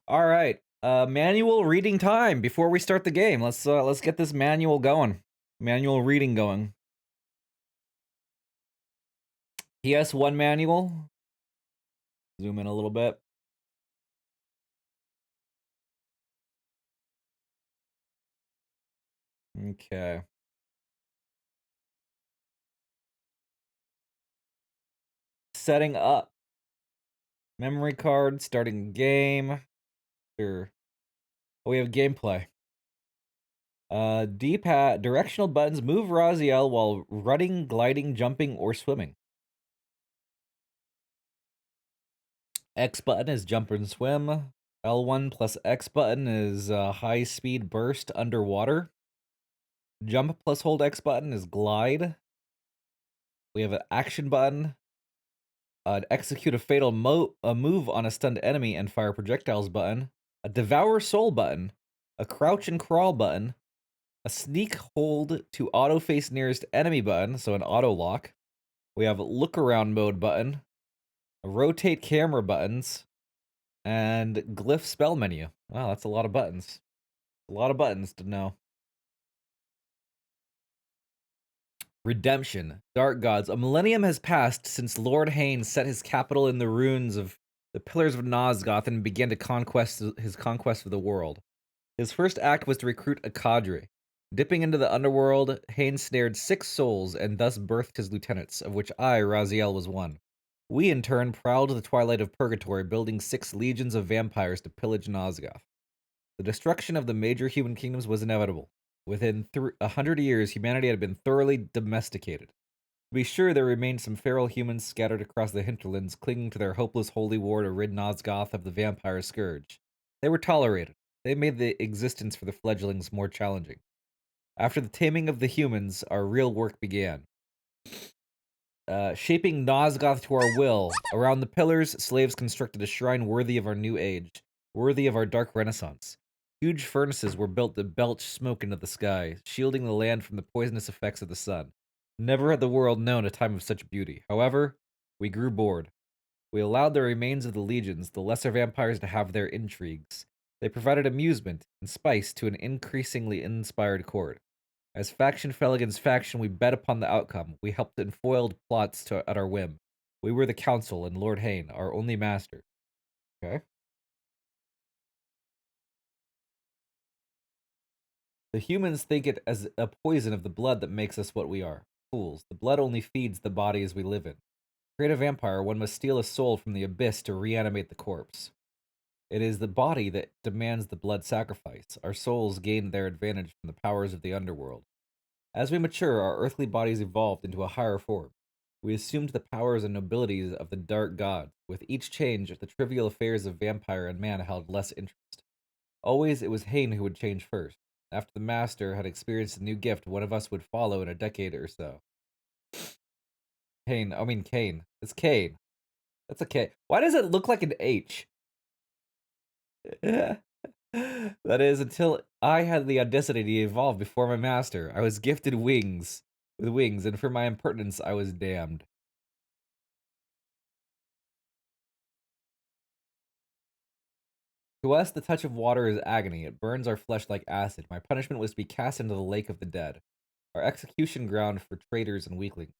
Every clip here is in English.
All right. Manual reading time before we start the game. Let's get this manual going. Manual reading going. PS1 manual. Zoom in a little bit. Okay. Setting up. Memory card, starting game. Sure. Oh, we have gameplay. D-pad, directional buttons move Raziel while running, gliding, jumping, or swimming. X button is jump and swim. L1 plus X button is high speed burst underwater. Jump plus hold X button is glide. We have an action button. Execute a fatal move on a stunned enemy and fire projectiles button. A devour soul button. A crouch and crawl button. A sneak hold to auto face nearest enemy button, so an auto lock. We have a look around mode button. A rotate camera buttons. And glyph spell menu. Wow, that's a lot of buttons. A lot of buttons to know. Redemption. Dark gods. A millennium has passed since Lord Hain set his capital in the ruins of the Pillars of Nosgoth and began to his conquest of the world. His first act was to recruit a cadre. Dipping into the underworld, Hain snared 6 souls and thus birthed his lieutenants, of which I, Raziel, was one. We, in turn, prowled the twilight of purgatory, building 6 legions of vampires to pillage Nosgoth. The destruction of the major human kingdoms was inevitable. Within 100 years, humanity had been thoroughly domesticated. To be sure, there remained some feral humans scattered across the hinterlands, clinging to their hopeless holy war to rid Nosgoth of the vampire scourge. They were tolerated. They made the existence for the fledglings more challenging. After the taming of the humans, our real work began. Shaping Nosgoth to our will. Around the pillars, slaves constructed a shrine worthy of our new age, worthy of our dark renaissance. Huge furnaces were built to belch smoke into the sky, shielding the land from the poisonous effects of the sun. Never had the world known a time of such beauty. However, we grew bored. We allowed the remains of the legions, the lesser vampires, to have their intrigues. They provided amusement and spice to an increasingly inspired court. As faction fell against faction, we bet upon the outcome. We helped and foiled plots at our whim. We were the council and Lord Hain, our only master. Okay. The humans think it as a poison of the blood that makes us what we are. Fools. The blood only feeds the bodies we live in. To create a vampire, one must steal a soul from the abyss to reanimate the corpse. It is the body that demands the blood sacrifice. Our souls gain their advantage from the powers of the underworld. As we mature, our earthly bodies evolved into a higher form. We assumed the powers and nobilities of the dark gods. With each change, the trivial affairs of vampire and man held less interest. Always, it was Hain who would change first. After the master had experienced a new gift, one of us would follow in a decade or so. Kane. It's Kane. That's a K. Why does it look like an H? That is, until I had the audacity to evolve before my master. I was gifted with wings, and for my impertinence, I was damned. To us, the touch of water is agony. It burns our flesh like acid. My punishment was to be cast into the lake of the dead, our execution ground for traitors and weaklings.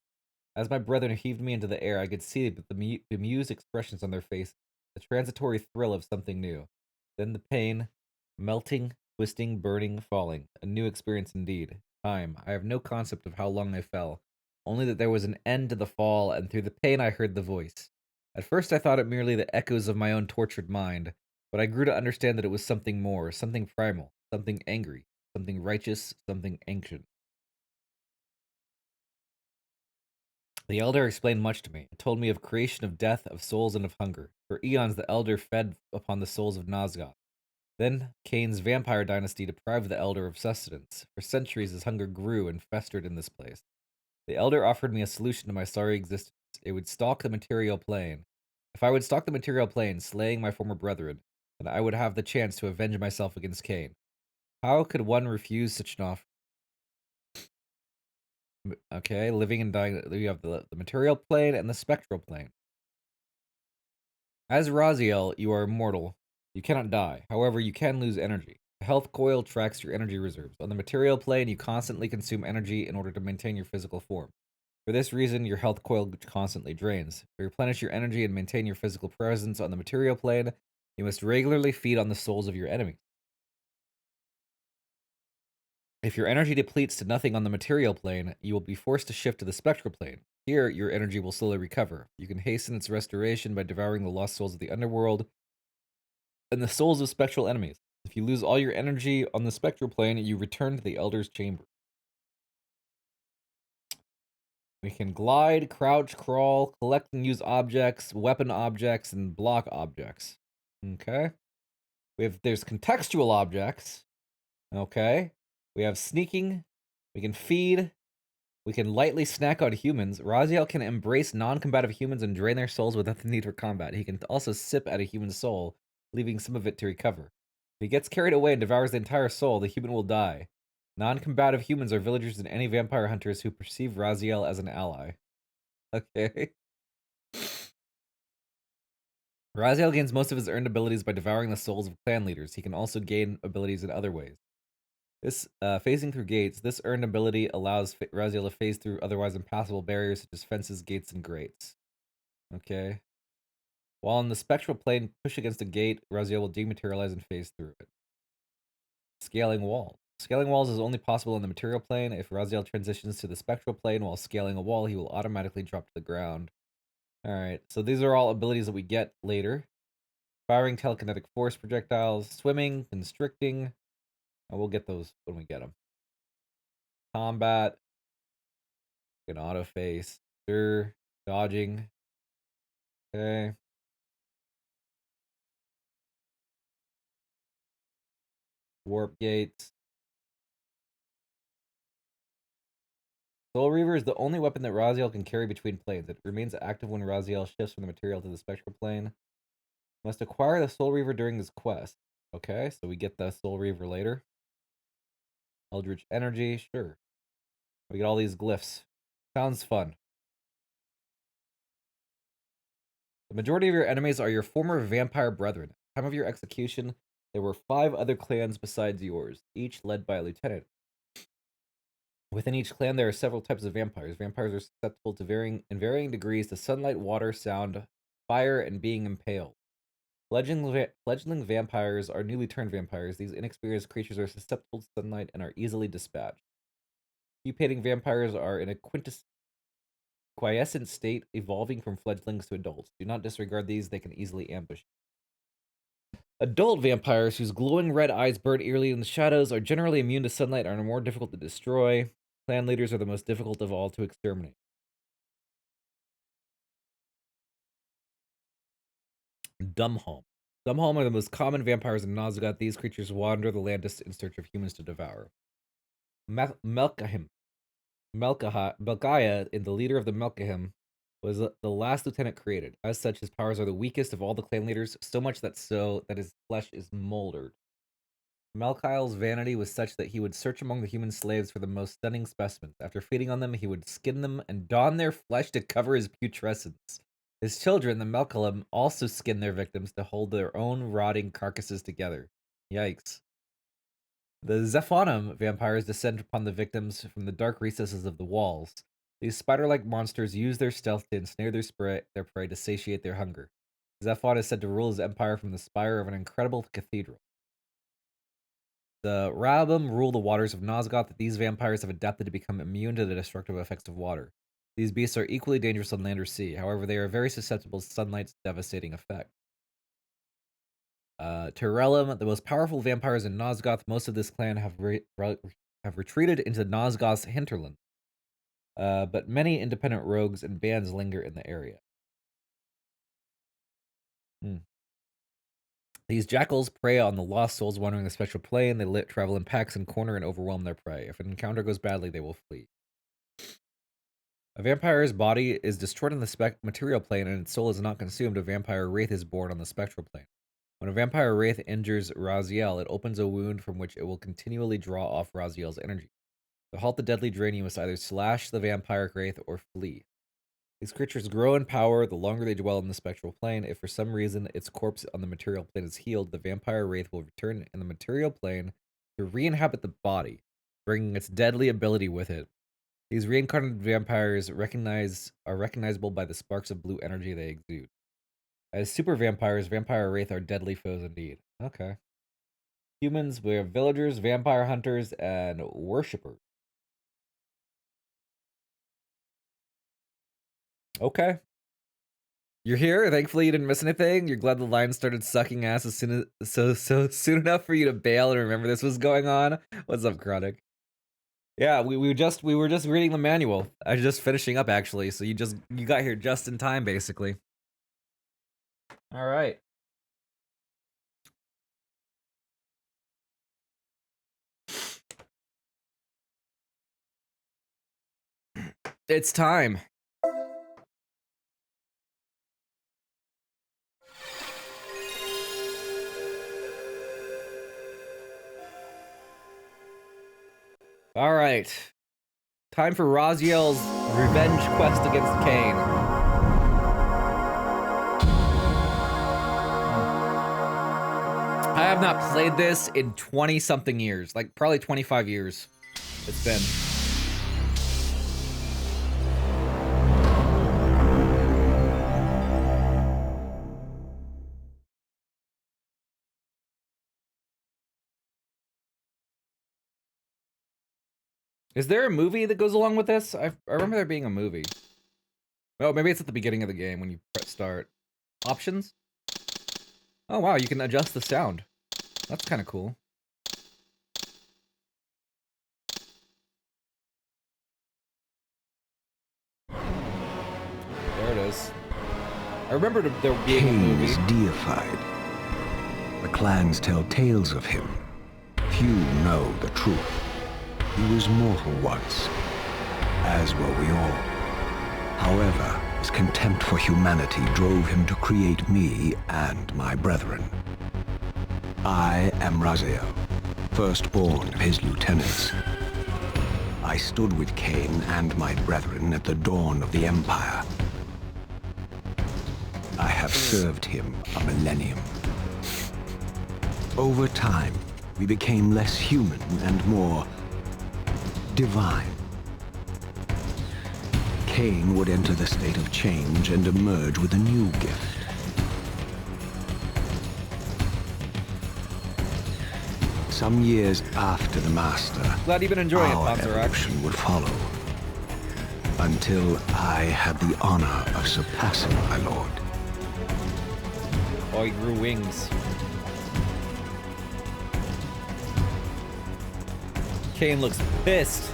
As my brethren heaved me into the air, I could see the bemused expressions on their faces, the transitory thrill of something new. Then the pain, melting, twisting, burning, falling. A new experience indeed. Time. I have no concept of how long I fell, only that there was an end to the fall, and through the pain I heard the voice. At first I thought it merely the echoes of my own tortured mind, but I grew to understand that it was something more, something primal, something angry, something righteous, something ancient. The Elder explained much to me. It told me of creation, of death, of souls, and of hunger. For eons the Elder fed upon the souls of Nosgoth. Then Cain's vampire dynasty deprived the Elder of sustenance. For centuries his hunger grew and festered in this place. The Elder offered me a solution to my sorry existence. It would stalk the material plane. If I would stalk the material plane, slaying my former brethren, then I would have the chance to avenge myself against Cain. How could one refuse such an offer? Okay, living and dying. You have the material plane and the spectral plane. As Raziel, you are immortal. You cannot die. However, you can lose energy. The health coil tracks your energy reserves. On the material plane, you constantly consume energy in order to maintain your physical form. For this reason, your health coil constantly drains. To replenish your energy and maintain your physical presence on the material plane, you must regularly feed on the souls of your enemies. If your energy depletes to nothing on the material plane, you will be forced to shift to the spectral plane. Here, your energy will slowly recover. You can hasten its restoration by devouring the lost souls of the underworld and the souls of spectral enemies. If you lose all your energy on the spectral plane, you return to the Elder's Chamber. We can glide, crouch, crawl, collect and use objects, weapon objects, and block objects. Okay. There's contextual objects. Okay. We have sneaking. We can feed. We can lightly snack on humans. Raziel can embrace non-combative humans and drain their souls without the need for combat. He can also sip at a human soul, leaving some of it to recover. If he gets carried away and devours the entire soul, the human will die. Non-combative humans are villagers and any vampire hunters who perceive Raziel as an ally. Okay. Raziel gains most of his earned abilities by devouring the souls of clan leaders. He can also gain abilities in other ways. This phasing through gates. This earned ability allows Raziel to phase through otherwise impassable barriers such as fences, gates, and grates. Okay. While on the spectral plane, push against a gate, Raziel will dematerialize and phase through it. Scaling walls. Scaling walls is only possible on the material plane. If Raziel transitions to the spectral plane while scaling a wall, he will automatically drop to the ground. Alright, so these are all abilities that we get later. Firing telekinetic force projectiles, swimming, constricting. We'll get those when we get them. Combat. An auto face. Sure. Dodging. Okay. Warp gates. Soul Reaver is the only weapon that Raziel can carry between planes. It remains active when Raziel shifts from the material to the spectral plane. Must acquire the Soul Reaver during his quest. Okay, so we get the Soul Reaver later. Eldritch Energy, sure. We get all these glyphs. Sounds fun. The majority of your enemies are your former vampire brethren. At the time of your execution, there were 5 other clans besides yours, each led by a lieutenant. Within each clan, there are several types of vampires. Vampires are susceptible to varying degrees to sunlight, water, sound, fire, and being impaled. Fledgling vampires are newly turned vampires. These inexperienced creatures are susceptible to sunlight and are easily dispatched. Pupating vampires are in a quiescent state, evolving from fledglings to adults. Do not disregard these, they can easily ambush. Adult vampires, whose glowing red eyes burn eerily in the shadows, are generally immune to sunlight and are more difficult to destroy. Clan leaders are the most difficult of all to exterminate. Dumbholm. Dumbholm are the most common vampires in Nosgoth. These creatures wander the land in search of humans to devour. Melkahim. Belkaya, the leader of the Melkahim, was the last lieutenant created. As such, his powers are the weakest of all the clan leaders, so much that his flesh is moldered. Melkiel's vanity was such that he would search among the human slaves for the most stunning specimens. After feeding on them, he would skin them and don their flesh to cover his putrescence. His children, the Melkalim, also skinned their victims to hold their own rotting carcasses together. Yikes. The Zephonim vampires descend upon the victims from the dark recesses of the walls. These spider-like monsters use their stealth to ensnare their prey to satiate their hunger. Zephon is said to rule his empire from the spire of an incredible cathedral. The Rabum rule the waters of Nosgoth. These vampires have adapted to become immune to the destructive effects of water. These beasts are equally dangerous on land or sea. However, they are very susceptible to sunlight's devastating effect. Terrellum, the most powerful vampires in Nosgoth. Most of this clan have retreated into Nosgoth's hinterland. But many independent rogues and bands linger in the area. These jackals prey on the lost souls wandering the spectral plane. They travel in packs and corner and overwhelm their prey. If an encounter goes badly, they will flee. A vampire's body is destroyed on the material plane and its soul is not consumed. A vampire wraith is born on the spectral plane. When a vampire wraith injures Raziel, it opens a wound from which it will continually draw off Raziel's energy. To halt the deadly drain, you must either slash the vampire wraith or flee. These creatures grow in power the longer they dwell in the spectral plane. If for some reason its corpse on the material plane is healed, the vampire wraith will return in the material plane to re-inhabit the body, bringing its deadly ability with it. These reincarnated vampires are recognizable by the sparks of blue energy they exude. As super vampires, vampire wraith are deadly foes indeed. Okay. Humans, we have villagers, vampire hunters, and worshippers. Okay. You're here. Thankfully, you didn't miss anything. You're glad the line started sucking ass as soon as soon enough for you to bail and remember this was going on. What's up, Chronic? Yeah, we were just reading the manual. I was just finishing up actually, so you got here just in time, basically. All right. It's time. All right. Time for Raziel's revenge quest against Cain. I have not played this in 20-something years. Like, probably 25 years. It's been. Is there a movie that goes along with this? I remember there being a movie. Oh, maybe it's at the beginning of the game when you press start. Options? Oh, wow, you can adjust the sound. That's kind of cool. There it is. I remember there being a movie. Cain is deified. The clans tell tales of him. Few know the truth. He was mortal once, as were we all. However, his contempt for humanity drove him to create me and my brethren. I am Raziel, firstborn of his lieutenants. I stood with Cain and my brethren at the dawn of the Empire. I have served him a millennium. Over time, we became less human and more divine. Cain would enter the state of change and emerge with a new gift. Some years after the Master, Glad you've been enjoying our it, Panzerac. evolution would follow. Until I had the honor of surpassing my lord. Oh, he grew wings. Cain looks pissed.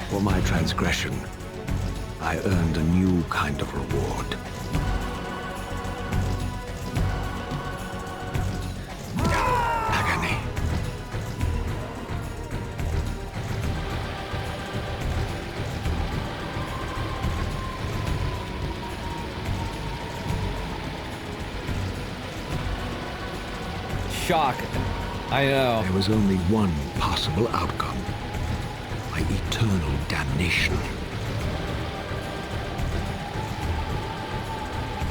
For my transgression, I earned a new kind of reward. Agony. Shock. I know. There was only one possible outcome. My eternal damnation.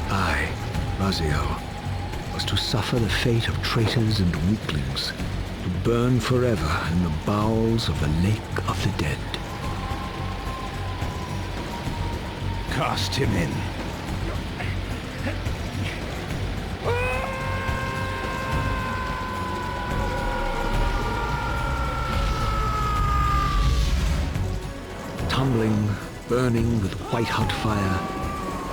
I, Raziel, was to suffer the fate of traitors and weaklings, to burn forever in the bowels of the lake of the dead. Cast him in. Tumbling, burning with white-hot fire,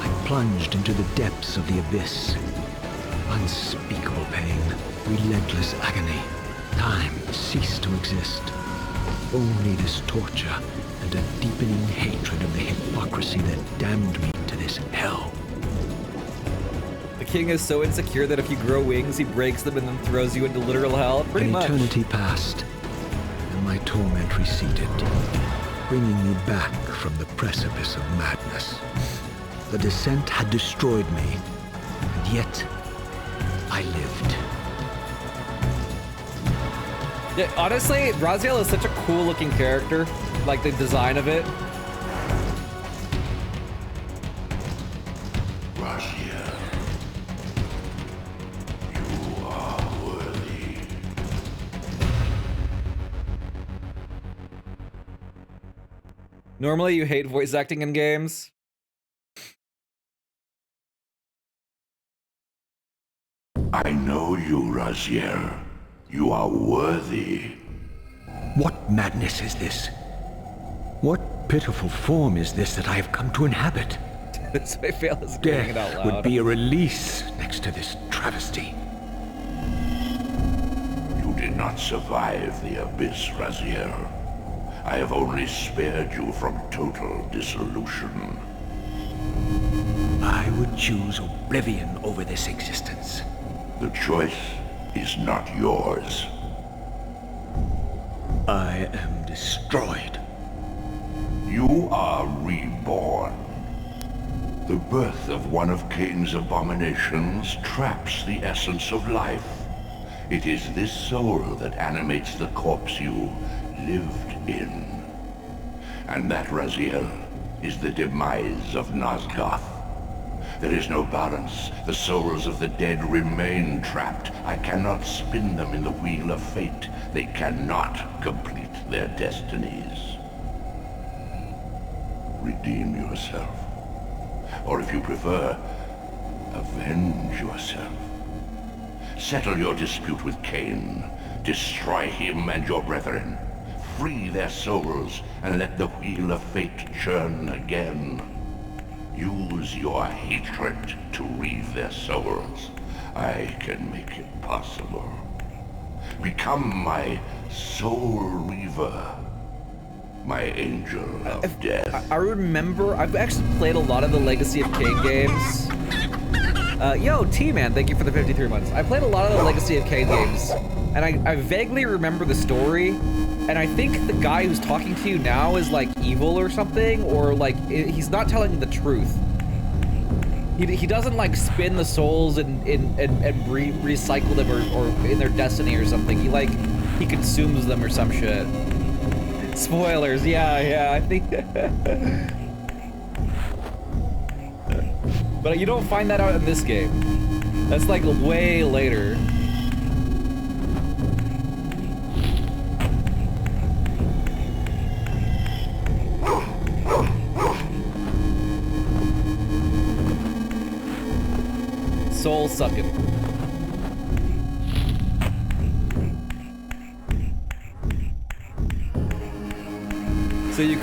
I plunged into the depths of the abyss. Unspeakable pain, relentless agony. Time ceased to exist. Only this torture and a deepening hatred of the hypocrisy that damned me to this hell. The king is so insecure that if you grow wings, he breaks them and then throws you into literal hell. Pretty An much. eternity passed, and my torment receded. bringing me back from the precipice of madness. The descent had destroyed me, and yet I lived. Yeah, honestly, Raziel is such a cool looking character. Like the design of it. Raziel, you are worthy. Normally you hate voice acting in games. I know you, Raziel. You are worthy. What madness is this? What pitiful form is this that I have come to inhabit? This may fail as getting it out Death loud. would be a release next to this travesty. You did not survive the abyss, Raziel. I have only spared you from total dissolution. I would choose oblivion over this existence. The choice is not yours. I am destroyed. You are reborn. The birth of one of Cain's abominations traps the essence of life. It is this soul that animates the corpse you lived in. And that, Raziel, is the demise of Nosgoth. There is no balance. The souls of the dead remain trapped. I cannot spin them in the wheel of fate. They cannot complete their destinies. Redeem yourself. Or if you prefer, avenge yourself. Settle your dispute with Cain. Destroy him and your brethren. Free their souls and let the wheel of fate churn again. Use your hatred to reave their souls. I can make it possible. Become my Soul Reaver. My angel of death. I remember, I've actually played a lot of the Legacy of Kain games. Yo, T-Man, thank you for the 53 months. I played a lot of the Legacy of Kain games, and I vaguely remember the story, and I think the guy who's talking to you now is like evil or something, or like, he's not telling the truth. He doesn't like spin the souls and recycle them or in their destiny or something. He consumes them or some shit. Spoilers, yeah, I think. But you don't find that out in this game. That's like way later. Soul sucking. So your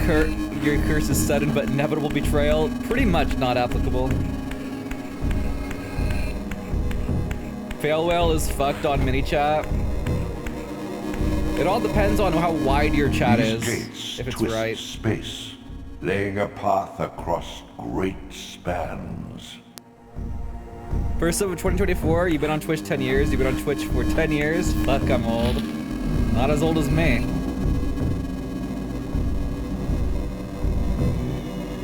curse is sudden but inevitable betrayal? Pretty much not applicable. Failwell is fucked on mini chat. It all depends on how wide your chat These is, gates if it's twist right. space, laying a path across great spans. First of 2024, you've been on Twitch 10 years, you've been on Twitch for 10 years. Fuck, I'm old. Not as old as me.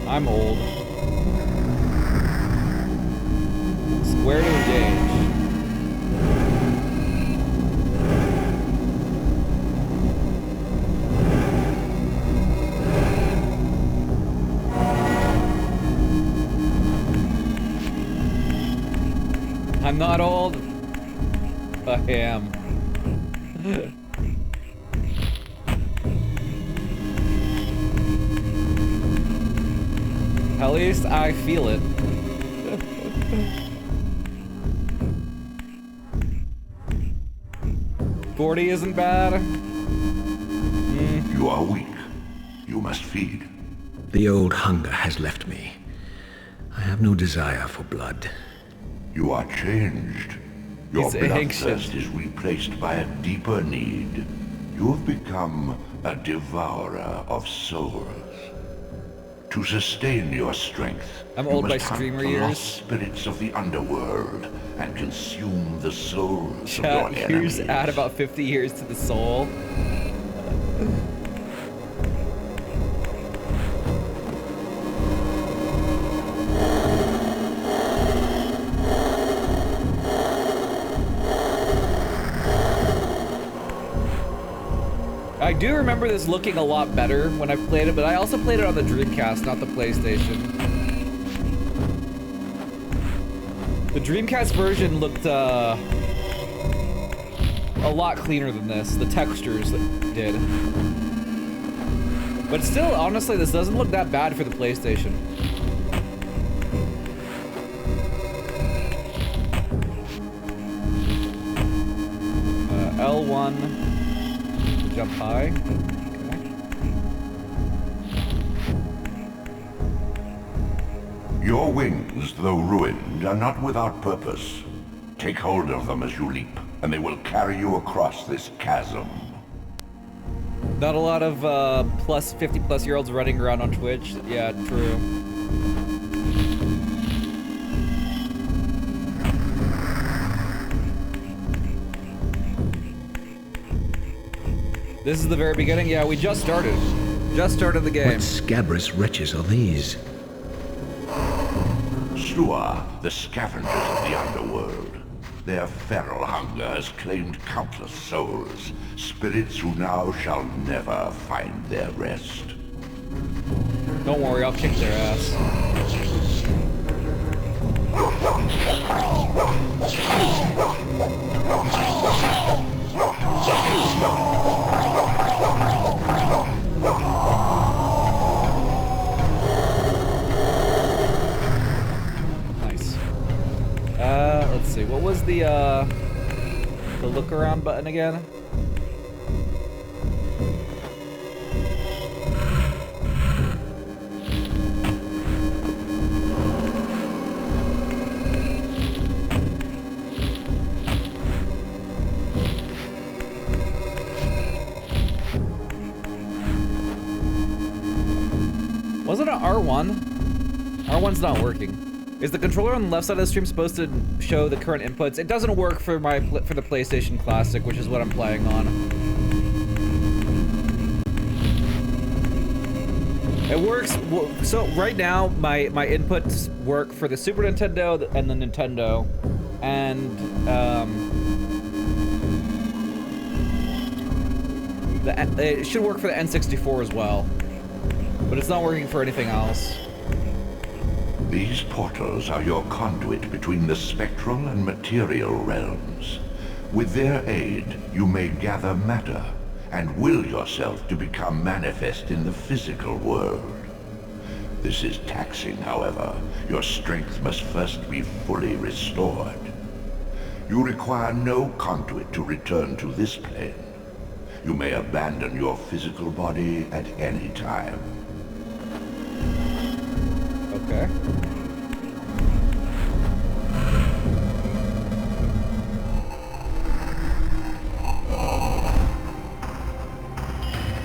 I'm old. Square to engage. I'm not old. I am. At least I feel it. $40 isn't bad. You are weak. You must feed. The old hunger has left me. I have no desire for blood. You are changed. Your He's bloodthirst is replaced by a deeper need. You have become a devourer of souls. To sustain your strength, I'm you old by must hunt streamer the years. lost spirits of the underworld and consume the souls of your Chat, here's enemies. add about 50 years to the soul. I do remember this looking a lot better when I played it, but I also played it on the Dreamcast, not the PlayStation. The Dreamcast version looked a lot cleaner than this. The textures did. But still, honestly, this doesn't look that bad for the PlayStation. L1 to jump high. Okay. Your wings, though ruined, are not without purpose. Take hold of them as you leap, and they will carry you across this chasm. Not a lot of 50-plus-year-olds running around on Twitch. Yeah, true. This is the very beginning? Yeah, we just started. Just started the game. What scabrous wretches are these? Slua, the scavengers of the underworld. Their feral hunger has claimed countless souls, spirits who now shall never find their rest. Don't worry, I'll kick their ass. Nice. Let's see. What was the look around button again? Wasn't it R1? R1's not working. Is the controller on the left side of the stream supposed to show the current inputs? It doesn't work for for the PlayStation Classic, which is what I'm playing on. It works. So right now, my inputs work for the Super Nintendo and the Nintendo, and it should work for the N64 as well. But it's not working for anything else. These portals are your conduit between the spectral and material realms. With their aid, you may gather matter and will yourself to become manifest in the physical world. This is taxing, however. Your strength must first be fully restored. You require no conduit to return to this plane. You may abandon your physical body at any time. Okay.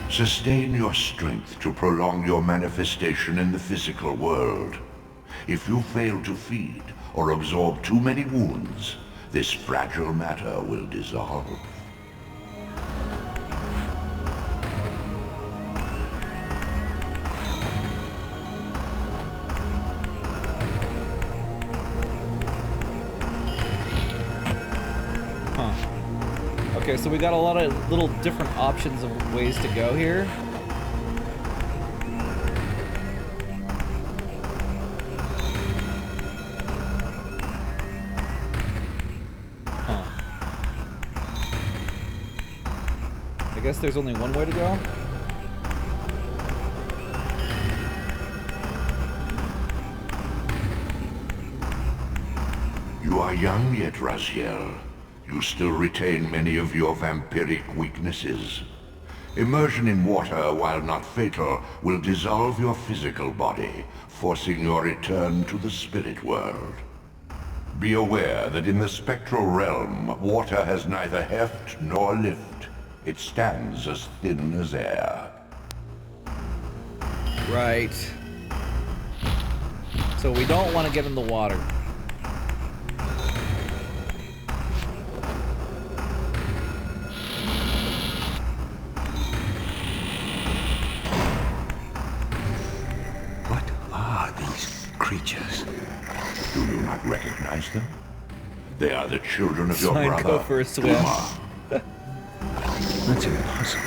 Sustain your strength to prolong your manifestation in the physical world. If you fail to feed or absorb too many wounds, this fragile matter will dissolve. Okay, so we got a lot of little different options of ways to go here. Huh. I guess there's only one way to go. You are young yet, Raziel. You still retain many of your vampiric weaknesses. Immersion in water, while not fatal, will dissolve your physical body, forcing your return to the spirit world. Be aware that in the spectral realm, water has neither heft nor lift. It stands as thin as air. Right. So we don't want to get in the water. Creatures. Do you not recognize them? They are the children of your Fine, brother, go for a swim. Uma. That's impossible.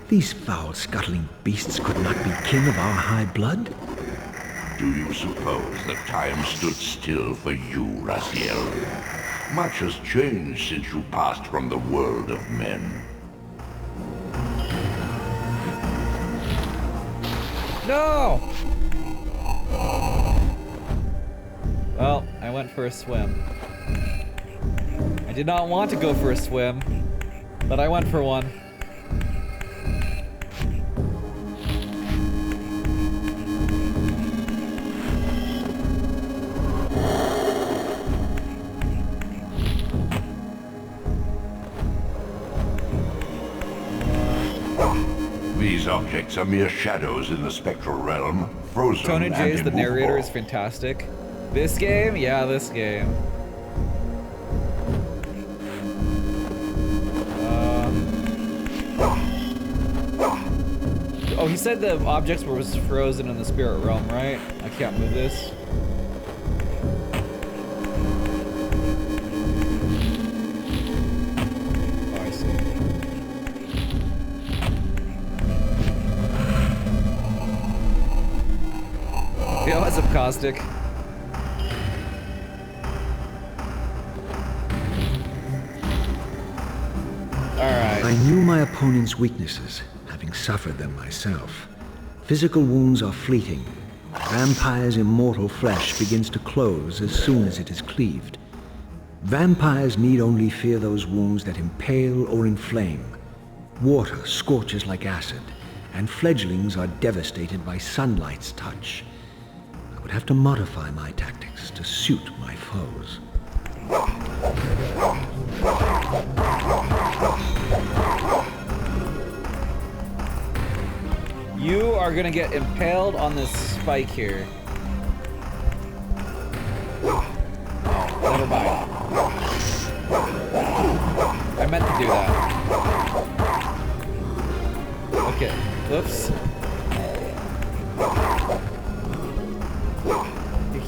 These foul, scuttling beasts could not be king of our high blood? Do you suppose that time stood still for you, Raziel? Much has changed since you passed from the world of men. No! Well, I went for a swim. I did not want to go for a swim, but I went for one. These objects are mere shadows in the spectral realm, frozen Tony and J's the narrator is immovable. fantastic. This game? Yeah, this game. Oh, he said the objects were frozen in the spirit realm, right? I can't move this. Oh, I see. Yo, what's up, Caustic? Alright. I knew my opponent's weaknesses, having suffered them myself. Physical wounds are fleeting. Vampire's immortal flesh begins to close as soon as it is cleaved. Vampires need only fear those wounds that impale or inflame. Water scorches like acid, and fledglings are devastated by sunlight's touch. I would have to modify my tactics to suit my foes. You are gonna get impaled on this spike here. Oh, never mind. I meant to do that. Okay, whoops.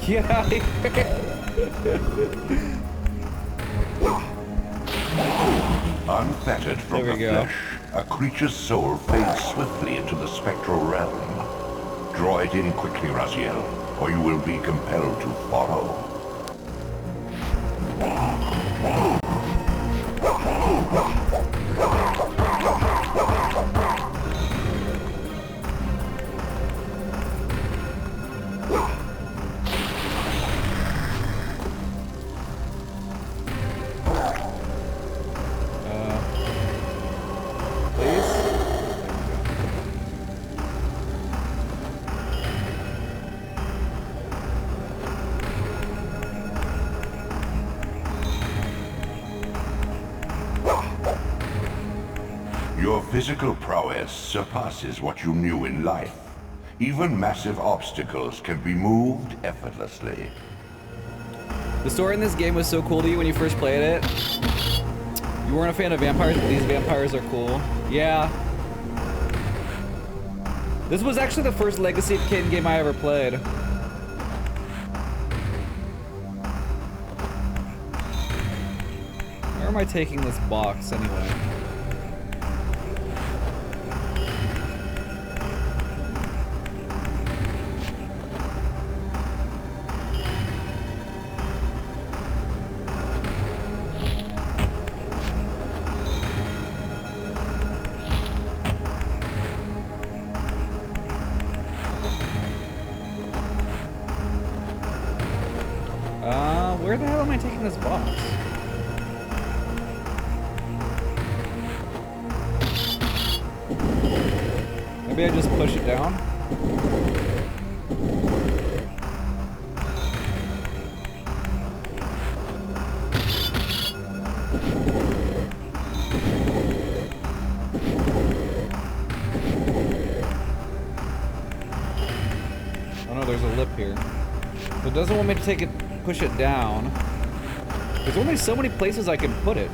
Get out of here. Unfettered from There the we go. flesh, a creature's soul fades swiftly into the spectral realm. Draw it in quickly, Raziel, or you will be compelled to follow. Please? Your physical prowess surpasses what you knew in life. Even massive obstacles can be moved effortlessly. The story in this game was so cool to you when you first played it. You weren't a fan of vampires, but these vampires are cool. Yeah. This was actually the first Legacy of Kain game I ever played. Where am I taking this box anyway? Where the hell am I taking this box? Maybe I just push it down? Oh no, there's a lip here. So it doesn't want me to take it, push it down. There's only so many places I can put it.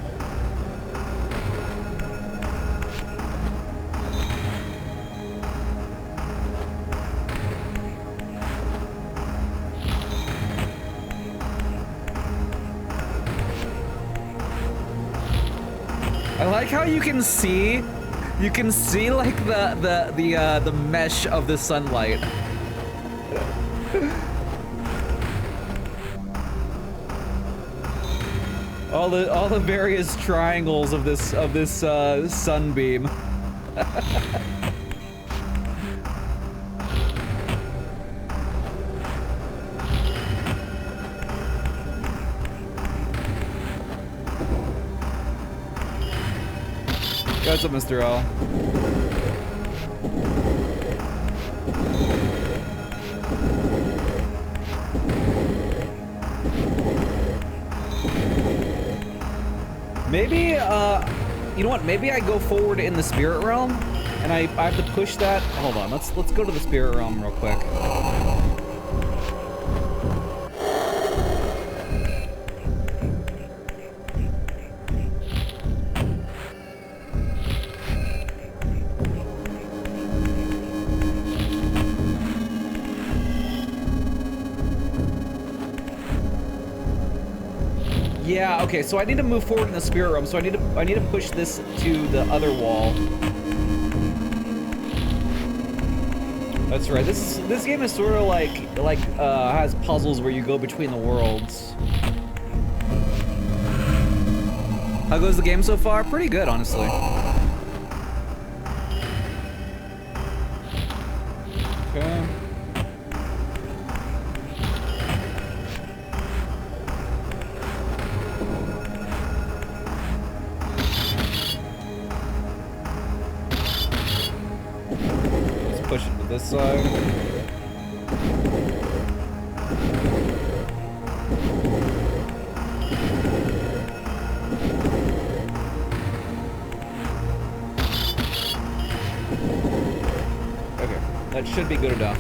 I like how you can see You can see like the mesh of the sunlight. All the various triangles of this sunbeam. What's up, Mr. L? Maybe, you know what? Maybe I go forward in the spirit realm, and I have to push that. Hold on, let's go to the spirit realm real quick. Yeah, okay, so I need to move forward in the spirit realm, so I need to push this to the other wall. That's right. This game is sort of like has puzzles where you go between the worlds. How goes the game so far? Pretty good, honestly. Okay. Push it to this side. Okay, that should be good enough.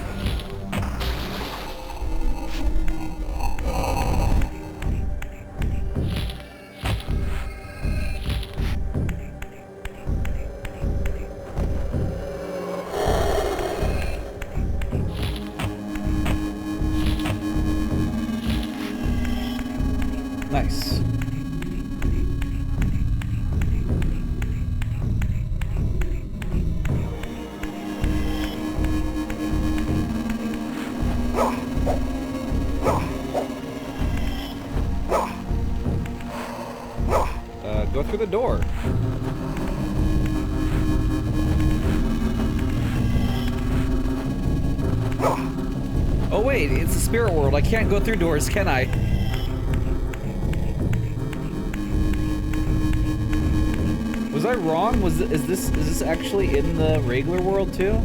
Nice. Go through the door. Oh wait, it's a spirit world. I can't go through doors, can I? Was I wrong? Is this actually in the regular world too?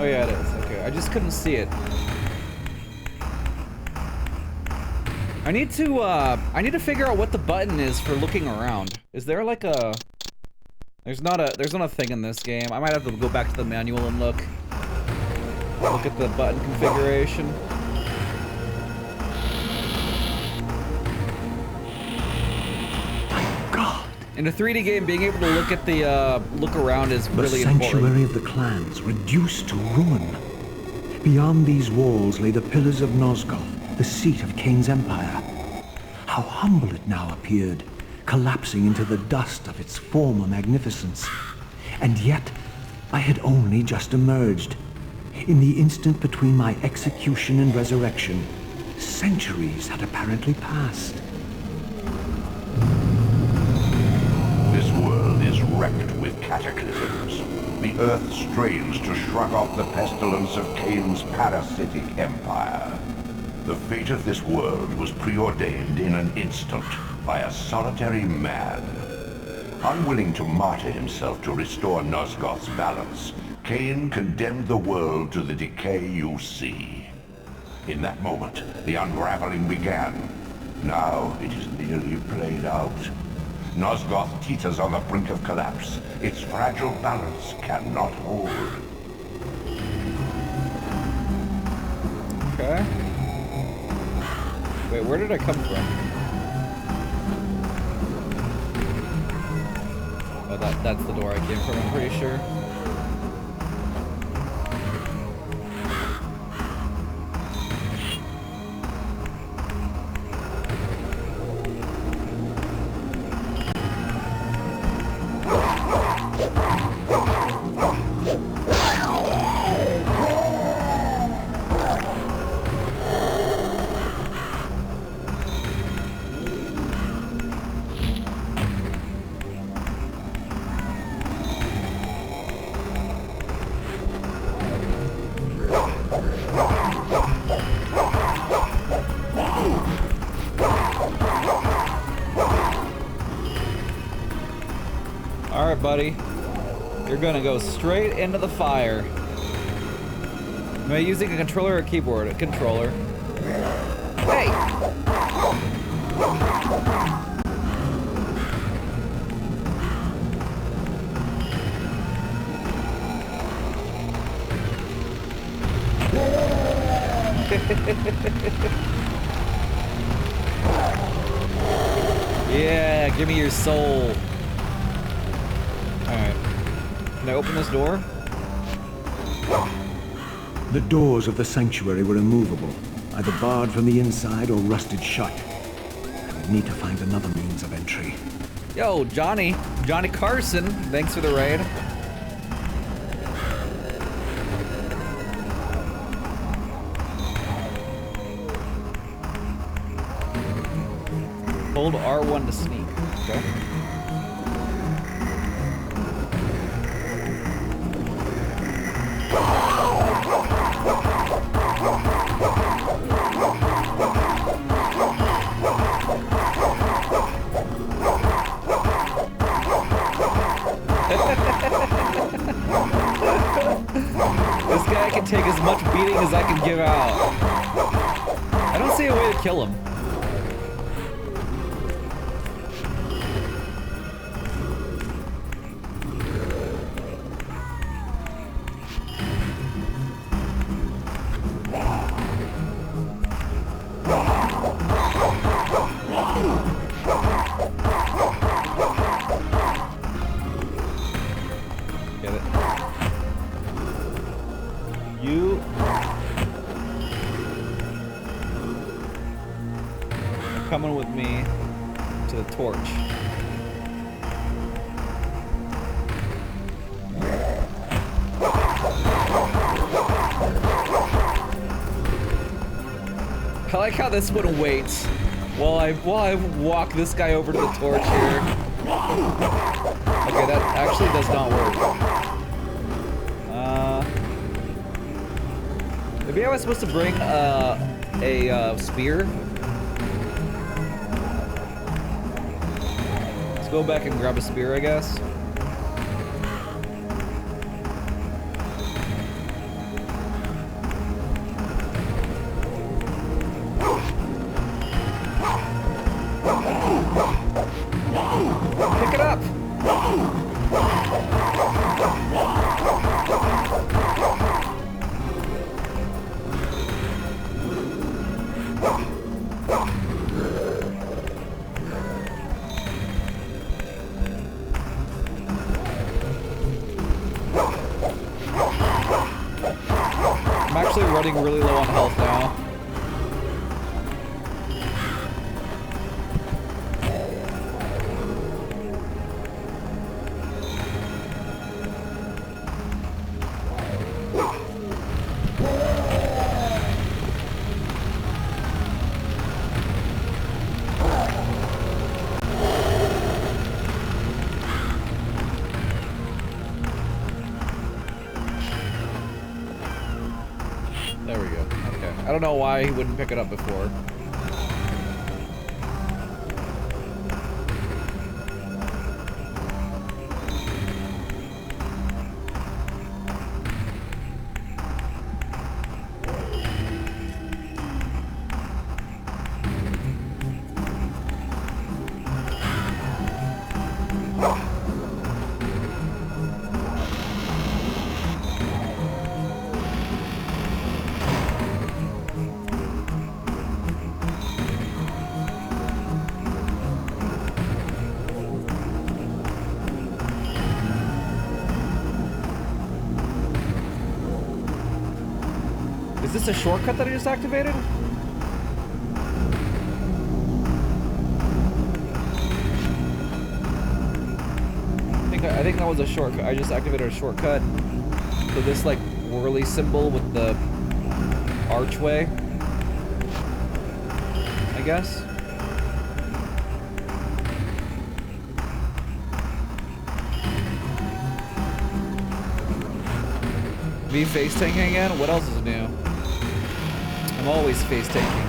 Oh yeah, it is. Okay, I just couldn't see it. I need to figure out what the button is for looking around. Is there like a... There's not a thing in this game. I might have to go back to the manual and look at the button configuration. In a 3D game, being able to look at the look around is really important. The sanctuary of the clans reduced to ruin. Beyond these walls lay the pillars of Nosgoth, the seat of Kain's empire. How humble it now appeared, collapsing into the dust of its former magnificence. And yet, I had only just emerged. In the instant between my execution and resurrection, centuries had apparently passed. Wrecked with cataclysms. The earth strains to shrug off the pestilence of Kain's parasitic empire. The fate of this world was preordained in an instant by a solitary man. Unwilling to martyr himself to restore Nosgoth's balance, Kain condemned the world to the decay you see. In that moment, the unraveling began. Now it is nearly played out. Nosgoth teeters on the brink of collapse. Its fragile balance cannot hold. Okay. Wait, where did I come from? Oh, that's the door I came from, I'm pretty sure. Alright, buddy. You're gonna go straight into the fire. Am I using a controller or a keyboard? A controller. Hey! Yeah, give me your soul. Alright. Can I open this door? The doors of the sanctuary were immovable, either barred from the inside or rusted shut. I would need to find another means of entry. Yo, Johnny. Johnny Carson. Thanks for the raid. Hold R1 to sneak. Okay. This guy can take as much beating as I can give out. I don't see a way to kill him. Get it. You are coming with me to the torch. I like how this one waits while I walk this guy over to the torch here. Okay, that actually does not work. Maybe I was supposed to bring a spear. Let's go back and grab a spear, I guess. Pick it up! I'm actually running really low on health now. There we go. Okay. I don't know why he wouldn't pick it up before. this a shortcut that I just activated? I think that was a shortcut. I just activated a shortcut. So this like whirly symbol with the archway, I guess. Me face tanking again? What else is new? I'm always face tanking.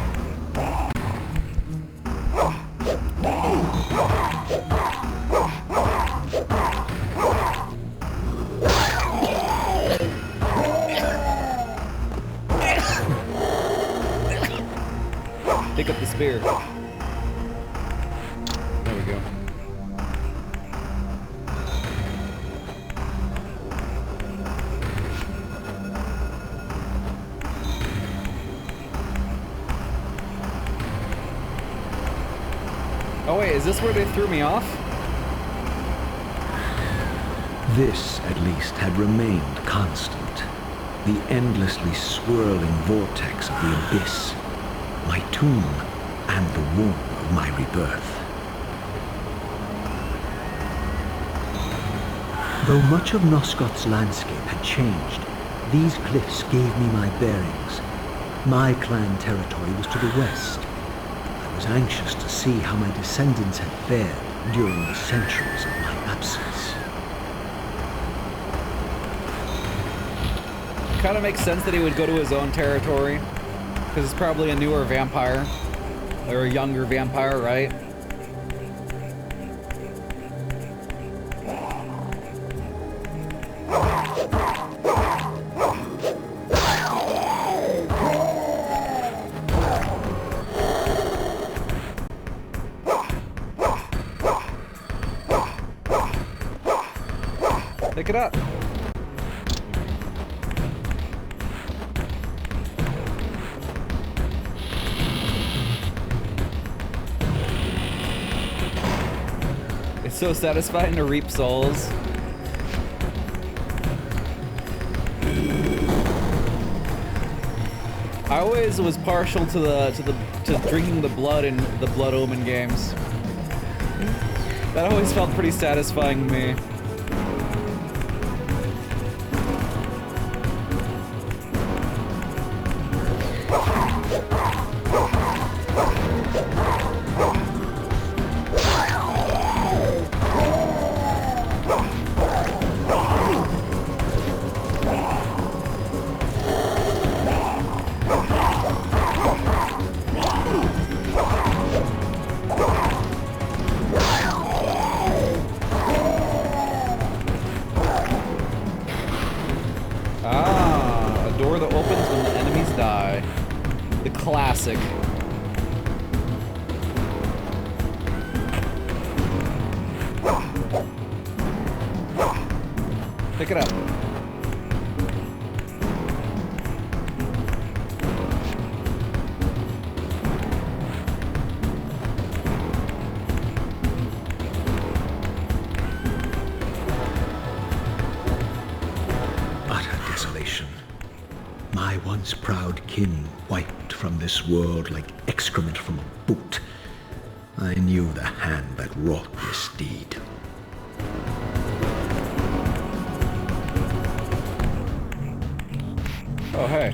Pick up the spear. There we go. Oh wait, is this where they threw me off? This, at least, had remained constant. The endlessly swirling vortex of the abyss. My tomb and the womb of my rebirth. Though much of Nosgoth's landscape had changed, these cliffs gave me my bearings. My clan territory was to the west. I was anxious to see how my descendants had fared during the centuries of my absence. Kind of makes sense that he would go to his own territory, because it's probably a newer vampire, or a younger vampire, right? Pick it up. It's so satisfying to reap souls. I always was partial to drinking the blood in the Blood Omen games. That always felt pretty satisfying to me. Classic. Pick it up. Utter desolation. My once proud kin wiped from this world like excrement from a boot. I knew the hand that wrought this deed. Oh, hey.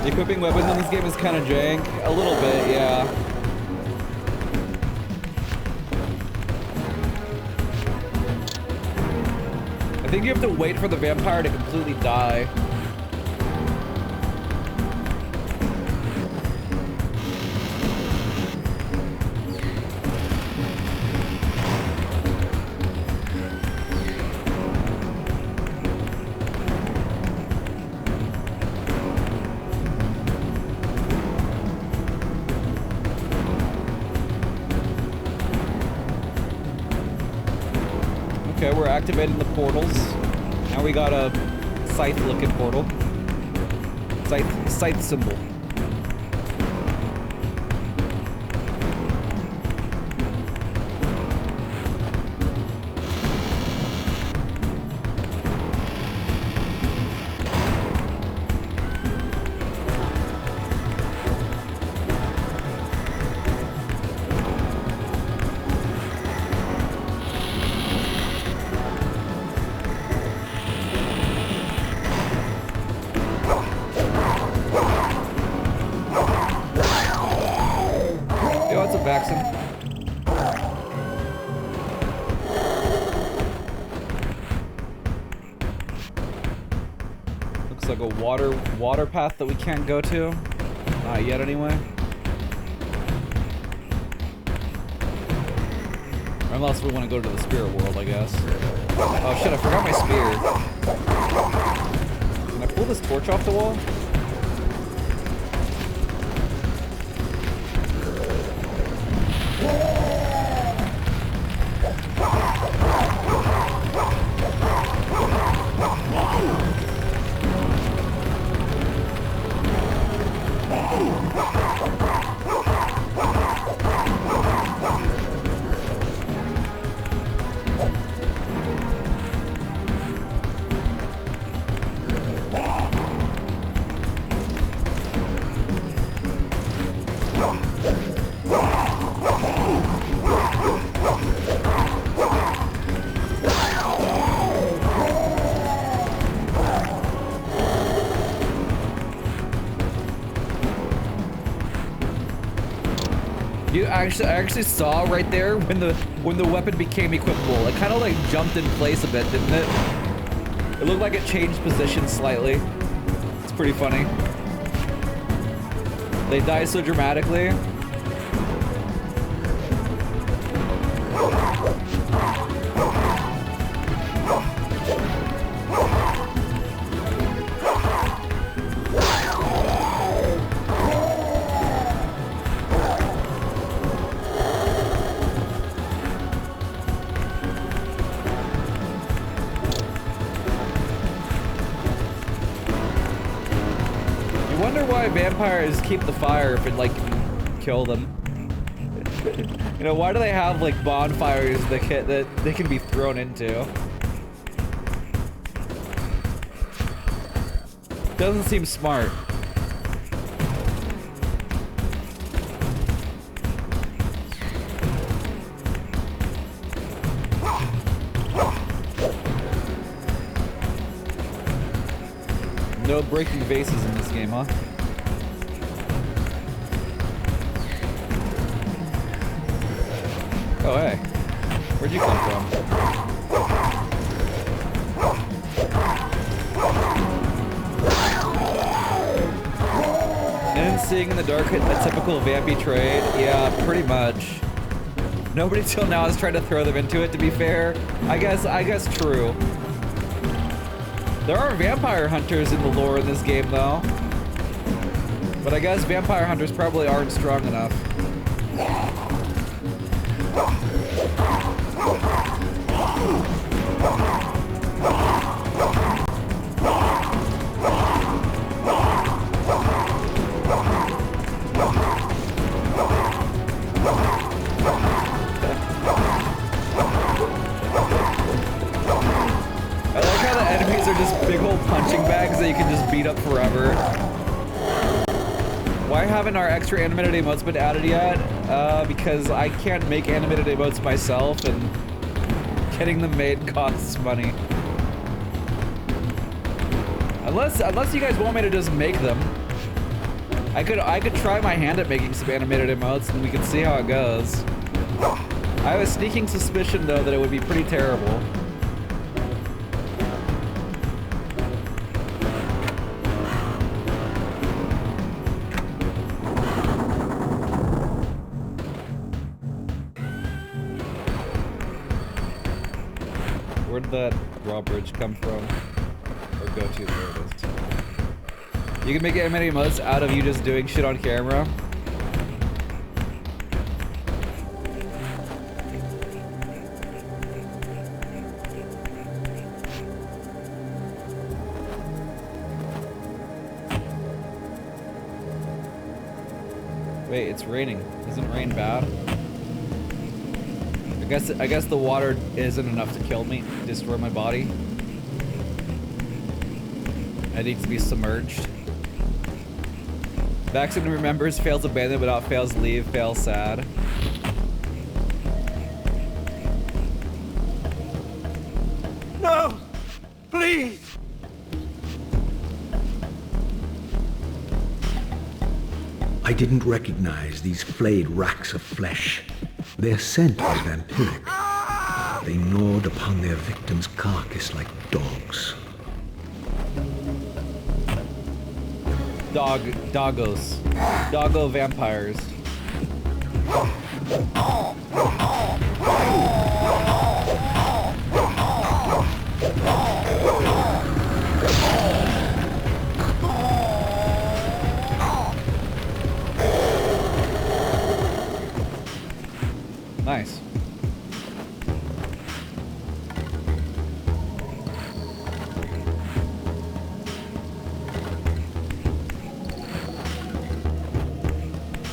Equipping weapons in this game is kind of jank. A little bit, yeah. I think you have to wait for the vampire to completely die. Okay, we're activating the portals. Now we got a scythe-looking portal. Scythe symbol. Looks like a water path that we can't go to. Not yet, anyway. Unless we want to go to the spirit world, I guess. Oh shit, I forgot my spear. Can I pull this torch off the wall? I actually saw right there when the weapon became equipable. It kind of like jumped in place a bit, didn't it? It looked like it changed position slightly. It's pretty funny. They die so dramatically. Vampires keep the fire if it like can kill them. You know, why do they have like bonfires that they can be thrown into? Doesn't seem smart. No breaking vases in this game, huh? Oh, hey. Where'd you come from? And seeing in the dark a typical vampy trade? Yeah, pretty much. Nobody till now has tried to throw them into it, to be fair. I guess true. There are vampire hunters in the lore in this game, though. But I guess vampire hunters probably aren't strong enough. Big old punching bags that you can just beat up forever. Why haven't our extra animated emotes been added yet? Because I can't make animated emotes myself, and getting them made costs money. Unless you guys want me to just make them. I could try my hand at making some animated emotes, and we can see how it goes. I have a sneaking suspicion, though, that it would be pretty terrible. Where did that drawbridge come from? Or go to? There it is. You can make animated emotes out of you just doing shit on camera. Wait, it's raining. Isn't rain bad? I guess the water isn't enough to kill me, destroy my body. I need to be submerged. Vaccine remembers, fails abandon, but not fails leave, fails sad. No! Please! I didn't recognize these flayed racks of flesh. Their scent was vampiric. They gnawed upon their victim's carcass like dogs. Doggos. Doggo vampires. Nice.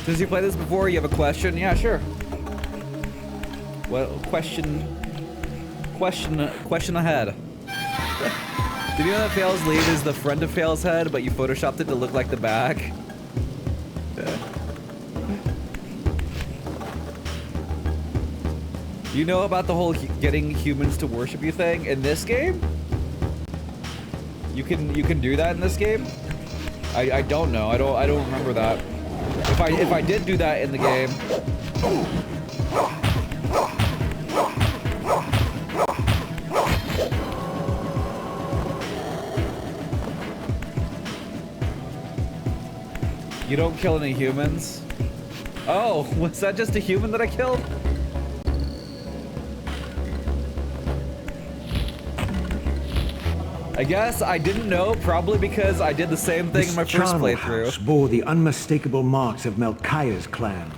Since you played this before, you have a question? Yeah, sure. Well, question ahead. Did you know that Fail's lead is the front of Fail's head, but you photoshopped it to look like the back? You know about the whole getting humans to worship you thing in this game? You can do that in this game? I don't know. I don't remember that. If I did do that in the game, you don't kill any humans. Oh, was that just a human that I killed? I guess I didn't know, probably because I did the same thing in my first playthrough. House bore the unmistakable marks of Melchiah's clan.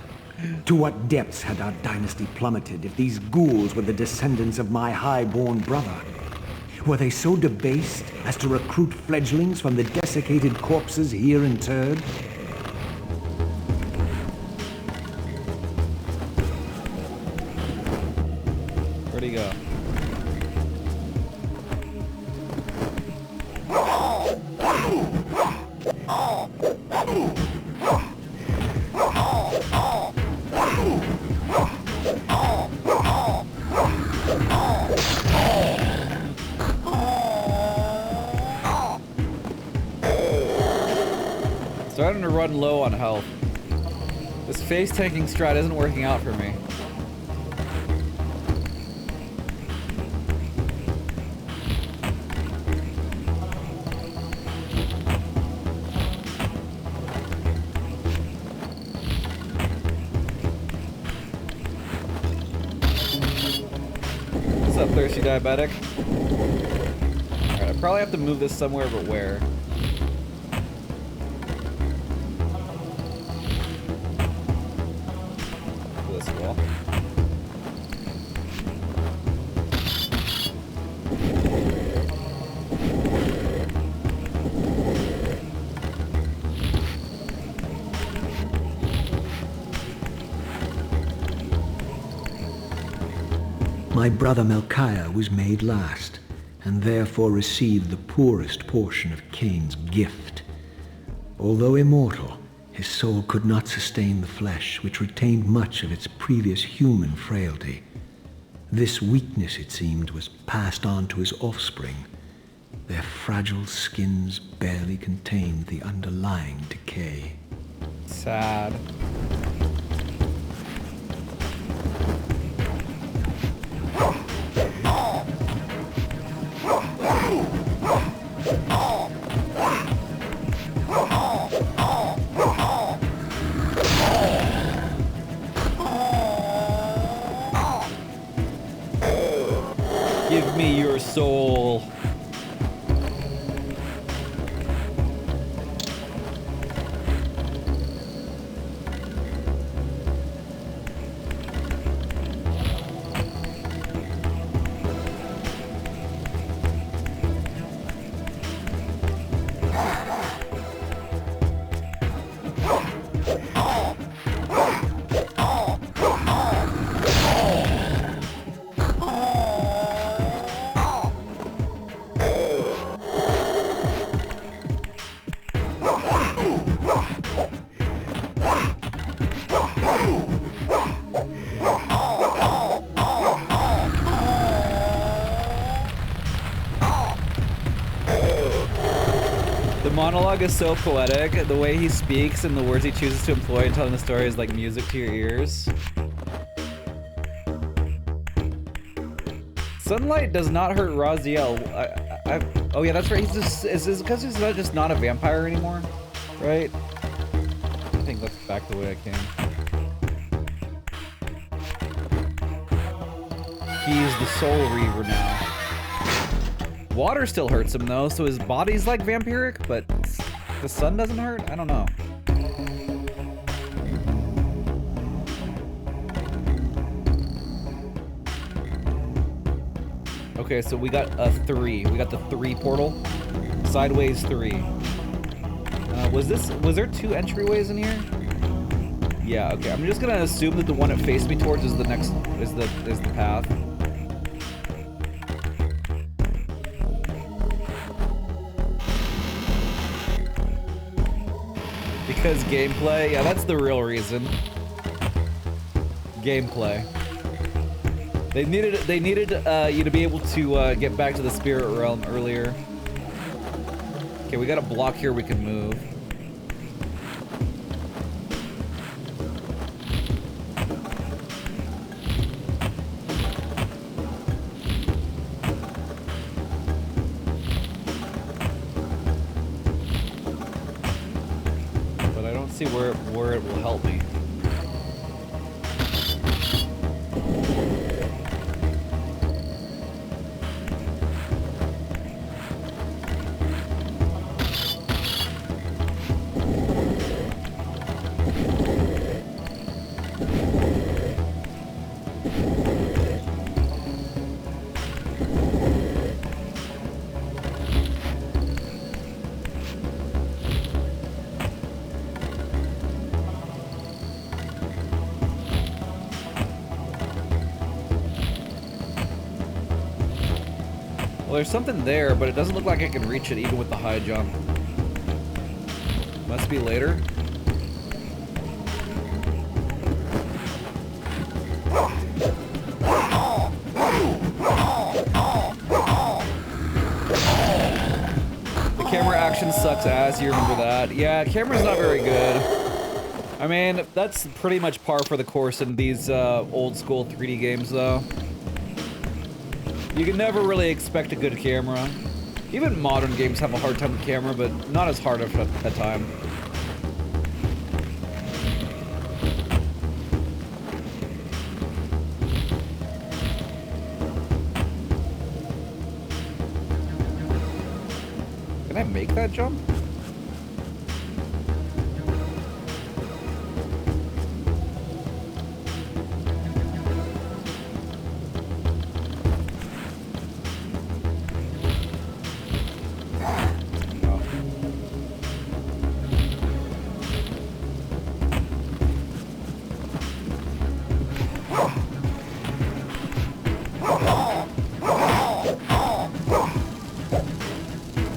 To what depths had our dynasty plummeted if these ghouls were the descendants of my high-born brother? Were they so debased as to recruit fledglings from the desiccated corpses here interred? Where'd he go? Starting to run low on health. This face tanking strat isn't working out for me. What's up, thirsty diabetic? Alright, I probably have to move this somewhere, but where? This wall. My brother Melchiah was made last, and therefore received the poorest portion of Cain's gift. Although immortal, his soul could not sustain the flesh, which retained much of its previous human frailty. This weakness, it seemed, was passed on to his offspring. Their fragile skins barely contained the underlying decay. Sad. Give me your soul. monologue is so poetic. The way he speaks and the words he chooses to employ in telling the story is like music to your ears. Sunlight does not hurt Raziel. Oh yeah, that's right. He's just, is this because he's just not a vampire anymore? Right? I think that's back the way I came. He's the Soul Reaver now. Water still hurts him though, so his body's like vampiric, but the sun doesn't hurt? I don't know. Okay, so we got a 3. We got the 3 portal. Sideways 3. Was there 2 entryways in here? Yeah, okay. I'm just gonna assume that the one it faced me towards is the next is the path. Because gameplay, yeah, that's the real reason. Gameplay. They needed you to be able to get back to the spirit realm earlier. Okay, we got a block here we can move. But I don't see where it will help me. Well, there's something there, but it doesn't look like I can reach it even with the high jump. Must be later. The camera action sucks ass, you remember that? Yeah, camera's not very good. I mean, that's pretty much par for the course in these old school 3D games, though. You can never really expect a good camera. Even modern games have a hard time with camera, but not as hard at a time. Can I make that jump?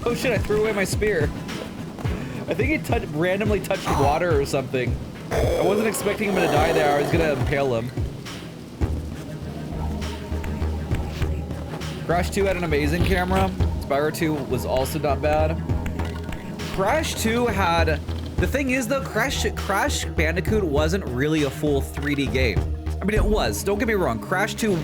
Oh shit, I threw away my spear. I think he randomly touched water or something. I wasn't expecting him to die there, I was gonna impale him. Crash 2 had an amazing camera. Spyro 2 was also not bad. Crash 2 had... The thing is though, Crash Bandicoot wasn't really a full 3D game. I mean, it was, don't get me wrong, Crash 2,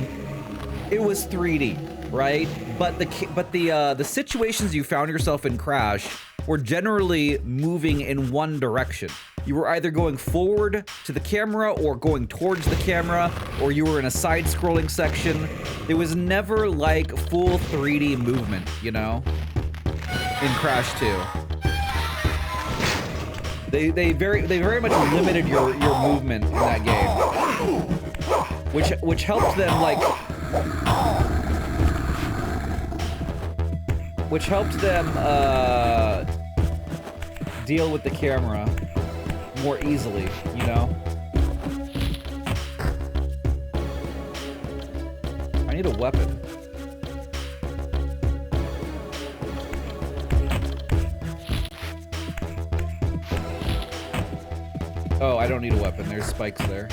it was 3D, right? But the situations you found yourself in Crash were generally moving in one direction. You were either going forward to the camera or going towards the camera, or you were in a side-scrolling section. There was never like full 3D movement, you know, in Crash 2. They very much limited your movement in that game, which helped them like. Which helped them deal with the camera more easily, you know? I need a weapon. Oh, I don't need a weapon. There's spikes there.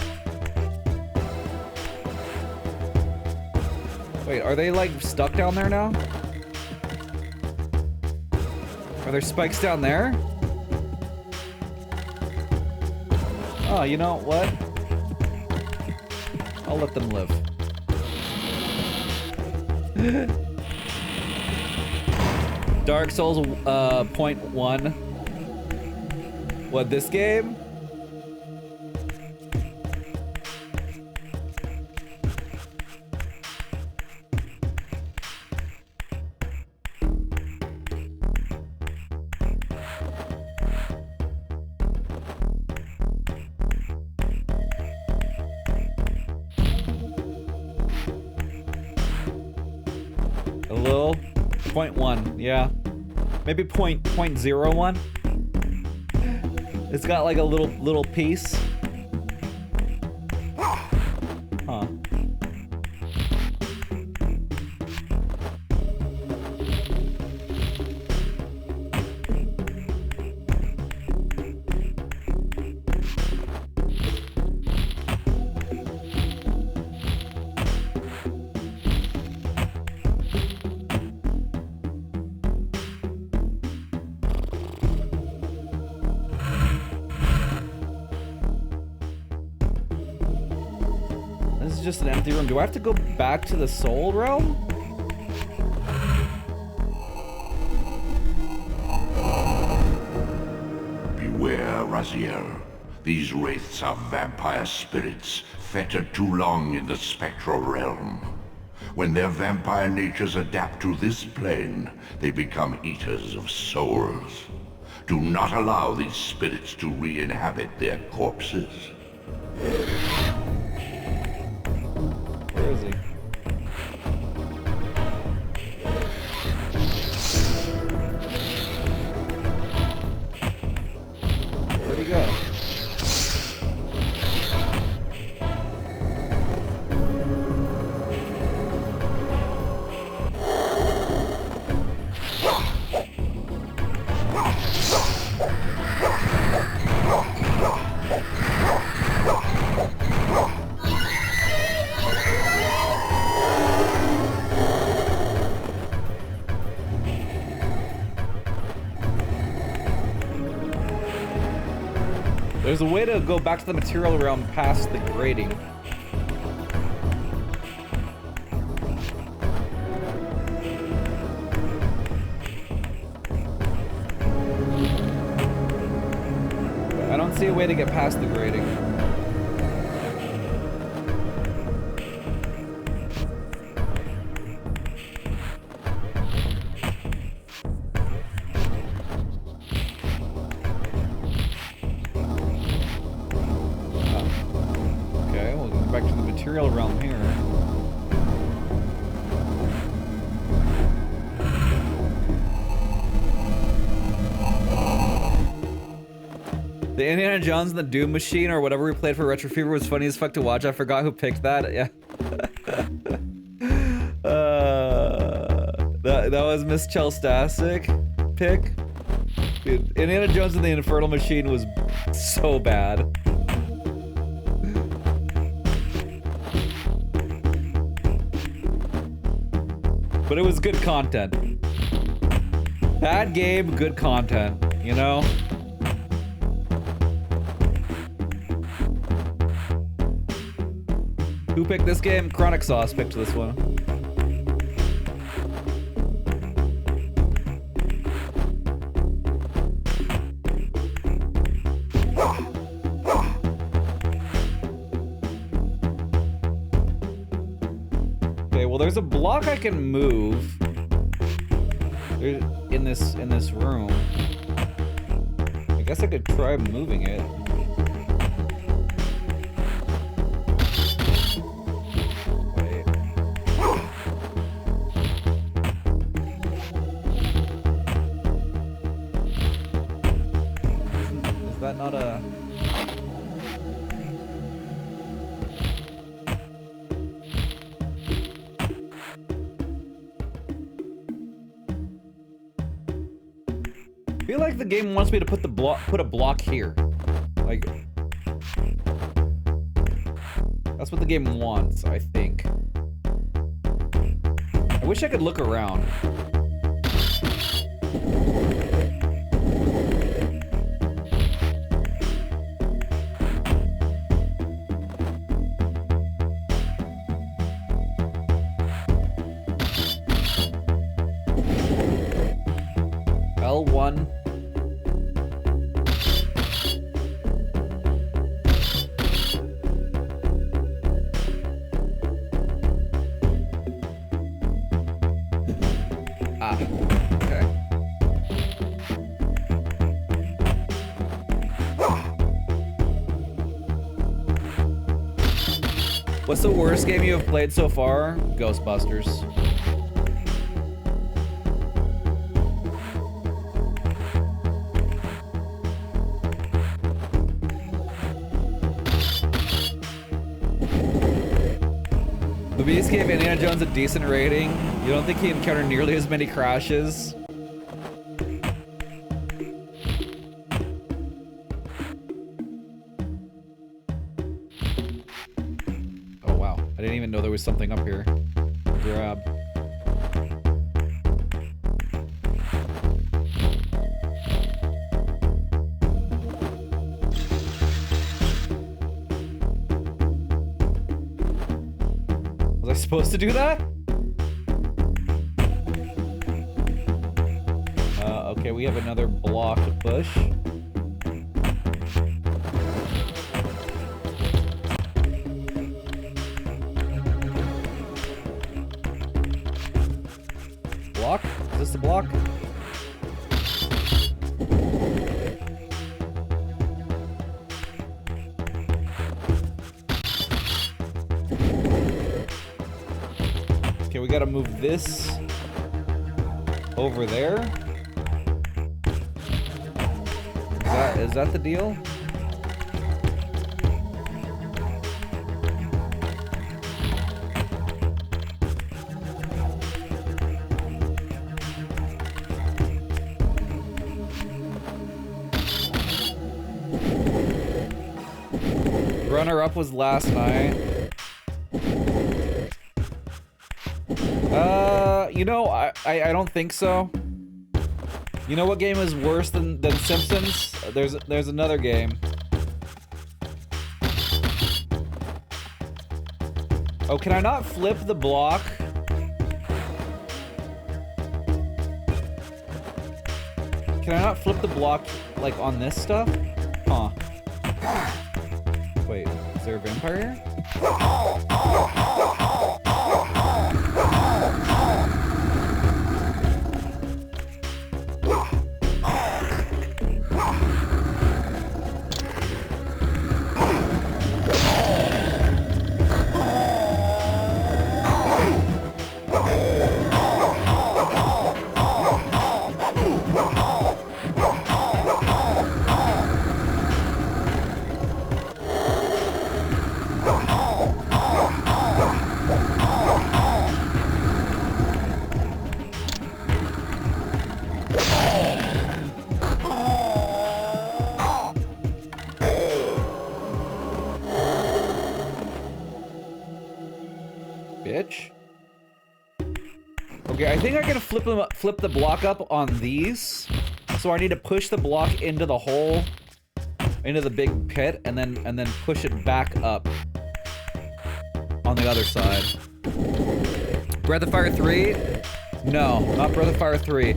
Wait, are they like stuck down there now? Are there spikes down there? Oh, you know what? I'll let them live. Dark Souls, .1. What, this game? A little? .1, yeah. Maybe .01. It's got like a little piece. Huh. This is just an empty room. Do I have to go back to the Soul Realm? Beware, Raziel. These wraiths are vampire spirits, fettered too long in the spectral realm. When their vampire natures adapt to this plane, they become eaters of souls. Do not allow these spirits to re-inhabit their corpses. Where is he? Where'd he go? There's a way to go back to the material realm past the grating. I don't see a way to get past the grating. Okay, we'll go back to the material realm here. The Indiana Jones and the Doom Machine, or whatever we played for Retro Fever, was funny as fuck to watch. I forgot who picked that. Yeah. That was Miss Chelstastic pick. Dude, Indiana Jones and the Infernal Machine was so bad. But it was good content. Bad game, good content, you know? Who picked this game? Chronic Sauce picked this one. Okay, well there's a block I can move. In this room. I guess I could try moving it. Wait. Is that not a... I feel like the game wants me to put a block here. Like, that's what the game wants, I think. I wish I could look around. L1. Ah, okay. What's the worst game you have played so far? Ghostbusters. Luis gave Indiana Jones a decent rating. You don't think he encountered nearly as many crashes? Oh wow, I didn't even know there was something up here to grab. Was I supposed to do that? Okay, we have another block to push. Block? Is this the block? Okay, we gotta move this over there. Is that the deal? Runner-up was last night. You know, I don't think so. You know what game is worse than Simpsons? There's another game. Oh, can I not flip the block? Can I not flip the block, like, on this stuff? Huh. Wait, is there a vampire here? Bitch. Okay, I think I can flip the block up on these. So I need to push the block into the hole, into the big pit, and then push it back up on the other side. Breath of Fire 3? No, not Breath of Fire 3. A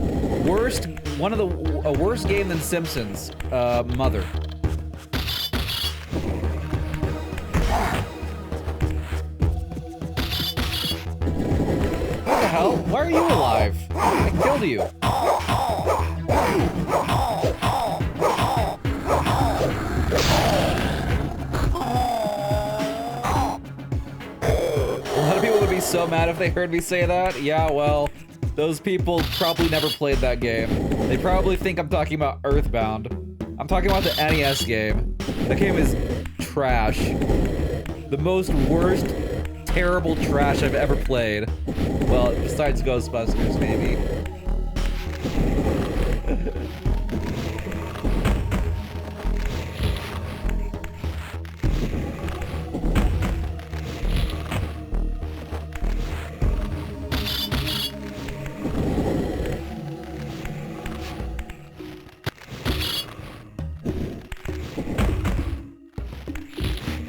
worse game than Simpsons. Mother. What the hell? Why are you alive? I killed you. A lot of people would be so mad if they heard me say that. Yeah, well, those people probably never played that game. They probably think I'm talking about Earthbound. I'm talking about the NES game. That game is trash. The most worst, terrible trash I've ever played. Well, besides Ghostbusters, maybe.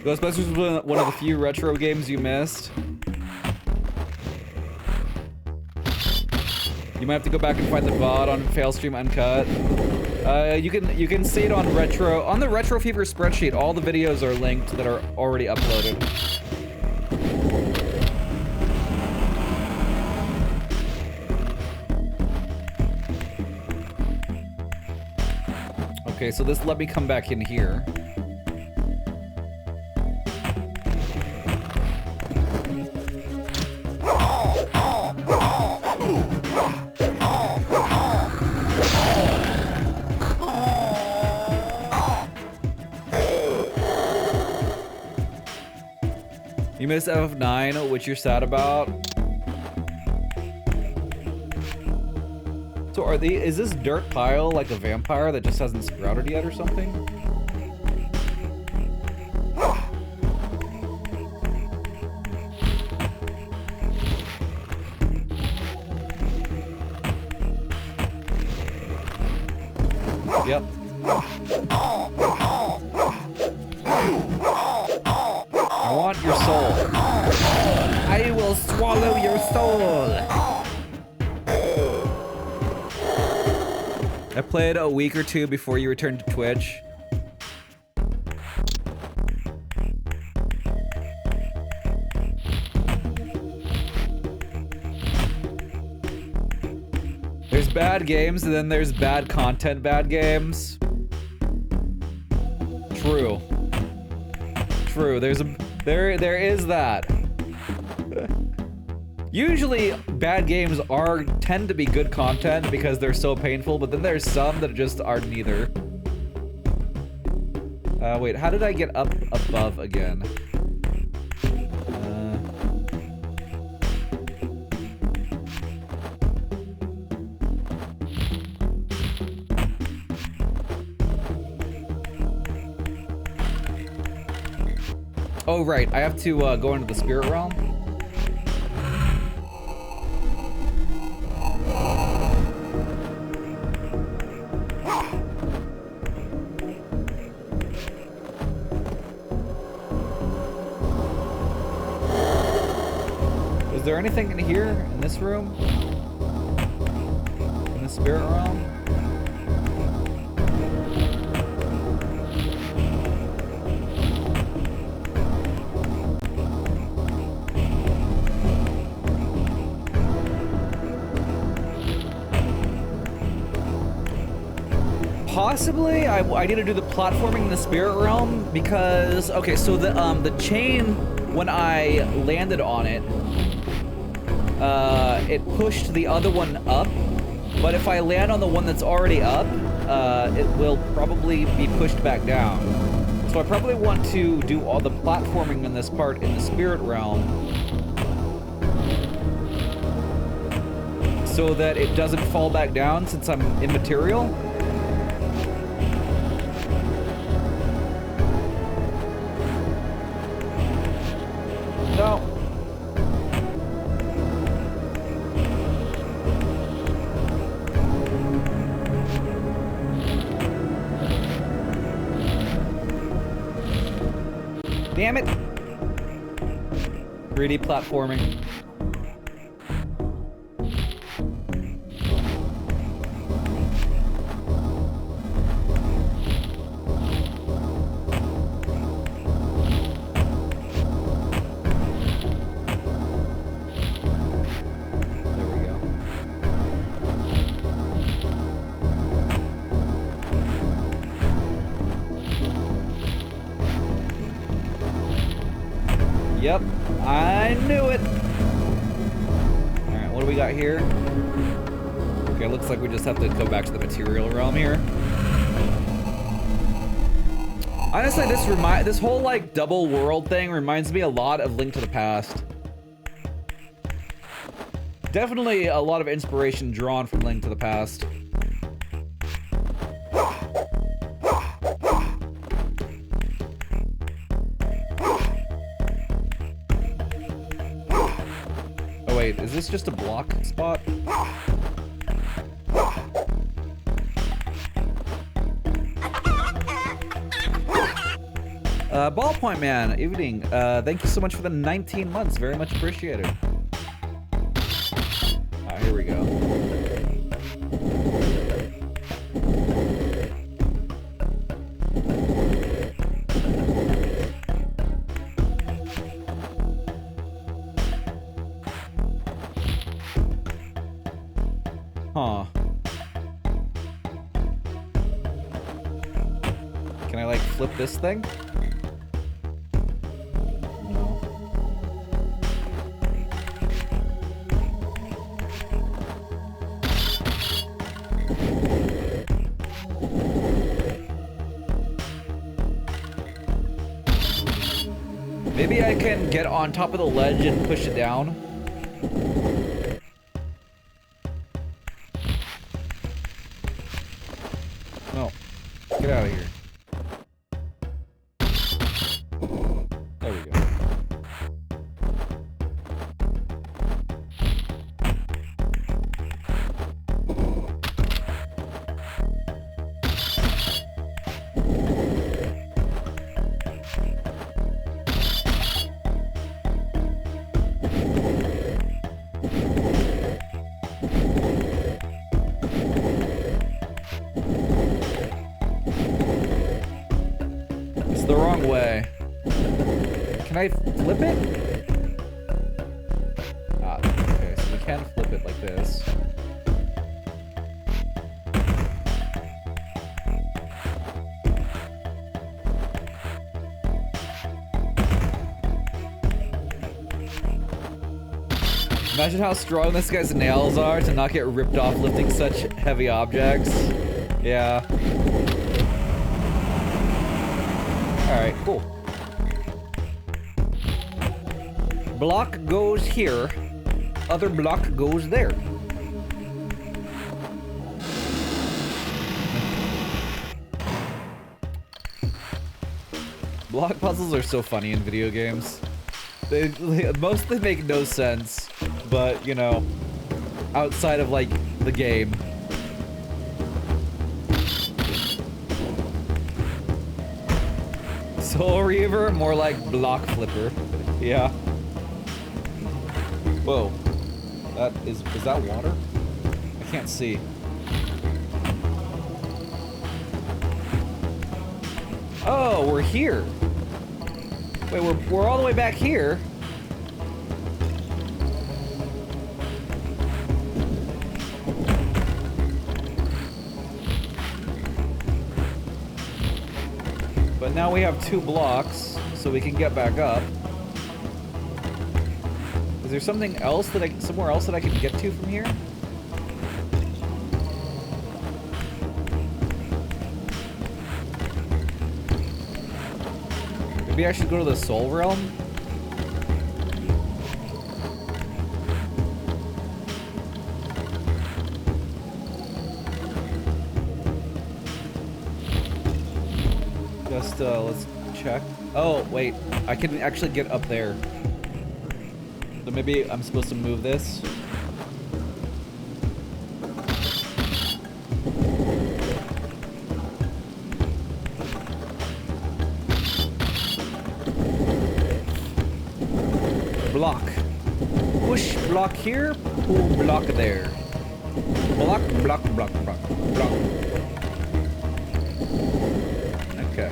Ghostbusters was one of the few retro games you missed. You might have to go back and find the VOD on Failstream Uncut. You can see it on the Retro Fever spreadsheet. All the videos are linked that are already uploaded. Okay, so this let me come back in here. You missed F9, which you're sad about. So is this dirt pile like a vampire that just hasn't sprouted yet or something? Yep. I want your soul. I will swallow your soul. I played a week or two before you returned to Twitch. There's bad games, and then there's bad content bad games. True. True, there is that. Usually, bad games tend to be good content because they're so painful, but then there's some that just are neither. Wait, how did I get up above again? Oh, right, I have to go into the spirit realm. Is there anything in here, in this room? In the spirit realm? Possibly, I need to do the platforming in the spirit realm because, okay, so the chain, when I landed on it, it pushed the other one up, but if I land on the one that's already up, it will probably be pushed back down. So I probably want to do all the platforming in this part in the spirit realm so that it doesn't fall back down since I'm immaterial. No. Damn it. 3D platforming. Yep, I knew it. All right, what do we got here? Okay, looks like we just have to go back to the material realm here. Honestly, this whole like double world thing reminds me a lot of Link to the Past. Definitely a lot of inspiration drawn from Link to the Past. Wait, is this just a block spot? Ballpoint Man, evening. Thank you so much for the 19 months. Very much appreciated. Alright, Yeah, here we go. Huh. Can I, like, flip this thing? No. Maybe I can get on top of the ledge and push it down. No. Get out of here. There we go. It's the wrong way. Can I flip it? Ah, okay, so we can flip it like this. Imagine how strong this guy's nails are to not get ripped off lifting such heavy objects. Yeah. Alright, cool. Block goes here. Other block goes there. Block puzzles are so funny in video games. Most of them make no sense, but, you know, outside of, like, the game. Soul Reaver, more like block flipper. Yeah. Whoa. Is that water? I can't see. Oh, we're here. Wait, we're all the way back here. But now we have 2 blocks, so we can get back up. Is there something else that somewhere else that I can get to from here? Maybe I should go to the Soul Realm? Just, let's check. Oh, wait. I can actually get up there. So maybe I'm supposed to move this. Block. Push block here, pull block there. Block, block, block, block, block. Okay.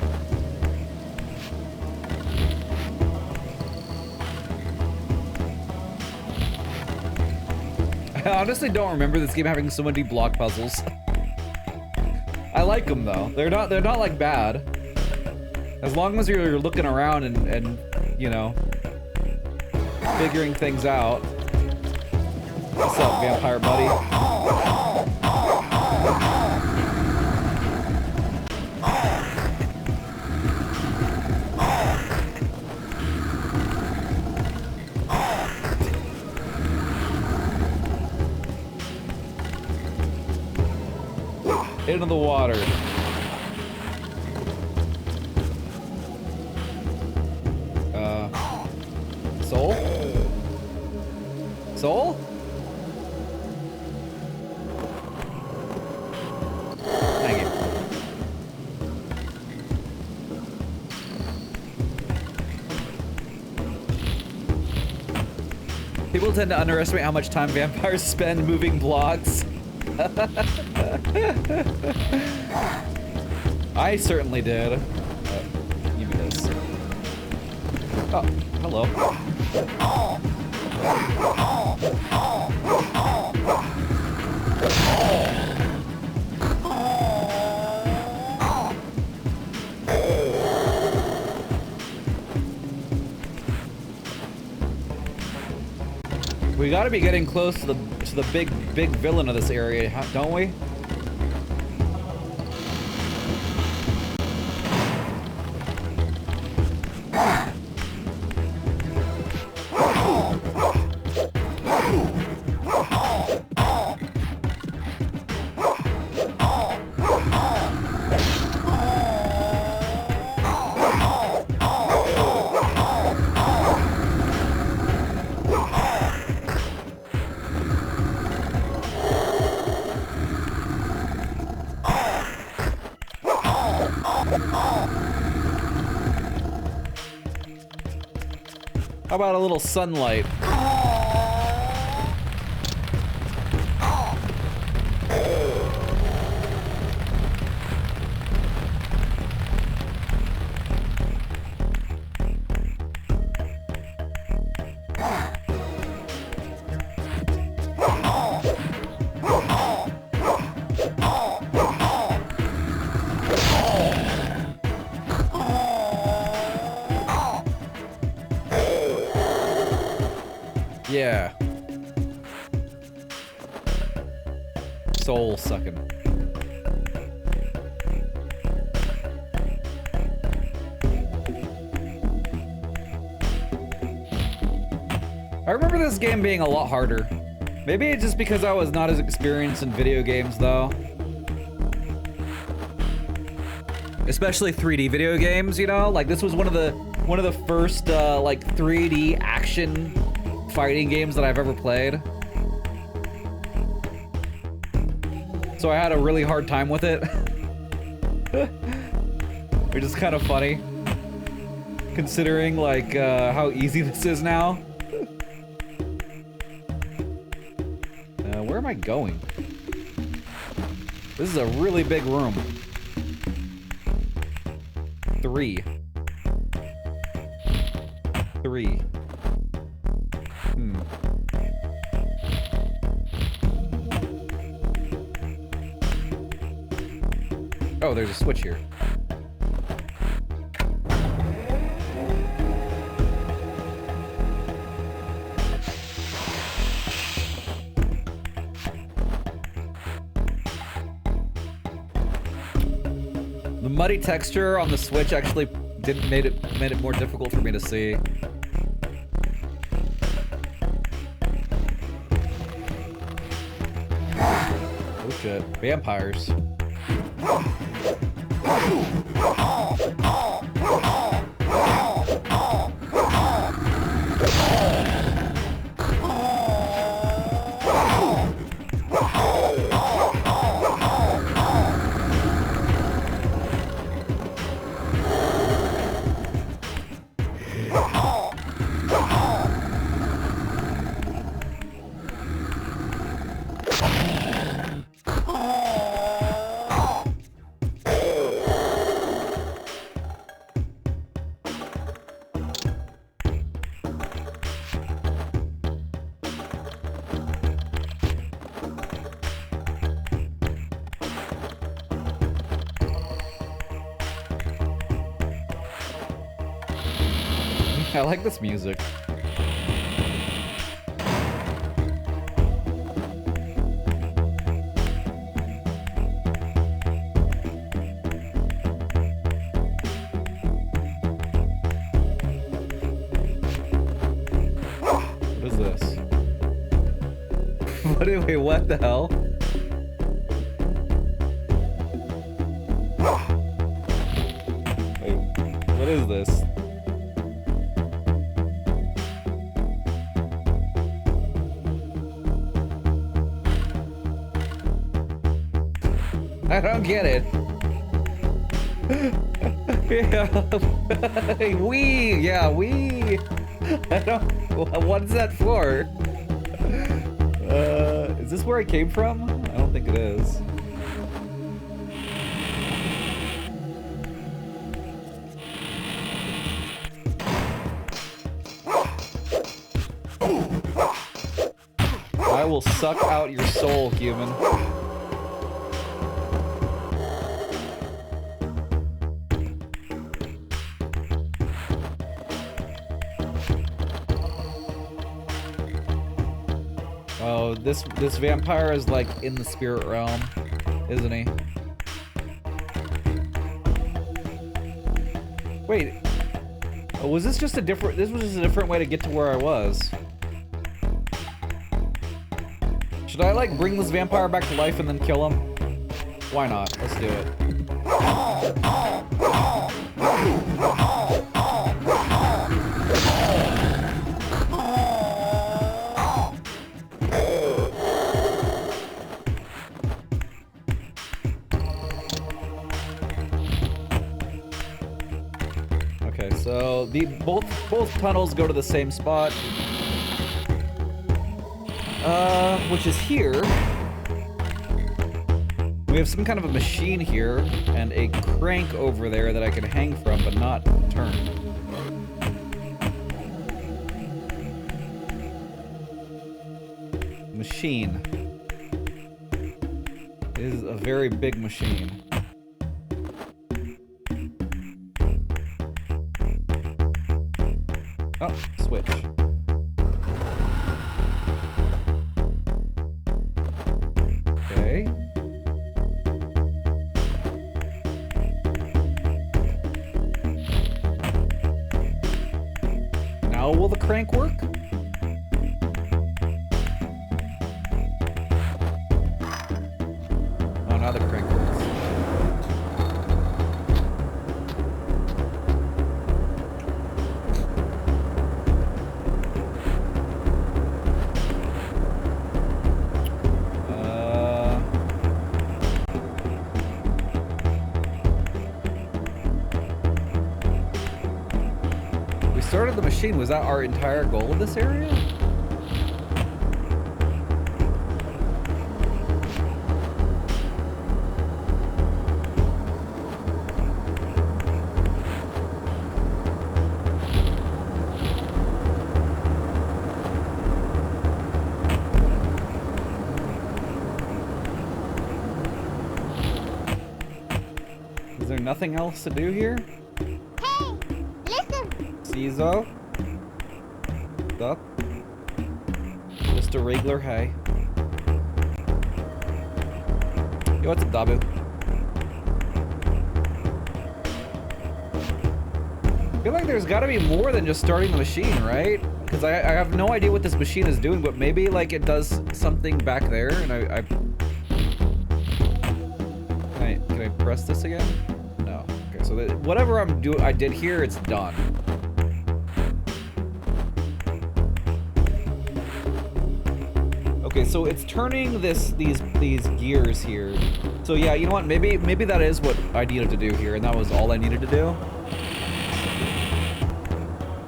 I honestly don't remember this game having so many block puzzles. I like them though. They're not like bad. As long as you're looking around and you know, figuring things out. What's up, vampire buddy? Into the water. Soul? Soul? Thank you. People tend to underestimate how much time vampires spend moving blocks. I certainly did. Give me this. Oh, hello. We gotta be getting close to the big villain of this area, don't we? How about a little sunlight? Yeah. Soul sucking. I remember this game being a lot harder. Maybe it's just because I was not as experienced in video games, though. Especially 3D video games, you know? Like, this was one of the first, like, 3D action fighting games that I've ever played. So I had a really hard time with it. Which is kind of funny. Considering, like, how easy this is now. Where am I going? This is a really big room. 3. Oh, there's a switch here. The muddy texture on the switch actually made it more difficult for me to see. Oh shit, vampires. I like this music. What is this? Wait, what the hell? Wait, what is this? I don't get it. Yeah. Wee. I don't. What's that for? Is this where I came from? I don't think it is. I will suck out your soul, human. Oh, this vampire is like in the spirit realm, isn't he? Wait. Oh, was this just a different? This was just a different way to get to where I was. Should I like bring this vampire back to life and then kill him? Why not? Let's do it. Okay, so both tunnels go to the same spot. Which is here. We have some kind of a machine here and a crank over there that I can hang from but not turn. Machine. It is a very big machine. Oh, switch. Okay. Now will the crank work? Oh, now the crank works. We started the machine. Was that our entire goal of this area? Is there nothing else to do here? Hey, listen. Cizo? What's up? Just a regular hey. Yo, what's up, Dabu? I feel like there's gotta be more than just starting the machine, right? Because I have no idea what this machine is doing, but maybe like it does something back there, and can I press this again? No. Okay, so whatever I did here, it's done. Okay, so it's turning these gears here. So yeah, you know what? Maybe that is what I needed to do here, and that was all I needed to do.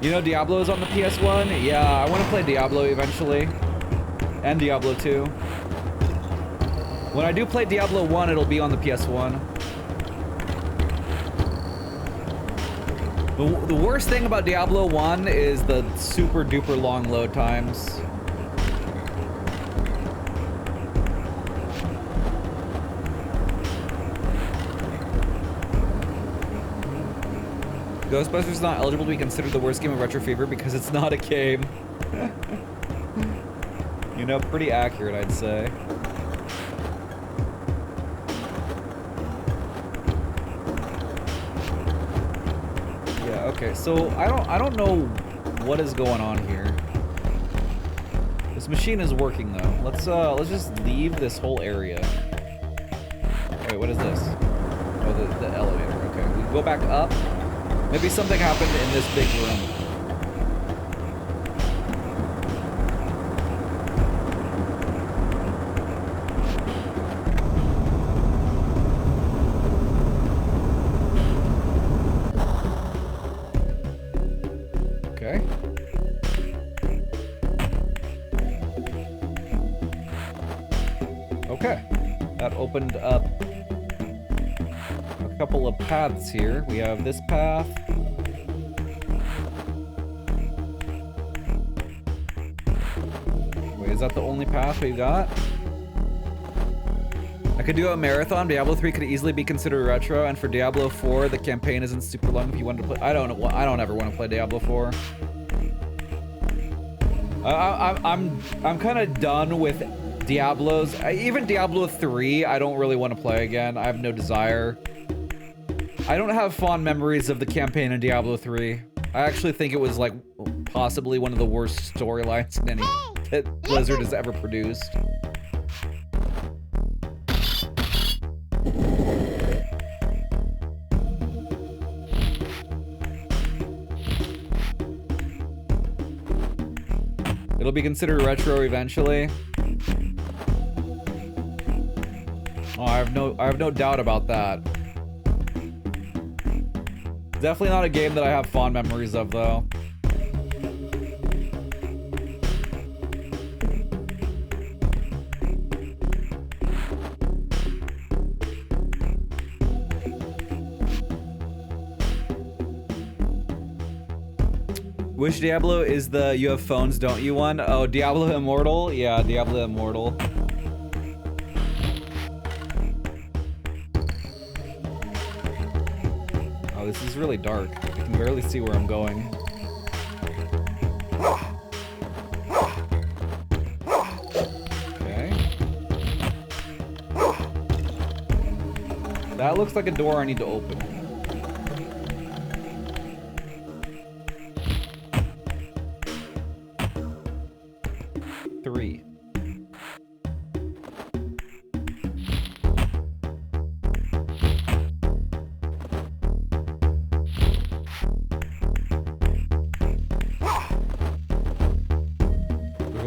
You know Diablo is on the PS1? Yeah, I want to play Diablo eventually. And Diablo 2. When I do play Diablo 1, it'll be on the PS1. The worst thing about Diablo 1 is the super duper long load times. Ghostbusters is not eligible to be considered the worst game of Retro Fever because it's not a game. You know, pretty accurate, I'd say. Yeah, okay, so I don't know what is going on here. This machine is working though. Let's just leave this whole area. Wait, what is this? Oh, the elevator. Okay, we go back up. Maybe something happened in this big room. Okay. Okay. That opened up a couple of paths here. We have this path. Wait, is that the only path we got? I could do a marathon. Diablo 3 could easily be considered retro, and for Diablo 4, the campaign isn't super long if you wanted to play. I don't ever want to play Diablo 4. I'm kind of done with Diablos. Even Diablo 3, I don't really want to play again. I have no desire. I don't have fond memories of the campaign in Diablo 3. I actually think it was like possibly one of the worst storylines in any that Blizzard has ever produced. It'll be considered retro eventually. Oh, I have no doubt about that. Definitely not a game that I have fond memories of, though. Which Diablo is the you have phones, don't you one? Oh, Diablo Immortal? Yeah, Diablo Immortal. Oh, this is really dark. I can barely see where I'm going. Okay. That looks like a door I need to open.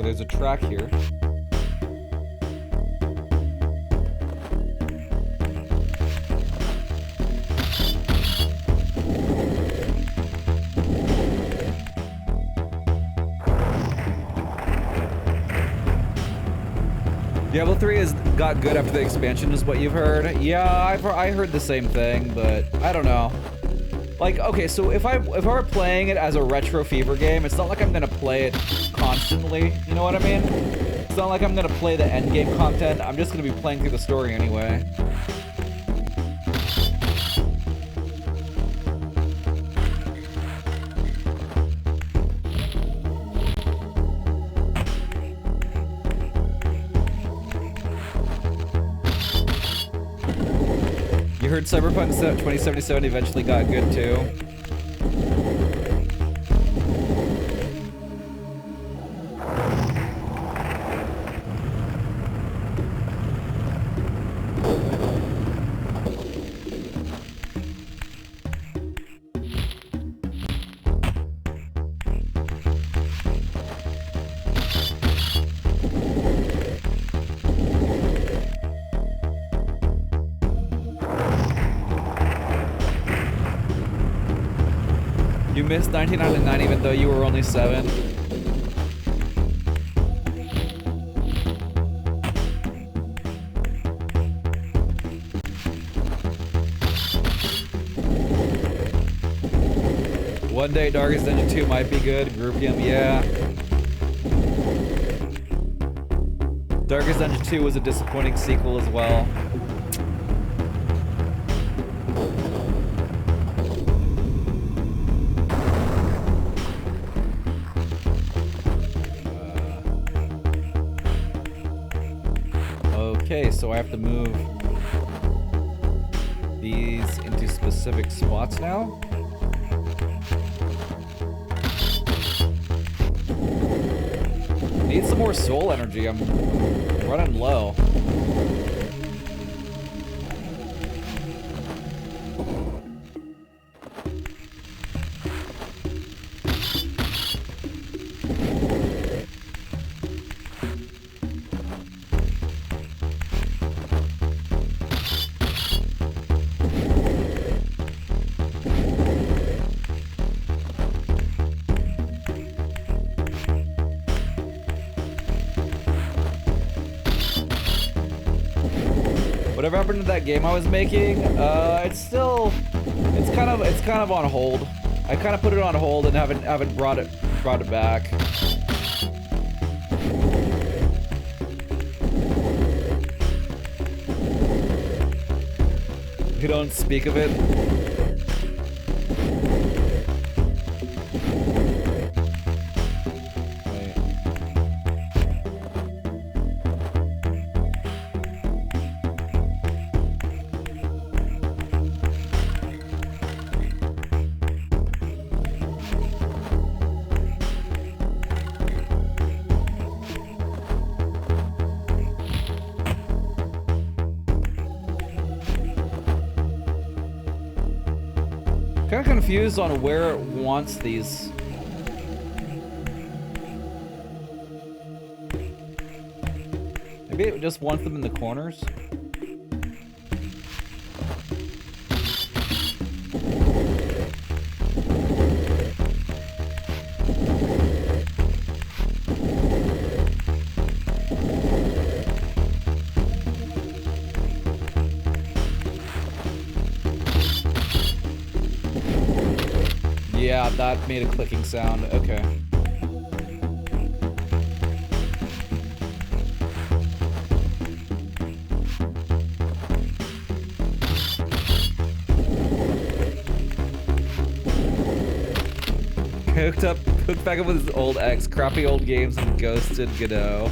There's a track here. Diablo 3 has got good after the expansion is what you've heard. Yeah, I heard the same thing, but I don't know. Like, okay, so if I were playing it as a retro fever game, it's not like I'm gonna play it constantly, you know what I mean? It's not like I'm gonna play the end game content, I'm just gonna be playing through the story anyway. You heard Cyberpunk 2077 eventually got good too. You missed 1999 even though you were only 7. One day Darkest Dungeon 2 might be good. Groupium, yeah. Darkest Dungeon 2 was a disappointing sequel as well. Okay, so I have to move these into specific spots now. Need some more soul energy. I'm running low. Whatever happened to that game I was making? It's kind of on hold. I kind of put it on hold and haven't brought it back. You don't speak of it. Kind of confused on where it wants these. Maybe it just wants them in the corners. Yeah, that made a clicking sound. Okay. Hooked back up with his old ex, crappy old games and ghosted Godot.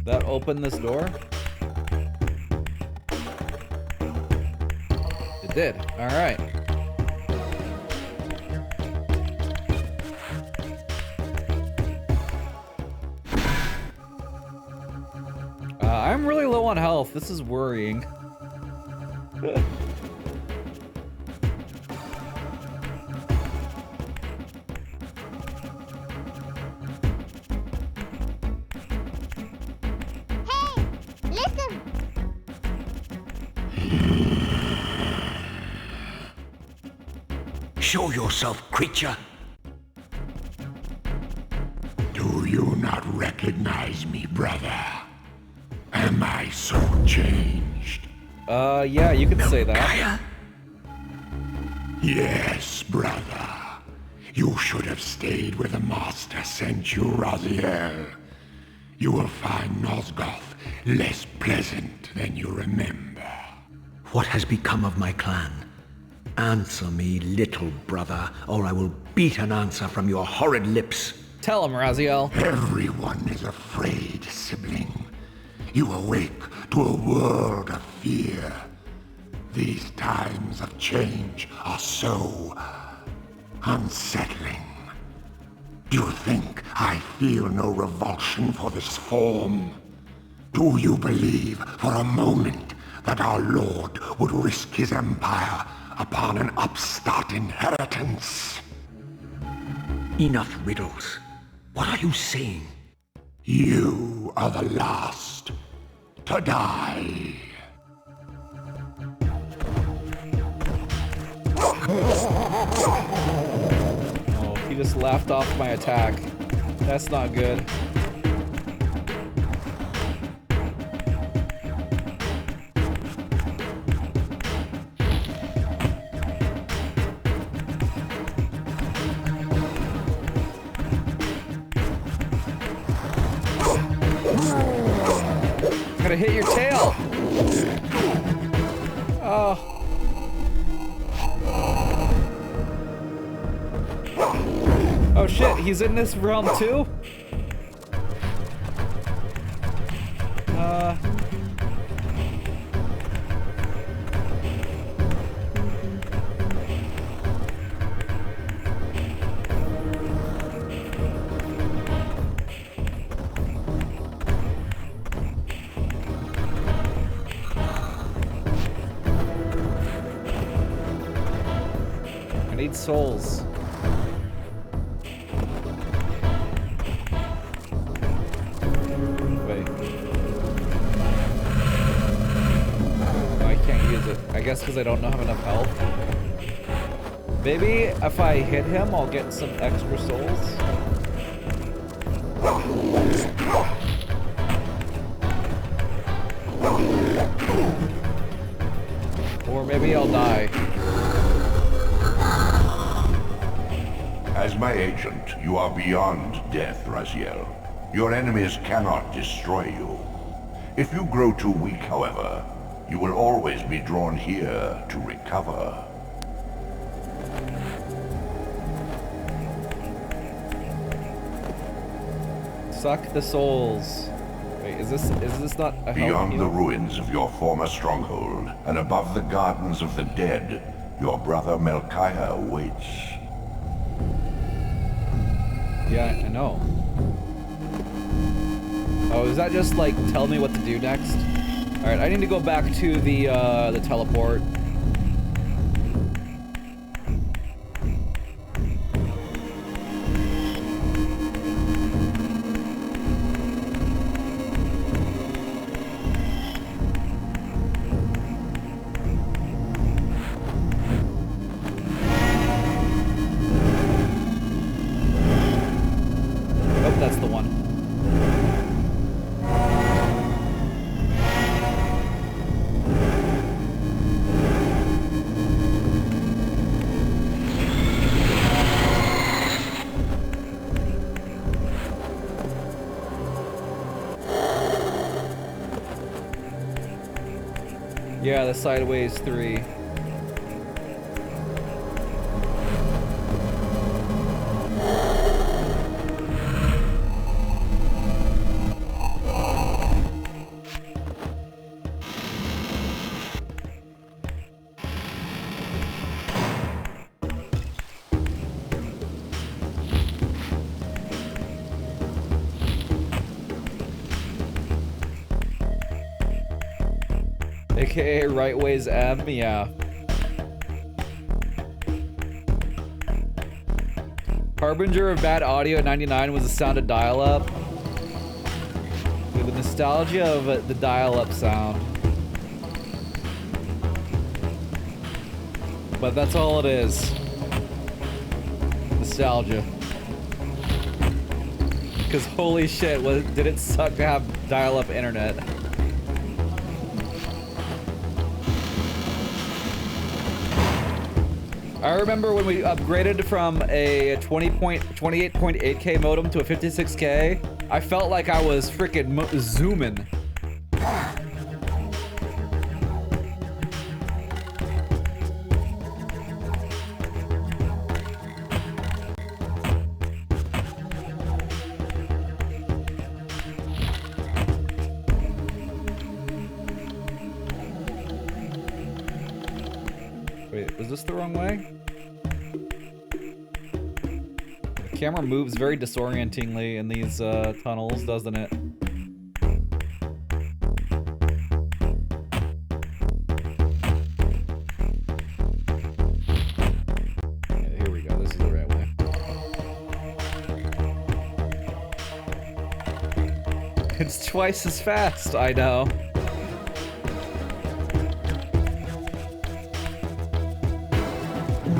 That opened this door? It did. Alright. I'm really low on health. This is worrying. Listen! Show yourself, creature. Do you not recognize me, brother? Am I so changed? Yeah, you could say that. Kaya? Yes, brother. You should have stayed where the Master sent you, Raziel. You will find Nosgoth less pleasant than you remember. What has become of my clan? Answer me, little brother, or I will beat an answer from your horrid lips. Tell him, Raziel. Everyone is afraid, sibling. You awake to a world of fear. These times of change are so unsettling. Do you think I feel no revulsion for this form? Do you believe for a moment that our Lord would risk his empire upon an upstart inheritance? Enough riddles. What are you saying? You are the last to die. Oh, he just laughed off my attack. That's not good. Gotta hit your tail. Oh. Oh shit, he's in this realm too? I need souls. Wait. No, I can't use it. I guess because I don't have enough health. Maybe if I hit him, I'll get some extra souls. Or maybe I'll die. As my agent, you are beyond death, Raziel. Your enemies cannot destroy you. If you grow too weak, however, you will always be drawn here to recover. Suck the souls. Wait, is this not a Beyond the heal? ruins of your former stronghold, and above the gardens of the dead, your brother Melchiah waits. Yeah, I know. Oh, is that just like tell me what to do next? All right, I need to go back to the teleport. Oh, that's the one. Yeah, the sideways 3. AKA right ways M, yeah. Harbinger of bad audio at 99 was the sound of dial-up. The nostalgia of the dial-up sound. But that's all it is. Nostalgia. Because holy shit, did it suck to have dial-up internet. I remember when we upgraded from a 28.8K modem to a 56K, I felt like I was freaking zooming. Wait, was this the wrong way? The camera moves very disorientingly in these tunnels, doesn't it? Yeah, here we go, this is the right way. It's twice as fast, I know.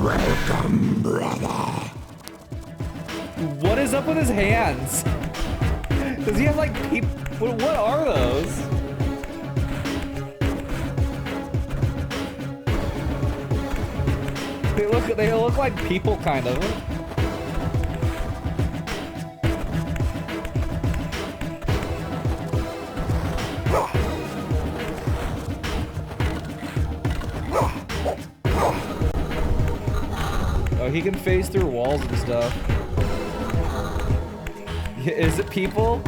Welcome, brother. What is up with his hands? Does he have like what are those? They look like people kind of. Oh, he can phase through walls and stuff. Is it people?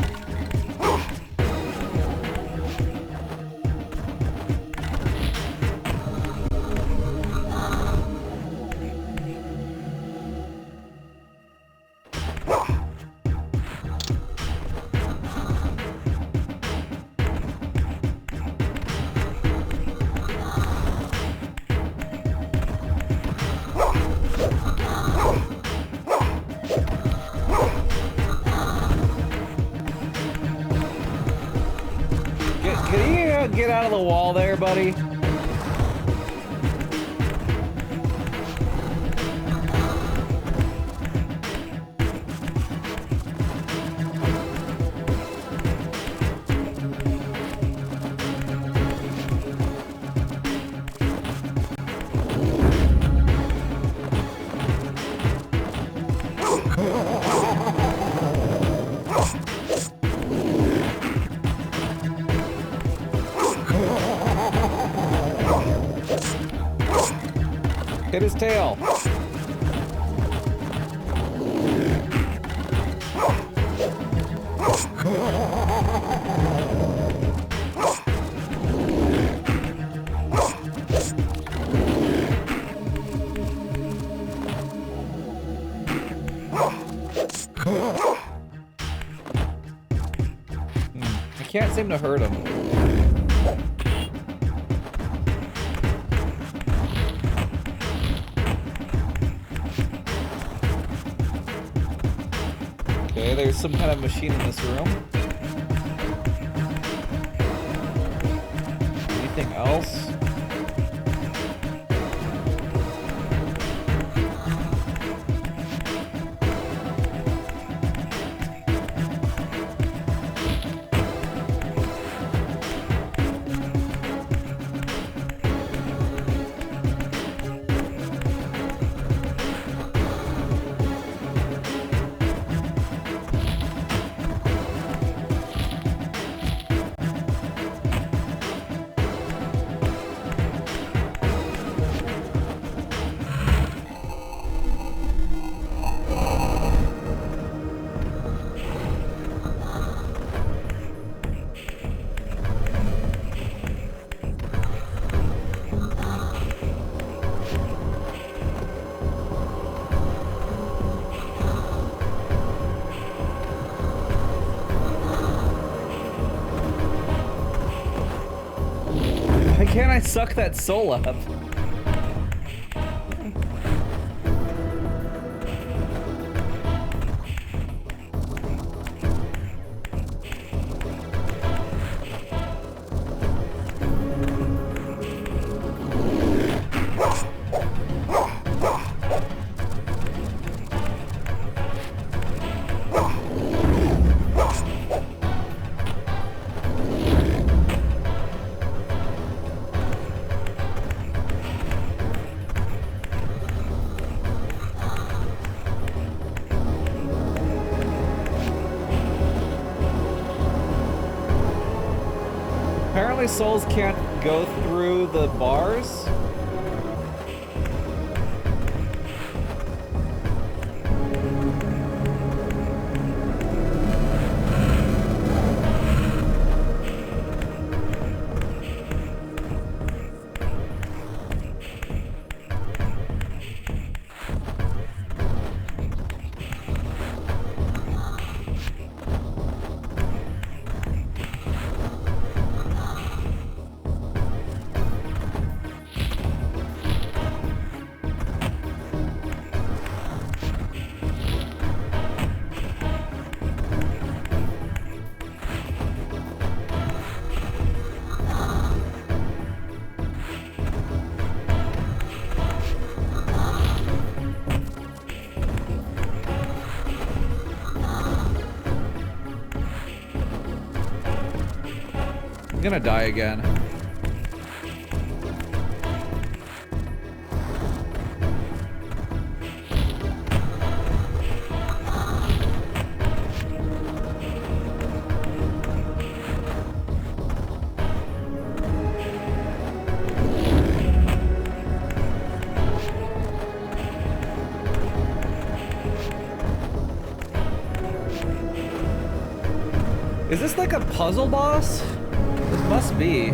get out of the wall there, buddy? Hit his tail. I can't seem to hurt him. Okay, there's some kind of machine in this room. Anything else? Why can't I suck that soul up? Apparently souls can't go through the bars. I'm gonna die again. Is this like a puzzle boss? This must be.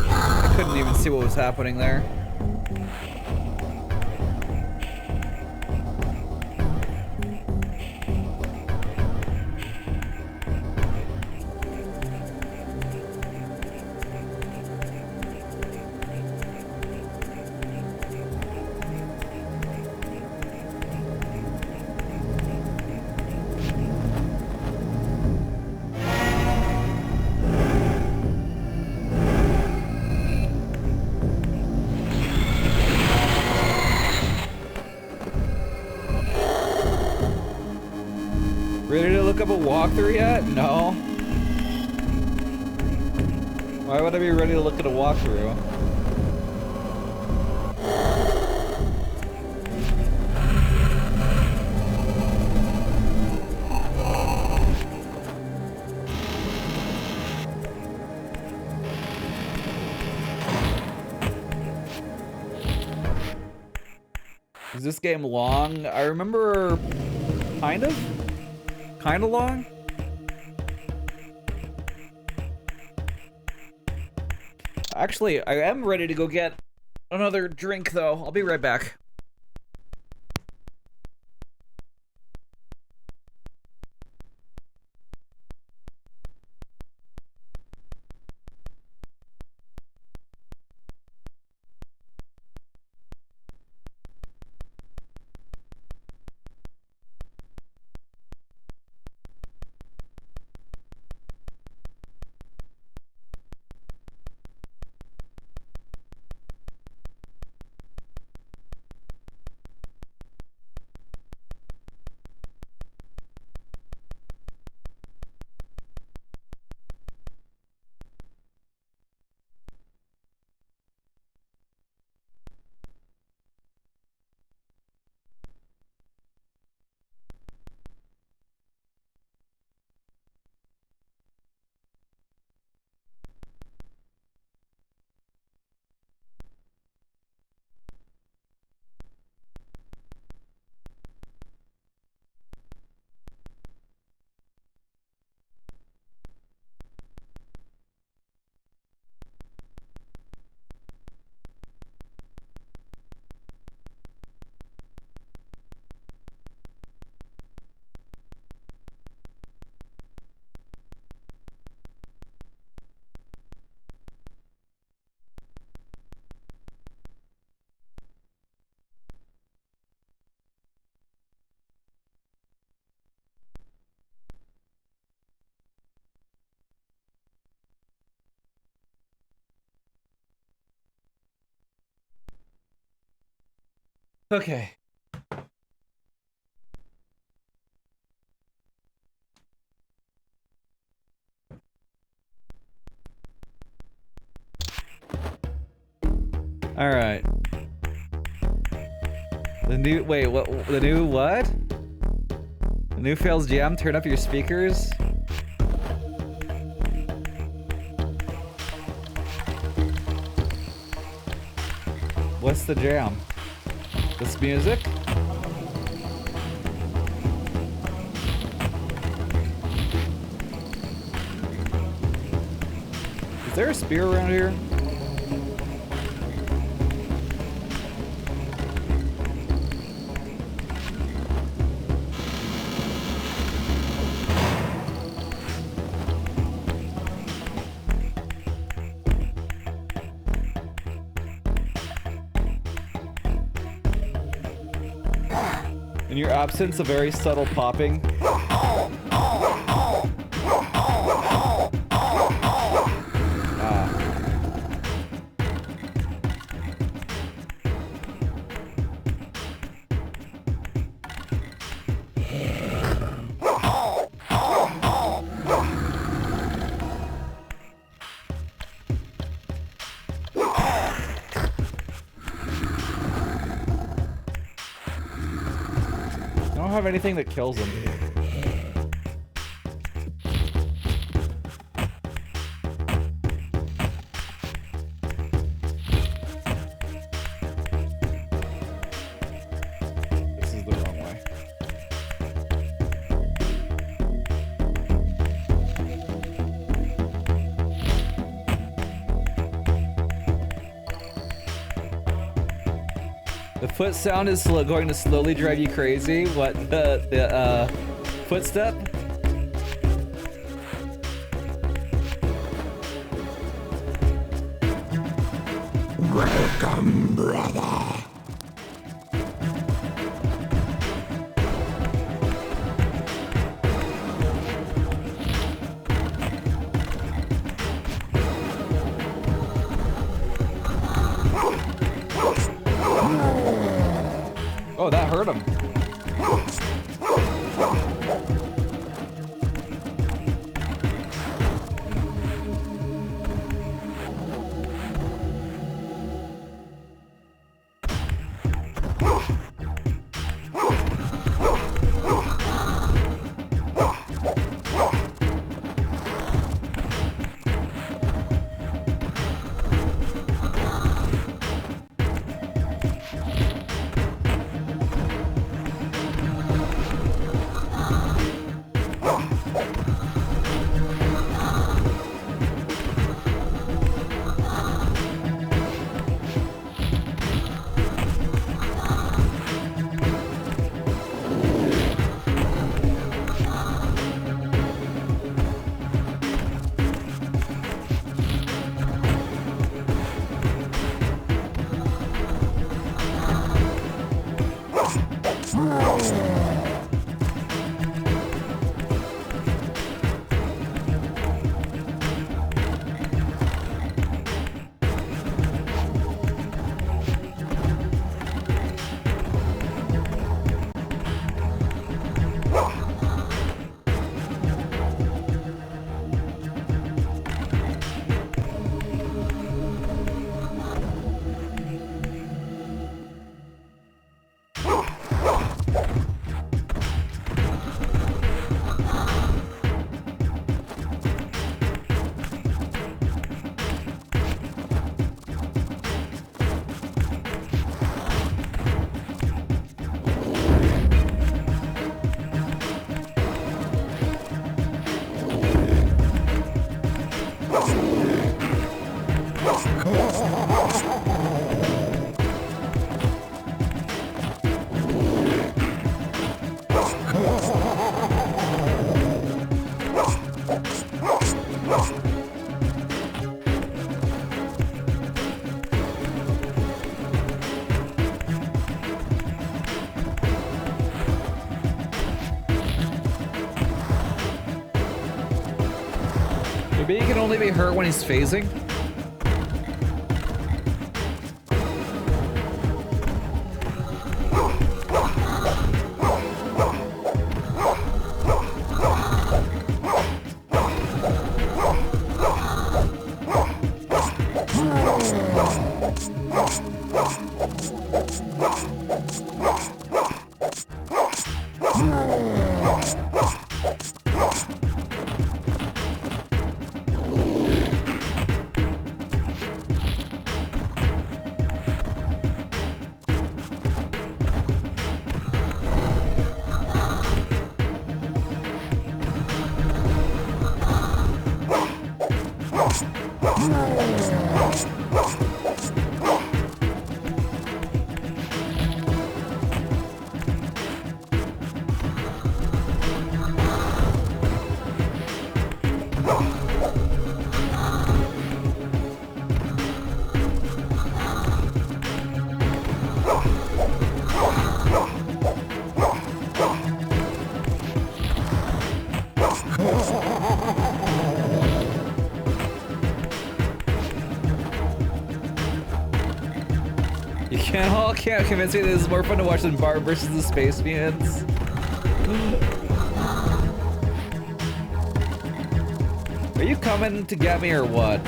I couldn't even see what was happening there. up a walkthrough yet? No. Why would I be ready to look at a walkthrough? Is this game long? I remember kind of long. Actually, I am ready to go get another drink though. I'll be right back. Okay. All right. The new what? The new what? The new fails jam. Turn up your speakers. What's the jam? This music? Is there a spear around here? In your absence, a very subtle popping. Have anything that kills him. This is the wrong way. The foot sound is going to slowly drive you crazy. What, the footstep? Welcome, brother. Oh, that hurt him. Maybe he can only be hurt when he's phasing. Can't convince me that this is more fun to watch than Bart versus the Space Mutants. Are you coming to get me or what?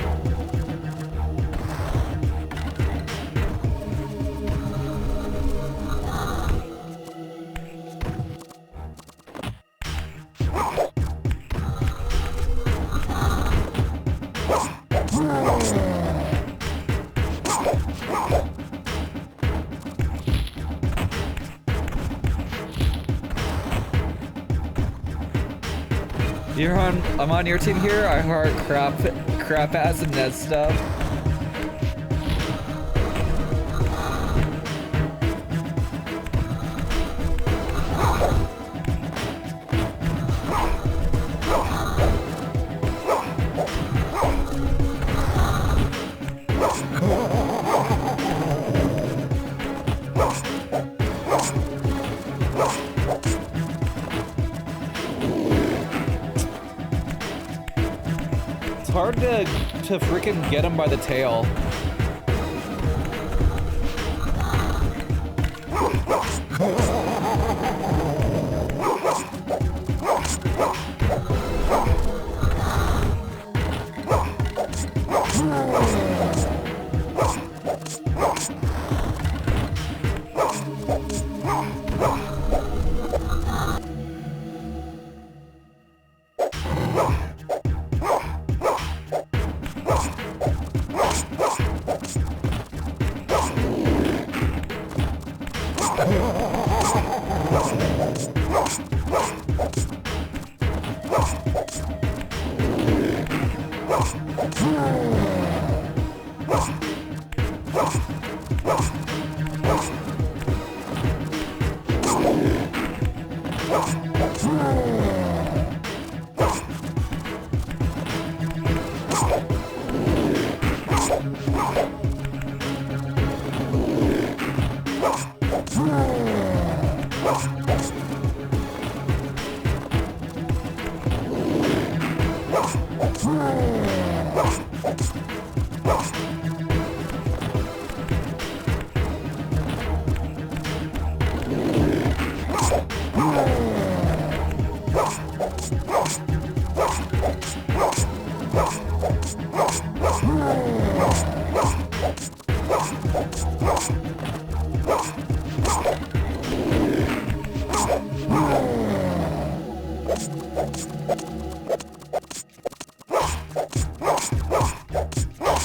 I'm on your team here. I heart crap ass and Ned stuff. Hard to freaking get him by the tail.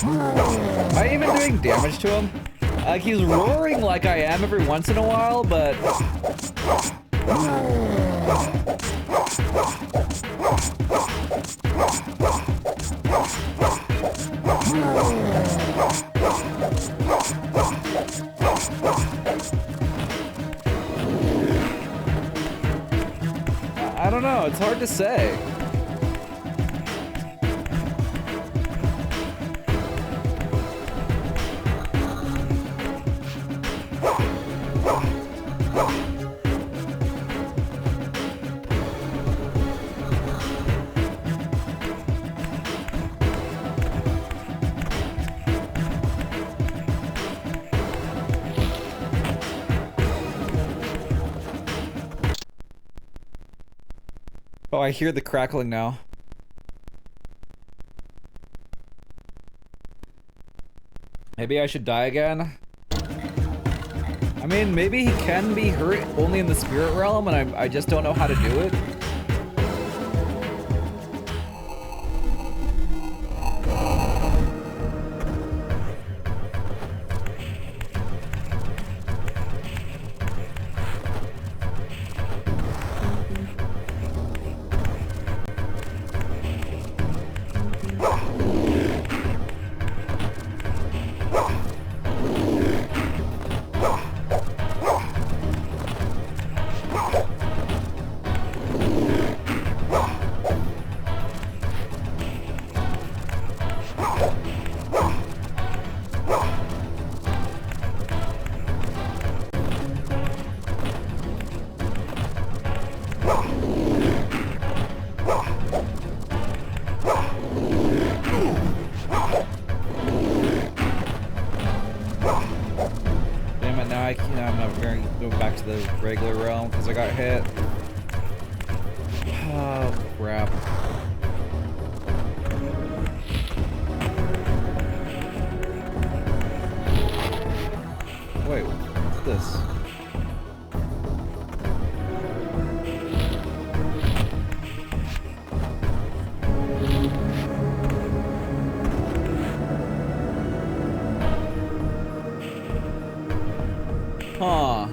Am I even doing damage to him? Like, he's roaring like I am every once in a while, but... I don't know, it's hard to say. Oh, I hear the crackling now. Maybe I should die again? I mean, maybe he can be hurt only in the spirit realm, and I just don't know how to do it. Regular realm because I got hit. Oh crap. Wait, what's this? Huh.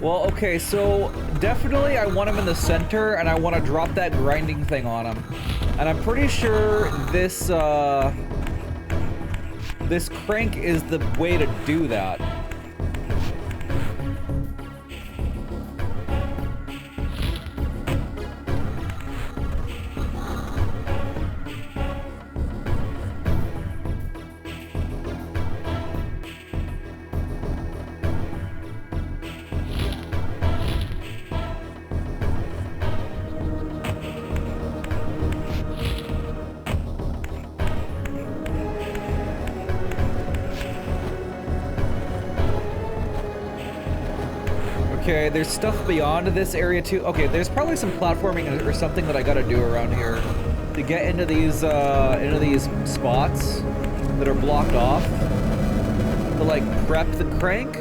Well, okay, so definitely I want him in the center, and I want to drop that grinding thing on him. And I'm pretty sure this, this crank is the way to do that. Okay, there's stuff beyond this area too. Okay, there's probably some platforming or something that I gotta do around here to get into these spots that are blocked off to like prep the crank.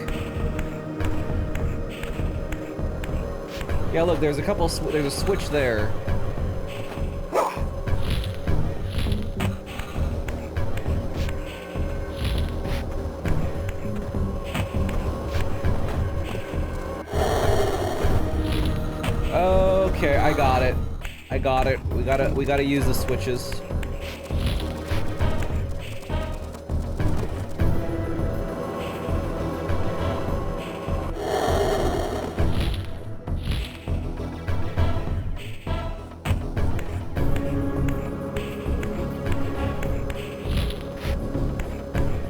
Yeah, look, there's a couple. There's a switch there. Okay, I got it. I got it. We gotta use the switches.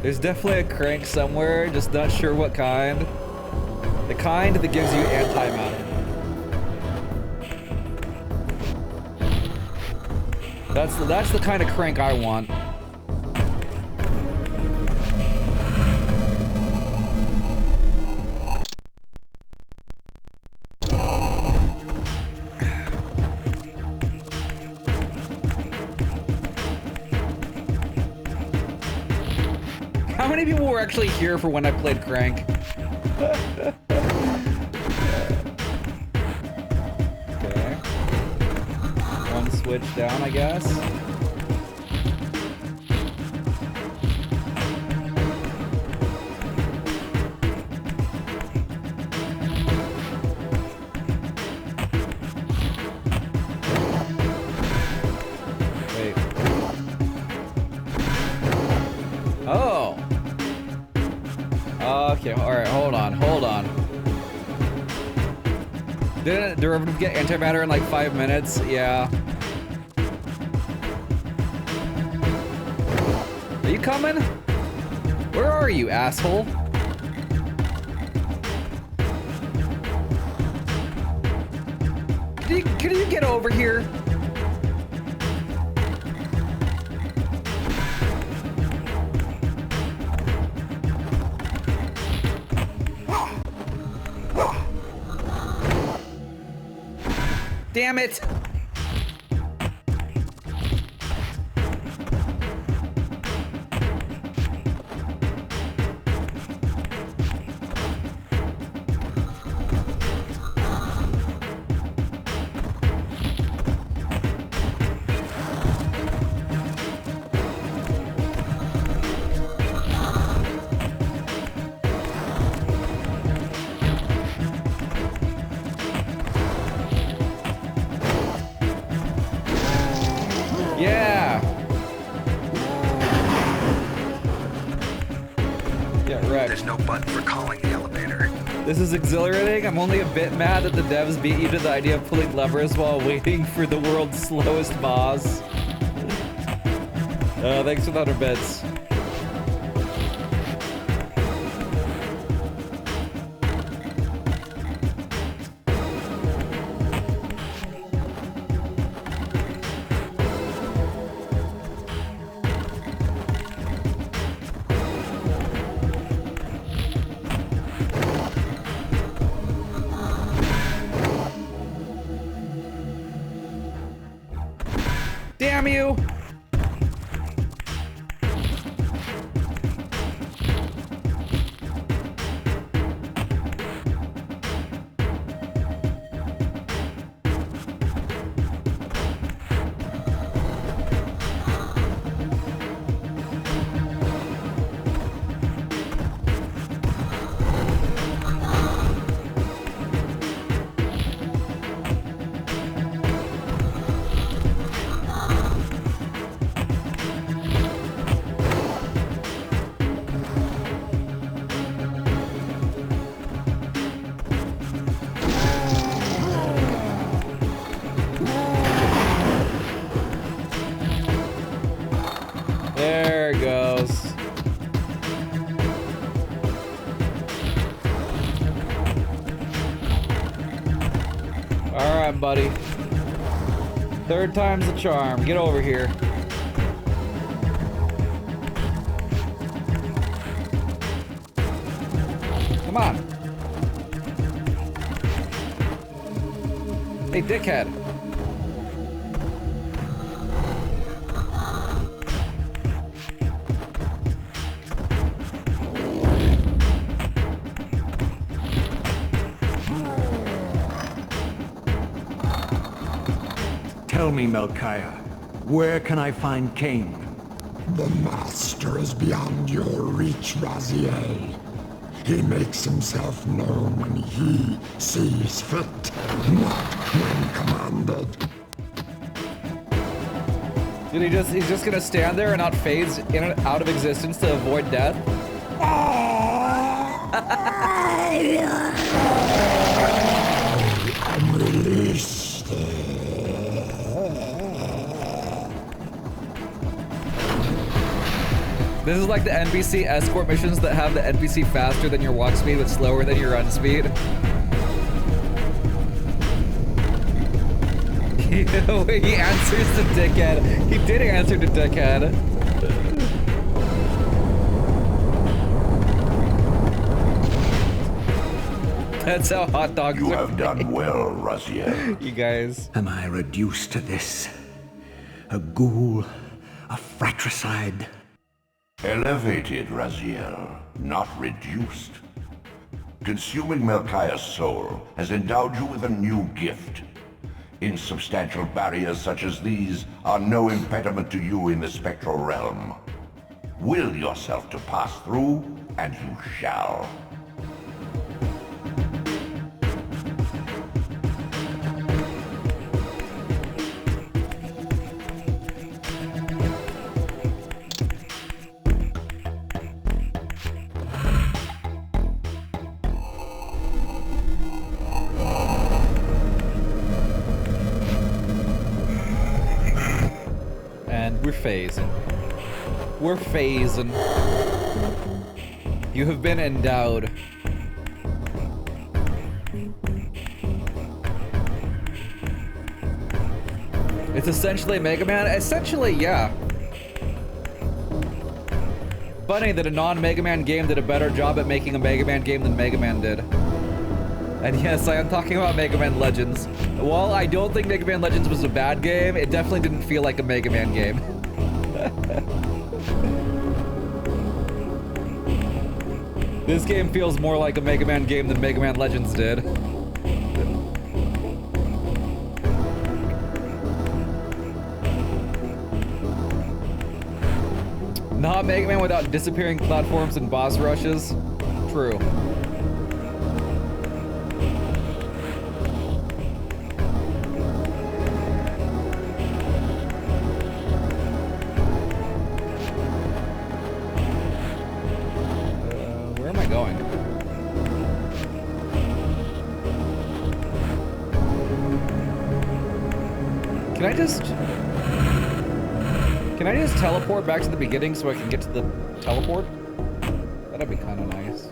There's definitely a crank somewhere, just not sure what kind. The kind that gives you antimatter. That's the kind of crank I want. How many people were actually here for when I played Crank? Okay. One switch down, I guess. Wait. Oh. Okay, alright, hold on. Didn't Derivative get antimatter in like 5 minutes? Yeah. Are you coming? Where are you, asshole? Can you get over here? Damn it! Yeah! Yeah, right. There's no button for calling the elevator. This is exhilarating. I'm only a bit mad that the devs beat you to the idea of pulling levers while waiting for the world's slowest boss. Thanks for the 100 bits. Damn you! There it goes. Alright, buddy. Third time's the charm. Get over here. Come on. Hey, dickhead. Tell me, Melchiah, where can I find Cain? The Master is beyond your reach, Raziel. He makes himself known when he sees fit, not when commanded. Dude, he's just gonna stand there and not phase in and out of existence to avoid death? I'm released. This is like the NPC escort missions that have the NPC faster than your walk speed but slower than your run speed. He answers to dickhead. He did answer to dickhead. That's how hot dogs You are have done well, Raziel. You guys. Am I reduced to this? A ghoul? A fratricide? Elevated, Raziel, not reduced. Consuming Melchiah's soul has endowed you with a new gift. Insubstantial barriers such as these are no impediment to you in the spectral realm. Will yourself to pass through, and you shall. We're phasing. We're phasing. You have been endowed. It's essentially Mega Man. Essentially, yeah. Funny that a non-Mega Man game did a better job at making a Mega Man game than Mega Man did. And yes, I am talking about Mega Man Legends. While I don't think Mega Man Legends was a bad game, it definitely didn't feel like a Mega Man game. This game feels more like a Mega Man game than Mega Man Legends did. Not Mega Man without disappearing platforms and boss rushes. True. Where am I going? Can I just teleport back to the beginning so I can get to the teleport? That'd be kind of nice.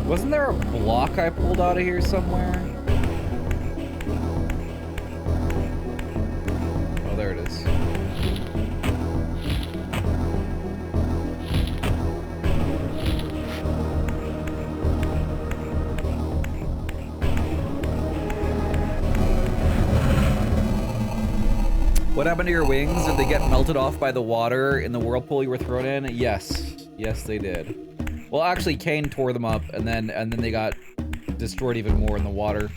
Wasn't there a block I pulled out of here somewhere? Oh, there it is. What happened to your wings? Did they get melted off by the water in the whirlpool you were thrown in? Yes. Yes, they did. Well, actually, Kane tore them up, and then they got destroyed even more in the water.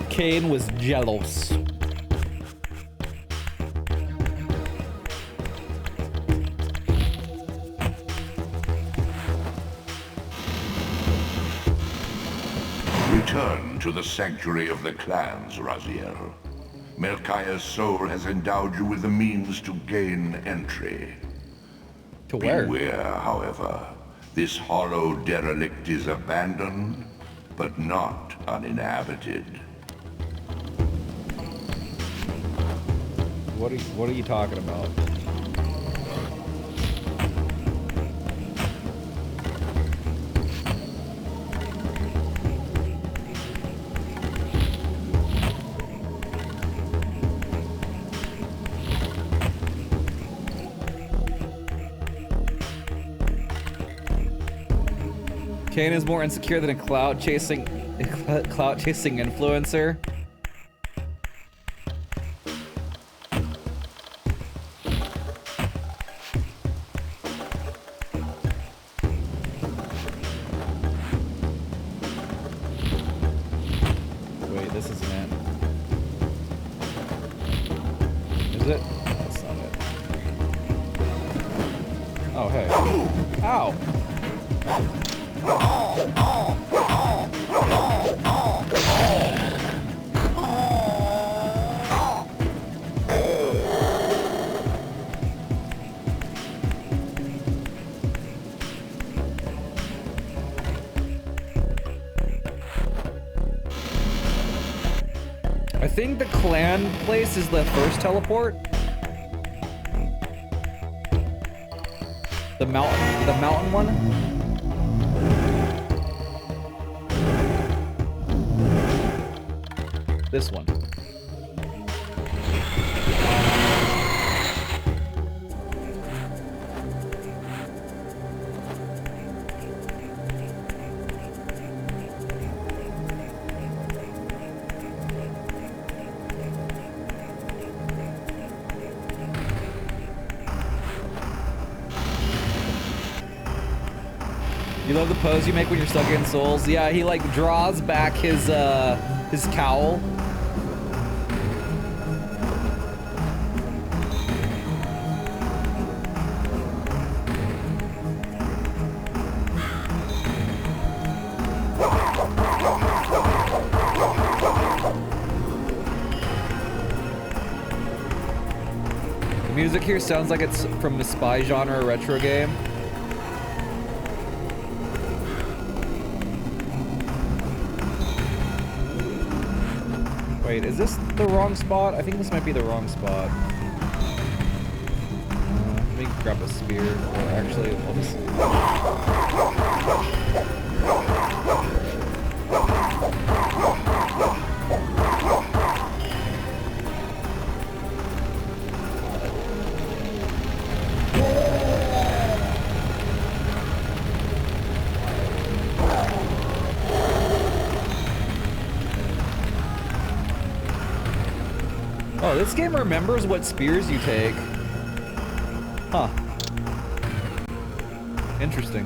Kane was jealous. Return to the sanctuary of the clans, Raziel. Melchiah's soul has endowed you with the means to gain entry. To where? Beware, however. This hollow derelict is abandoned, but not uninhabited. What are you talking about? Kane is more insecure than a clout chasing influencer. Wait, this isn't it. Is it? That's not it. Oh, hey. Ow! I think the clan place is the first teleport. The mountain one. This one. You love the pose you make when you're stuck in Souls? Yeah, he like draws back his cowl. The music here sounds like it's from a spy genre retro game. Wait, is this the wrong spot? I think this might be the wrong spot. Let me grab a spear, or actually, I'll just... Oh, this game remembers what spears you take. Huh. Interesting.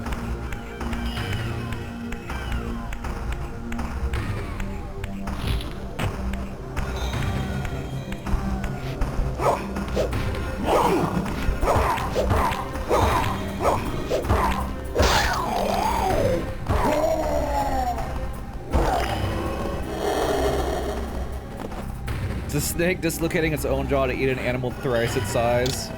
It's a snake dislocating its own jaw to eat an animal thrice its size.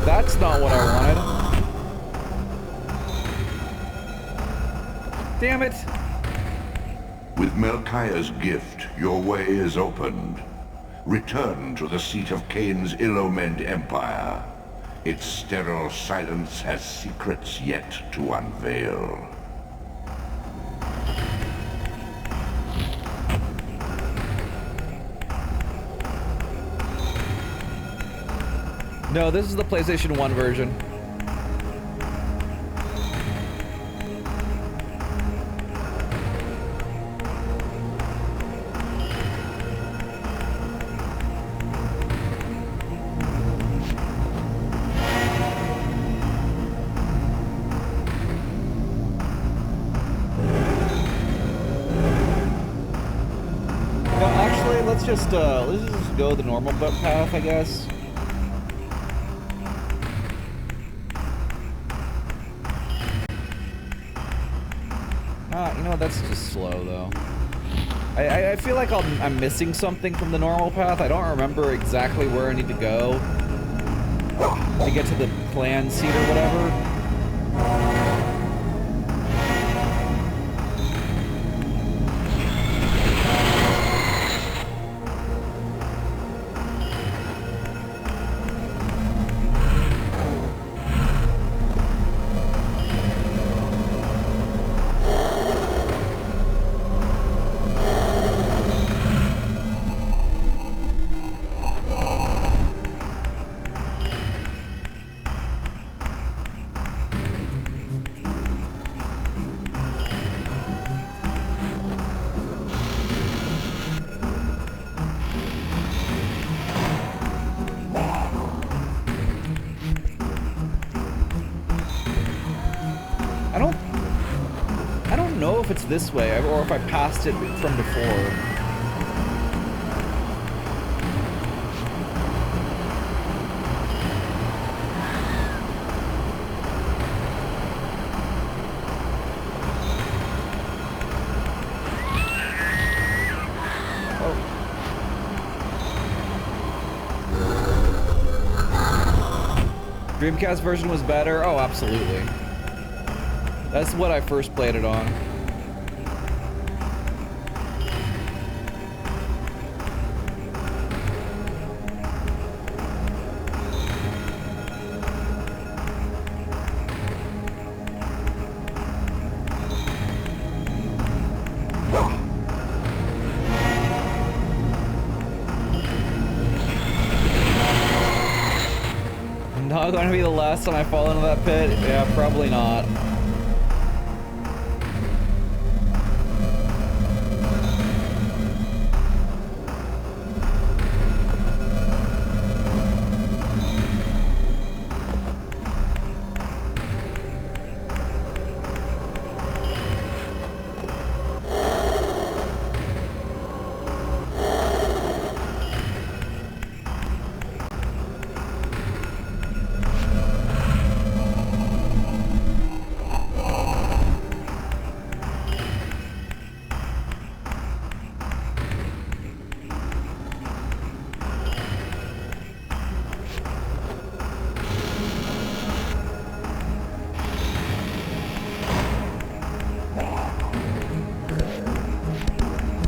That's not what I wanted. Damn it. With Melchiah's gift, your way is opened. Return to the seat of Cain's ill-omened empire. Its sterile silence has secrets yet to unveil. No, this is the PlayStation 1 version. No, actually, let's just go the normal path, I guess. You know what, that's just slow, though. I feel like I'm missing something from the normal path. I don't remember exactly where I need to go to get to the clan seat or whatever. I don't know if it's this way or if I passed it from before. Dreamcast version was better? Oh, absolutely. That's what I first played it on. now going to be the last time I fall into that pit? Yeah, probably not.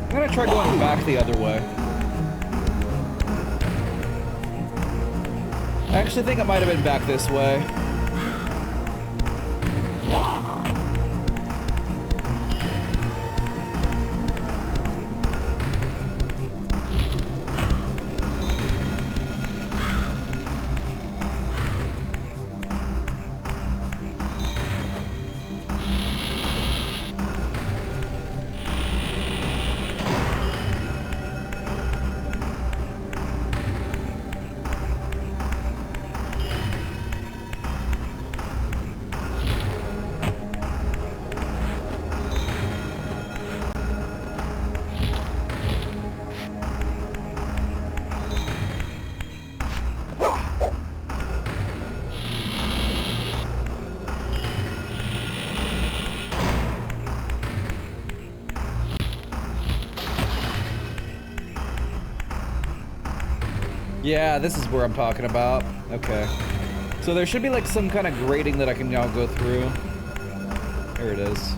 I'm gonna try going back the other way. I actually think it might have been back this way. Yeah, this is where I'm talking about. Okay. So there should be like some kind of grating that I can now go through. Here it is.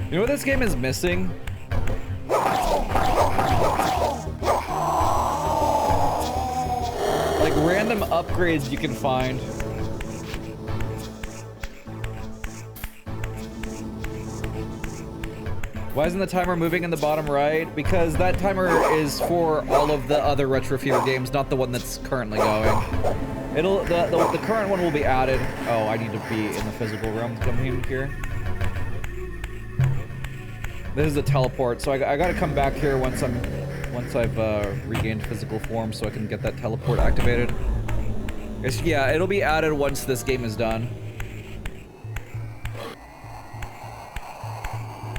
You know what this game is missing? Like random upgrades you can find. Why isn't the timer moving in the bottom right? Because that timer is for all of the other Retro Fever games, not the one that's currently going. The current one will be added. Oh, I need to be in the physical realm to come in here. This is a teleport, so I gotta come back here once I've regained physical form, so I can get that teleport activated. Yeah, it'll be added once this game is done.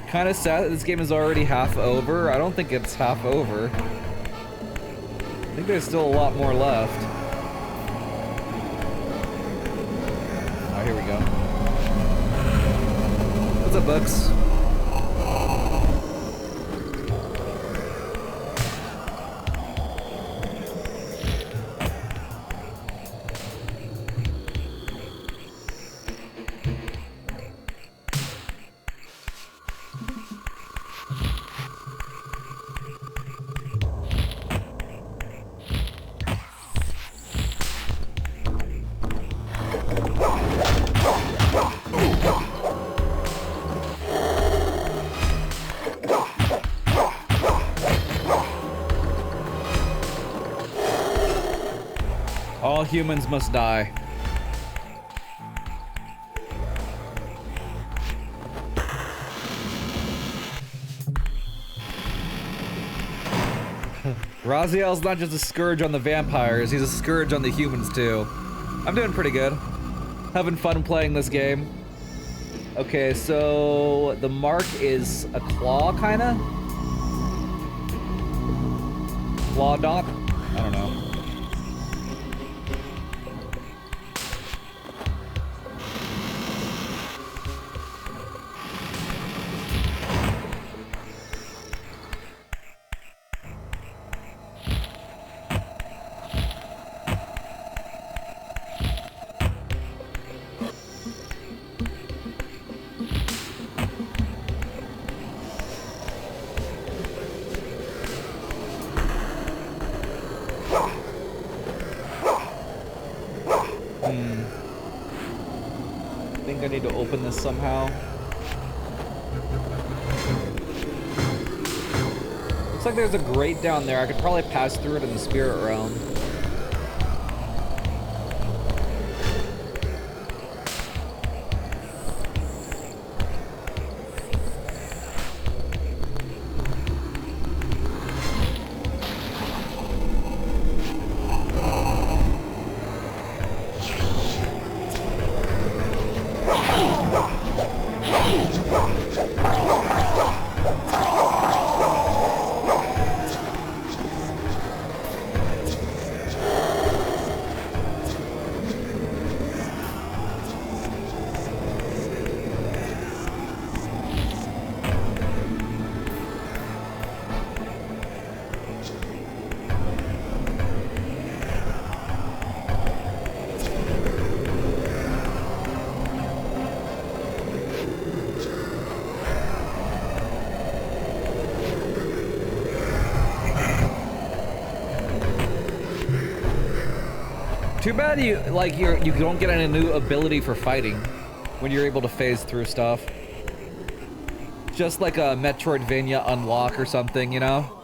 Kind of sad that this game is already half over. I don't think it's half over. I think there's still a lot more left. Oh, here we go. What's up, Bucks? All humans must die. Raziel's not just a scourge on the vampires, he's a scourge on the humans too. I'm doing pretty good. Having fun playing this game. Okay, so the mark is a claw, kinda? Claw dot? I don't know. I think I need to open this somehow. Looks like there's a grate down there. I could probably pass through it in the spirit realm. Too bad you don't get a new ability for fighting when you're able to phase through stuff. Just like a Metroidvania unlock or something, you know?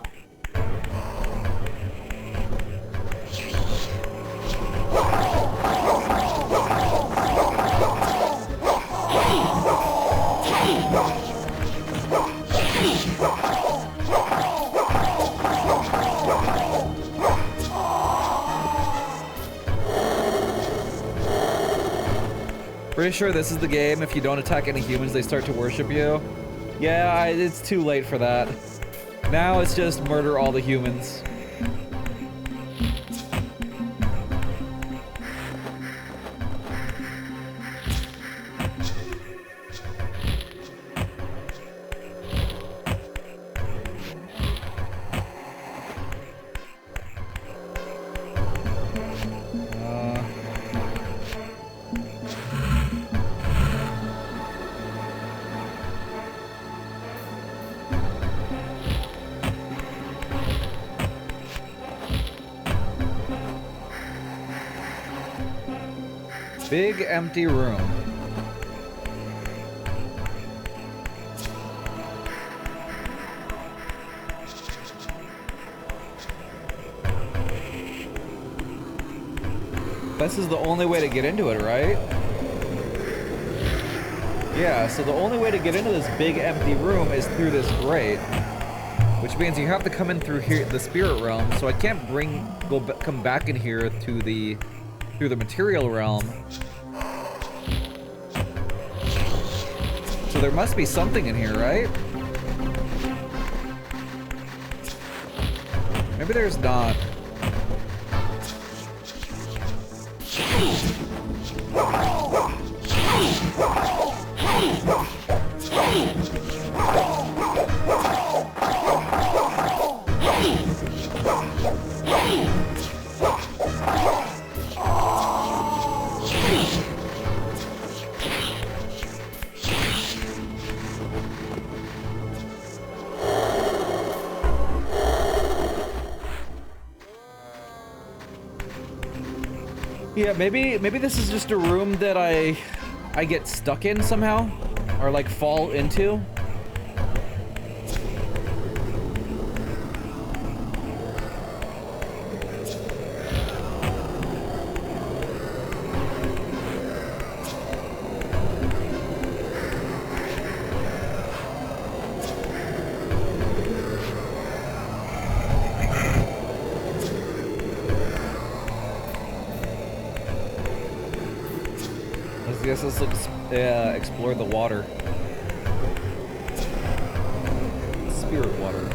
Pretty sure this is the game. If you don't attack any humans, they start to worship you. Yeah, it's too late for that. Now it's just murder all the humans. Big empty room. This is the only way to get into it, right? Yeah, so the only way to get into this big empty room is through this grate. Which means you have to come in through here, the spirit realm, so I can't come back in here to through the material realm. So there must be something in here, right? Maybe there's not. Yeah, maybe this is just a room that I get stuck in somehow, or like fall into. guess let's explore the water. Spirit water.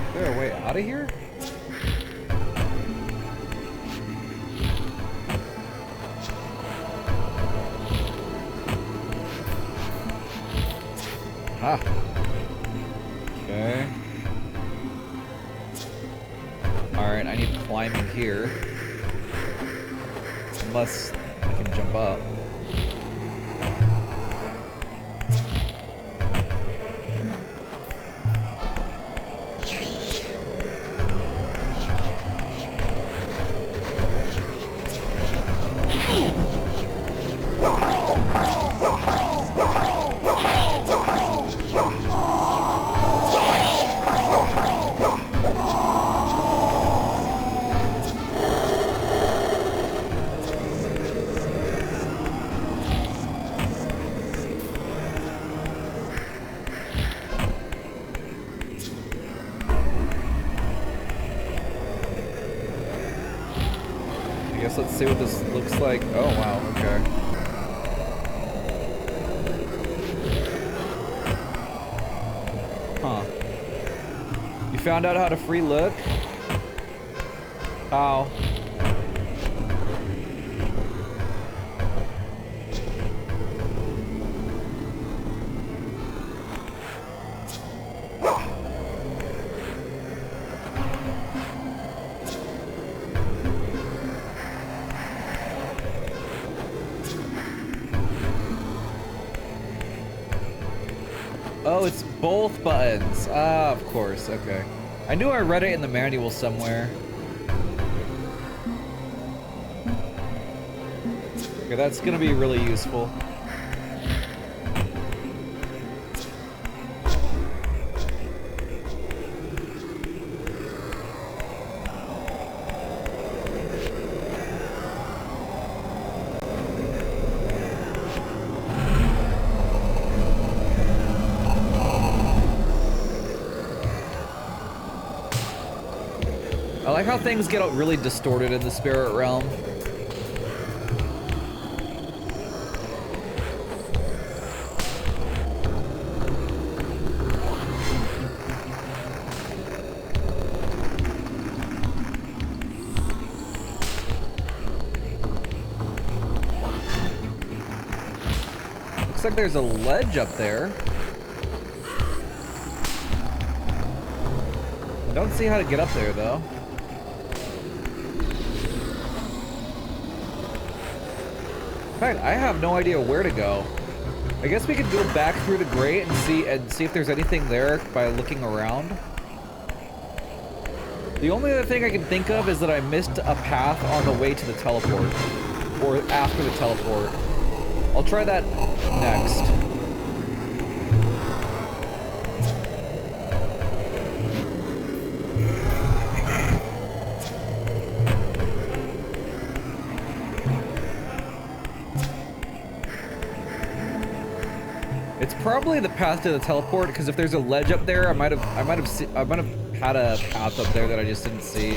Is there a way out of here? Ah. Okay. Alright, I need to climb in here. Unless I can jump up. I guess let's see what this looks like. Oh wow, okay. Huh. You found out how to free look? How? Oh, it's both buttons. Ah, of course, okay. I knew I read it in the manual somewhere. Okay, that's gonna be really useful. I like how things get really distorted in the spirit realm. Looks like there's a ledge up there. I don't see how to get up there though. In fact, I have no idea where to go. I guess we could go back through the grate and see if there's anything there by looking around. The only other thing I can think of is that I missed a path on the way to the teleport. Or after the teleport. I'll try that next. It's probably the path to the teleport, because if there's a ledge up there, I might have had a path up there that I just didn't see.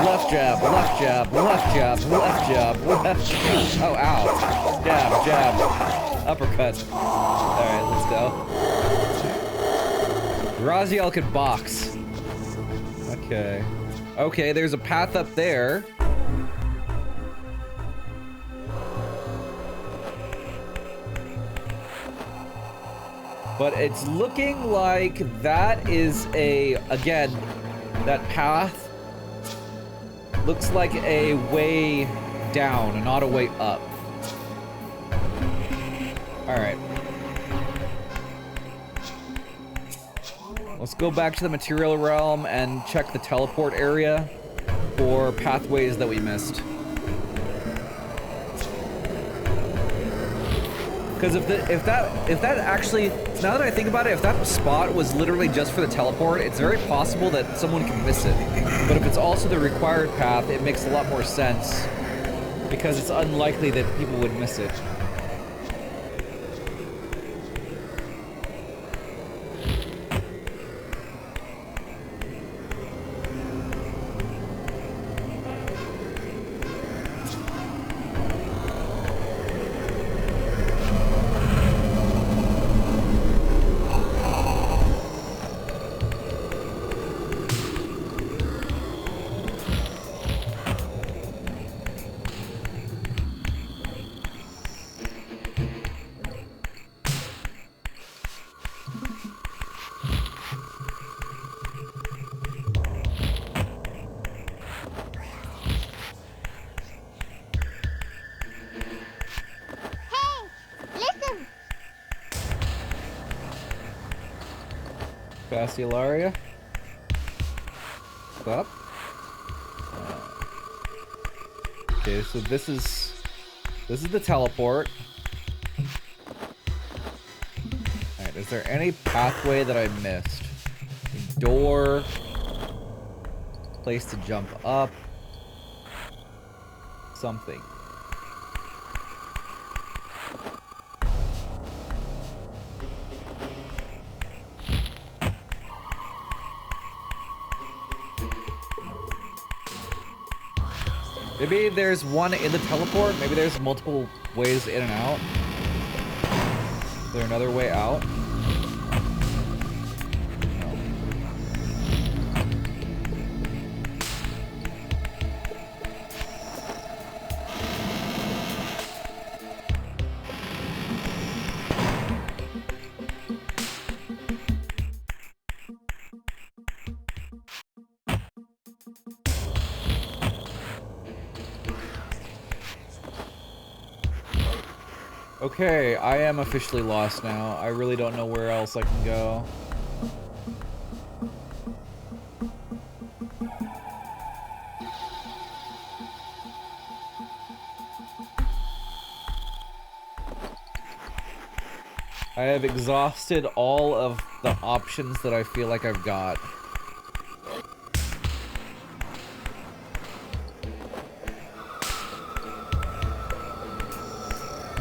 Left jab, left jab, left jab, left jab, left jab. Oh, ow. Jab, jab. Uppercut. Alright, let's go. Raziel can box. Okay. Okay, there's a path up there. But it's looking like that is again, that path looks like a way down and not a way up. All right. Let's go back to the material realm and check the teleport area for pathways that we missed. Because if that actually, now that I think about it, if that spot was literally just for the teleport, it's very possible that someone can miss it. But if it's also the required path, it makes a lot more sense because it's unlikely that people would miss it. Bastilaria. Up. Okay, so this is the teleport. Alright, is there any pathway that I missed? A door. Place to jump up. Something. Maybe there's one in the teleport. Maybe there's multiple ways in and out. Is there another way out? Okay, I am officially lost now. I really don't know where else I can go. I have exhausted all of the options that I feel like I've got.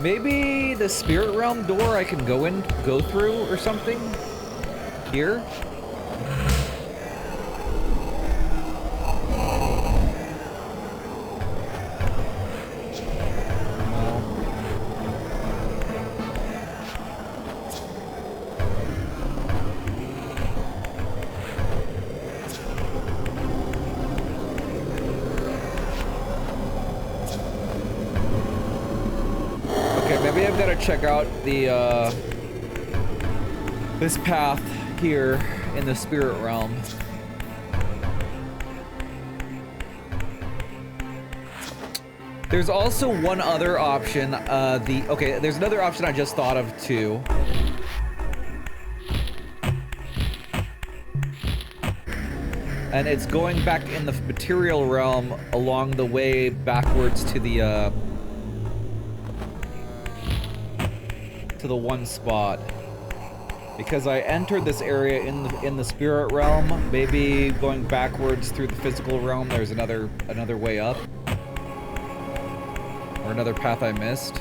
Maybe the spirit realm door I can go through or something? Here? Check out the this path here in the spirit realm. There's also one other option. There's another option I just thought of too. And it's going back in the material realm along the way backwards to the one spot, because I entered this area in the spirit realm. Maybe going backwards through the physical realm, there's another way up, or another path I missed.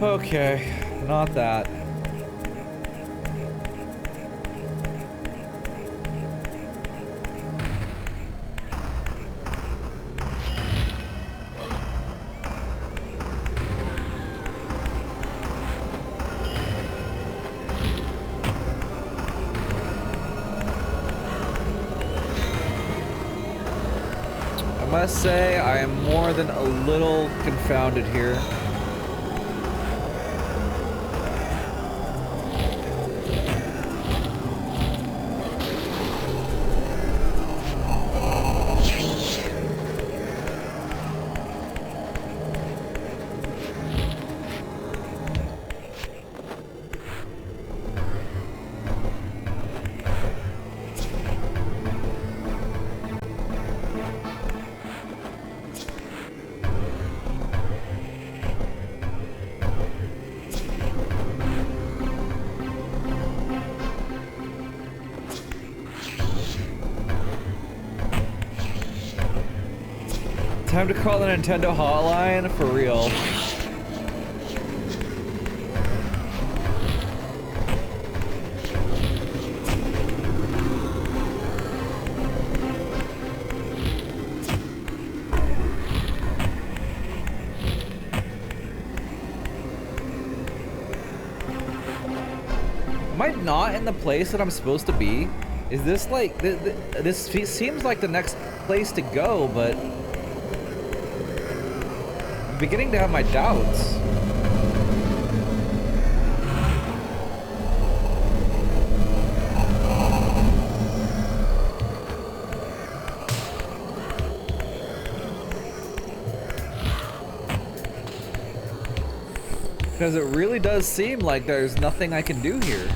Okay. Not that. I must say, I am more than a little confounded here. Time to call the Nintendo hotline for real. Am I not in the place that I'm supposed to be? Is this like, this seems like the next place to go, but I'm beginning to have my doubts. Because it really does seem like there's nothing I can do here.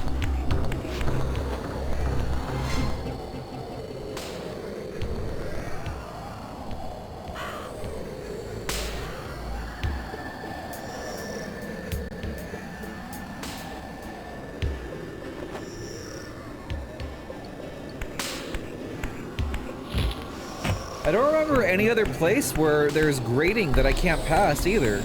I don't remember any other place where there's grating that I can't pass either.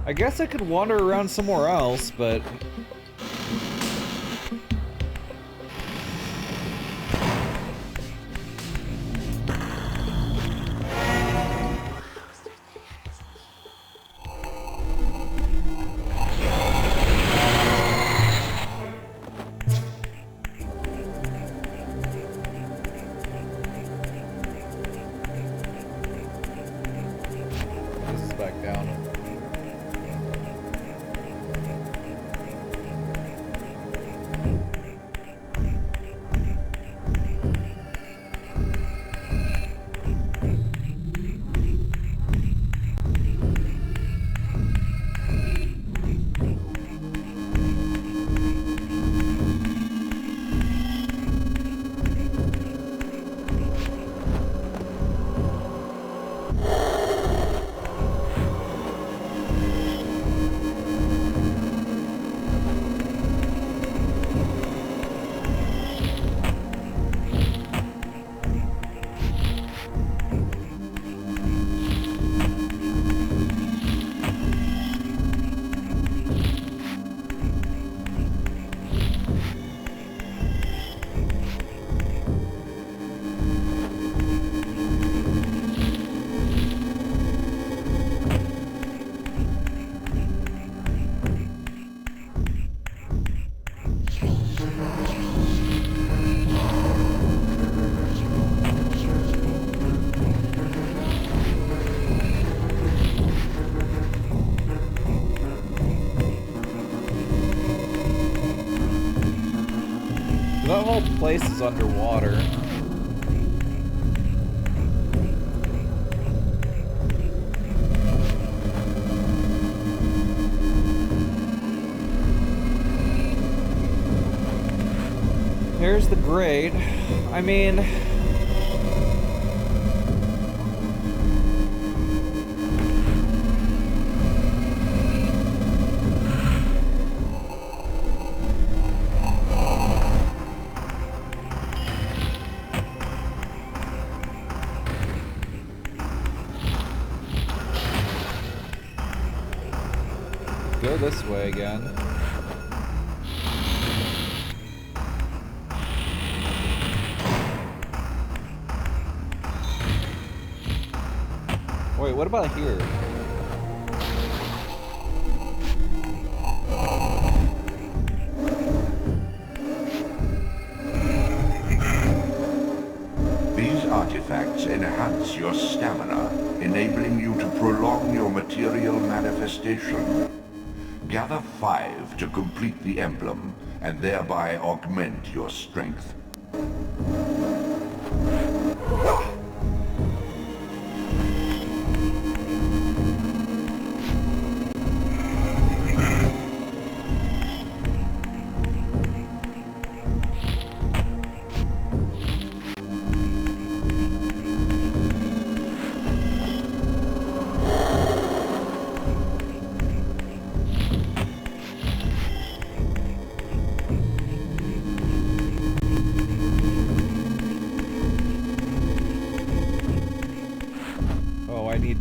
I guess I could wander around somewhere else, but... This is back down. whole place is underwater. Here's the grate. I mean... Go this way again. Wait, what about here? These artifacts enhance your stamina, enabling you to prolong your material manifestation. Gather 5 to complete the emblem, and thereby augment your strength.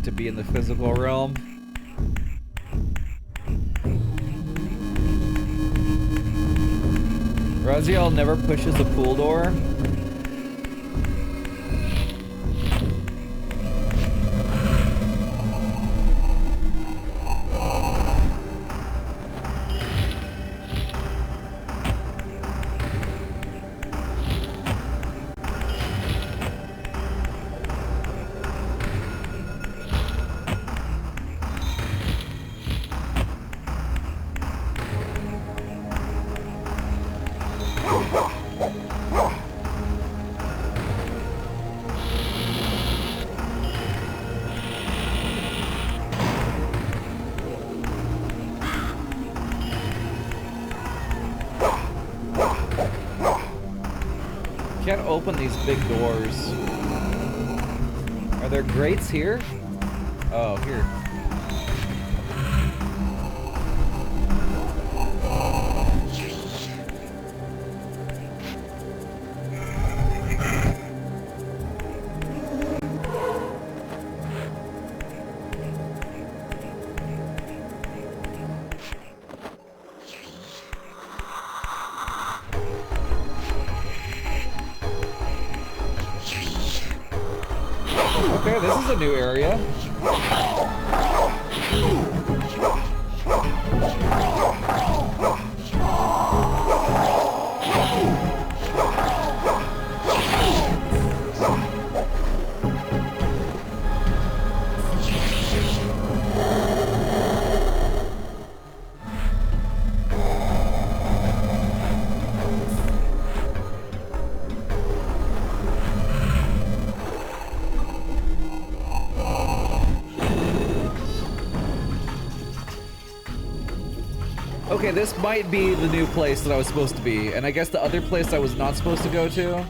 To be in the physical realm. Raziel never pushes a pool door. Can't open these big doors. Are there grates here? Oh, here. Okay, this is a new area. Okay, this might be the new place that I was supposed to be, and I guess the other place I was not supposed to go to.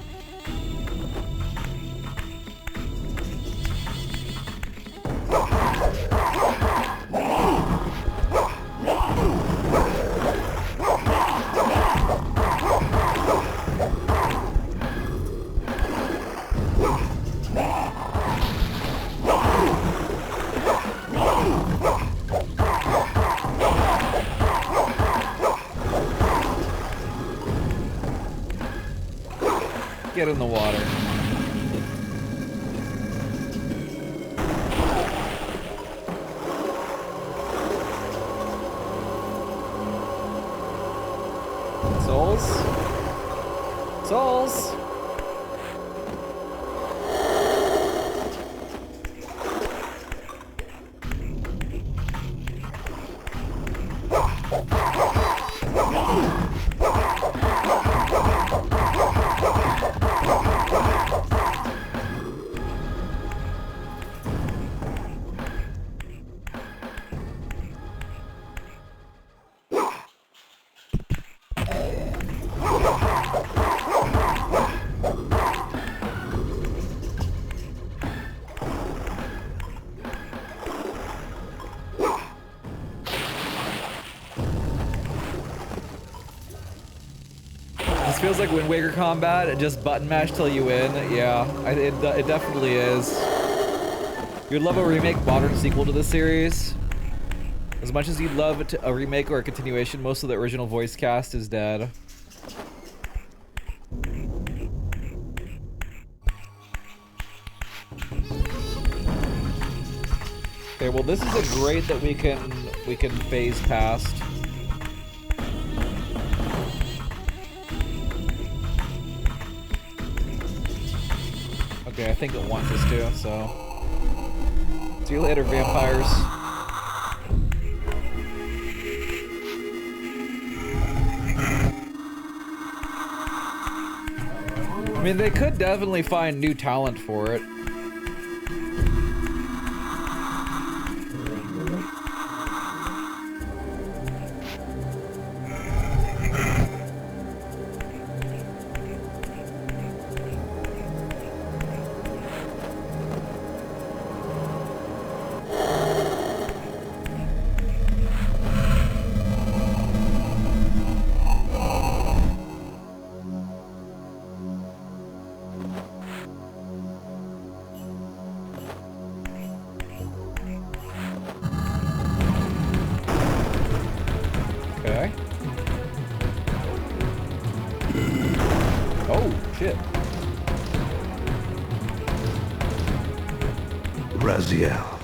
Get in the water. Souls? Souls? feels like Wind Waker combat, just button mash till you win. Yeah, it definitely is. You'd love a remake, modern sequel to the series. As much as you'd love a remake or a continuation, most of the original voice cast is dead. Okay, well this is a grate that we can phase past. Okay, I think it wants us to, so. See you later, vampires. I mean, they could definitely find new talent for it. Okay. Oh, shit. Raziel.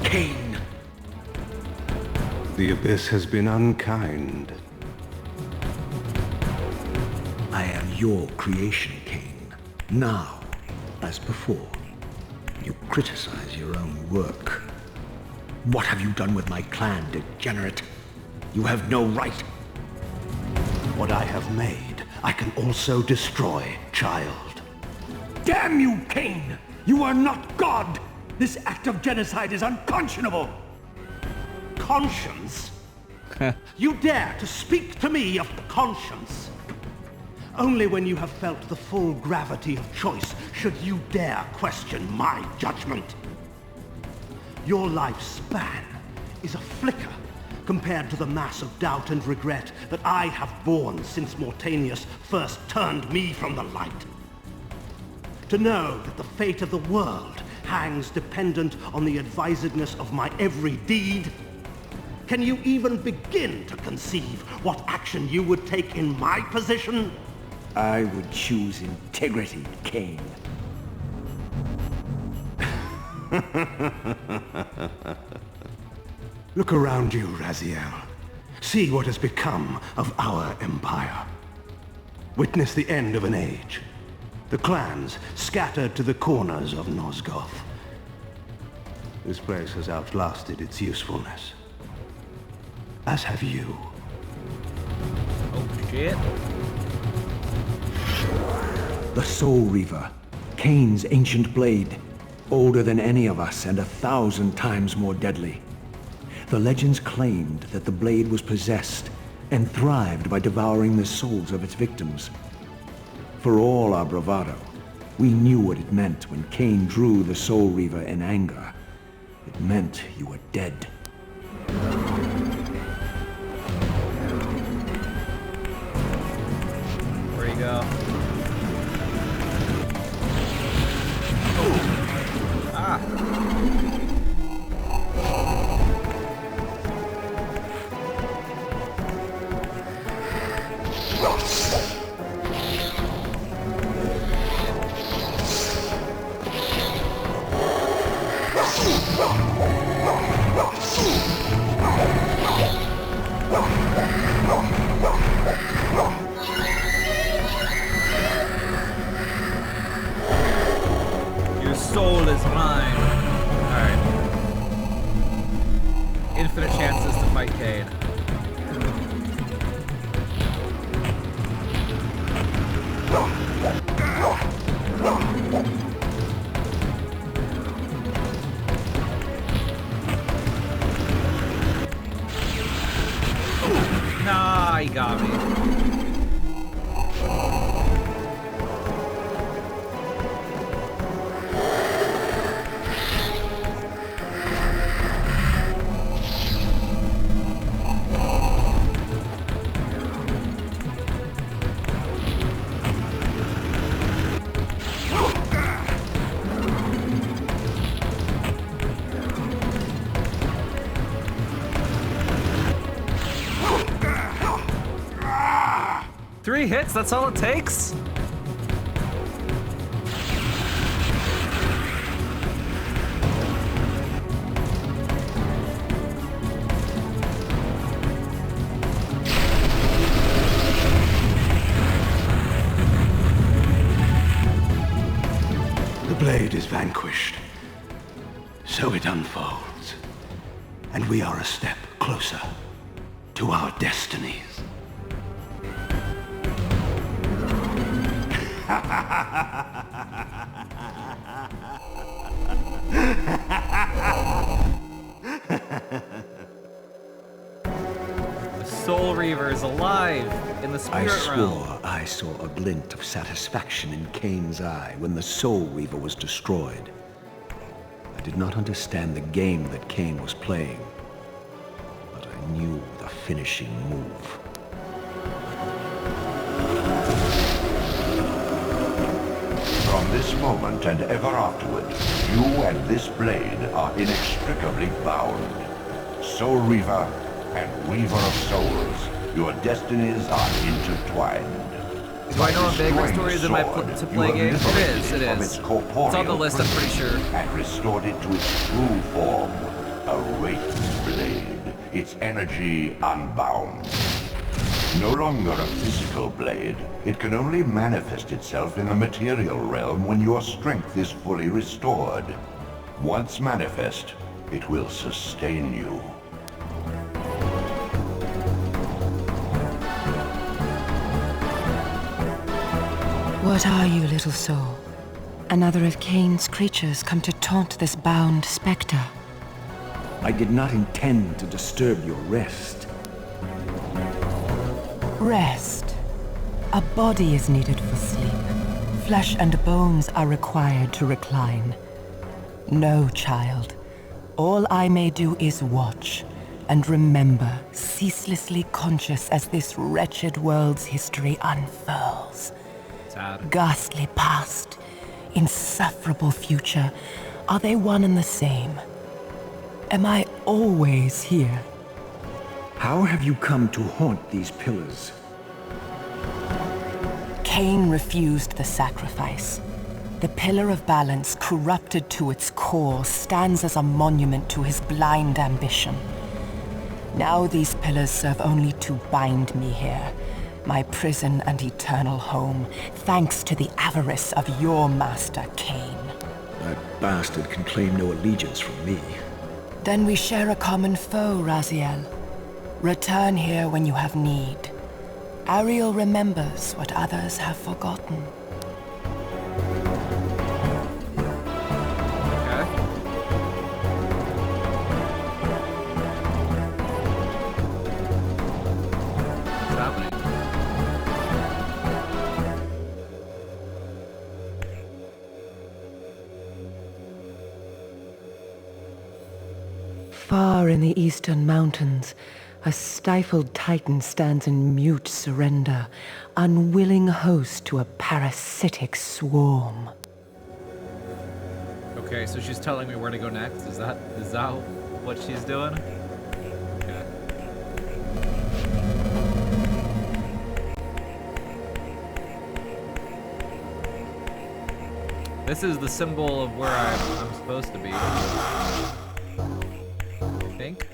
Cain! The Abyss has been unkind. I am your creation, Cain. Now, as before, you criticize your own work. What have you done with my clan, degenerate? You have no right. What I have made, I can also destroy, child. Damn you, Cain! You are not God! This act of genocide is unconscionable! Conscience? You dare to speak to me of conscience? Only when you have felt the full gravity of choice should you dare question my judgment. Your lifespan is a flicker compared to the mass of doubt and regret that I have borne since Mortanius first turned me from the light. To know that the fate of the world hangs dependent on the advisedness of my every deed? Can you even begin to conceive what action you would take in my position? I would choose integrity, Cain. Look around you, Raziel. See what has become of our empire. Witness the end of an age. The clans scattered to the corners of Nosgoth. This place has outlasted its usefulness. As have you. Oh, shit. The Soul Reaver, Cain's ancient blade, older than any of us and 1,000 times more deadly. The legends claimed that the blade was possessed and thrived by devouring the souls of its victims. For all our bravado, we knew what it meant when Cain drew the Soul Reaver in anger. It meant you were dead. Where you go? Ah. Your soul is mine. Alright. Infinite chances to fight Cade. Nah, he got me. 3 hits, that's all it takes? The blade is vanquished. So it unfolds. And we are a step closer to our destinies. The Soul Reaver is alive in the I spirit realm. swore I saw a glint of satisfaction in Cain's eye when the Soul Reaver was destroyed. I did not understand the game that Cain was playing, but I knew the finishing move. From this moment and ever afterward, you and this blade are inextricably bound. Soul Reaver and Weaver of Souls, your destinies are intertwined. Do I know a Vagrant story is in my Sword, to play you game? have It liberated is, it from is. its corporeal It's on the list, I'm pretty sure. and restored it to its true form, a wraith's blade, its energy unbound. No longer a physical blade, it can only manifest itself in the material realm when your strength is fully restored. Once manifest, it will sustain you. What are you, little soul? Another of Cain's creatures come to taunt this bound specter. I did not intend to disturb your rest. Rest. A body is needed for sleep. Flesh and bones are required to recline. No, child. All I may do is watch and remember, ceaselessly conscious as this wretched world's history unfurls. Sad. Ghastly past, insufferable future, are they one and the same? Am I always here? How have you come to haunt these pillars? Cain refused the sacrifice. The pillar of balance, corrupted to its core, stands as a monument to his blind ambition. Now these pillars serve only to bind me here, my prison and eternal home, thanks to the avarice of your master, Cain. That bastard can claim no allegiance from me. Then we share a common foe, Raziel. Return here when you have need. Ariel remembers what others have forgotten. Okay. What's happening? Far in the eastern mountains, a stifled titan stands in mute surrender, unwilling host to a parasitic swarm. Okay, so she's telling me where to go next. Is that what she's doing? Okay. This is the symbol of where I'm supposed to be. I think.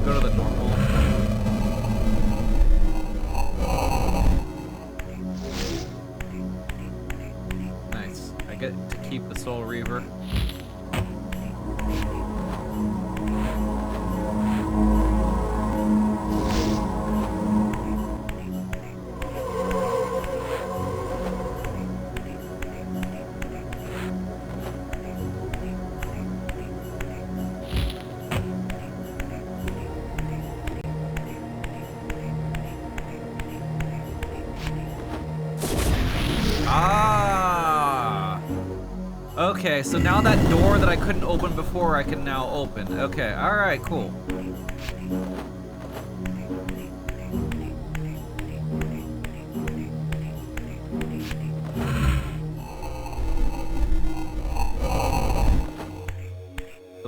Go to the normal. Nice. I get to keep the Soul Reaver. Ah! Okay, so now that door that I couldn't open before, I can now open. Okay, alright, cool.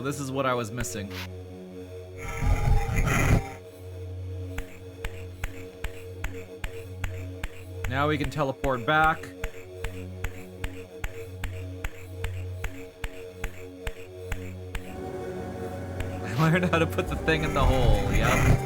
this is what I was missing. Now we can teleport back. I learned how to put the thing in the hole, yep.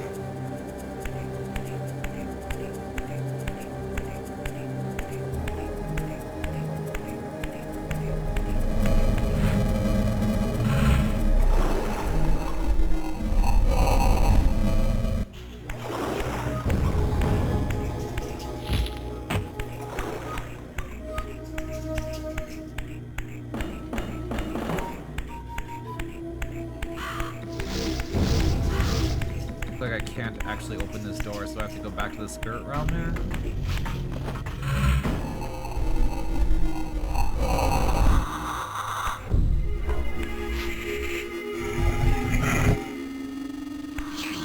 Like I can't actually open this door, so I have to go back to the spirit realm here.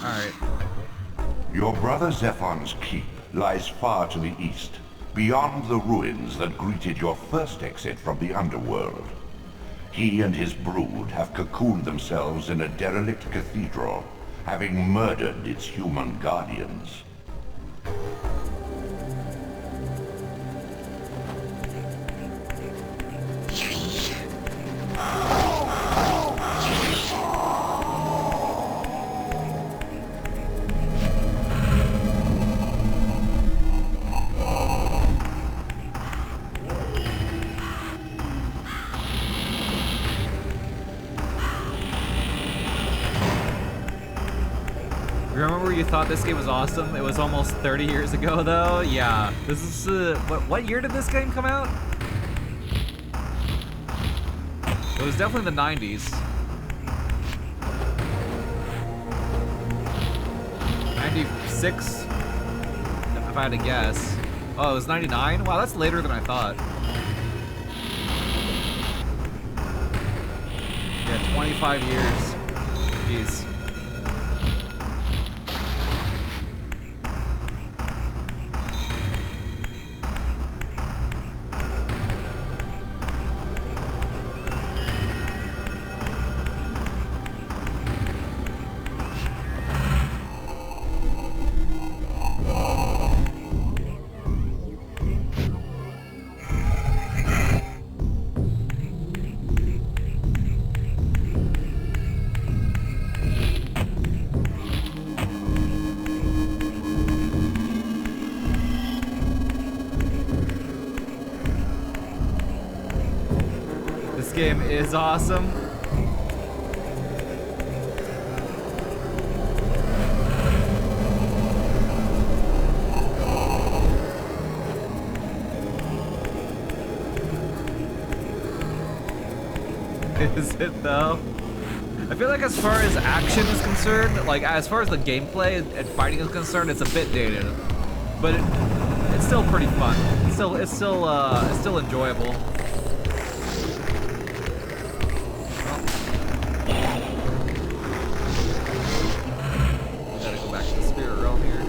Alright. Your brother Zephon's keep lies far to the east, beyond the ruins that greeted your first exit from the underworld. He and his brood have cocooned themselves in a derelict cathedral, having murdered its human guardians. Remember you thought this game was awesome? It was almost 30 years ago though? Yeah. This is, what year did this game come out? It was definitely the 90s. 96? If I had to guess. Oh, it was 99? Wow, that's later than I thought. Yeah, 25 years. Jeez. This game is awesome. Is it though? I feel like as far as action is concerned, like as far as the gameplay and fighting is concerned, it's a bit dated, but it's still pretty fun. It's still enjoyable. Gotta go back to the spirit realm here.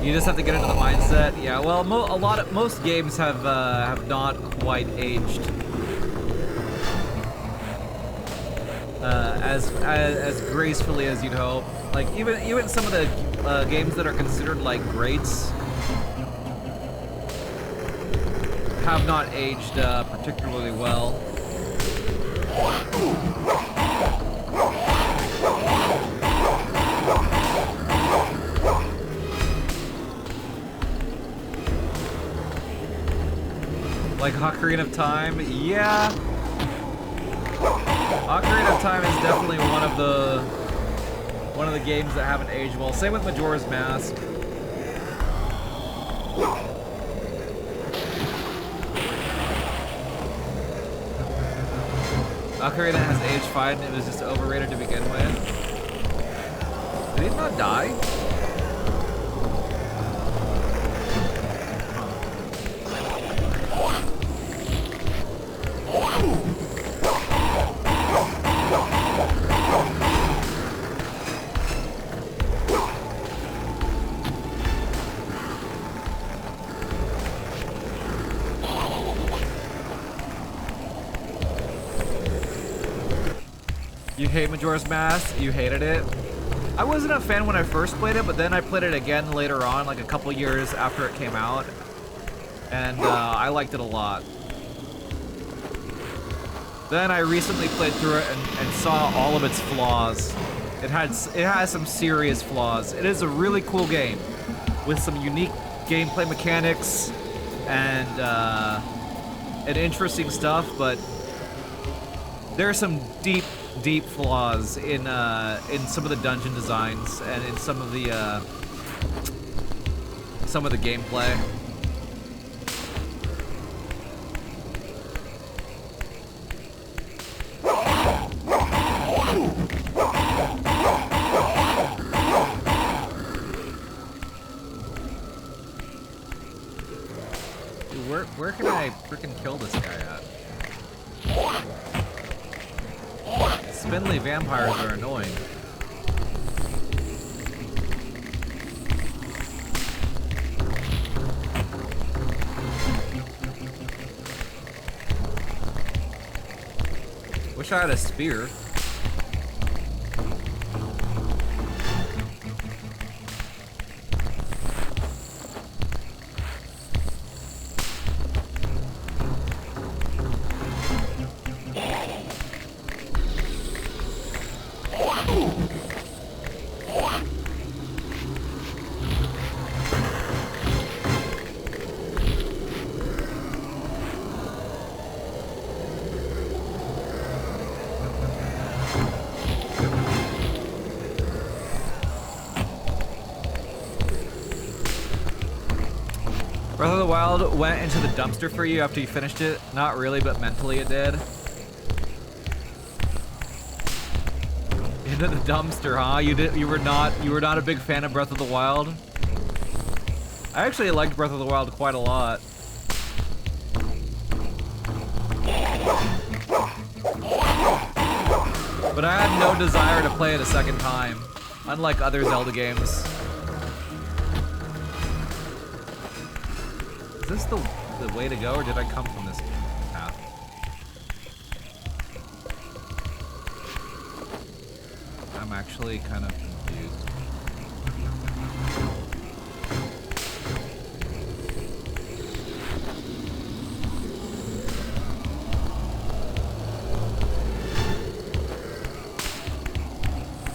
You just have to get into the mindset. Yeah, well, most games have not quite aged as gracefully as you'd hope. Like even some of the games that are considered like greats have not aged particularly well. Like Ocarina of Time, yeah. Ocarina of Time is definitely one of the games that haven't aged well. Same with Majora's Mask. Ocarina has aged fine. It was just overrated to begin with. Did he not die? hate Majora's Mask? You hated it? I wasn't a fan when I first played it, but then I played it again later on, like a couple years after it came out. And I liked it a lot. Then I recently played through it and saw all of its flaws. It has some serious flaws. It is a really cool game with some unique gameplay mechanics and interesting stuff, but there are some deep flaws in some of the dungeon designs and in some of the gameplay. Where can I freaking kill this guy at? Spindly vampires are annoying. Wish I had a spear. Breath of the Wild went into the dumpster for you after you finished it? Not really, but mentally it did. Into the dumpster, huh? You were not a big fan of Breath of the Wild? I actually liked Breath of the Wild quite a lot. But I had no desire to play it a second time, unlike other Zelda games. Is this the way to go, or did I come from this path? I'm actually kind of confused.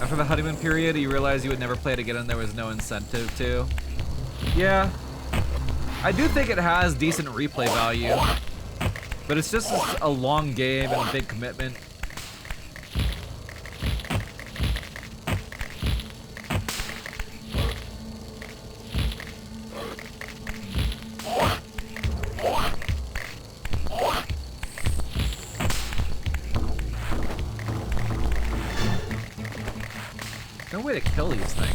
After the honeymoon period, you realized you would never play it again and there was no incentive to. Yeah. I do think it has decent replay value, but it's just a long game and a big commitment. No way to kill these things.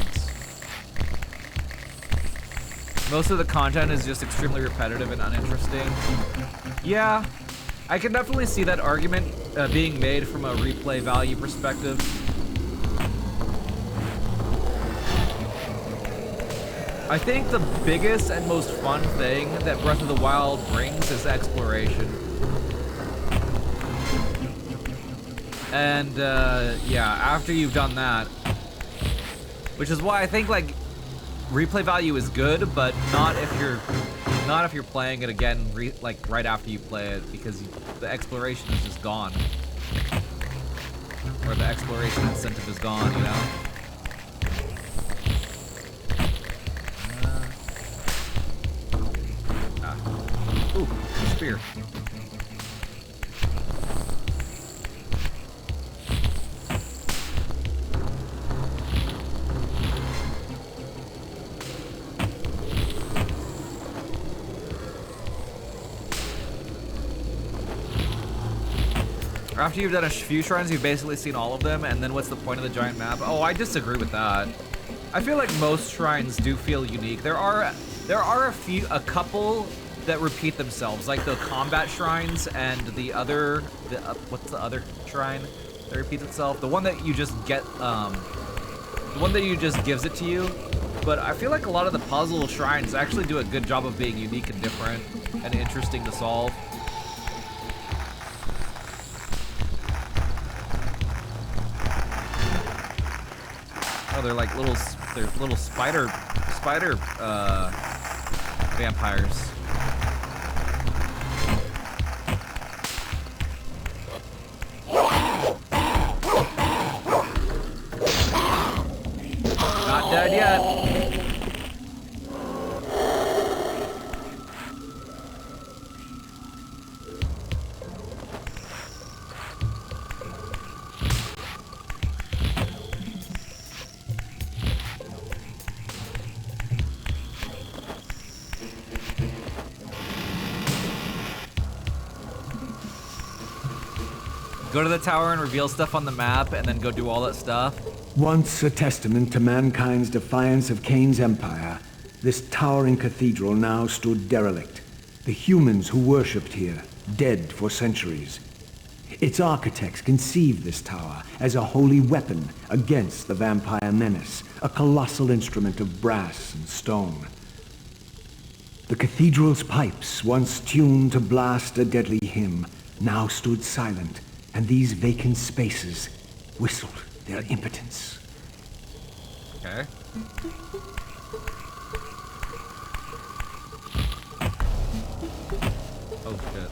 Most of the content is just extremely repetitive and uninteresting. Yeah, I can definitely see that argument being made from a replay value perspective. I think the biggest and most fun thing that Breath of the Wild brings is exploration. And yeah, after you've done that, which is why I think like replay value is good, but not if you're playing it again like right after you play it, because the exploration is just gone, or the exploration incentive is gone, you know. Ooh, spear. After you've done a few shrines, you've basically seen all of them, and then what's the point of the giant map? Oh, I disagree with that. I feel like most shrines do feel unique. There are a couple that repeat themselves, like the combat shrines and what's the other shrine that repeats itself? The one that you just get, the one that you just gives it to you. But I feel like a lot of the puzzle shrines actually do a good job of being unique and different and interesting to solve. Oh, they're like they're little spider vampires. Not dead yet. Go to the tower and reveal stuff on the map, and then go do all that stuff. Once a testament to mankind's defiance of Cain's empire, this towering cathedral now stood derelict. The humans who worshipped here, dead for centuries. Its architects conceived this tower as a holy weapon against the vampire menace, a colossal instrument of brass and stone. The cathedral's pipes, once tuned to blast a deadly hymn, now stood silent, and these vacant spaces whistled their impotence. Okay. Oh shit.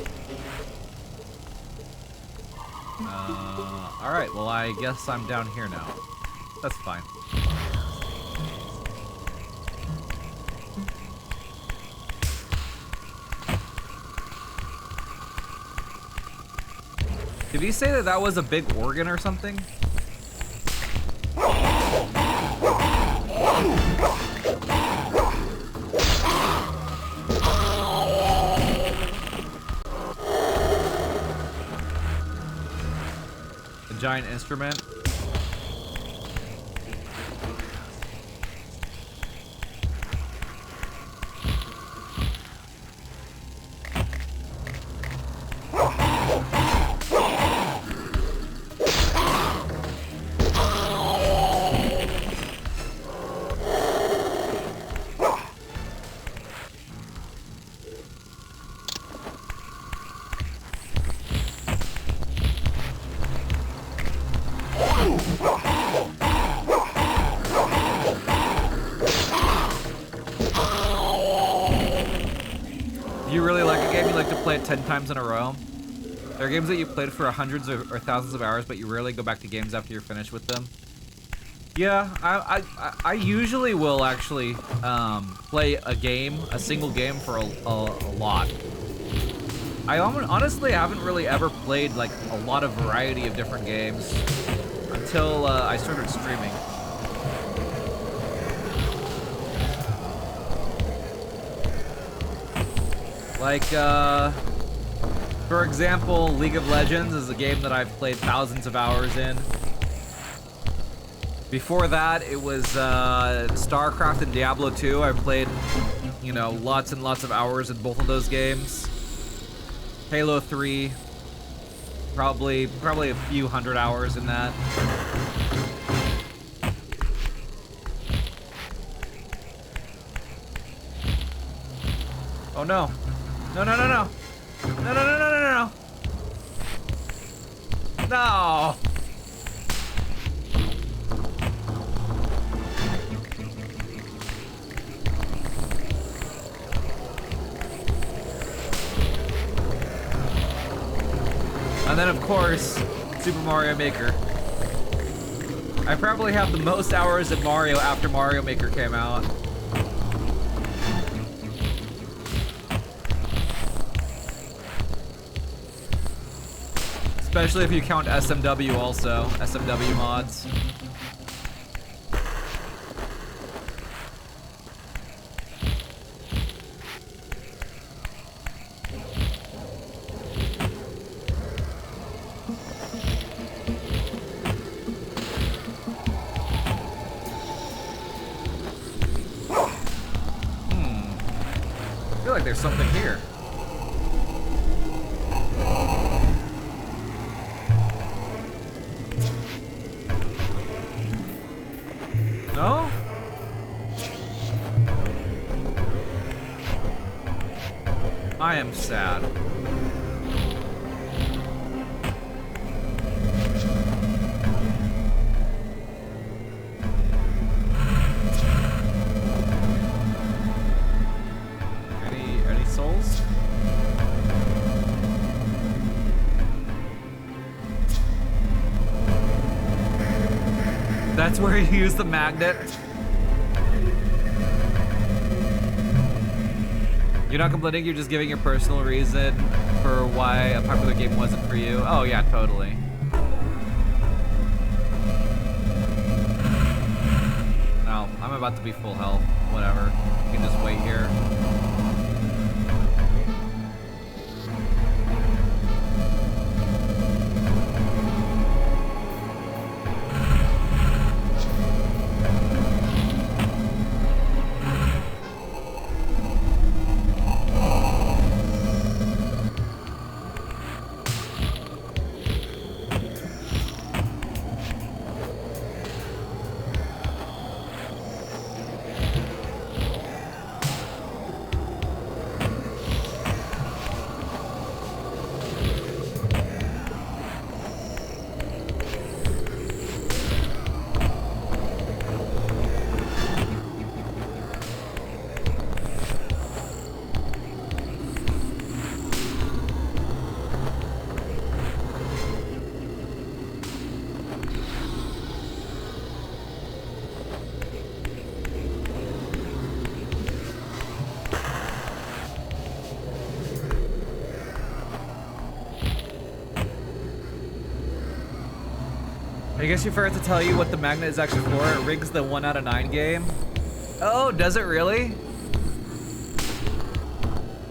Alright, well I guess I'm down here now. That's fine. Did he say that that was a big organ or something? A giant instrument? Do you really like a game, you like to play it 10 times in a row? There are games that you played for hundreds or thousands of hours, but you rarely go back to games after you're finished with them. Yeah, I usually will actually play a single game for a lot. I honestly haven't really ever played like a lot of variety of different games until I started streaming. Like, for example, League of Legends is a game that I've played thousands of hours in. Before that, it was StarCraft and Diablo 2. I played, you know, lots and lots of hours in both of those games. Halo 3, probably a few hundred hours in that. Oh no. No, no, no, no. No, no, no, no, no, no. No. And then, of course, Super Mario Maker. I probably have the most hours in Mario after Mario Maker came out. Especially if you count SMW also, SMW mods. I feel like there's something here. No? I am sad. That's where you use the magnet. You're not complaining, you're just giving your personal reason for why a popular game wasn't for you. Oh yeah, totally. No, I'm about to be full health. Whatever. You can just wait here. I guess you forgot to tell you what the magnet is actually for. It rigs the 1 out of 9 game. Oh, does it really?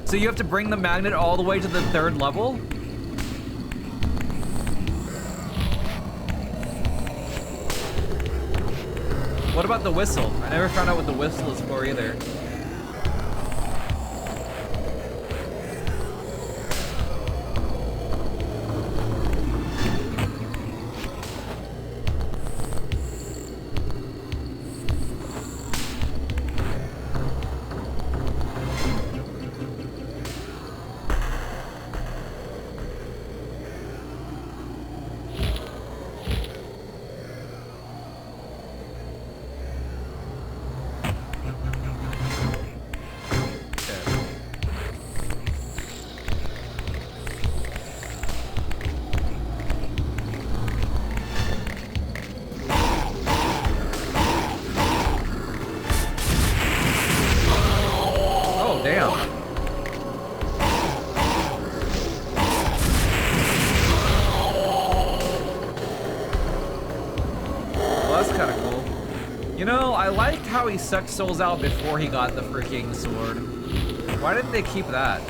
So you have to bring the magnet all the way to the 3rd level? What about the whistle? I never found out what the whistle is for either. He sucked souls out before he got the freaking sword. Why didn't they keep that?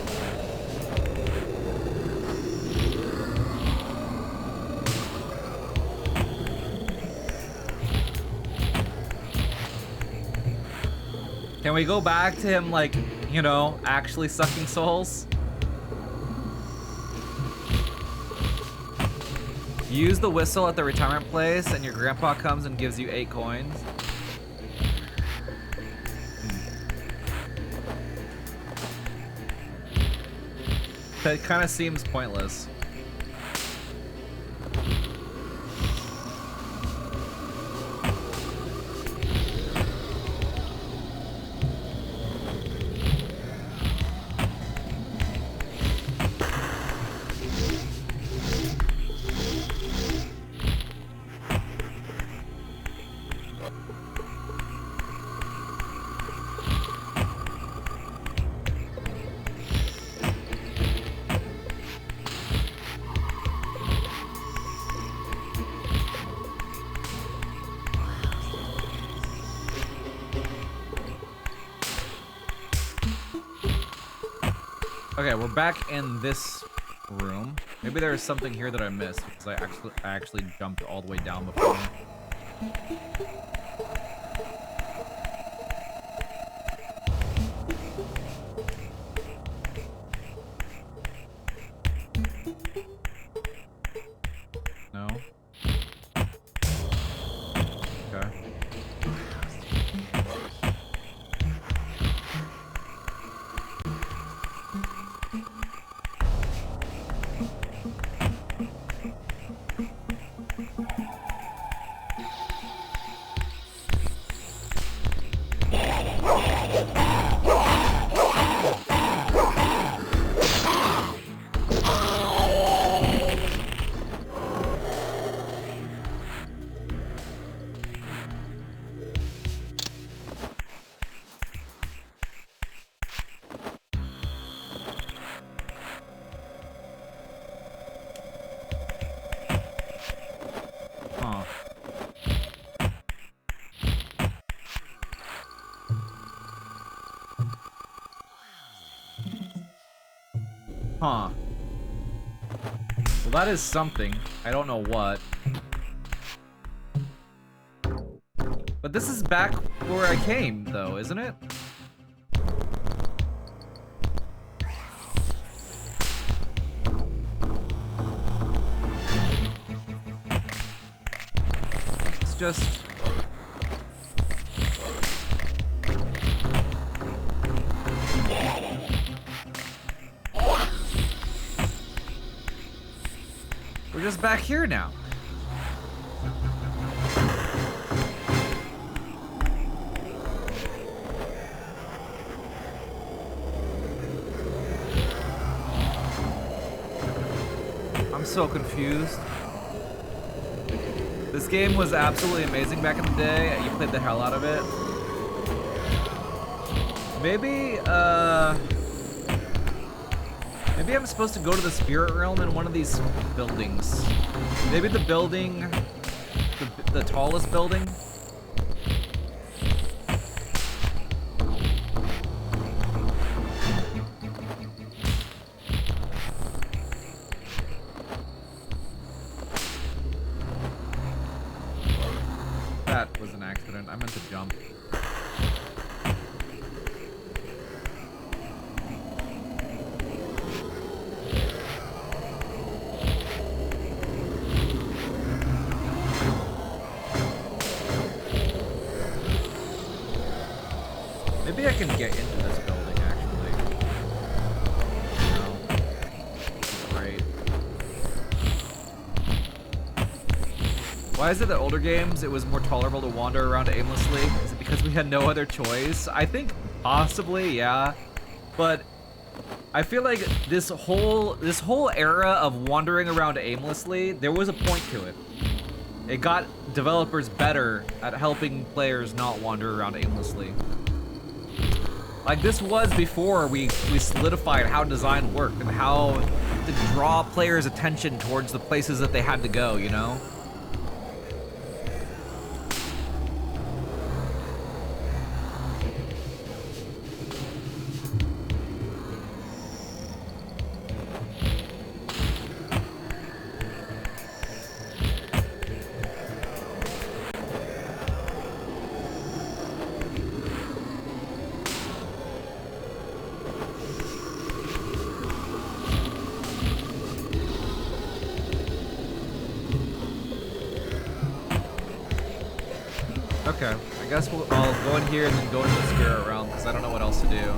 Can we go back to him, like, you know, actually sucking souls? Use the whistle at the retirement place and your grandpa comes and gives you 8 coins. That kind of seems pointless. Okay, we're back in this room. Maybe there is something here that I missed because I actually jumped all the way down before. No. Okay. Huh. Well, that is something. I don't know what. But this is back where I came, though, isn't it? It's just... We're just back here now. I'm so confused. This game was absolutely amazing back in the day. You played the hell out of it. Maybe, maybe I'm supposed to go to the spirit realm in one of these buildings. Maybe the building, the tallest building. That was an accident. I meant to jump. Maybe I can get into this building, actually. No. Great. Why is it that older games, it was more tolerable to wander around aimlessly? Is it because we had no other choice? I think possibly, yeah. But I feel like this whole era of wandering around aimlessly, there was a point to it. It got developers better at helping players not wander around aimlessly. Like, this was before we solidified how design worked and how to draw players' attention towards the places that they had to go, you know? Okay, I guess I'll go in here and then go into the spirit realm because I don't know what else to do.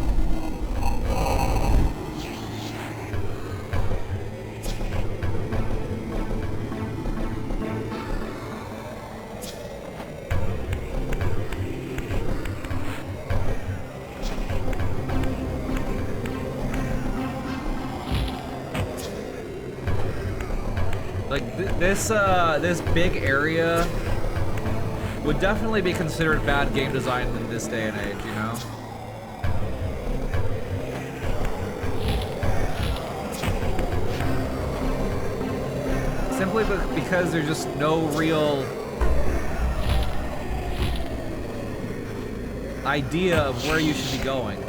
Like this big area would definitely be considered bad game design in this day and age, you know? Simply because there's just no real idea of where you should be going.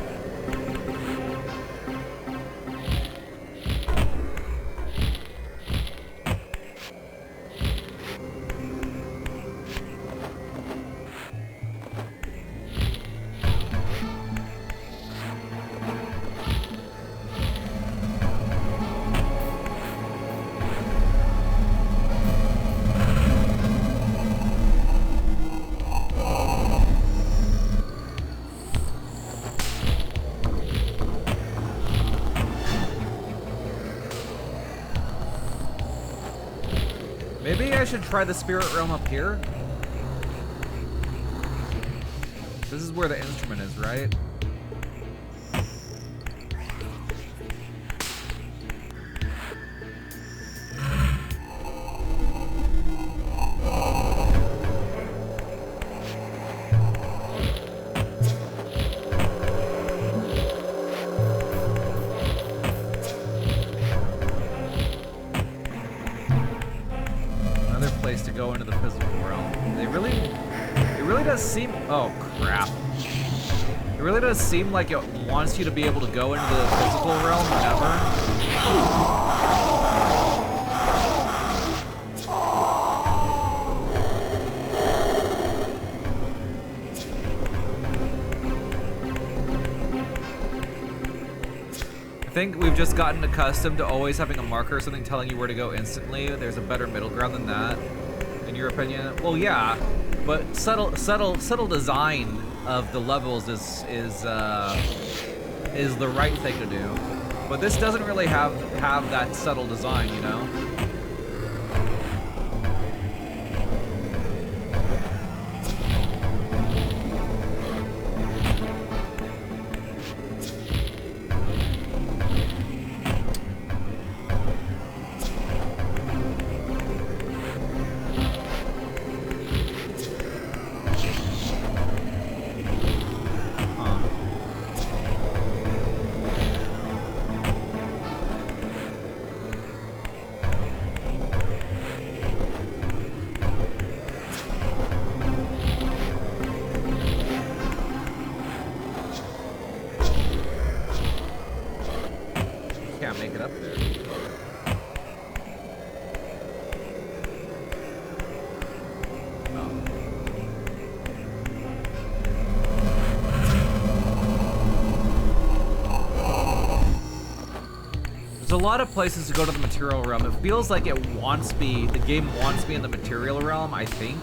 Maybe I should try the spirit realm up here? This is where the instrument is, right? To go into the physical realm. It really does seem, oh crap. It really does seem like it wants you to be able to go into the physical realm whenever. I think we've just gotten accustomed to always having a marker or something telling you where to go instantly. There's a better middle ground than that, in your opinion? Well, yeah, but subtle design of the levels is the right thing to do. But this doesn't really have that subtle design, you know? Make it up there. Oh. There's a lot of places to go to the material realm. It feels like it wants me, the game wants me in the material realm, I think.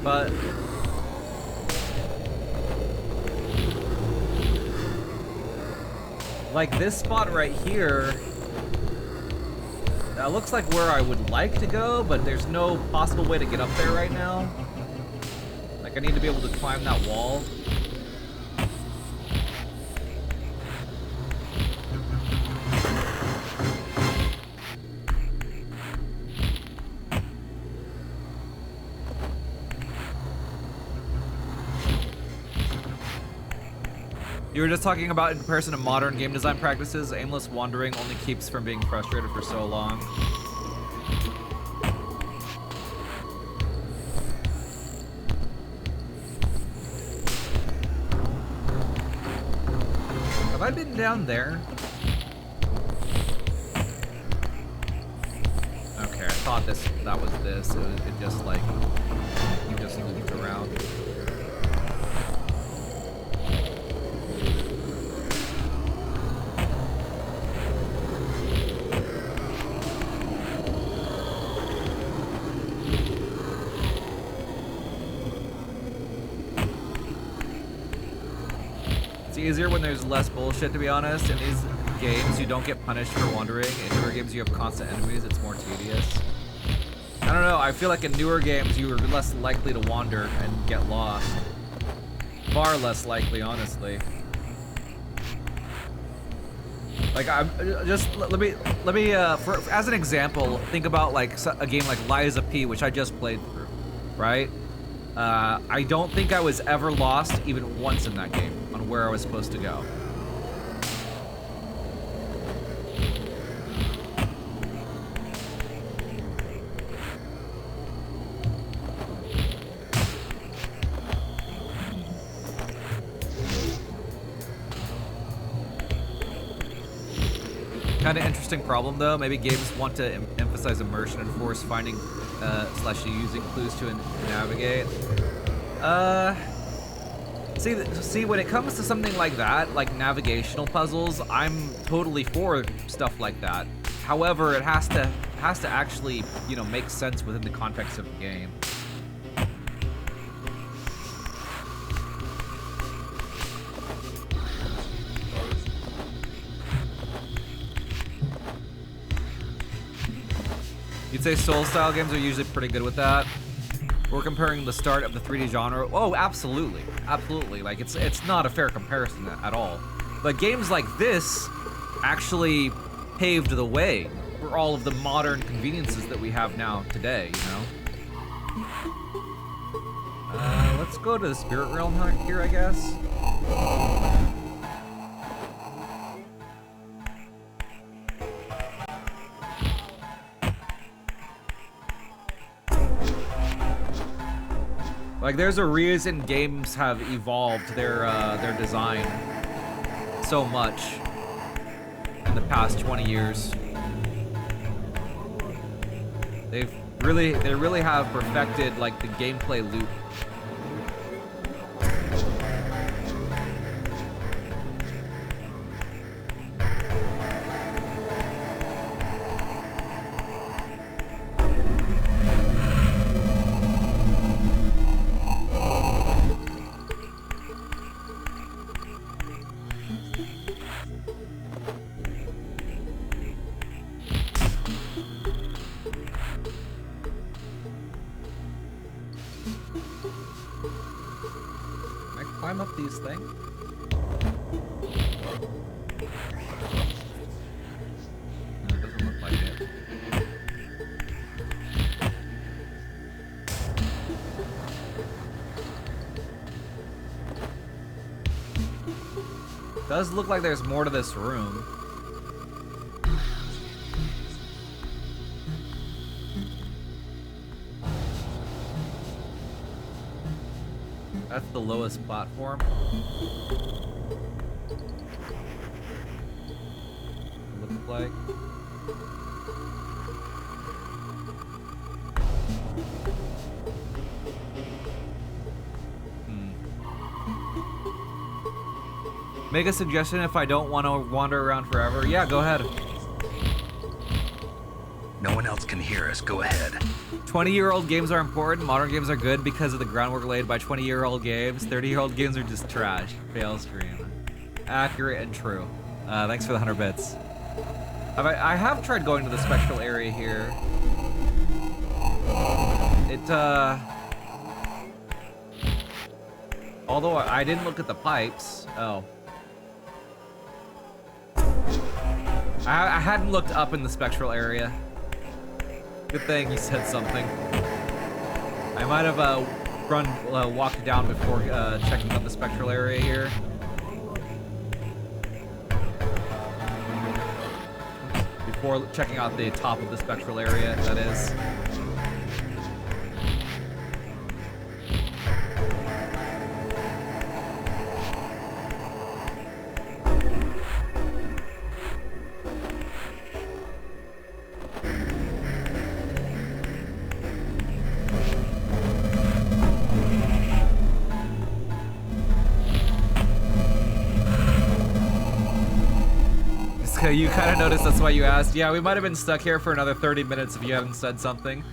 But like this spot right here, that looks like where I would like to go, but there's no possible way to get up there right now. Like I need to be able to climb that wall. You were just talking about in comparison to modern game design practices, aimless wandering only keeps from being frustrated for so long. Have I been down there? Okay, I thought that was this. It just like, you just looped around. Easier when there's less bullshit, to be honest. In these games, you don't get punished for wandering. In newer games, you have constant enemies. It's more tedious. I don't know. I feel like in newer games, you are less likely to wander and get lost. Far less likely, honestly. Like I'm just let me as an example, think about like a game like Liza P, which I just played through, right? I don't think I was ever lost even once in that game on where I was supposed to go. Kind of interesting problem though. Maybe games want to emphasize immersion and force finding / using clues to navigate. See, when it comes to something like that, like navigational puzzles, I'm totally for stuff like that. However, it has to actually, you know, make sense within the context of the game. You'd say Soul-style games are usually pretty good with that. We're comparing the start of the 3D genre. Oh, absolutely, absolutely. Like it's not a fair comparison at all. But games like this actually paved the way for all of the modern conveniences that we have now today. You know. Let's go to the spirit realm here, I guess. Like, there's a reason games have evolved their design so much in the past 20 years. They really have perfected like the gameplay loop. Climb up these things. No, it doesn't look like it. Does look like there's more to this room. That's the lowest platform. Looks like. Make a suggestion if I don't want to wander around forever. Yeah, go ahead. No one else can hear us. Go ahead. 20-year-old games are important. Modern games are good because of the groundwork laid by 20-year-old games. 30-year-old games are just trash. Fail stream. Accurate and true. Thanks for the 100 bits. I have tried going to the spectral area here. Although I didn't look at the pipes. Oh. I hadn't looked up in the spectral area. Good thing he said something. I might have walked down before checking out the spectral area here. Before checking out the top of the spectral area, that is. You kind of noticed, that's why you asked. Yeah, we might have been stuck here for another 30 minutes if you hadn't said something.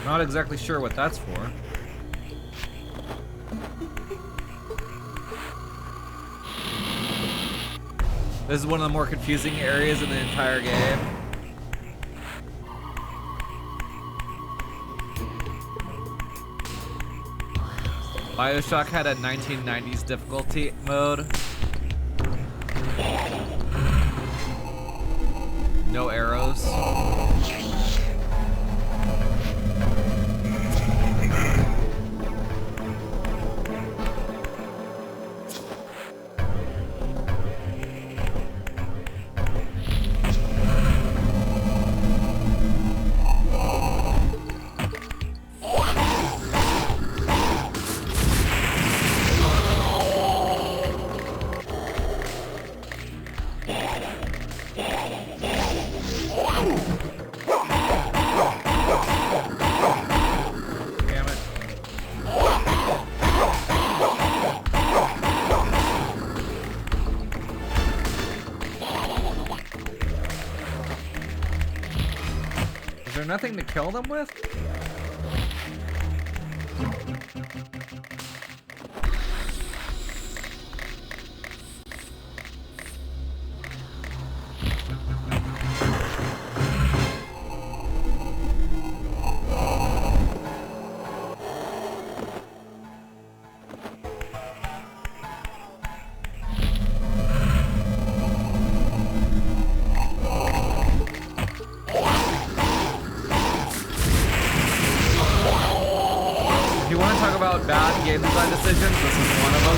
Not exactly sure what that's for. This is one of the more confusing areas in the entire game. BioShock had a 1990s difficulty mode. No arrows. Nothing to kill them with? game design decisions. This is one of them.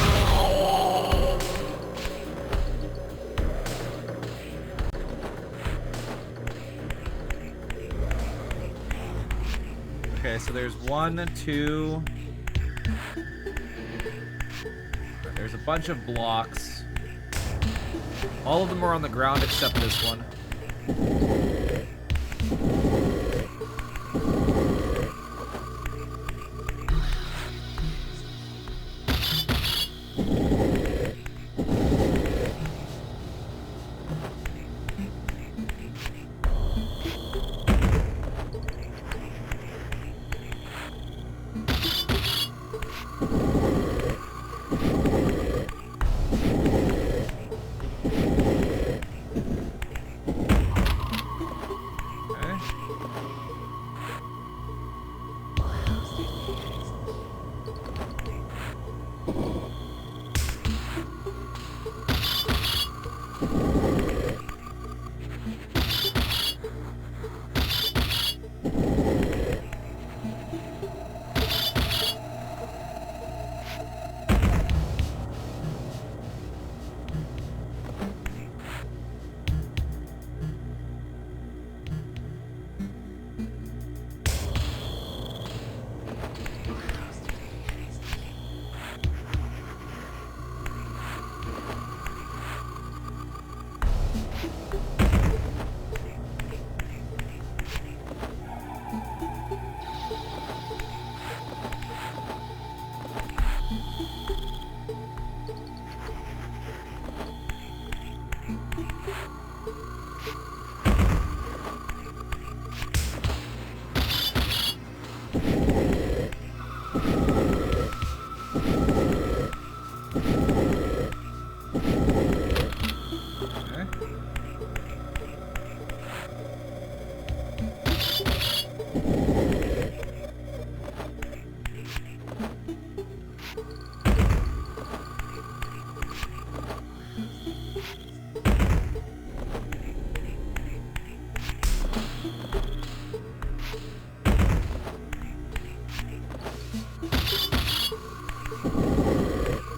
Okay, so there's 1, 2. There's a bunch of blocks. All of them are on the ground except this one.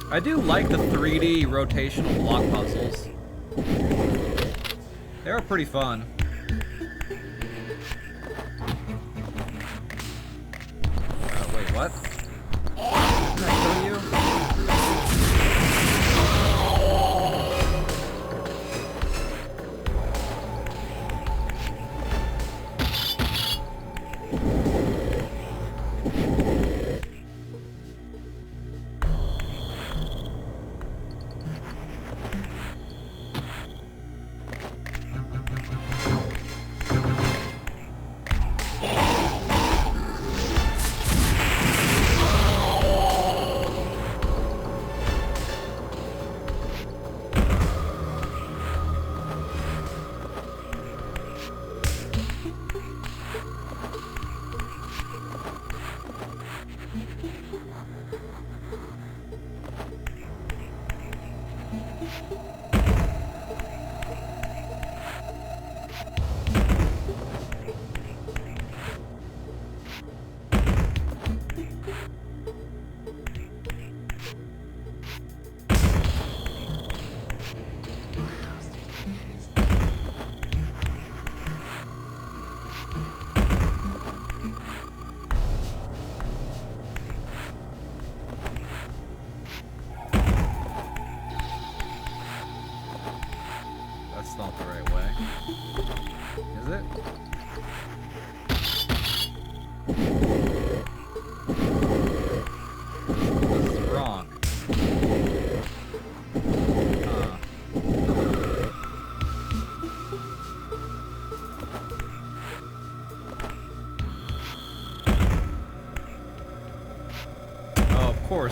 I do like the 3D rotational block puzzles. They're pretty fun. Wait, what? Can I kill you?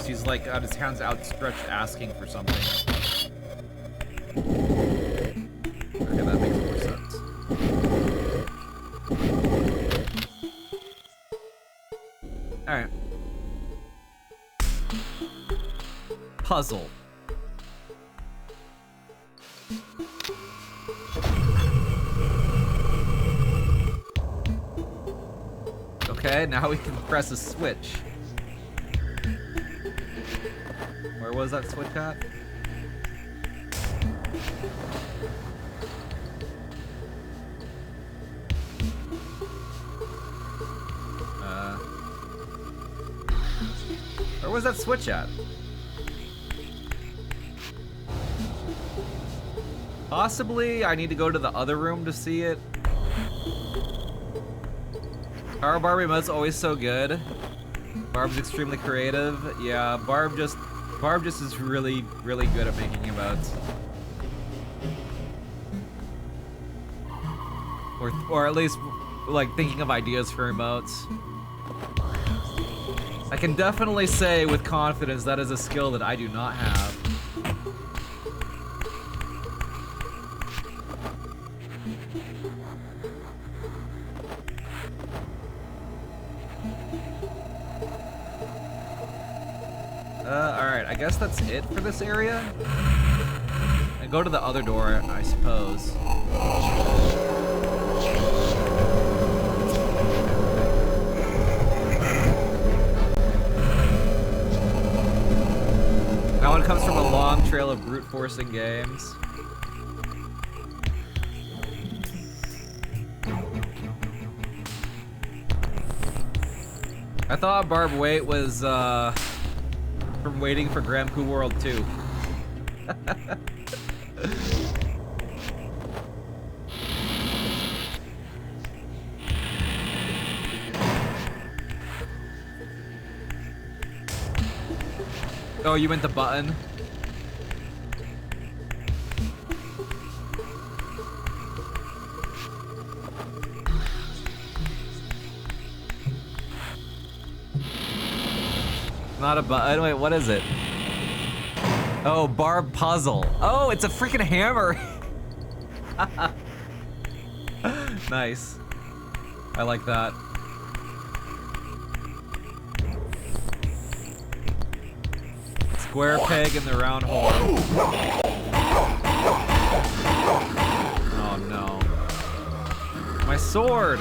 He's like got his hands outstretched asking for something. Okay, that makes more sense. Alright. Puzzle. Okay, now we can press a switch. Where was that switch at? Where was that switch at? Possibly I need to go to the other room to see it. Our Barb emote's always so good. Barb's extremely creative. Yeah, Barb just is really, really good at making emotes. Or at least like thinking of ideas for emotes. I can definitely say with confidence that is a skill that I do not have. Alright, I guess that's it for this area. And go to the other door, I suppose. That one comes from a long trail of brute forcing games. I thought Barb Wait was from Waiting for Grand Poo World 2. Oh, you meant the button? Not a button. Wait, what is it? Oh, Barb puzzle. Oh, it's a freaking hammer. Nice. I like that. Square peg in the round hole. Oh no. My sword.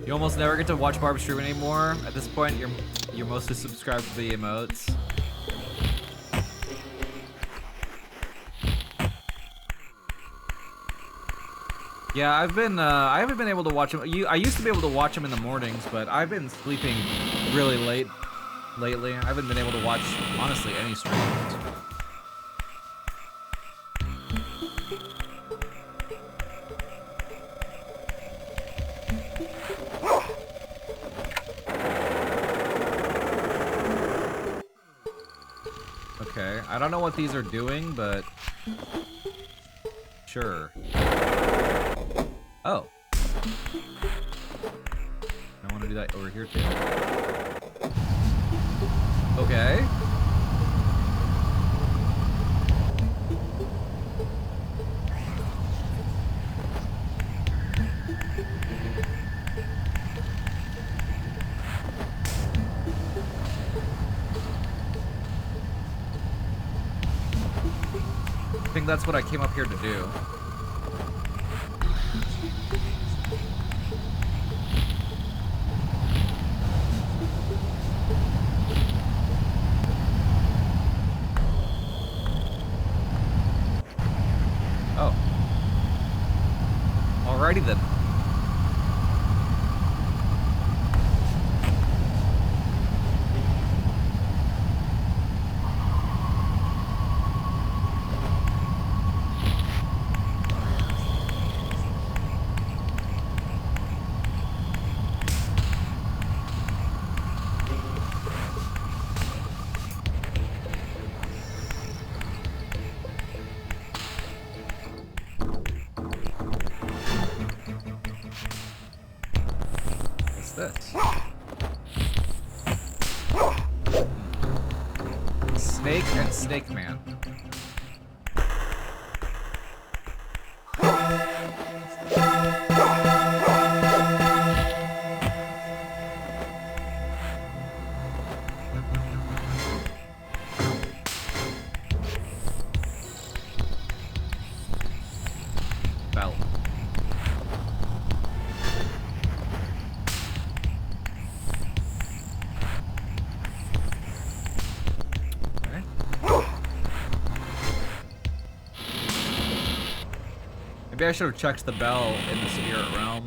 You almost never get to watch Barb stream anymore. At this point, you're mostly subscribed to the emotes. Yeah, I haven't been able to watch him. I used to be able to watch him in the mornings, but I've been sleeping really late lately. I haven't been able to watch, honestly, any streams. Okay, I don't know what these are doing, but sure. Oh. I want to do that over here too. Okay. I think that's what I came up here to do. Oh. Alrighty then. Snake and Snake Man. Bell. Okay. Maybe I should have checked the bell in the spirit realm.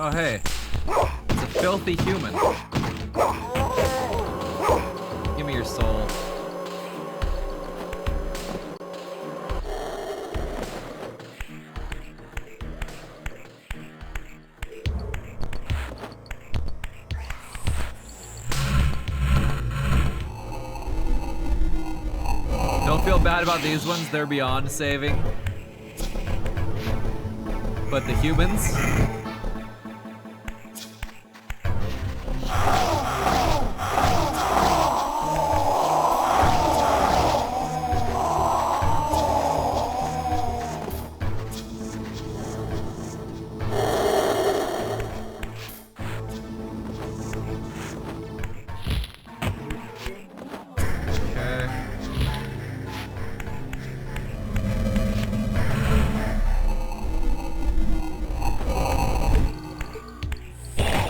Oh, hey. It's a filthy human. Give me your soul. Don't feel bad about these ones, they're beyond saving. But the humans?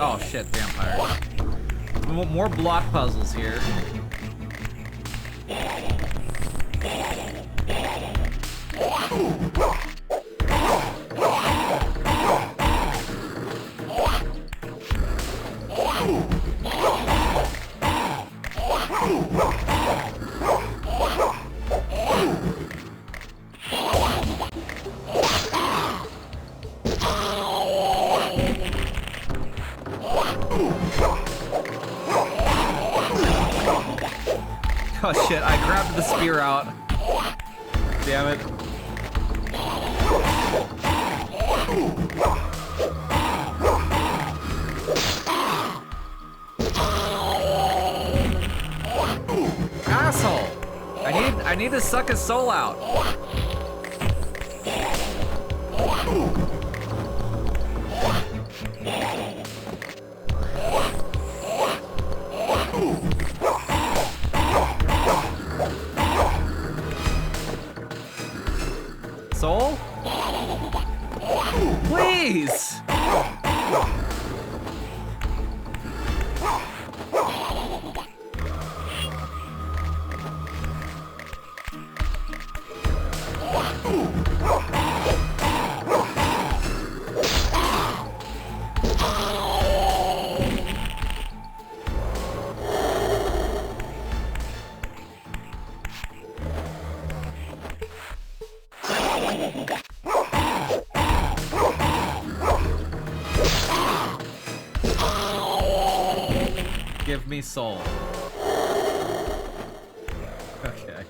Oh shit, vampire. We want more block puzzles here. Oh shit, I grabbed the spear out. Damn it. Asshole! I need to suck his soul out. Soul? Please! Give me soul. Okay.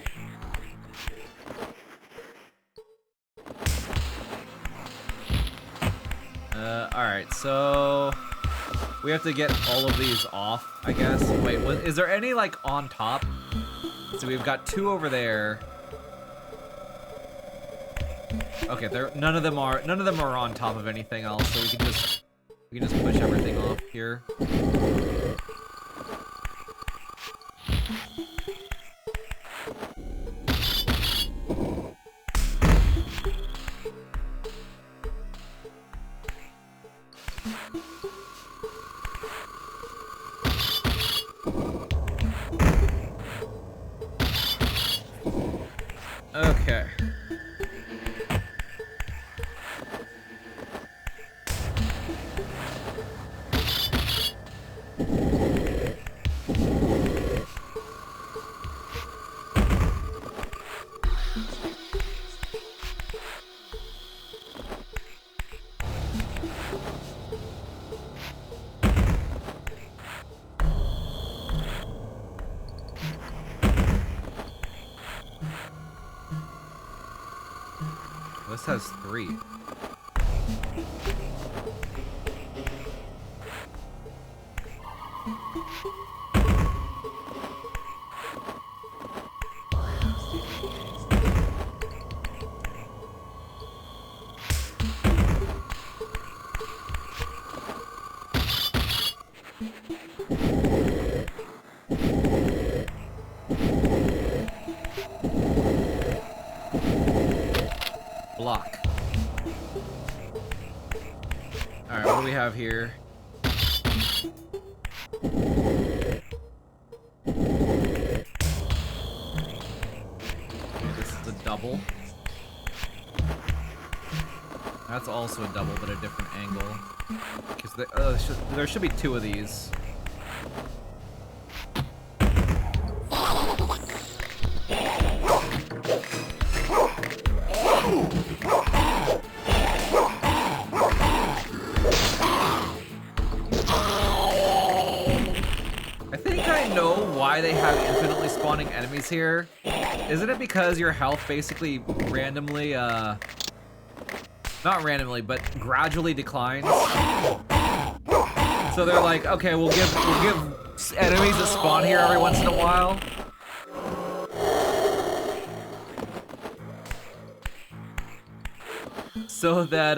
Alright, so we have to get all of these off, I guess. Wait, is there any like on top? So we've got 2 over there. Okay, none of them are on top of anything else, so we can just push everything off here. Okay. This has 3. Block. Alright, what do we have here? Okay, this is a double. That's also a double, but a different angle. Because there should be 2 of these. Why they have infinitely spawning enemies here? Isn't it because your health basically randomly, not randomly, but gradually declines? So they're like, okay, we'll give enemies a spawn here every once in a while. So that,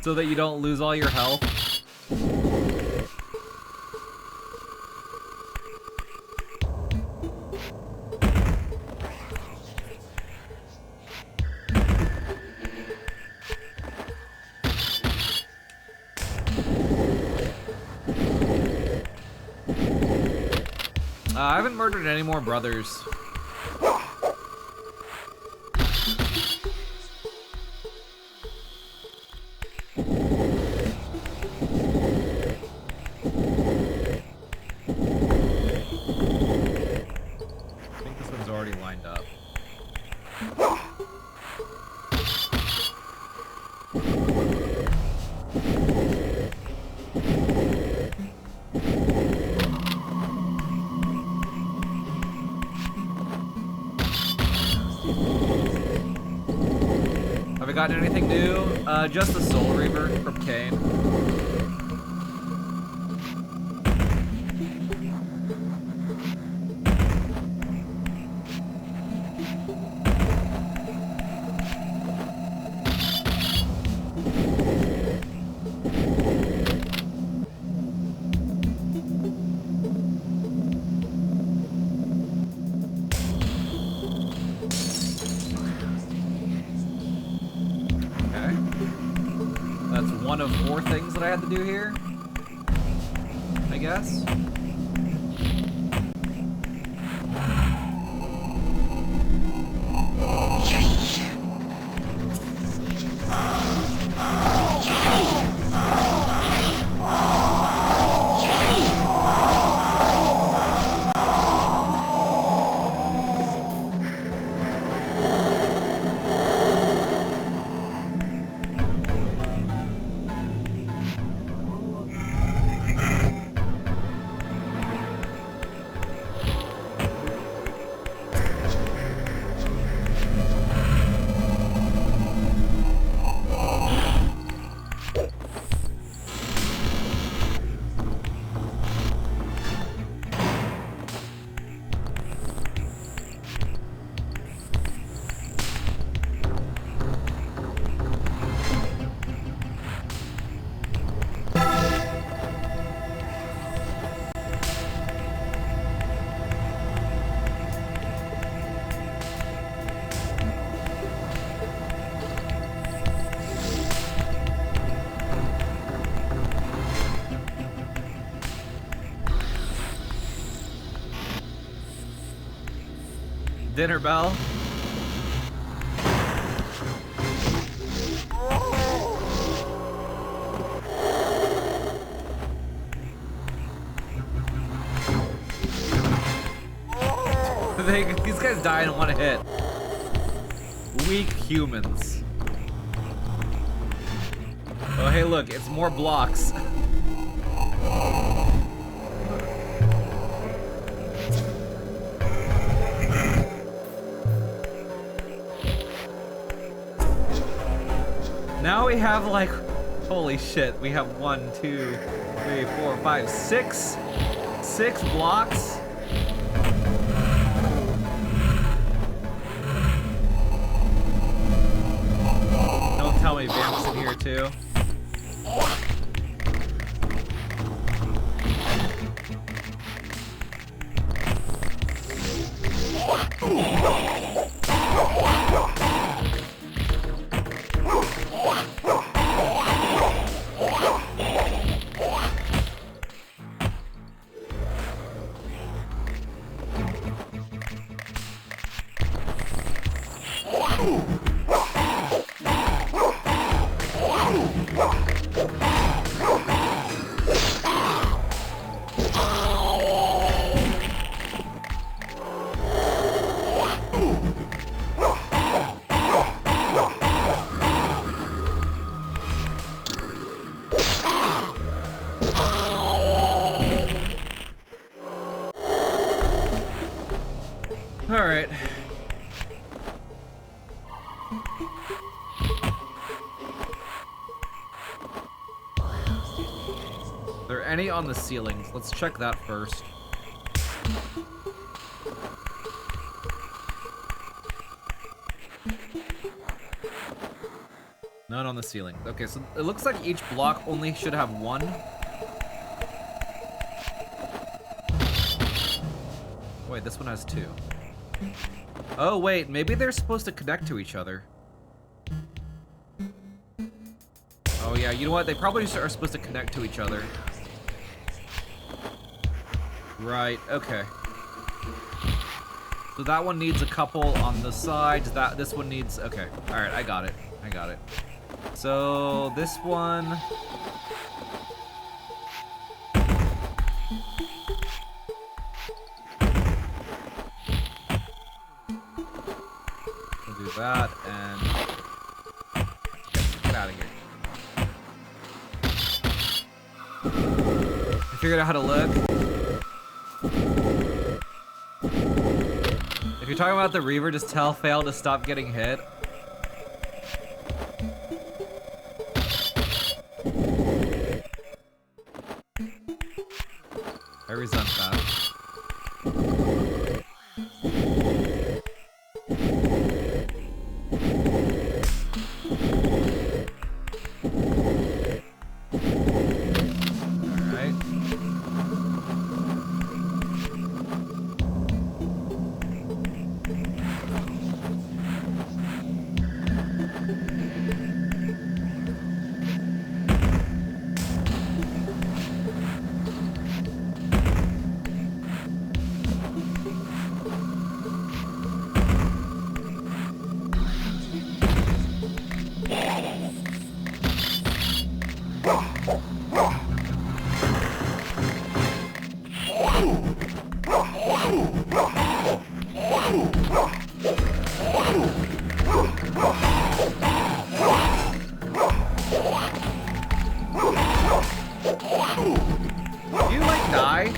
so that you don't lose all your health. I haven't murdered any more brothers. Gotten anything new? Just the Soul Reaver from Kane. One of 4 things that I had to do here, I guess. Dinner bell. These guys die in one hit. Weak humans. Oh, hey, look, it's more blocks. we have like, holy shit, we have 1, 2, 3, 4, 5, 6 blocks. Don't tell me Vamp's in here too. All right. Are there any on the ceilings? Let's check that first. None on the ceiling. Okay, so it looks like each block only should have one. Wait, this one has 2. Oh wait, maybe they're supposed to connect to each other. Oh yeah, you know what? They probably are supposed to connect to each other. Right, okay. So that one needs a couple on the sides. This one needs, okay. All right, I got it. I got it. So this one. We'll do that and get out of here. I figured out how to look. If you're talking about the Reaver, just tell Fail to stop getting hit. I resent that. You like die?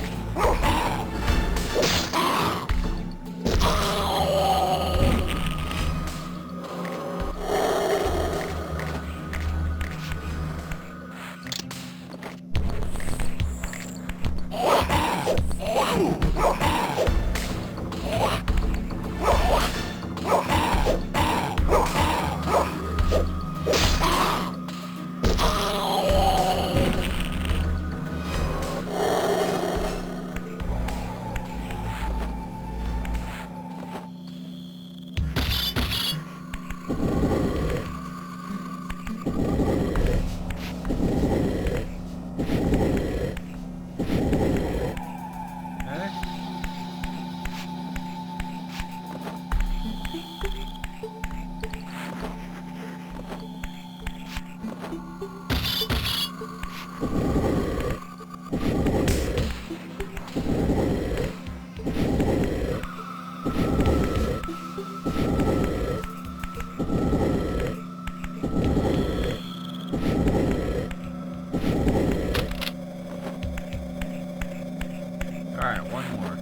Alright, one more.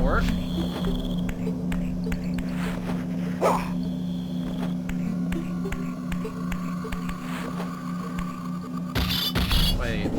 door? Wait.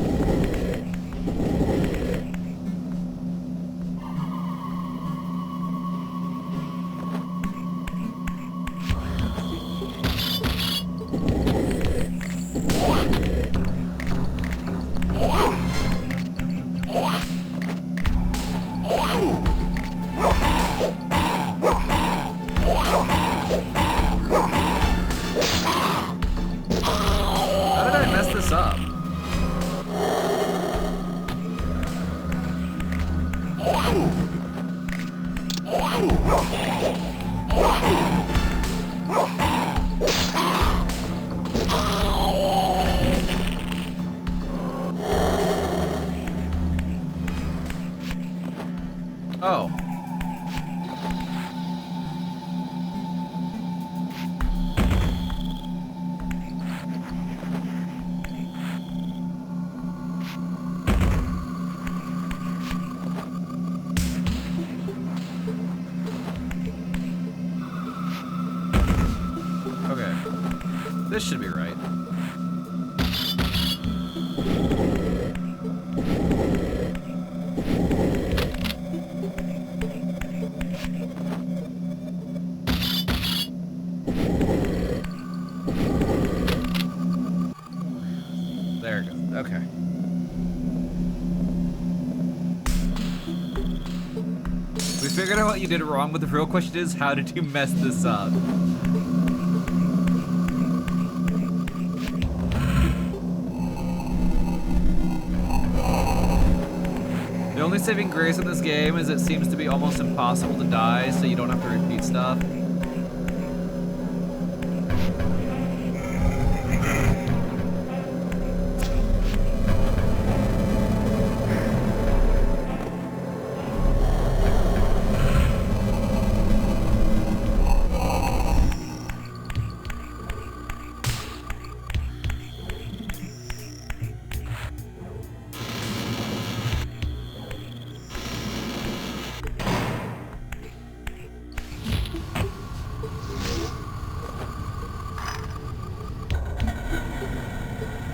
How did I mess this up? Oh. Okay. This should be right. There it goes. Okay. We figured out what you did wrong, but the real question is, how did you mess this up? The only saving grace in this game is it seems to be almost impossible to die, so you don't have to repeat stuff.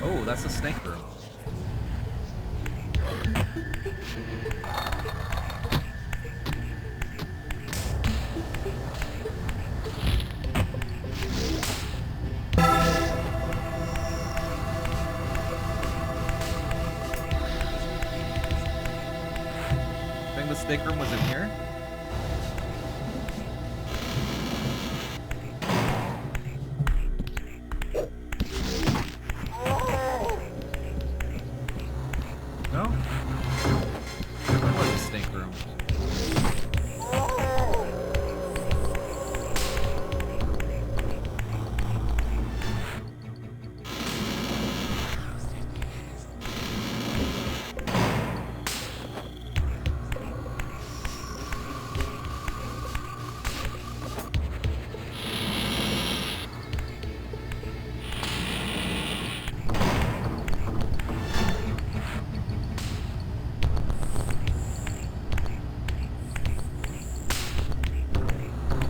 Oh, that's a snake room. I think the snake room was in here. No? Where was the snake room?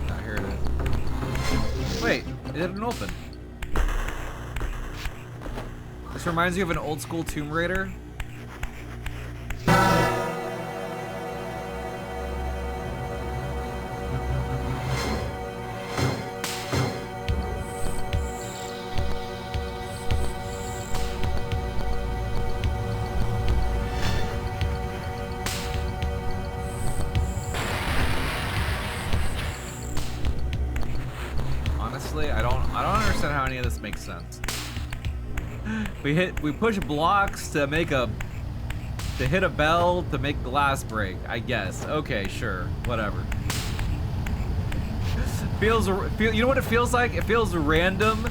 Ah, here it is. Wait, it didn't open. This reminds you of an old school Tomb Raider. Honestly, I don't understand how any of this makes sense. We push blocks to hit a bell to make glass break, I guess. Okay, sure, whatever. You know what it feels like? It feels random.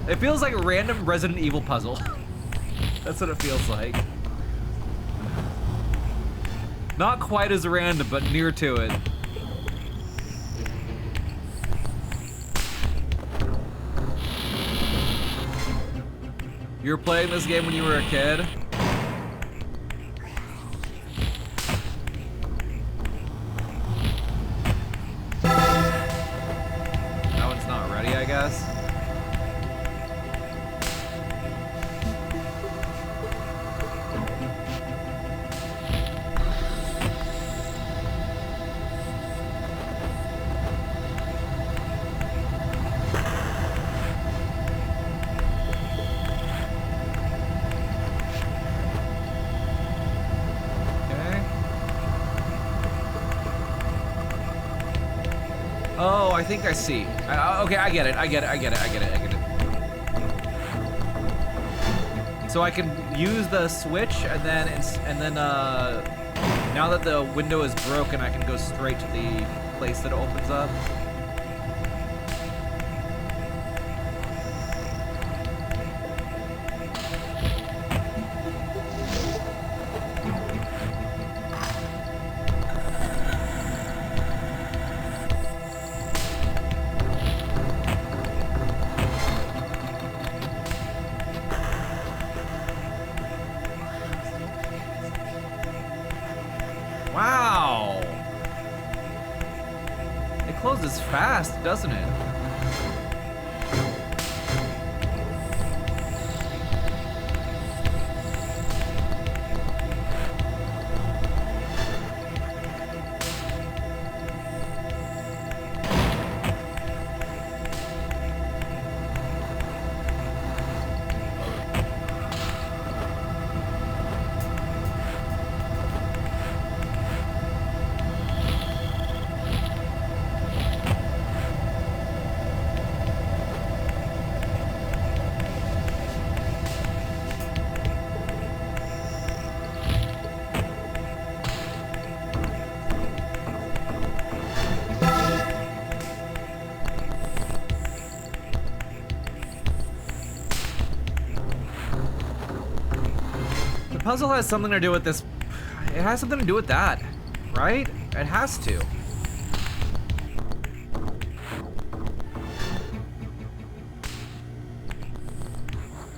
It feels like a random Resident Evil puzzle. That's what it feels like. Not quite as random, but near to it. You were playing this game when you were a kid? I think I see. Okay, I get it. So I can use the switch, and then now that the window is broken, I can go straight to the place that opens up. Wow! It closes fast, doesn't it? The puzzle has something to do with this. It has something to do with that, right? It has to.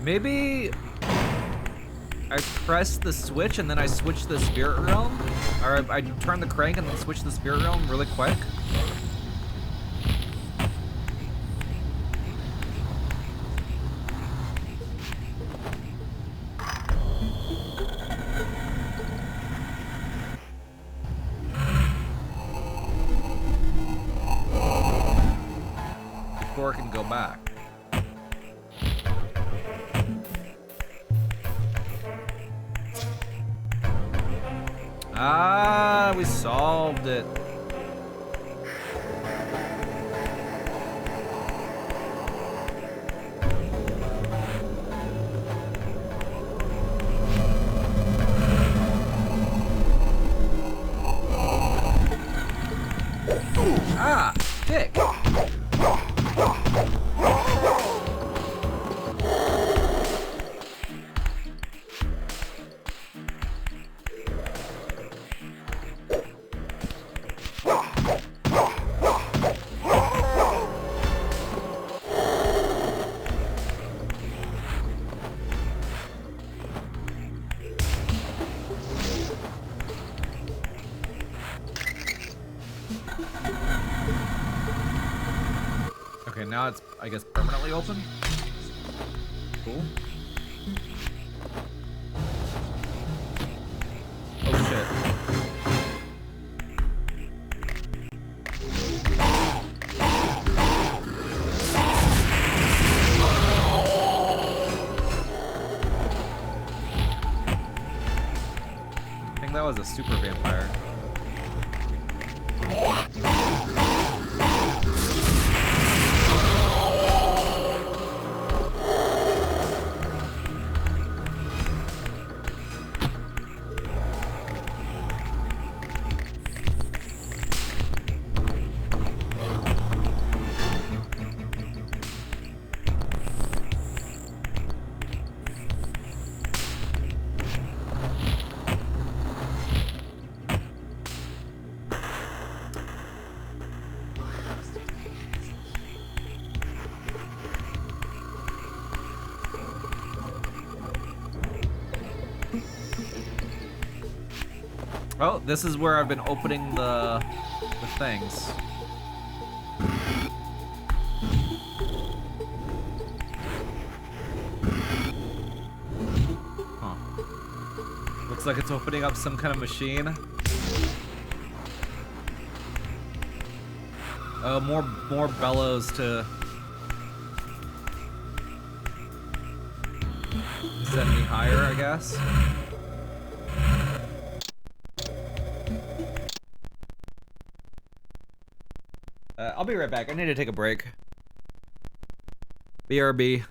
Maybe I press the switch and then I switch the spirit realm? Or I turn the crank and then switch the spirit realm really quick? Before I can go back. Ah, we solved it. Ah, dick. Okay, now it's, I guess, permanently open. Cool. Oh shit. I think that was a super vampire. Oh, this is where I've been opening the things. Huh. Looks like it's opening up some kind of machine. Oh, more bellows to send me higher, I guess. I'll be right back. I need to take a break. BRB.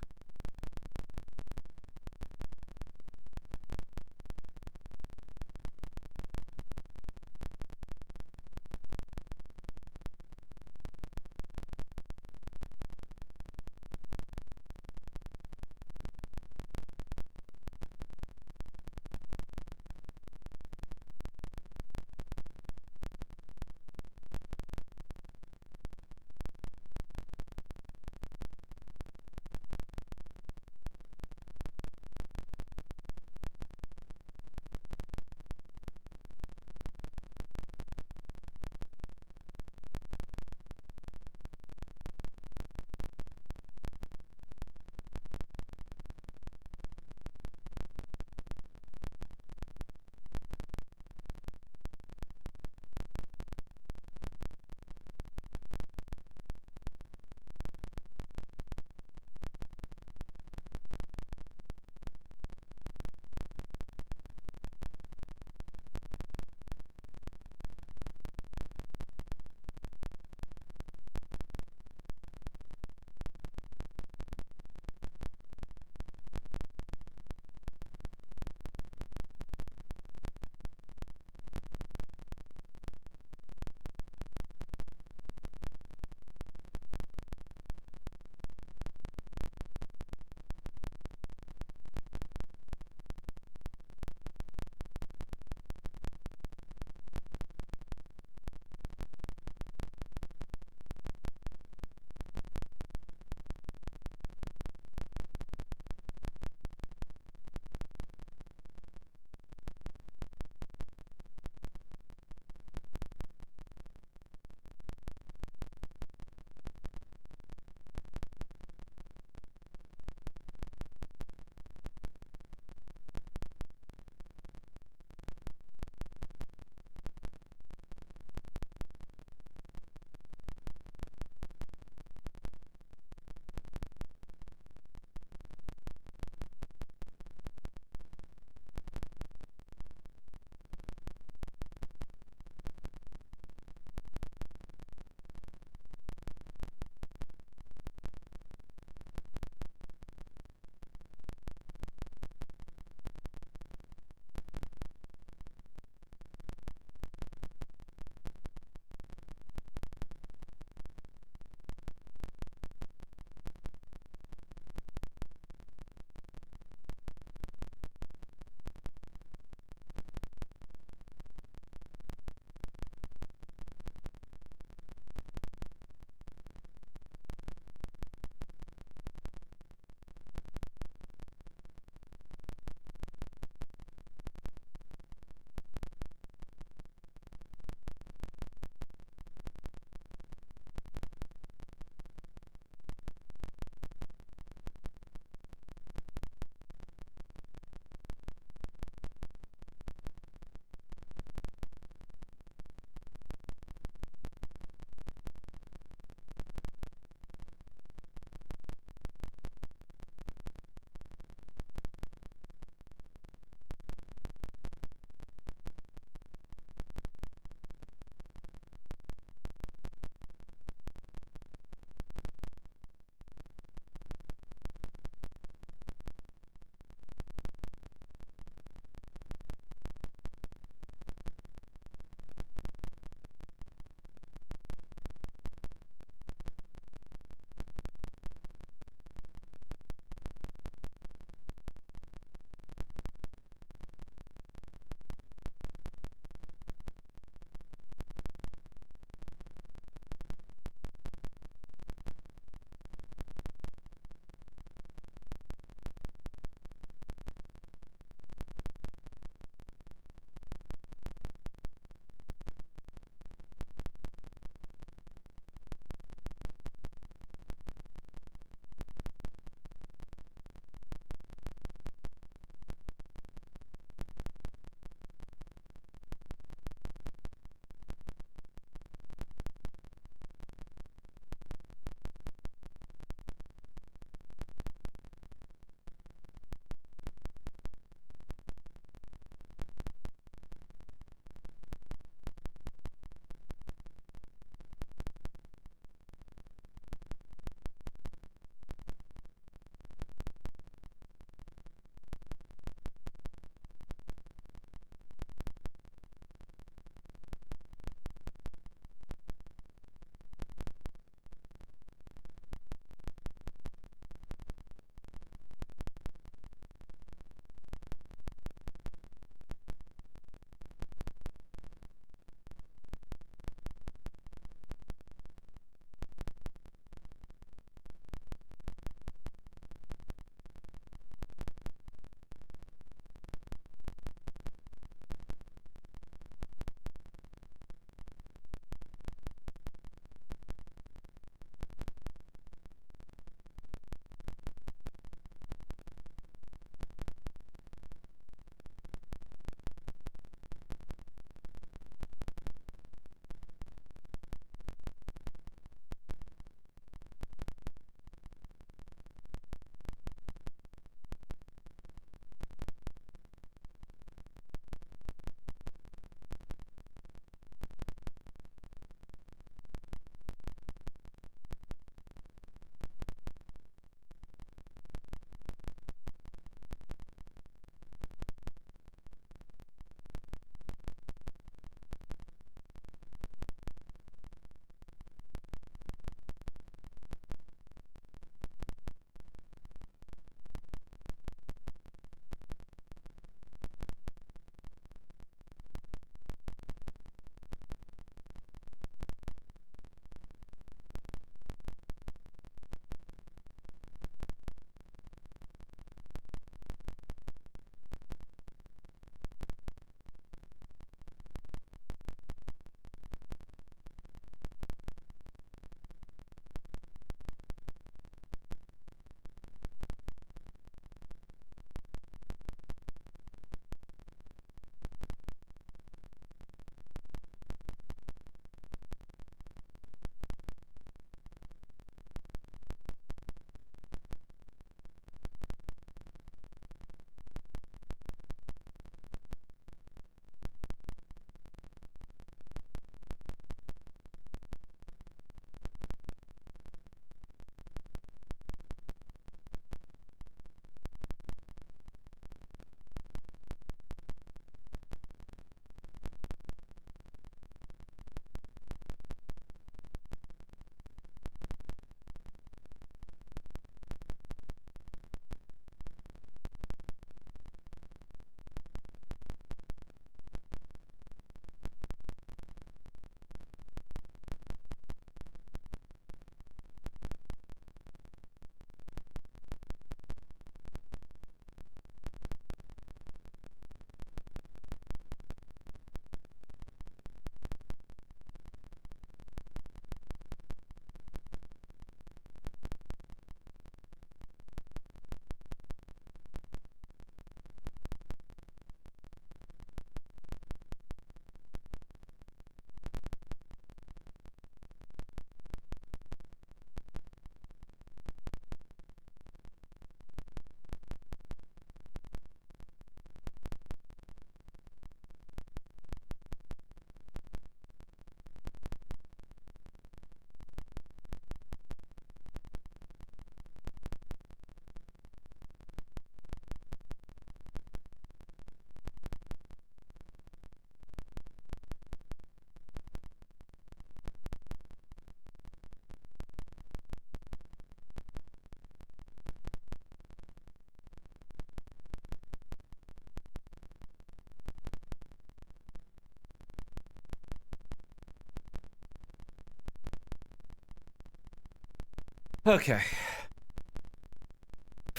Okay.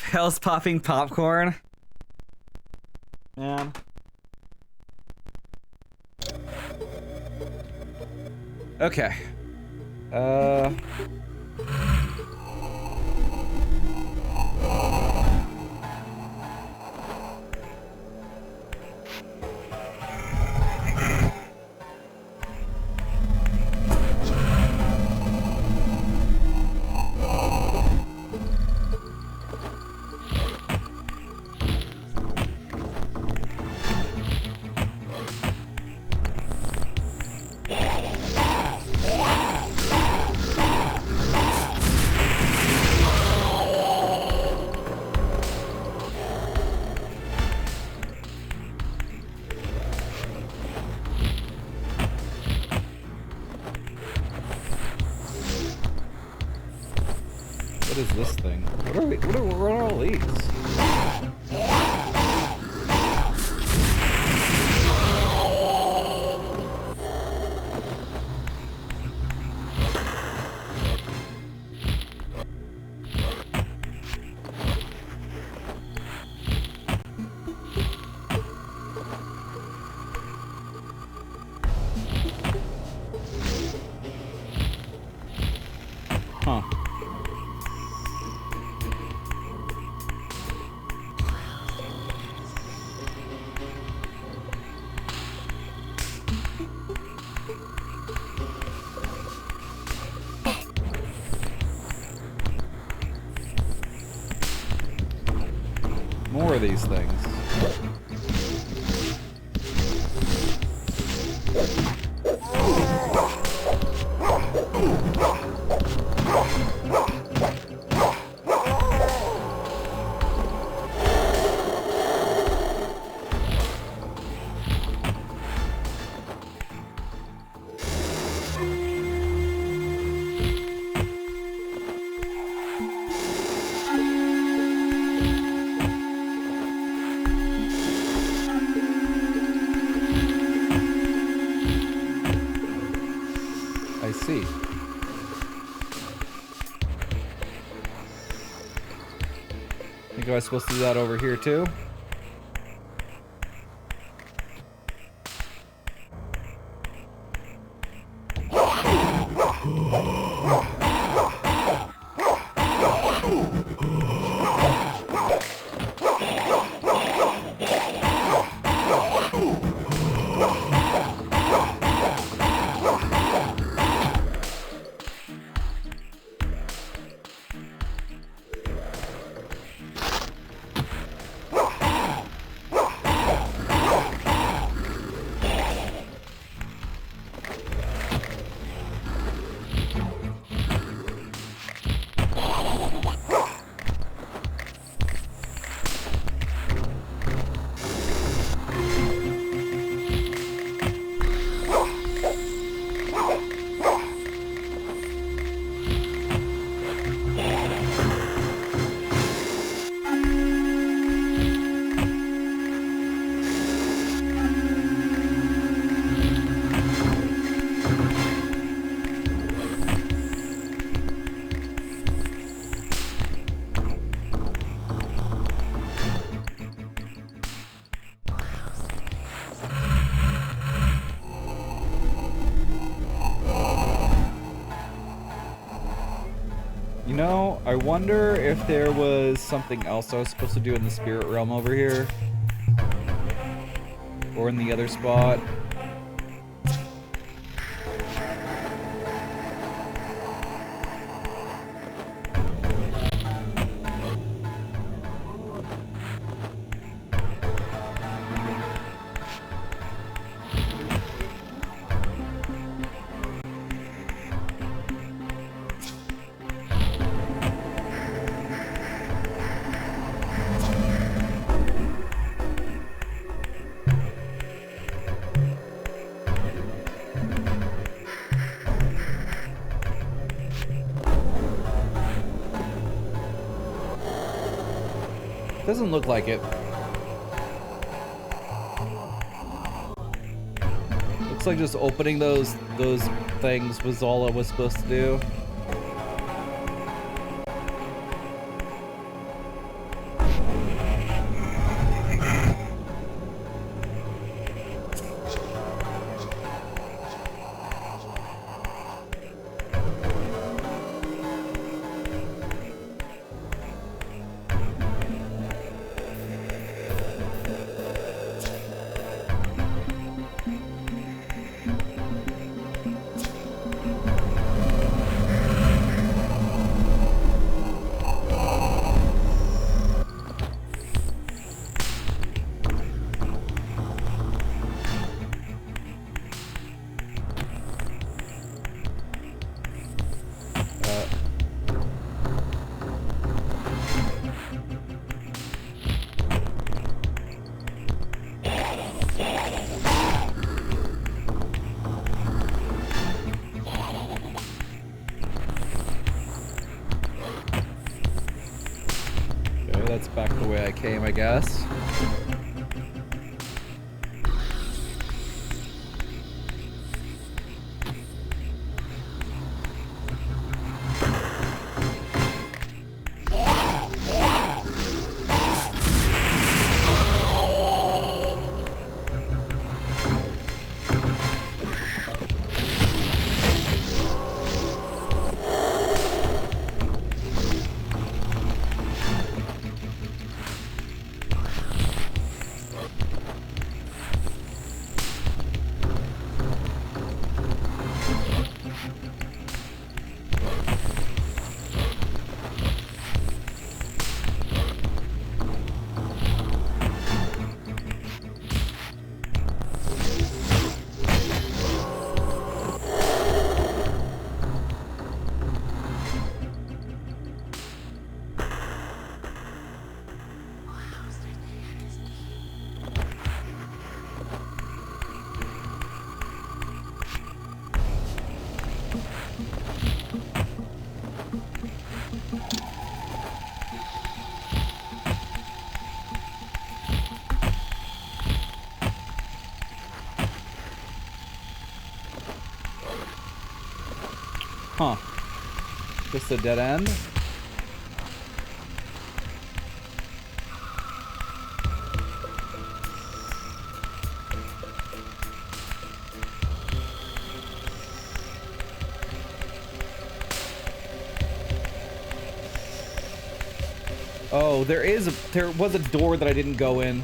Hell's popping popcorn. Man. Okay. What is this thing? What are all these? Huh. More of these things. I see. Think I was supposed to do that over here too? You know, I wonder if there was something else I was supposed to do in the spirit realm over here. Or in the other spot. Doesn't look like it. Looks like just opening those things was all I was supposed to do. The way I came, I guess. Huh. Just a dead end? Oh, there was a door that I didn't go in.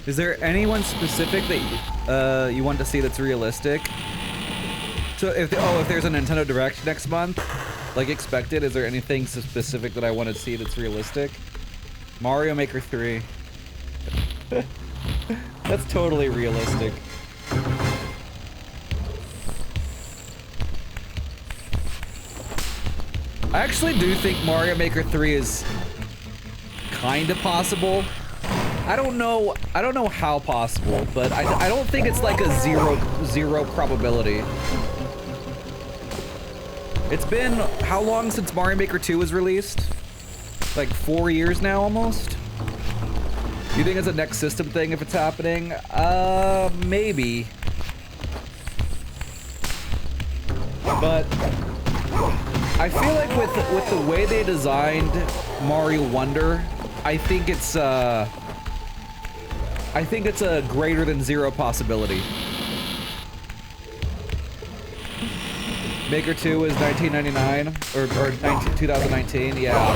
Is there anyone specific that you want to see that's realistic? So if there's a Nintendo Direct next month, like expected, is there anything specific that I want to see that's realistic? Mario Maker 3. That's totally realistic. I actually do think Mario Maker 3 is kind of possible. I don't know how possible, but I don't think it's like a zero probability. It's been how long since Mario Maker 2 was released? Like 4 years now almost? Do you think it's a next system thing if it's happening? Maybe. But I feel like with the way they designed Mario Wonder, I think it's a greater than zero possibility. Maker 2 was 1999 or 2019. Yeah,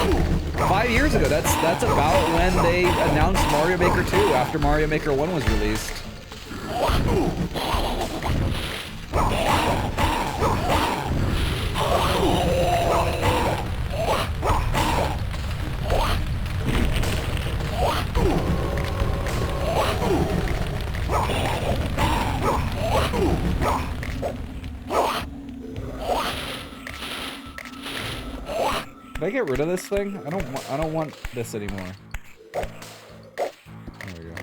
5 years ago. That's about when they announced Mario Maker 2 after Mario Maker 1 was released. Can I get rid of this thing? I don't want this anymore. There we go.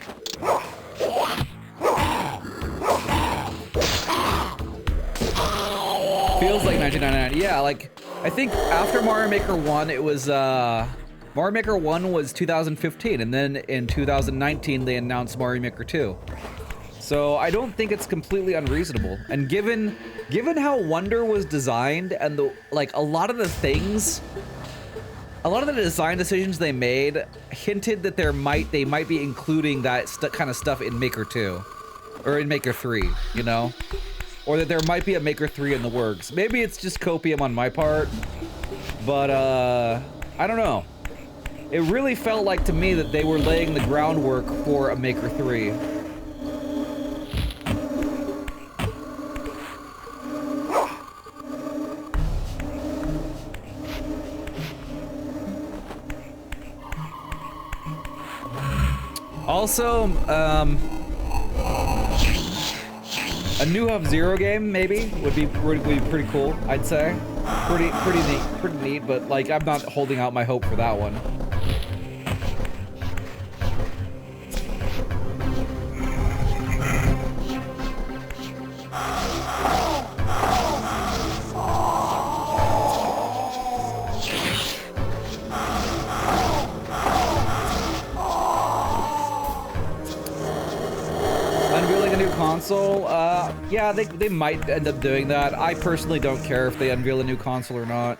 Feels like 1999. Yeah, like I think after Mario Maker 1 it was Mario Maker 1 was 2015, and then in 2019 they announced Mario Maker 2. So I don't think it's completely unreasonable. And given how Wonder was designed and a lot of the design decisions they made hinted that they might be including that kind of stuff in Maker 2 or in Maker 3, you know? Or that there might be a Maker 3 in the works. Maybe it's just copium on my part, but I don't know. It really felt like to me that they were laying the groundwork for a Maker 3. Also, a new F-Zero game maybe would be pretty cool. I'd say pretty neat. But like, I'm not holding out my hope for that one. Console, yeah, they might end up doing that. I personally don't care if they unveil a new console or not.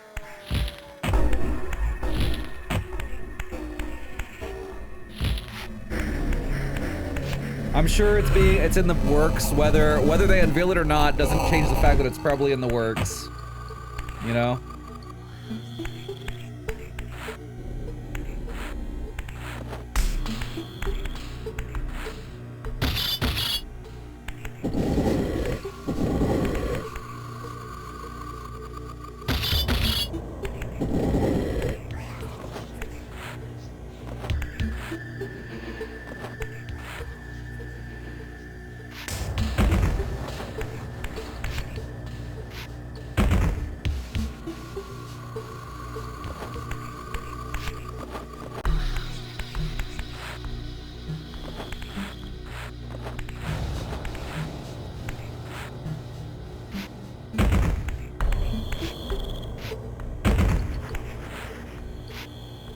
I'm sure it's in the works. Whether they unveil it or not doesn't change the fact that it's probably in the works. You know?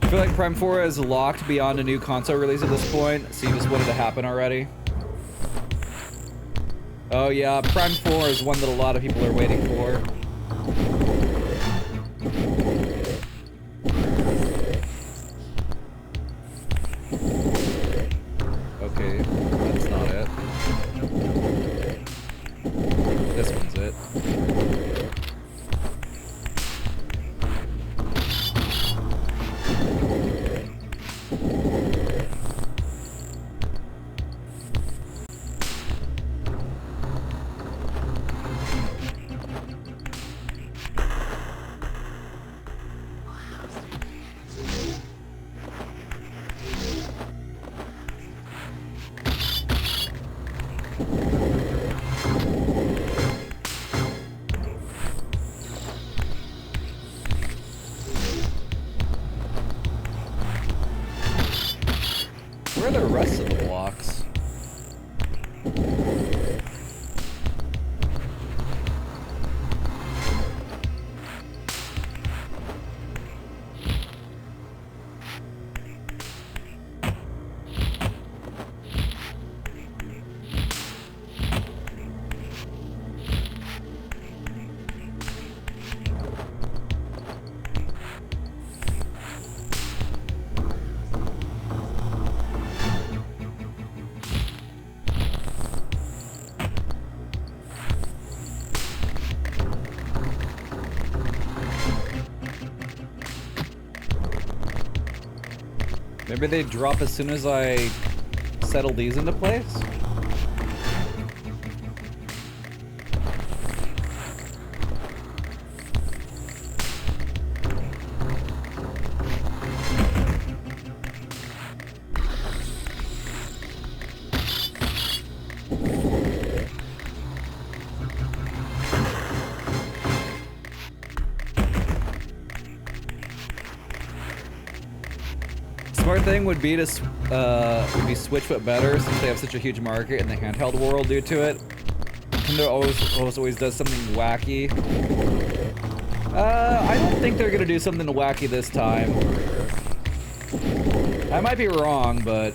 I feel like Prime 4 is locked beyond a new console release at this point, so you just wanted to happen already. Oh yeah, Prime 4 is one that a lot of people are waiting for. Okay, that's not it. This one's it. Where are the rest of the blocks? Maybe they drop as soon as I settle these into place? Smart thing would be to Switch but better, since they have such a huge market in the handheld world due to it. Nintendo always does something wacky. I don't think they're gonna do something wacky this time. I might be wrong, but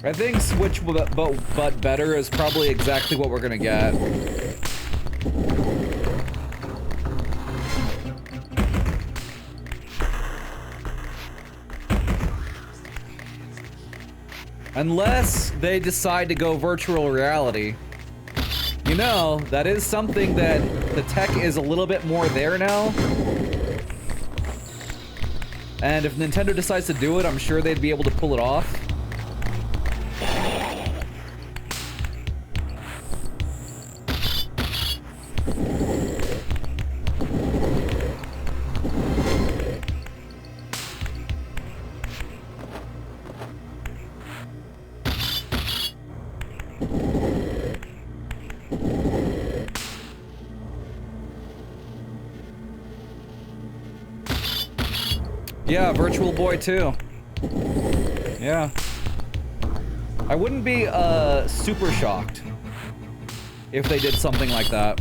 I think Switch but better is probably exactly what we're gonna get. Unless they decide to go virtual reality. You know, that is something that the tech is a little bit more there now. And if Nintendo decides to do it, I'm sure they'd be able to pull it off. Yeah, Virtual Boy too. Yeah. I wouldn't be super shocked if they did something like that.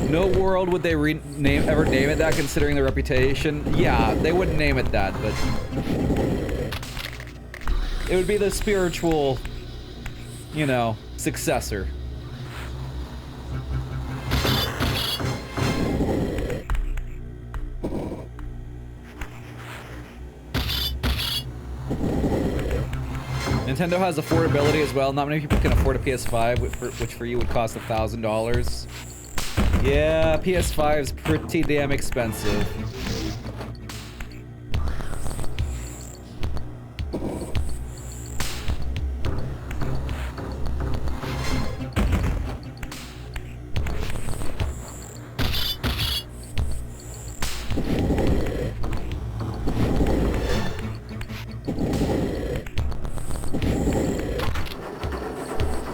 No world would they ever name it that, considering their reputation. Yeah, they wouldn't name it that, but it would be the spiritual, you know, successor. Nintendo has affordability as well. Not many people can afford a PS5, which for you would cost $1,000. Yeah, PS5 is pretty damn expensive.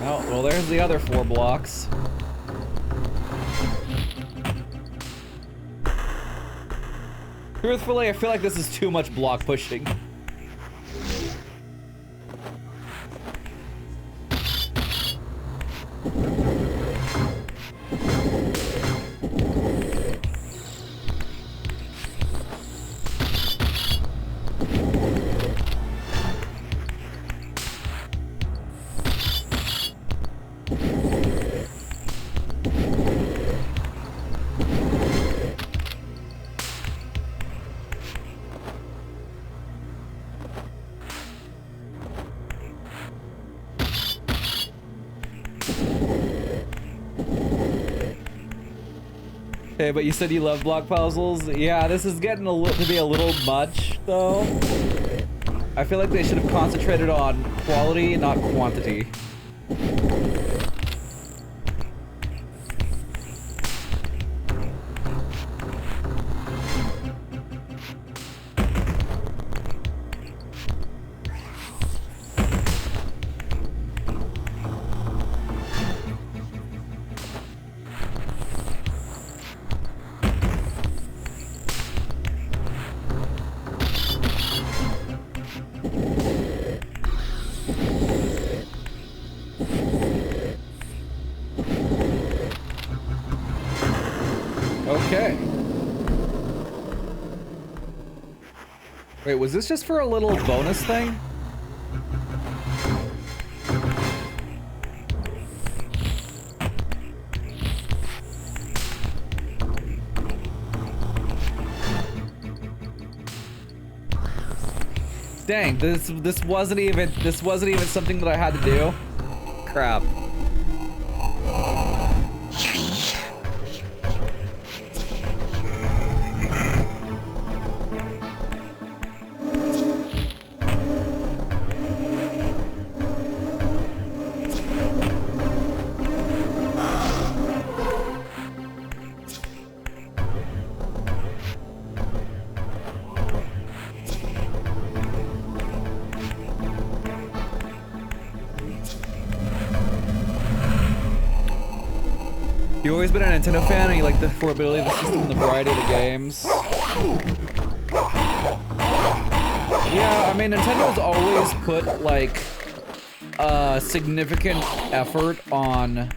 Oh, well, there's the other 4 blocks. Truthfully, I feel like this is too much block pushing. Okay, but you said you love block puzzles? Yeah, this is getting to be a little much, though. I feel like they should have concentrated on quality, not quantity. Okay. Wait, was this just for a little bonus thing? Dang, this wasn't even something that I had to do. Crap. You always been a Nintendo fan and you like the affordability of the system and the variety of the games? Yeah, I mean, Nintendo's always put, like, significant effort on...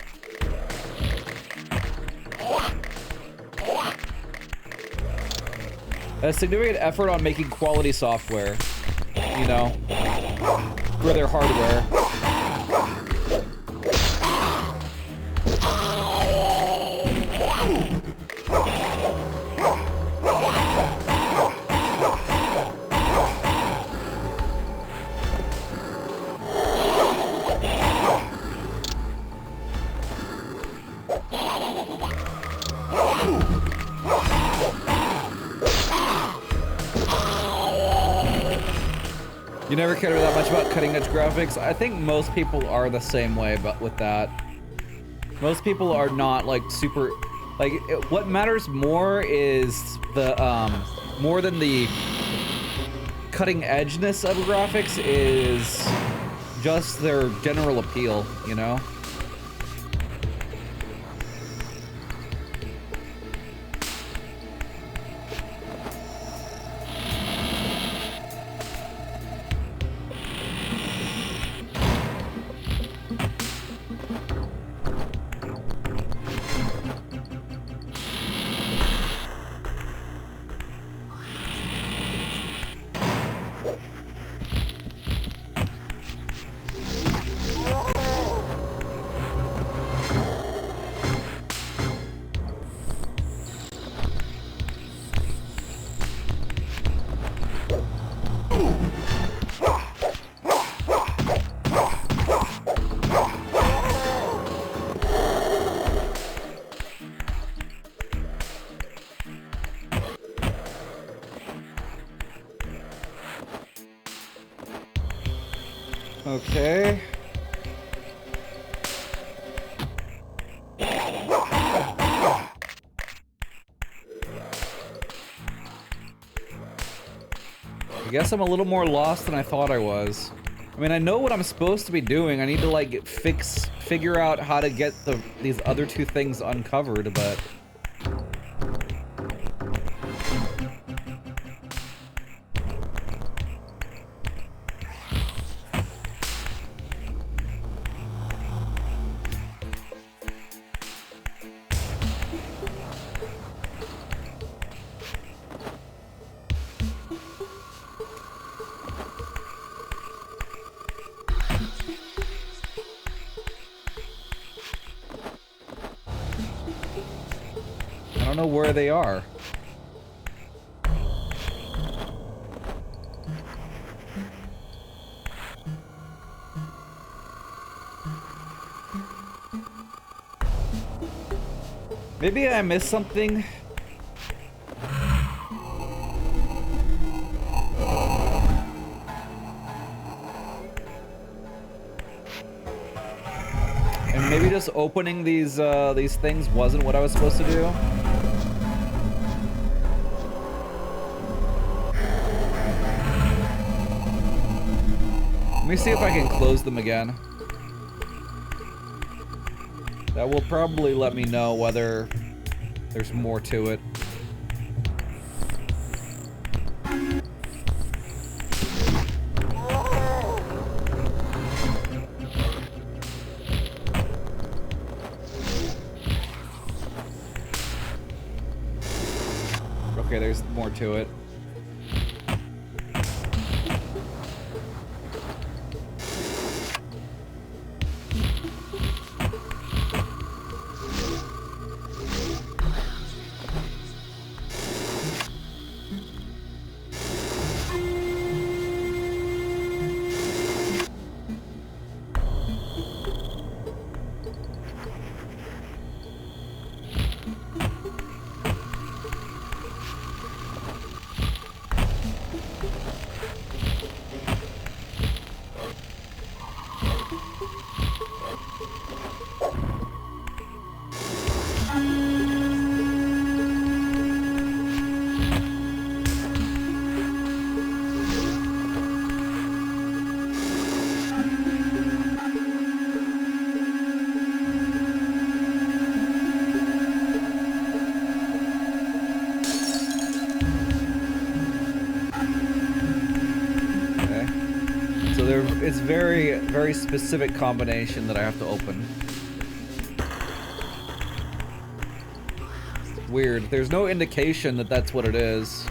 making quality software, you know, for their hardware. You never cared that much about cutting edge graphics? I think most people are the same way, but with that. Most people are not like super Like, what matters more is the, more than the cutting edgeness of graphics is just their general appeal, you know? Okay. I guess I'm a little more lost than I thought I was. I mean, I know what I'm supposed to be doing. I need to, like, figure out how to get these other two things uncovered, but... I don't know where they are. Maybe I missed something. And maybe just opening these things wasn't what I was supposed to do. Let me see if I can close them again. That will probably let me know whether there's more to it. Okay, there's more to it. It's very specific combination that I have to open. Weird. There's no indication that that's what it is.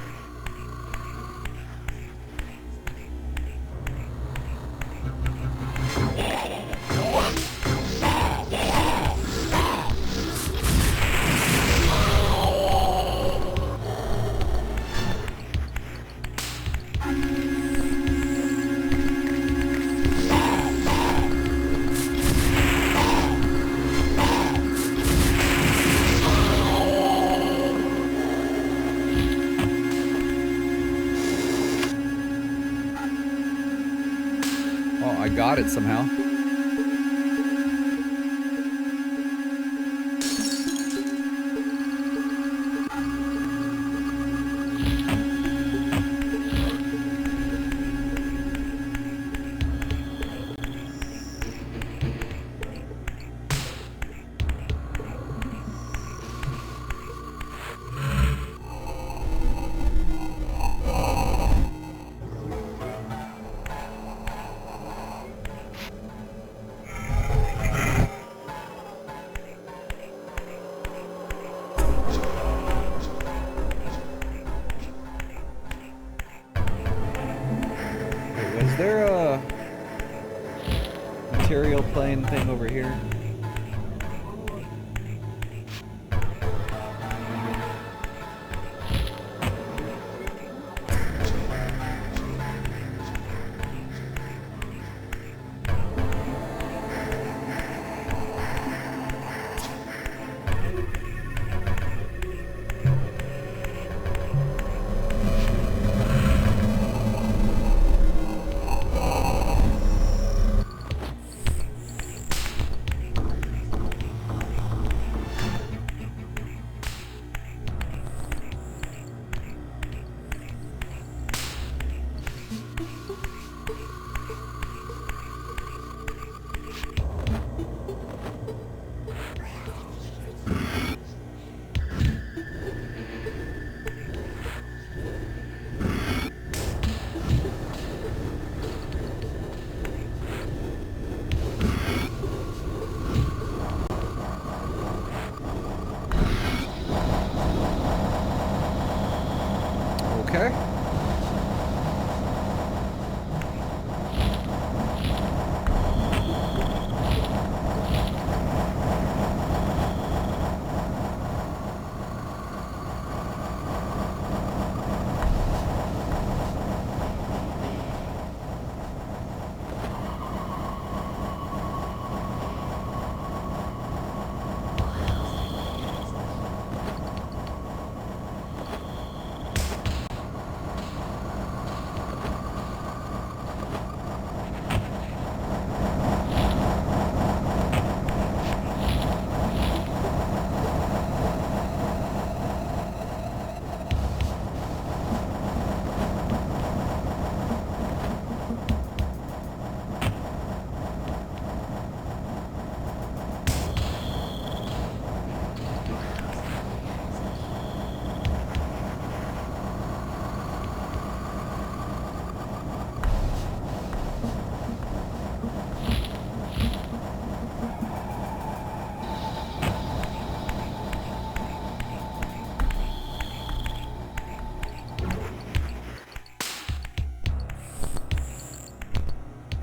Got it somehow. Is there a material plane thing over here? Okay.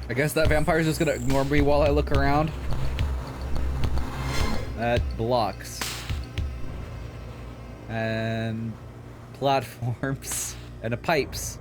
I guess that vampire's just gonna ignore me while I look around. That blocks. And platforms. And a pipes.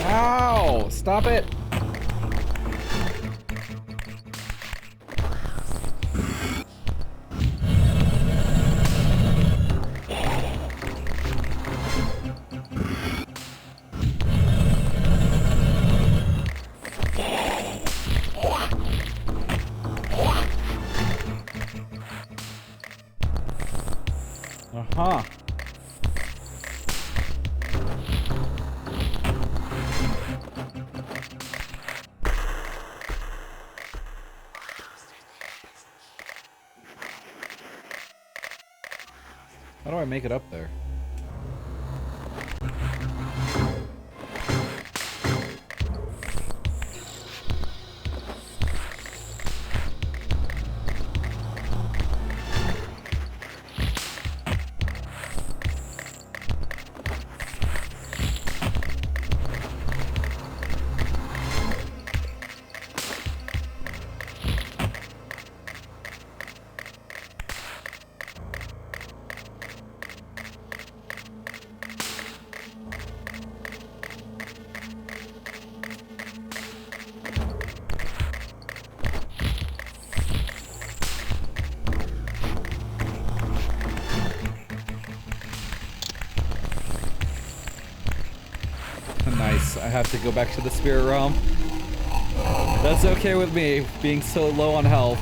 Ow! Stop it! Uh-huh. How do I make it up there? means I have to go back to the spirit realm. That's okay with me, being so low on health.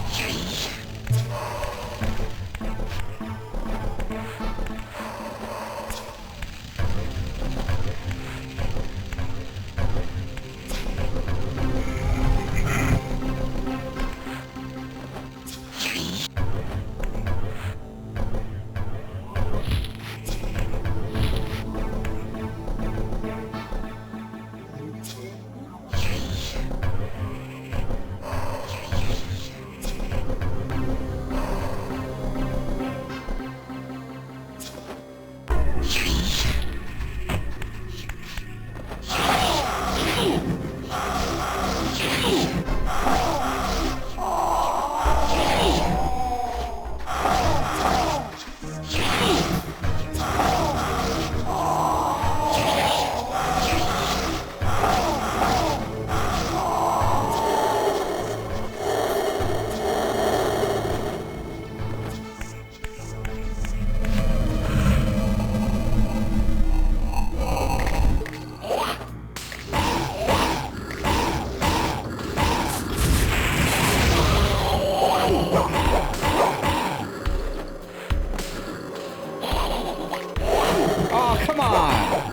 Oh, come on!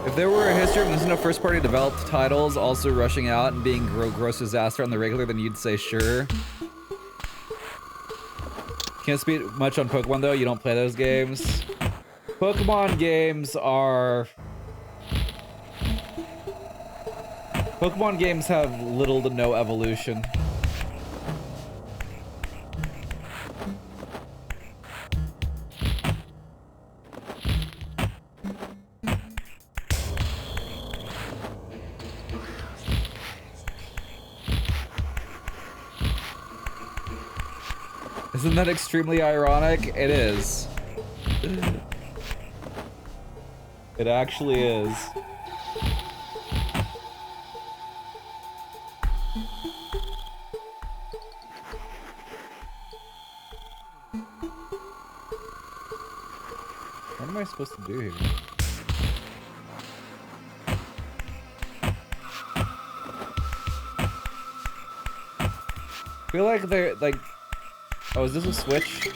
If there were a history of Nintendo first-party developed titles also rushing out and being gross disaster on the regular, then you'd say sure. Can't speak much on Pokemon though, you don't play those games. Pokemon games are... Pokemon games have little to no evolution. Isn't that extremely ironic? It is. It actually is. What am I supposed to do here? I feel like they're like... Oh, is this a switch?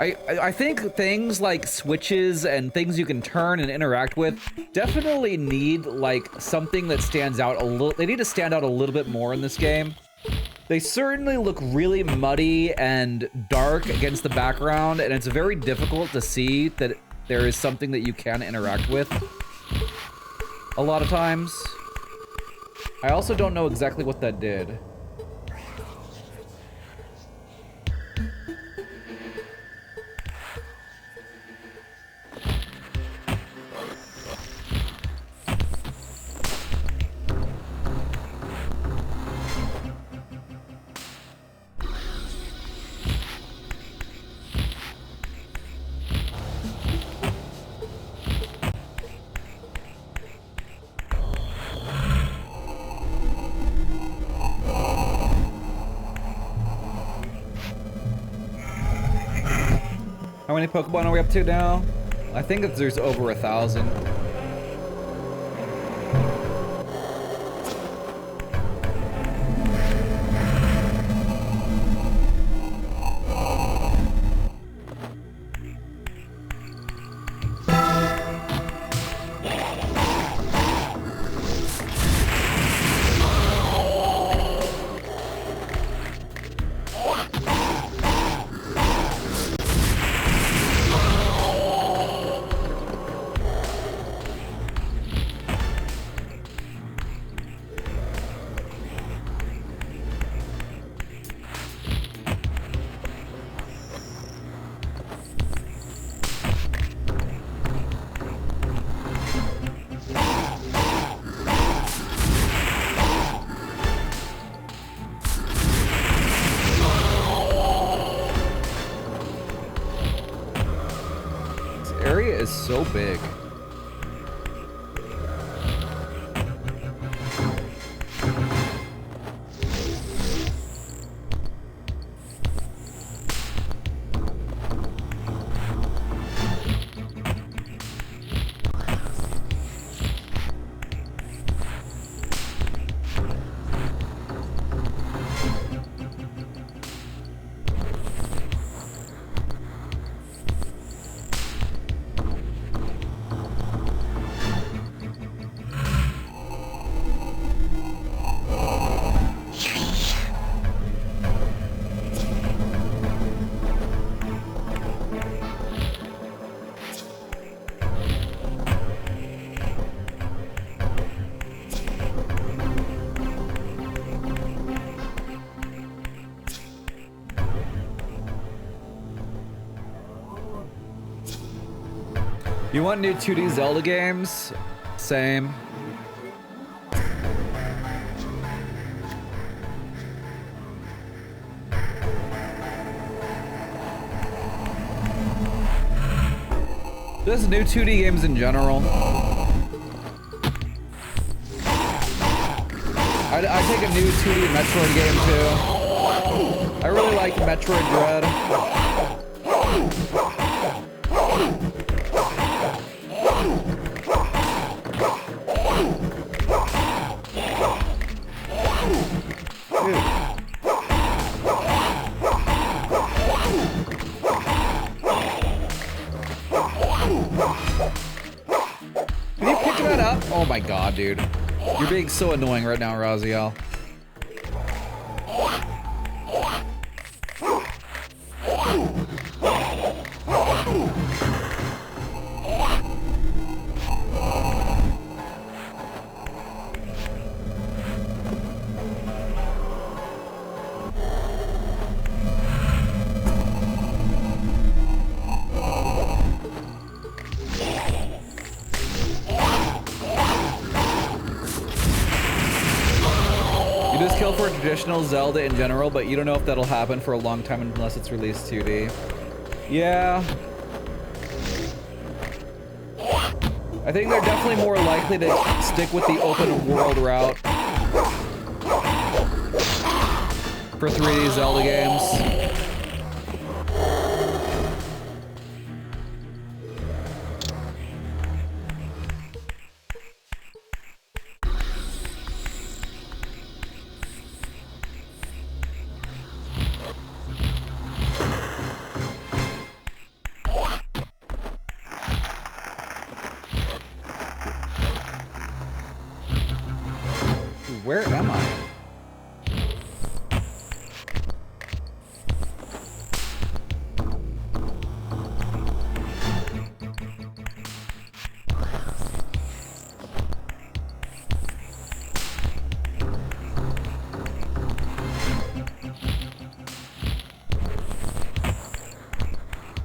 I think things like switches and things you can turn and interact with definitely need like something that stands out a little. They need to stand out a little bit more in this game. They certainly look really muddy and dark against the background, and it's very difficult to see that there is something that you can interact with a lot of times. I also don't know exactly what that did. How many Pokemon are we up to now? I think that there's over 1,000. is so big. You want new 2D Zelda games? Same. Just new 2D games in general. I'd take a new 2D Metroid game too. I really like Metroid Dread. Can you pick that up? Oh my god, dude. You're being so annoying right now, Raziel. Traditional Zelda in general, but you don't know if that'll happen for a long time unless it's released 2D. Yeah. I think they're definitely more likely to stick with the open world route for 3D Zelda games. Where am I?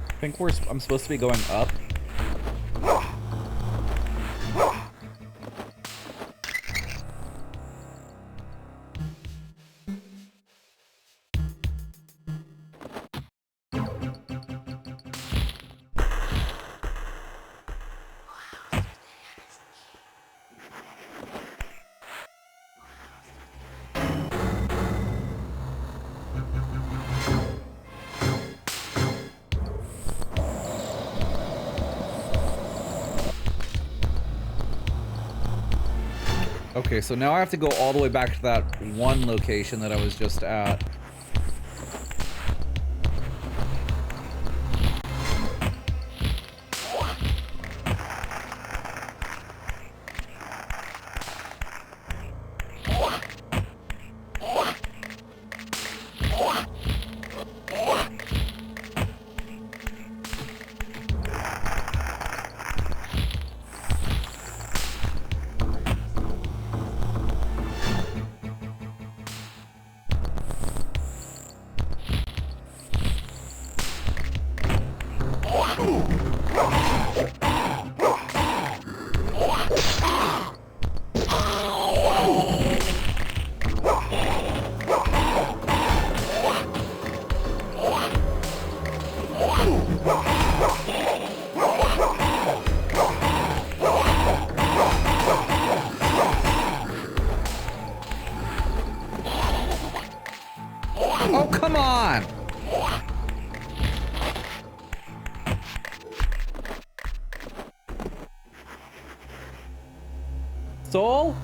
I think I'm supposed to be going up. Okay, so now I have to go all the way back to that one location that I was just at. on! Soul?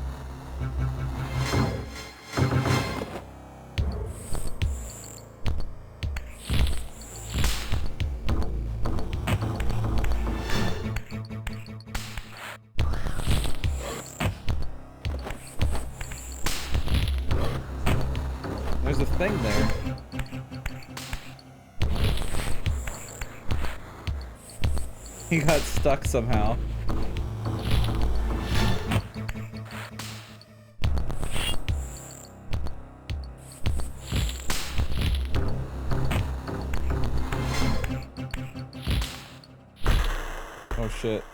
There's a thing there. He got stuck somehow. Oh shit.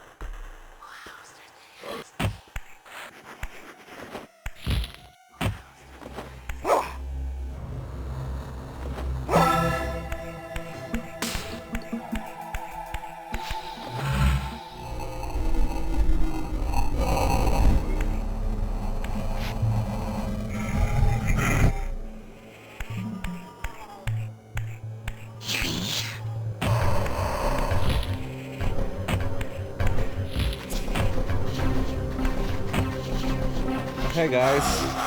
Hey guys.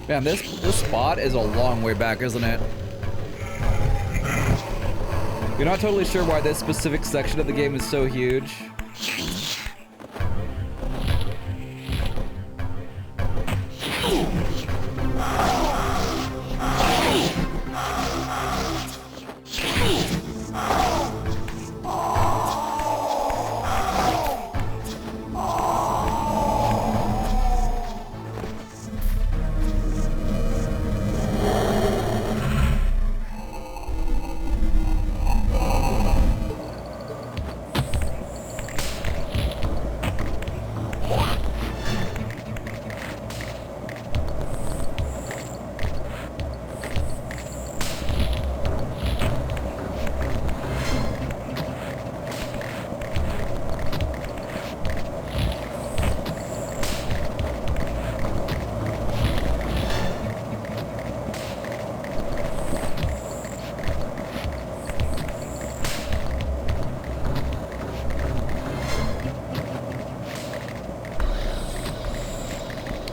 Man, this spot is a long way back, isn't it? You're not totally sure why this specific section of the game is so huge.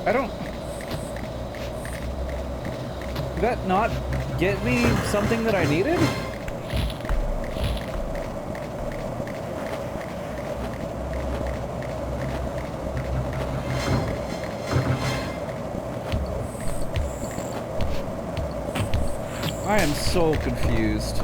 I don't... Did that not get me something that I needed? I am so confused.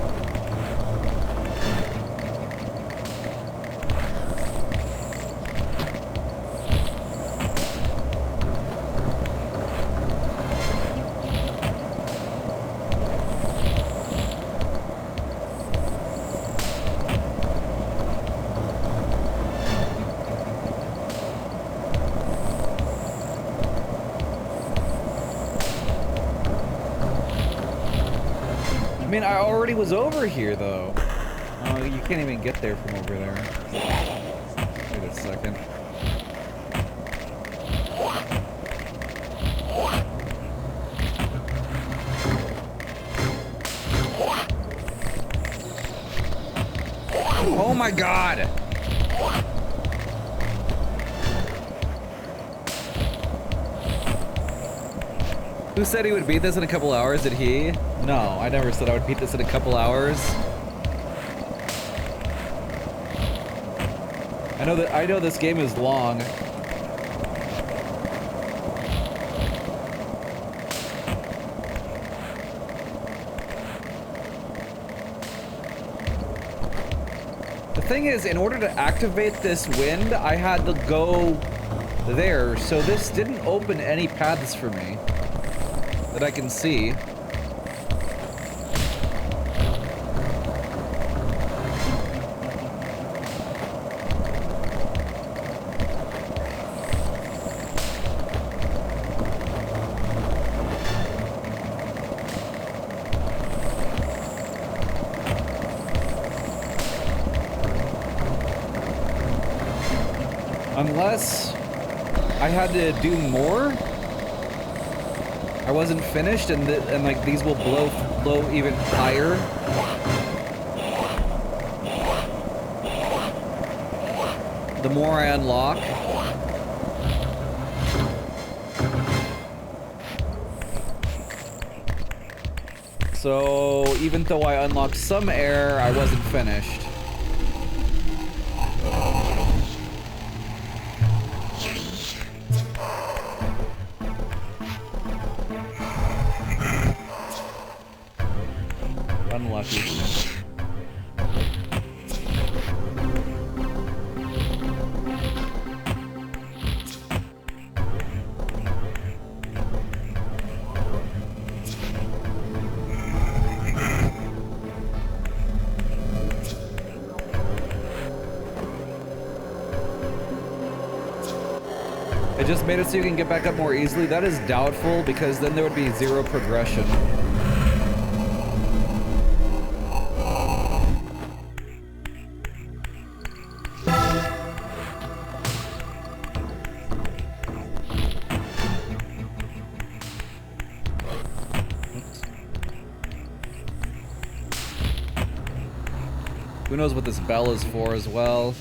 I mean, I already was over here, though. Oh, you can't even get there from over there. Wait a second. Oh my god! Who said he would beat this in a couple hours? Did he? No, I never said I would beat this in a couple hours. I know this game is long. thing is, in order to activate this wind, I had to go there, so this didn't open any paths for me that I can see. Unless I had to do more, I wasn't finished, and like these will blow even higher. The more I unlock. So even though I unlocked some air, I wasn't finished. Unlucky. It just made it so you can get back up more easily. That is doubtful, because then there would be zero progression. Who knows what this bell is for as well.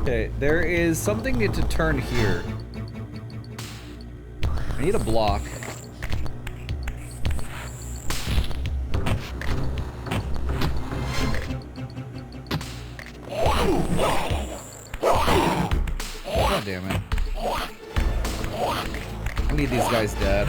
Okay, there is something to turn here. I need a block. God damn it. I need these guys dead.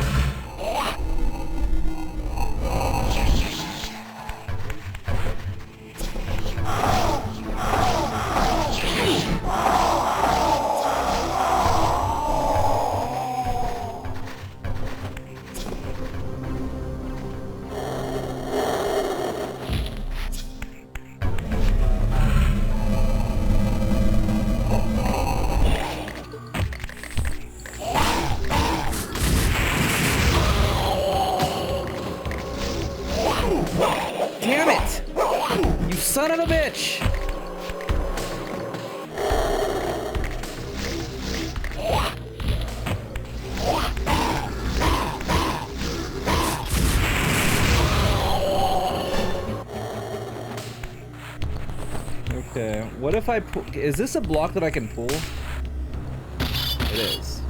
Damn it! You son of a bitch! Okay, what if I pull? Is this a block that I can pull? It is.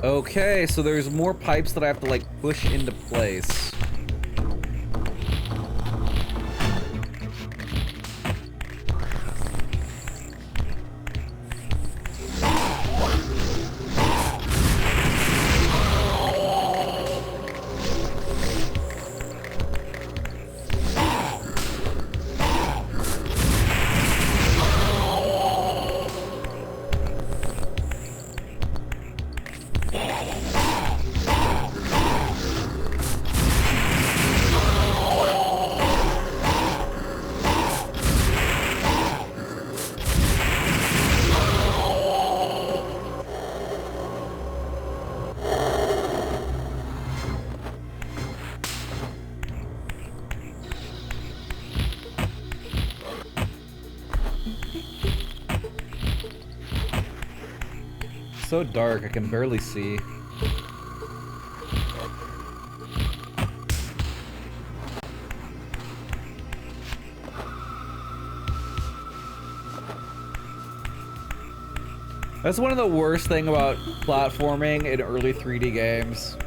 Okay, so there's more pipes that I have to like push into place. so dark, I can barely see. That's one of the worst things about platforming in early 3D games.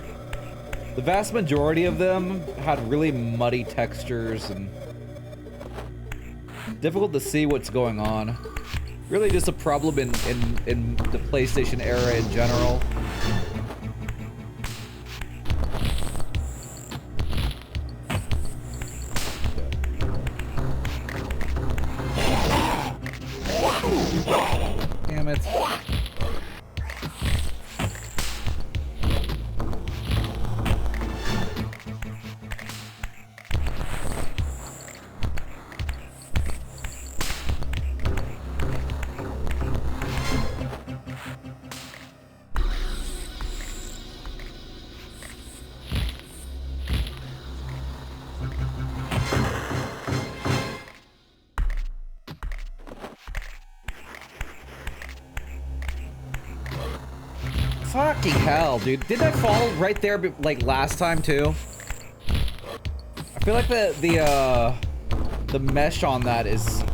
The vast majority of them had really muddy textures and difficult to see what's going on. Really just a problem in the PlayStation era in general. Damn it. Fucking hell, dude. Didn't I fall right there like last time too? I feel like the mesh on that is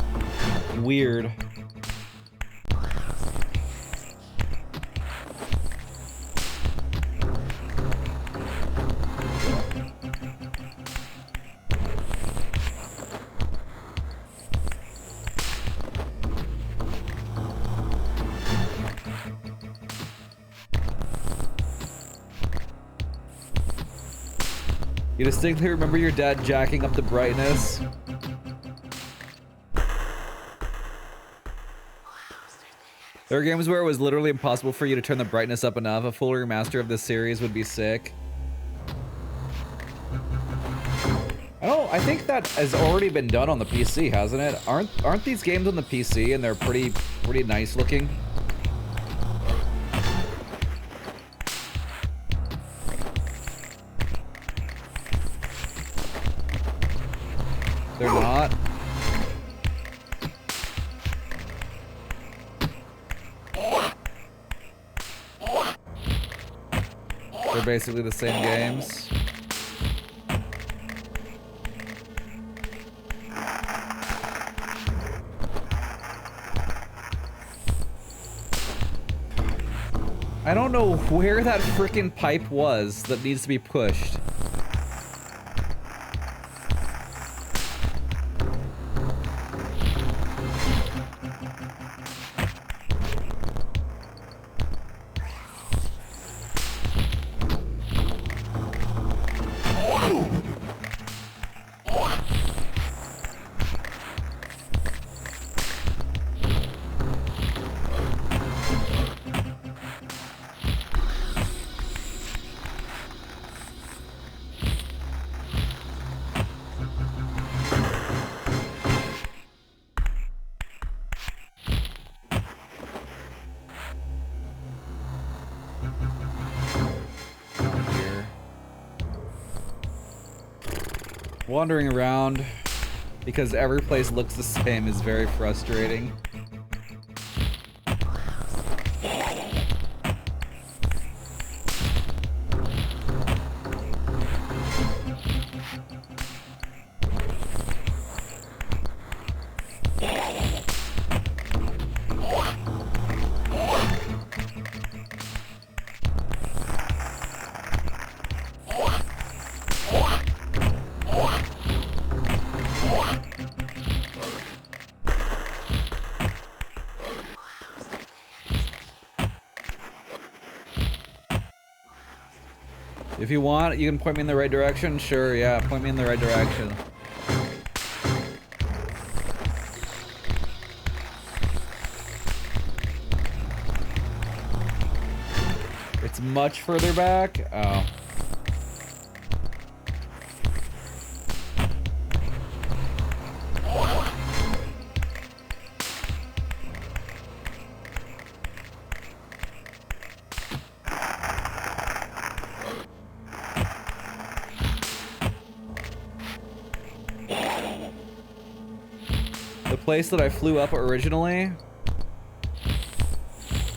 weird. You distinctly remember your dad jacking up the brightness? There are games where it was literally impossible for you to turn the brightness up enough. A full remaster of this series would be sick. I think that has already been done on the PC, hasn't it? Aren't these games on the PC and they're pretty nice looking? They're not. They're basically the same games. I don't know where that frickin' pipe was that needs to be pushed. Wandering around because every place looks the same is very frustrating. If you want, you can point me in the right direction. Sure, yeah, point me in the right direction. It's much further back. Oh. The place that I flew up originally?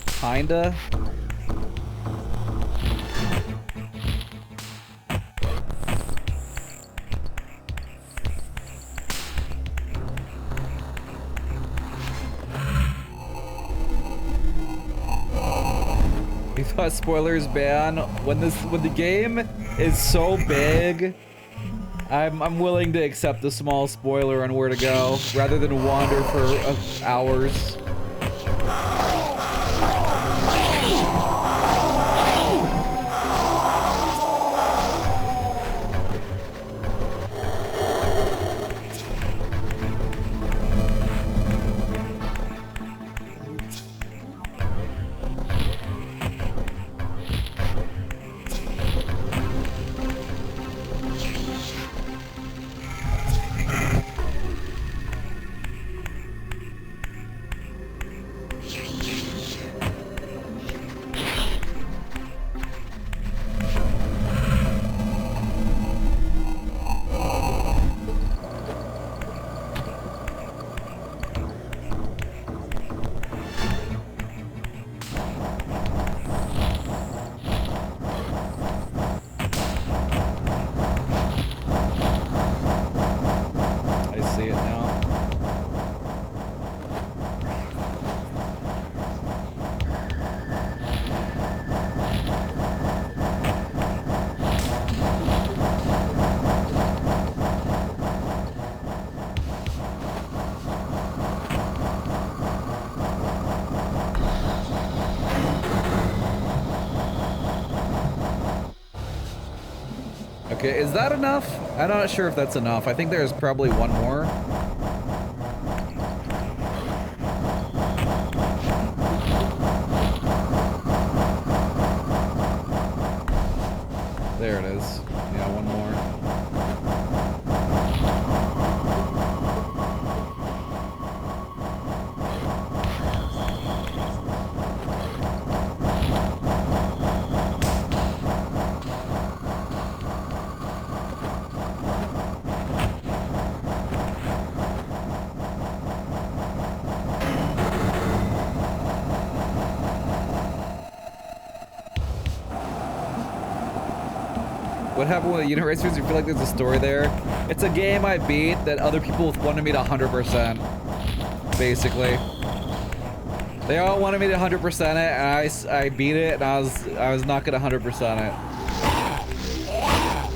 Huh? kinda. You thought spoilers ban when the game is so big. I'm willing to accept the small spoiler on where to go rather than wander for hours. Okay, is that enough? I'm not sure if that's enough. I think there's probably one more. There it is. Yeah, one more. What happened with the universe? You feel like there's a story there? It's a game I beat that other people wanted me to 100%. Basically, they all wanted me to 100% it, and I beat it, and I was not gonna 100% it.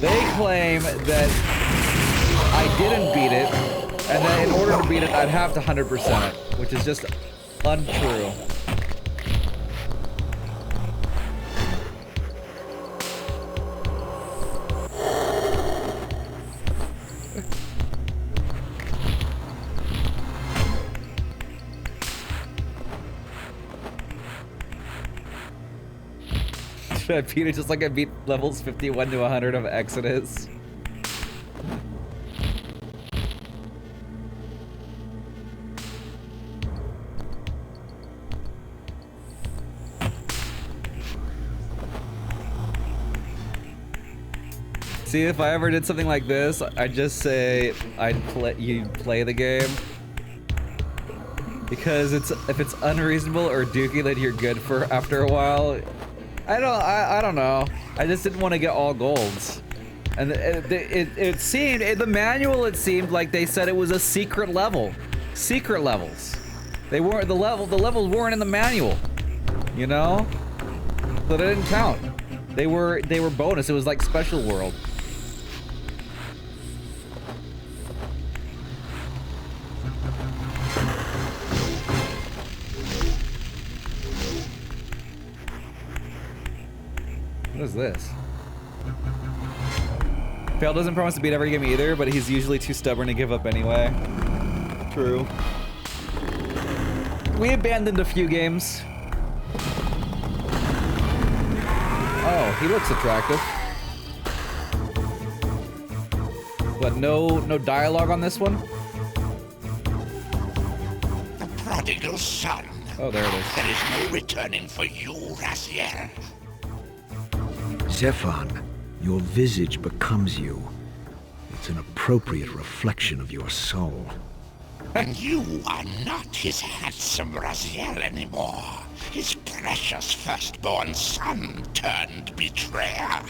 They claim that I didn't beat it, and that in order to beat it, I'd have to 100% it, which is just untrue. I beat it just like I beat levels 51 to 100 of Exodus. See, if I ever did something like this, I'd just say you'd play the game. Because if it's unreasonable or dookie, then you're good for after a while. I don't know. I just didn't want to get all golds. And it seemed, in the manual, it seemed like they said it was a secret level. Secret levels. They weren't, the levels weren't in the manual. You know? So they didn't count. They were bonus. It was like Special World. What is this? Fail doesn't promise to beat every game either, but he's usually too stubborn to give up anyway. True. We abandoned a few games. Oh, he looks attractive. But no dialogue on this one? The prodigal son. Oh, there it is. There is no returning for you, Raziel. Zephan, your visage becomes you. It's an appropriate reflection of your soul. And you are not his handsome Raziel anymore. his precious firstborn son turned betrayer.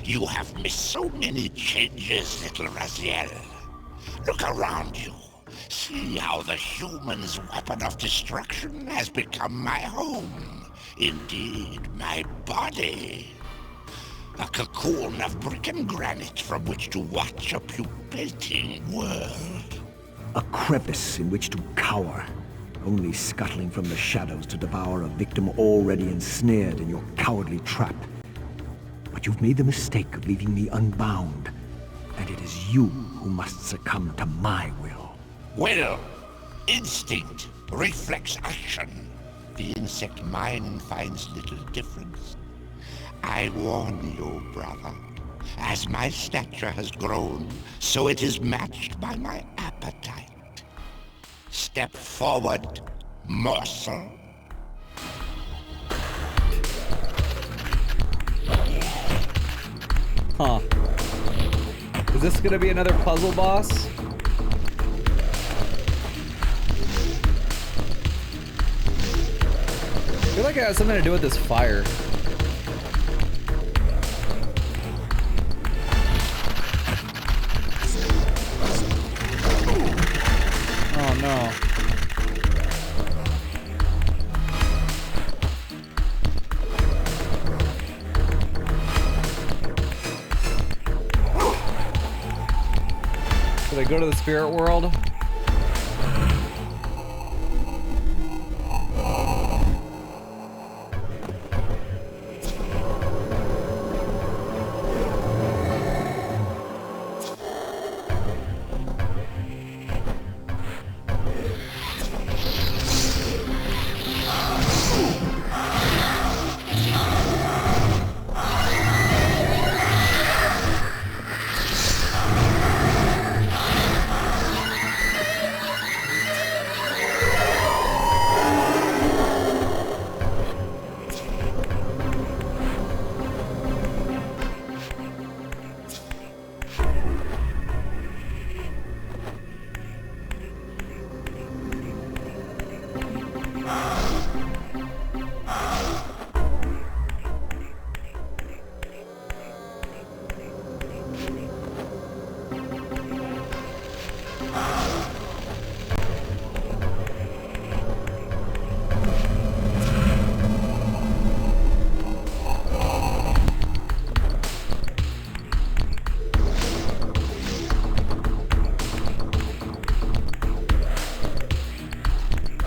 You have missed so many changes, little Raziel. Look around you. See how the human's weapon of destruction has become my home. Indeed, my body. A cocoon of brick and granite from which to watch a pupating world. A crevice in which to cower, only scuttling from the shadows to devour a victim already ensnared in your cowardly trap. But you've made the mistake of leaving me unbound, and it is you who must succumb to my will. Will, instinct, reflex action. The insect mind finds little difference. I warn you, brother. As my stature has grown, so it is matched by my appetite. Step forward, morsel. Huh. Is this gonna be another puzzle boss? I feel like it has something to do with this fire. Oh no. Should I go to the spirit world?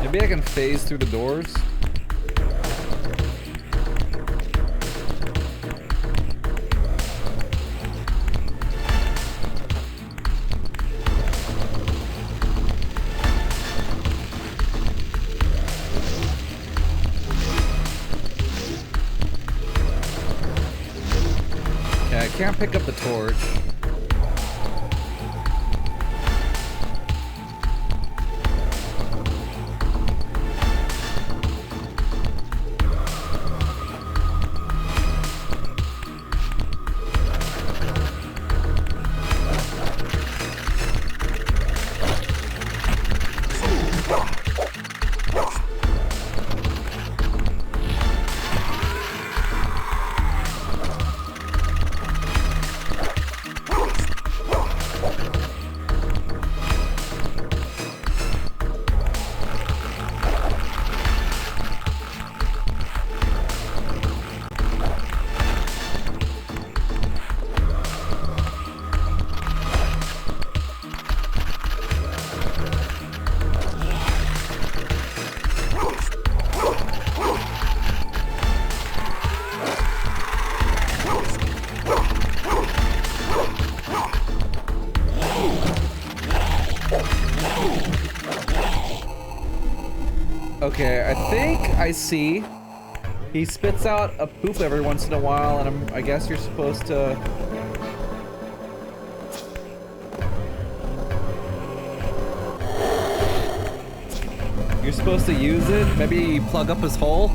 Maybe I can phase through the doors. Okay, I can't pick up the torch. Okay, I think I see. He spits out a poop every once in a while, and I guess you're supposed to... You're supposed to use it? Maybe plug up his hole?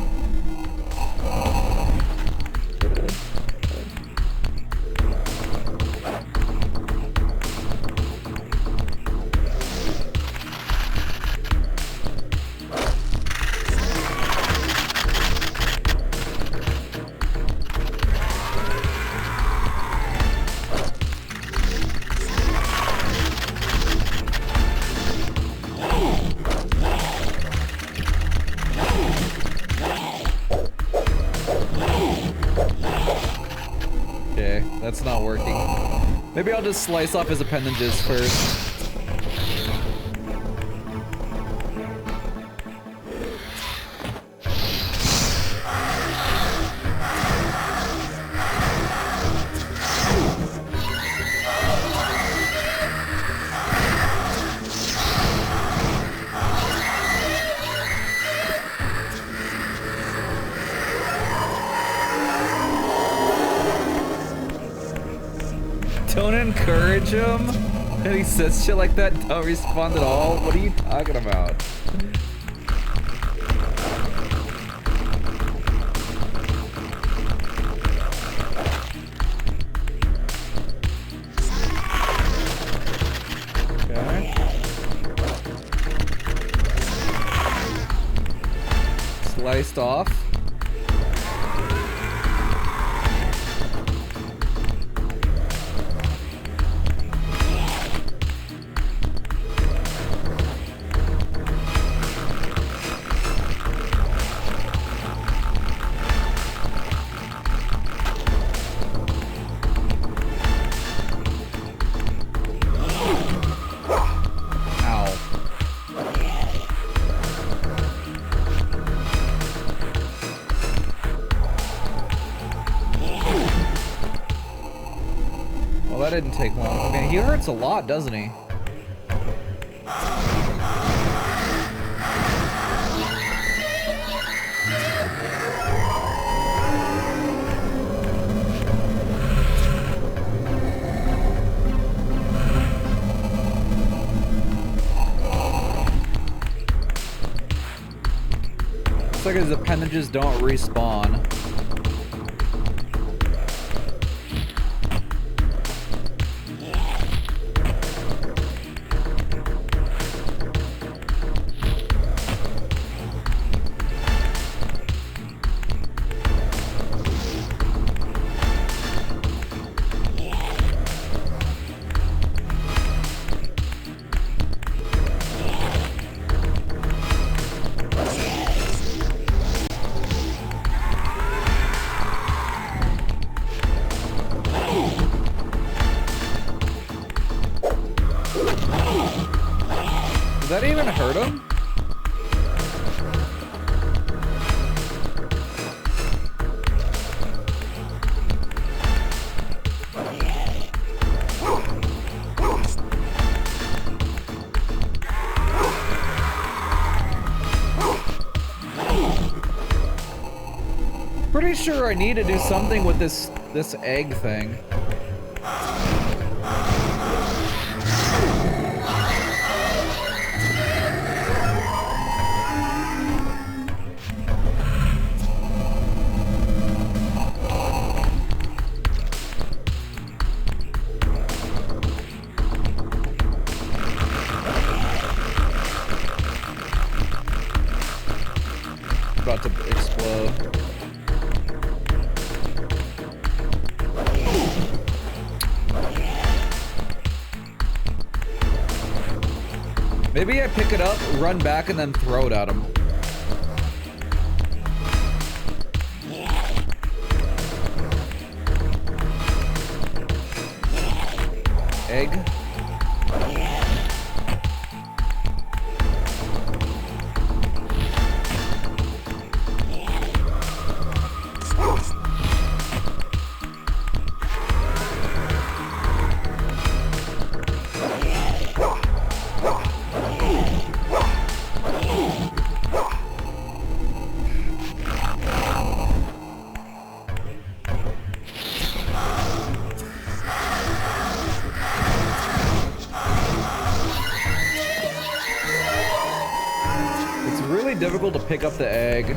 That's not working. Maybe I'll just slice off his appendages first. Don't encourage him? And he says shit like that, don't respond at all? What are you talking about? Okay. Sliced off. Well, that didn't take long. Man, he hurts a lot, doesn't he? Looks like his appendages don't respawn. Did that even hurt him? Pretty sure I need to do something with this egg thing. About to explode. Maybe I pick it up, run back, and then throw it at him. Egg. Difficult to pick up the egg.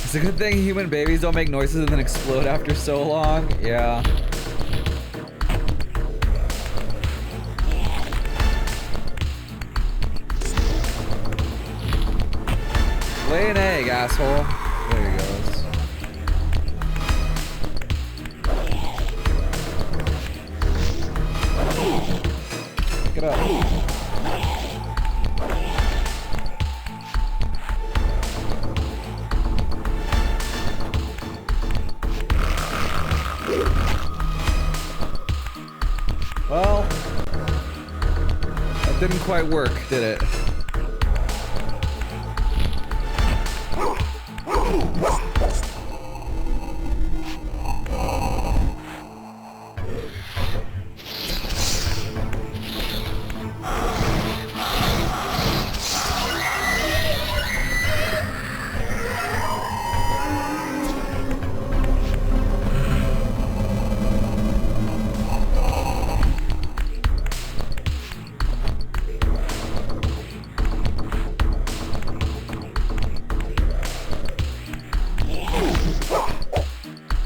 It's a good thing human babies don't make noises and then explode after so long. Yeah. Lay an egg, asshole. There he goes. Didn't quite work, did it?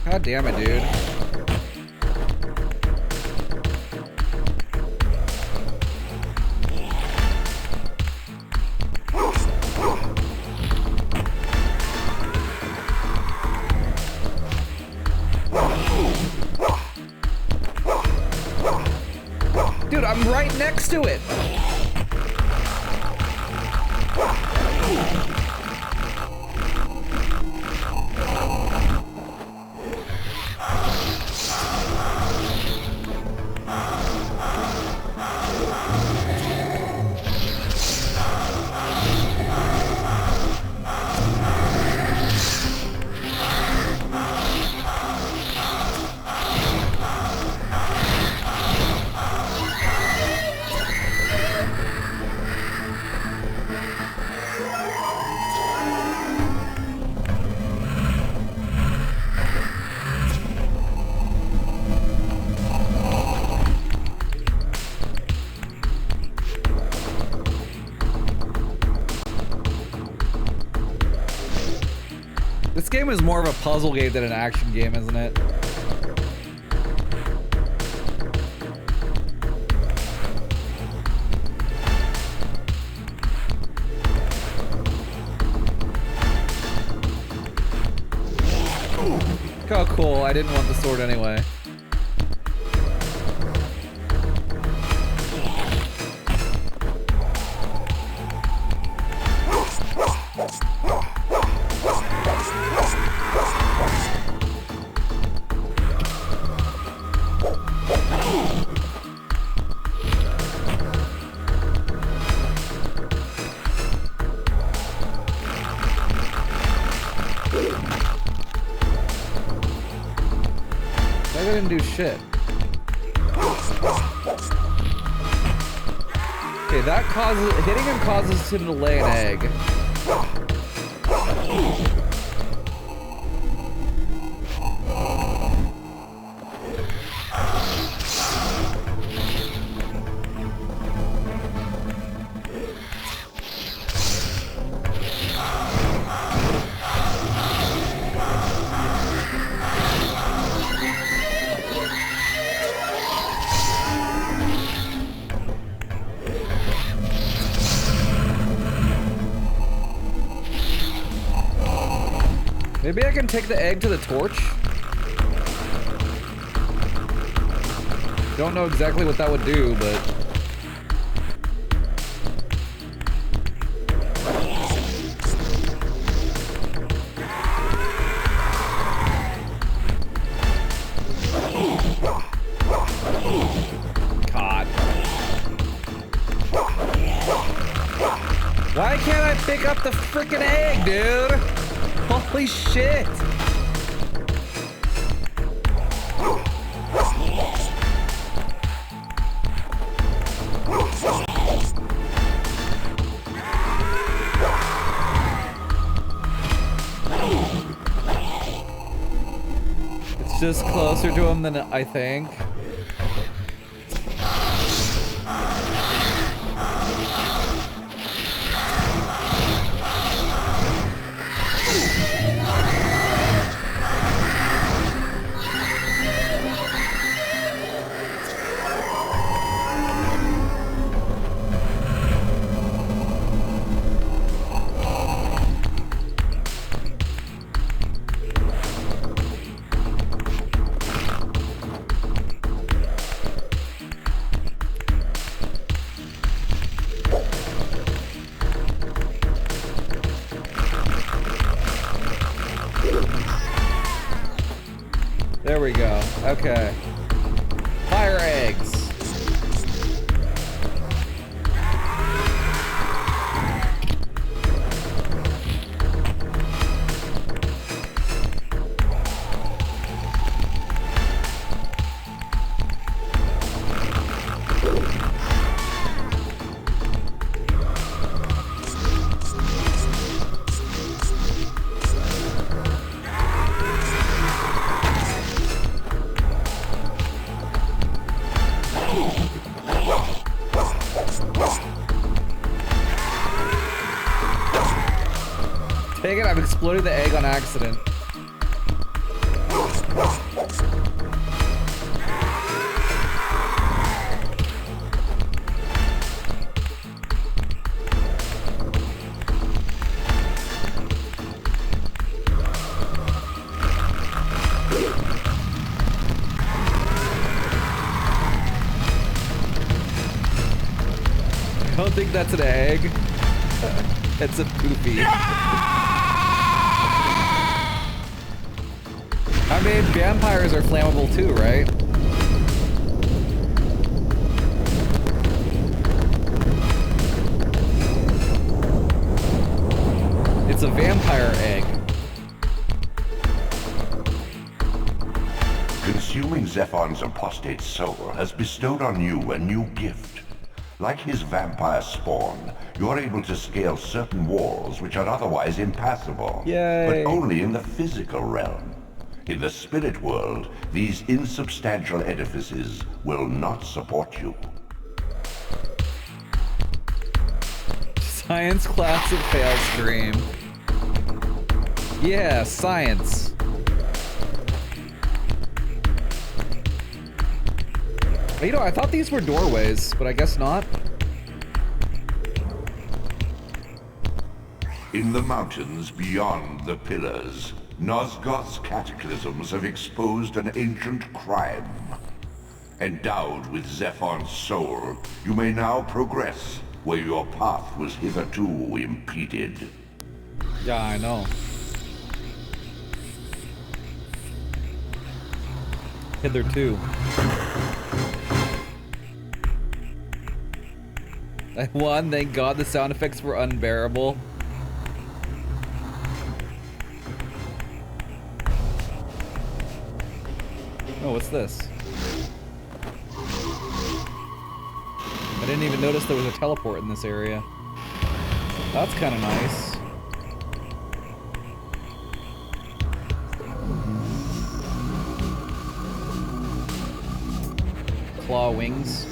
God damn it, dude. Dude, I'm right next to it. This game is more of a puzzle game than an action game, isn't it? Oh, cool. I didn't want the sword anyway. I didn't do shit. Okay, that causes hitting him causes him to lay an egg. Maybe I can take the egg to the torch? Don't know exactly what that would do, but... God. Why can't I pick up the frickin' egg, dude? Holy shit! It's just closer to him than I think. There we go. Okay. Fire eggs. exploded the egg on accident. I don't think that's an egg. It's a poopy. I mean, vampires are flammable too, right? It's a vampire egg. Consuming Zephon's apostate soul has bestowed on you a new gift. Like his vampire spawn, you're able to scale certain walls which are otherwise impassable. Yay. But only in the physical realm. In the spirit world, these insubstantial edifices will not support you. Science class at fail stream. Yeah, science. You know, I thought these were doorways, but I guess not. In the mountains beyond the pillars, Nosgoth's cataclysms have exposed an ancient crime. Endowed with Zephon's soul, you may now progress where your path was hitherto impeded. Yeah, I know. Hitherto. I won, thank God the sound effects were unbearable. Oh, what's this? I didn't even notice there was a teleport in this area. That's kind of nice. Claw wings.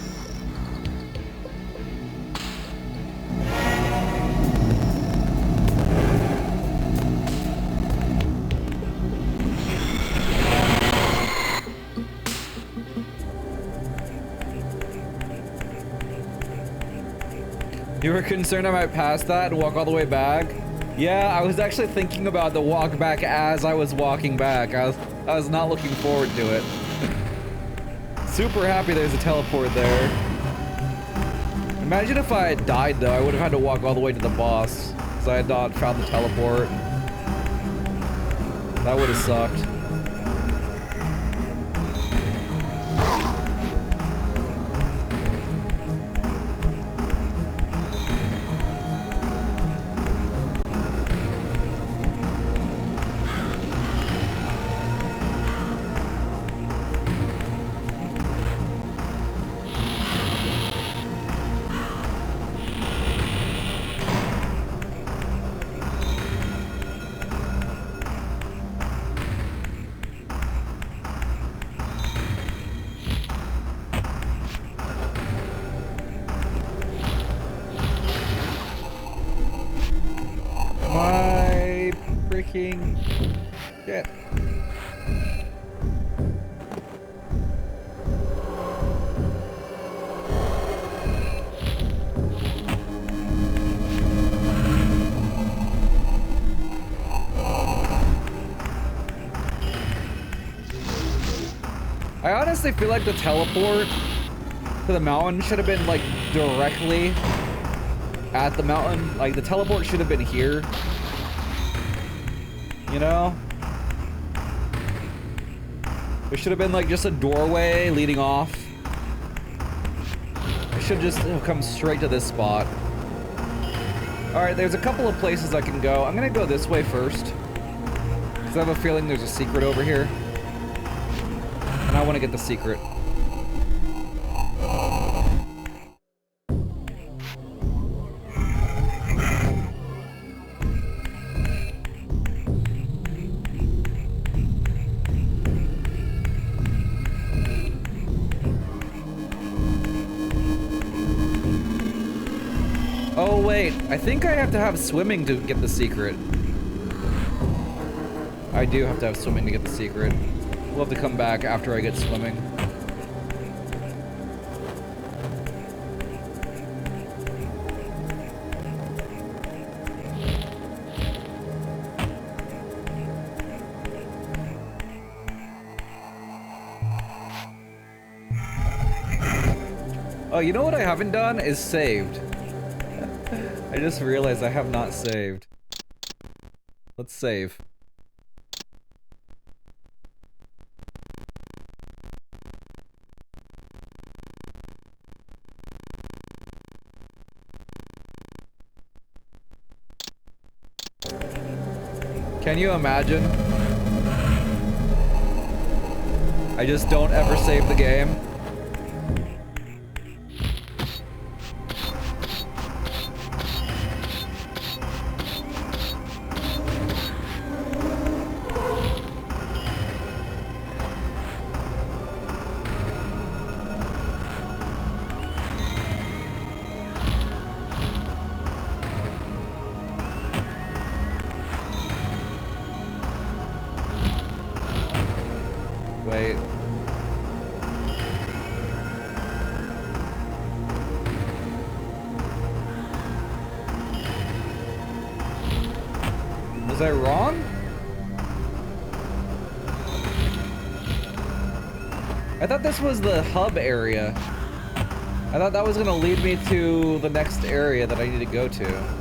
You were concerned I might pass that and walk all the way back? Yeah, I was actually thinking about the walk back as I was walking back. I was not looking forward to it. Super happy there's a teleport there. Imagine if I had died though, I would have had to walk all the way to the boss because I had not found the teleport. That would have sucked. My freaking shit. I honestly feel like the teleport to the mountain should have been like directly at the mountain. Like the teleport should have been here. You know? There should have been like just a doorway leading off. I should just come straight to this spot. Alright, there's a couple of places I can go. I'm gonna go this way first. Because I have a feeling there's a secret over here. And I want to get the secret. Oh wait, I think I have to have swimming to get the secret. I do have to have swimming to get the secret. We'll have to come back after I get swimming. Oh, you know what I haven't done is saved. I just realized I have not saved. Let's save. Can you imagine? I just don't ever save the game. Wait. Was I wrong? I thought this was the hub area. I thought that was gonna lead me to the next area that I need to go to.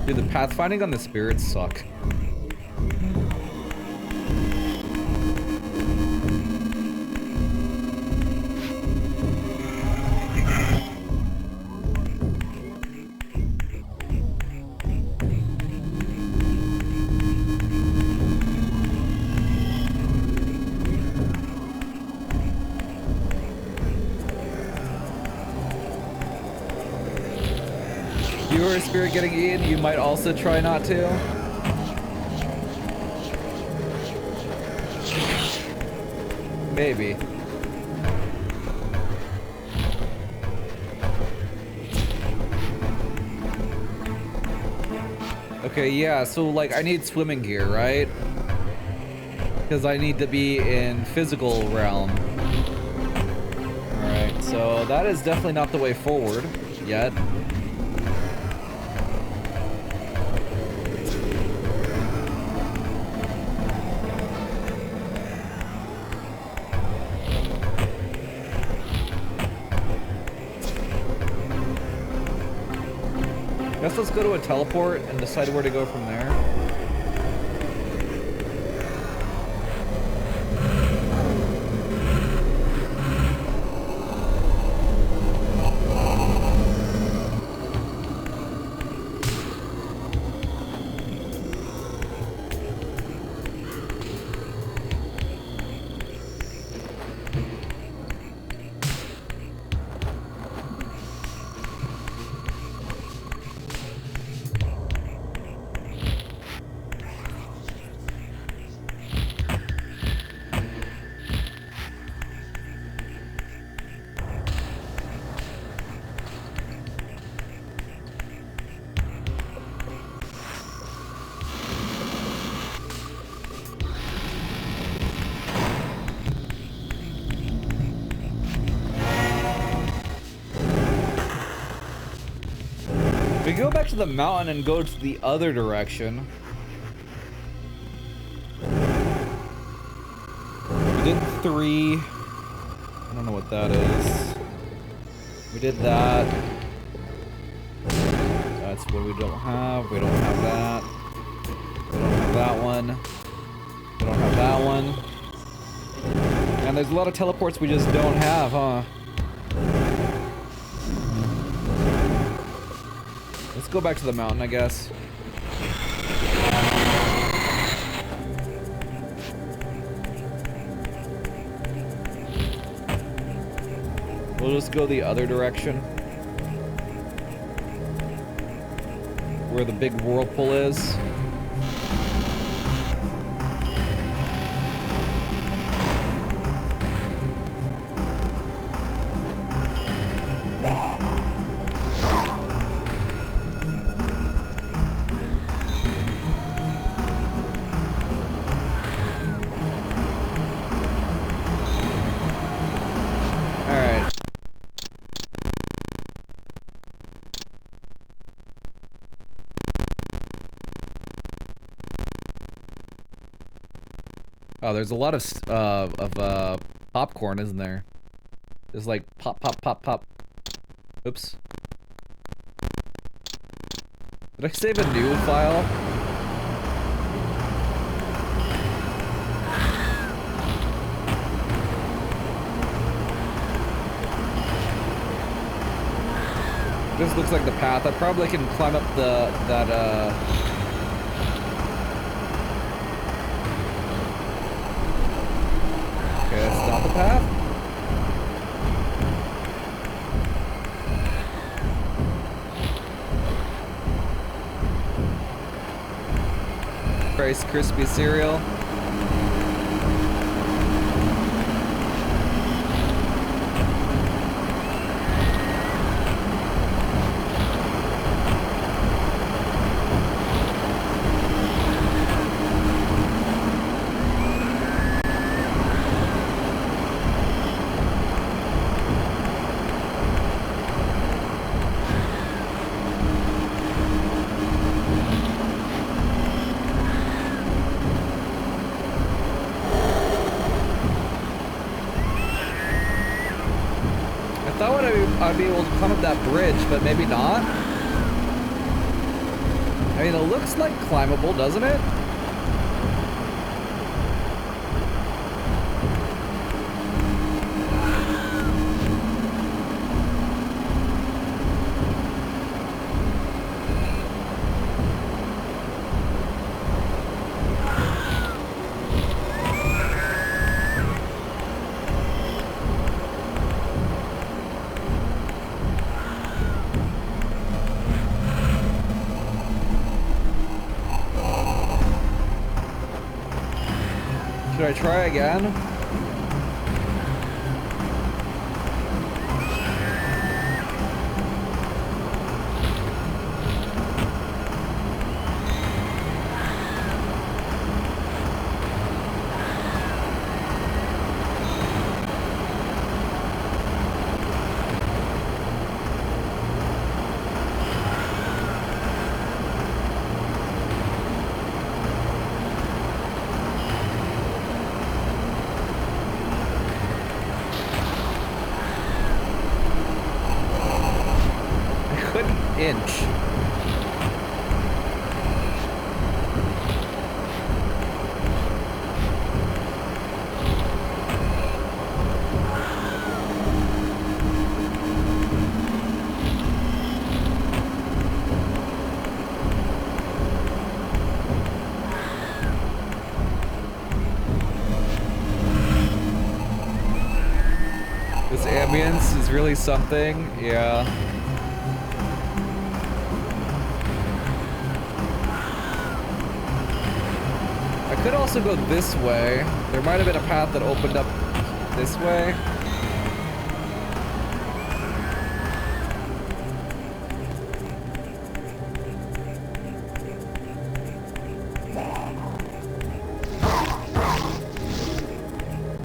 Dude, the pathfinding on the spirits suck. You are a spirit getting eaten, you might also try not to. Maybe. Okay, yeah, so like I need swimming gear, right? Because I need to be in physical realm. Alright, so that is definitely not the way forward yet. Guess let's go to a teleport and decide where to go from there. We go back to the mountain and go to the other direction. We did 3. I don't know what that is. We did that. That's what we don't have. We don't have that. We don't have that one. We don't have that one. And there's a lot of teleports we just don't have, huh? Let's go back to the mountain, I guess. We'll just go the other direction. Where the big whirlpool is. Oh, there's a lot of popcorn, isn't there? There's like pop, pop, pop, pop. Oops. Did I save a new file? This looks like the path. I probably can climb up Okay, that's not the path. Rice Krispie cereal. I'd be able to climb up that bridge, but maybe not. I mean, it looks like climbable, doesn't it? Should I try again? Inch. This ambience is really something, yeah. I could also go this way. There might have been a path that opened up this way.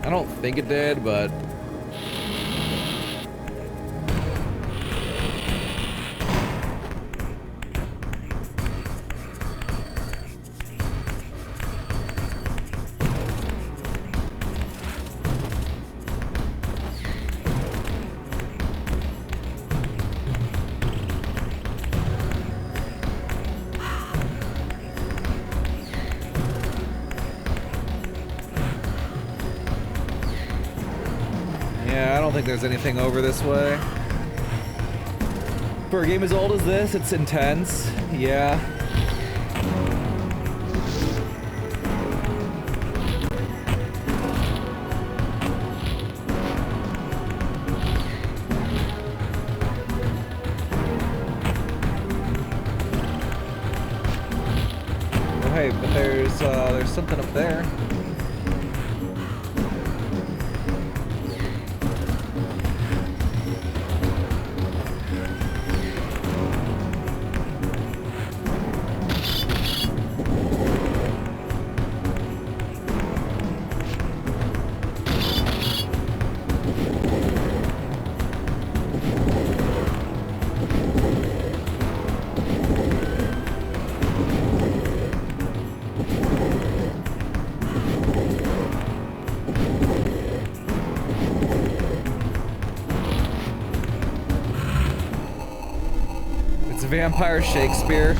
I don't think it did, but Yeah, I don't think there's anything over this way. For a game as old as this, it's intense. Yeah. Oh, hey, but there's something up there. Vampire Shakespeare.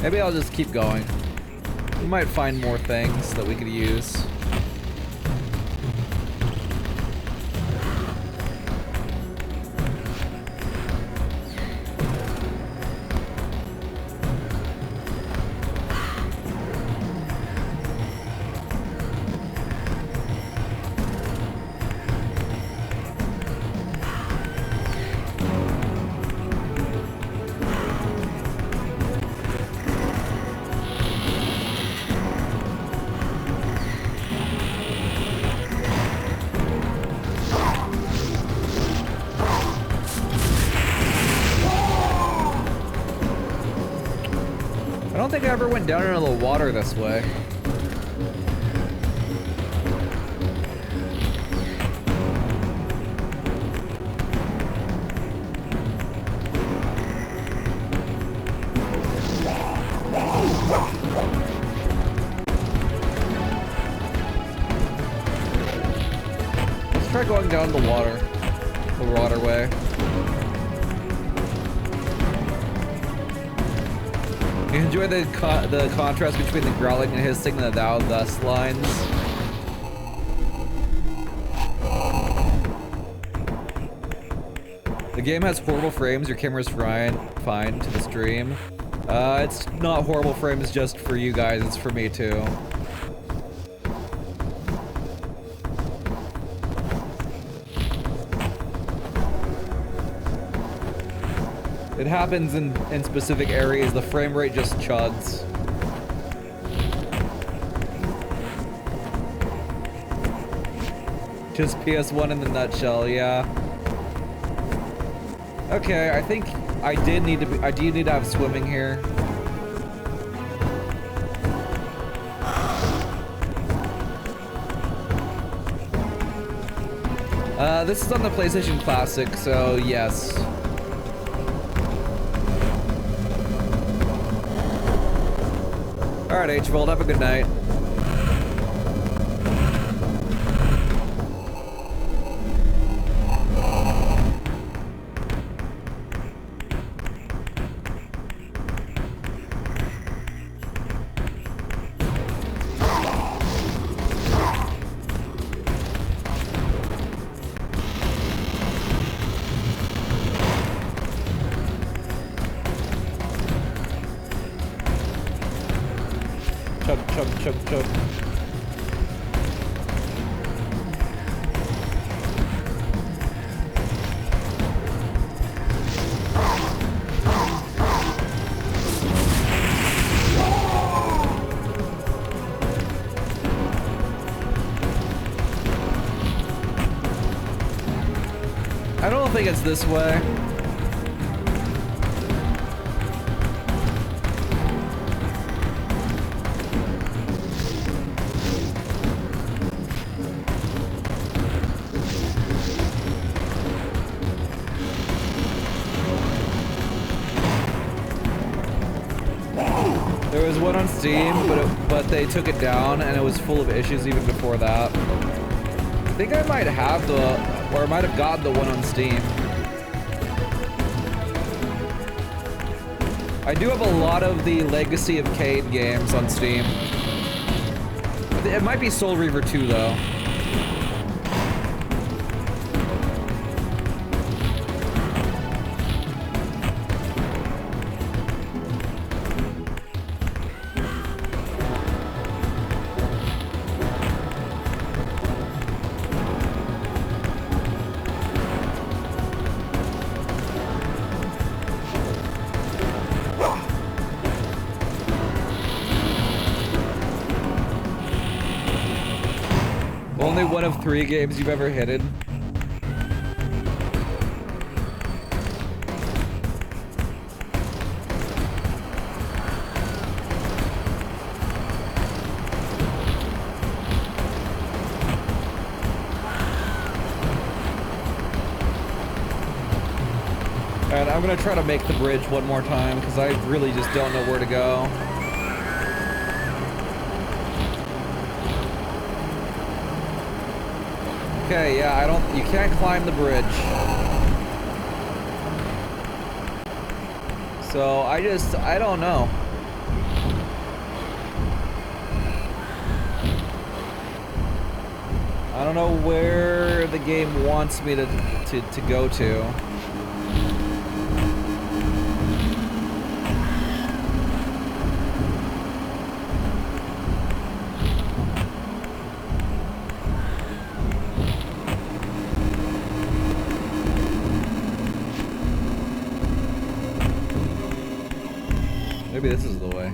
Maybe I'll just keep going. We might find more things that we could use. I don't think I ever went down into the water this way. Let's try going down the waterway. You enjoy the contrast between the growling and hissing and the thou thus lines. The game has horrible frames. Your camera's fine to the stream. It's not horrible frames just for you guys. It's for me too. It happens in specific areas. The frame rate just chugs. Just PS1 in the nutshell, yeah. Okay, I think I do need to have swimming here. This is on the PlayStation Classic, so yes. Alright, H-Fold, have a good night. Chug. I don't think it's this way. There was one on Steam, but they took it down, and it was full of issues even before that. I think I might have or I might have gotten the one on Steam. I do have a lot of the Legacy of Kain games on Steam. It might be Soul Reaver 2, though. Only one of 3 games you've ever hidden. And I'm gonna try to make the bridge one more time because I really just don't know where to go. Okay, yeah, you can't climb the bridge. So I don't know. I don't know where the game wants me to go to. Maybe this is the way.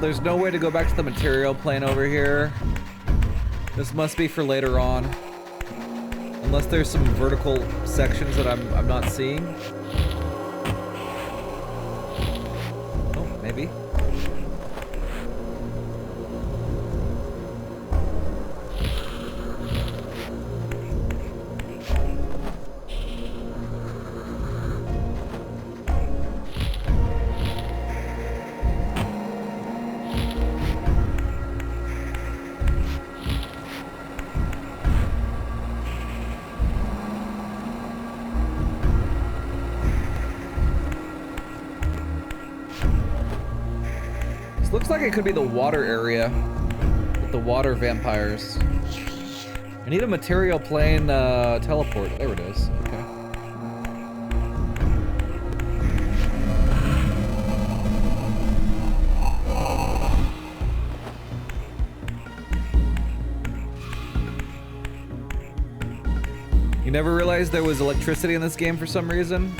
There's no way to go back to the material plane over here. This must be for later on. Unless there's some vertical sections that I'm not seeing. Oh, maybe. Looks like it could be the water area with the water vampires. I need a material plane teleport. There it is. Okay. You never realized there was electricity in this game for some reason?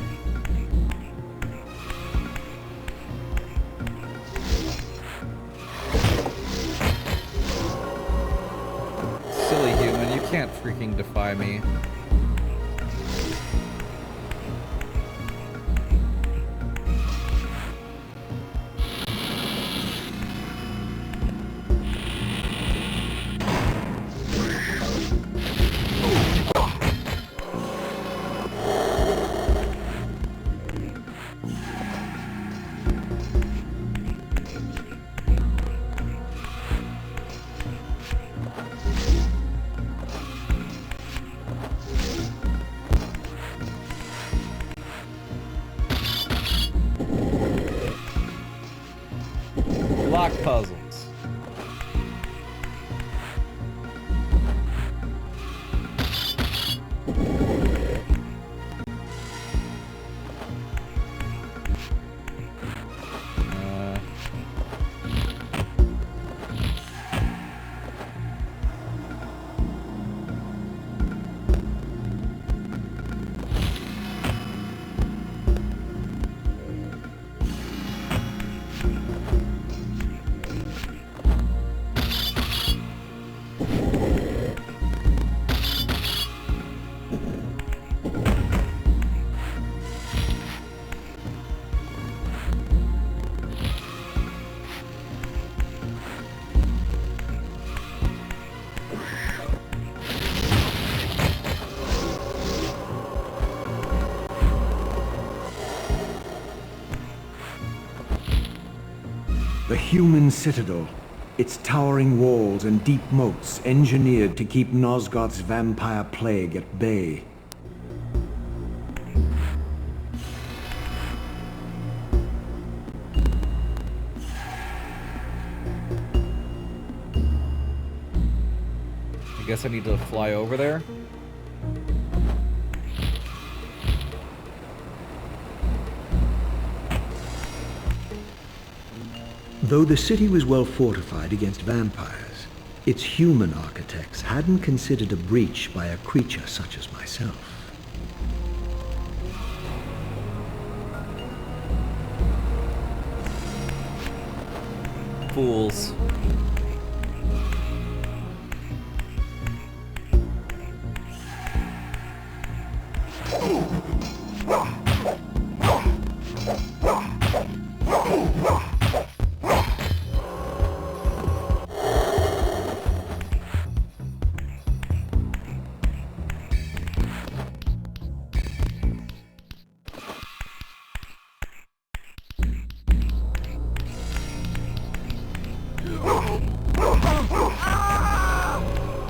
Can't freaking defy me. The human citadel. Its towering walls and deep moats engineered to keep Nosgoth's vampire plague at bay. I guess I need to fly over there. Though the city was well fortified against vampires, its human architects hadn't considered a breach by a creature such as myself. Fools.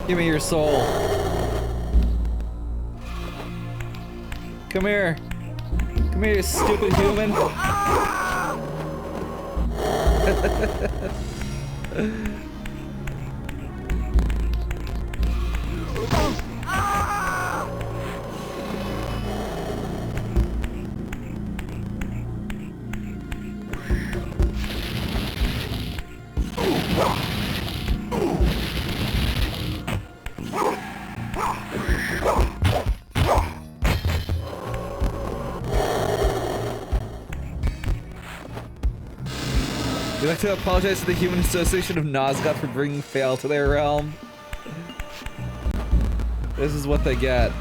Give me your soul. Come here. Come here, you stupid human. We'd like to apologize to the Human Association of Nosgoth for bringing Fail to their realm. This is what they get.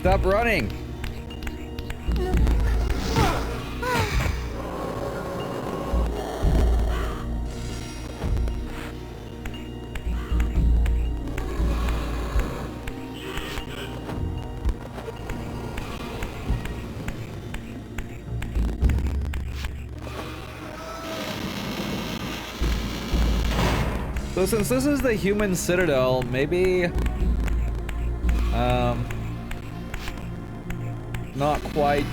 Stop running! So since this is the human citadel, maybe not quite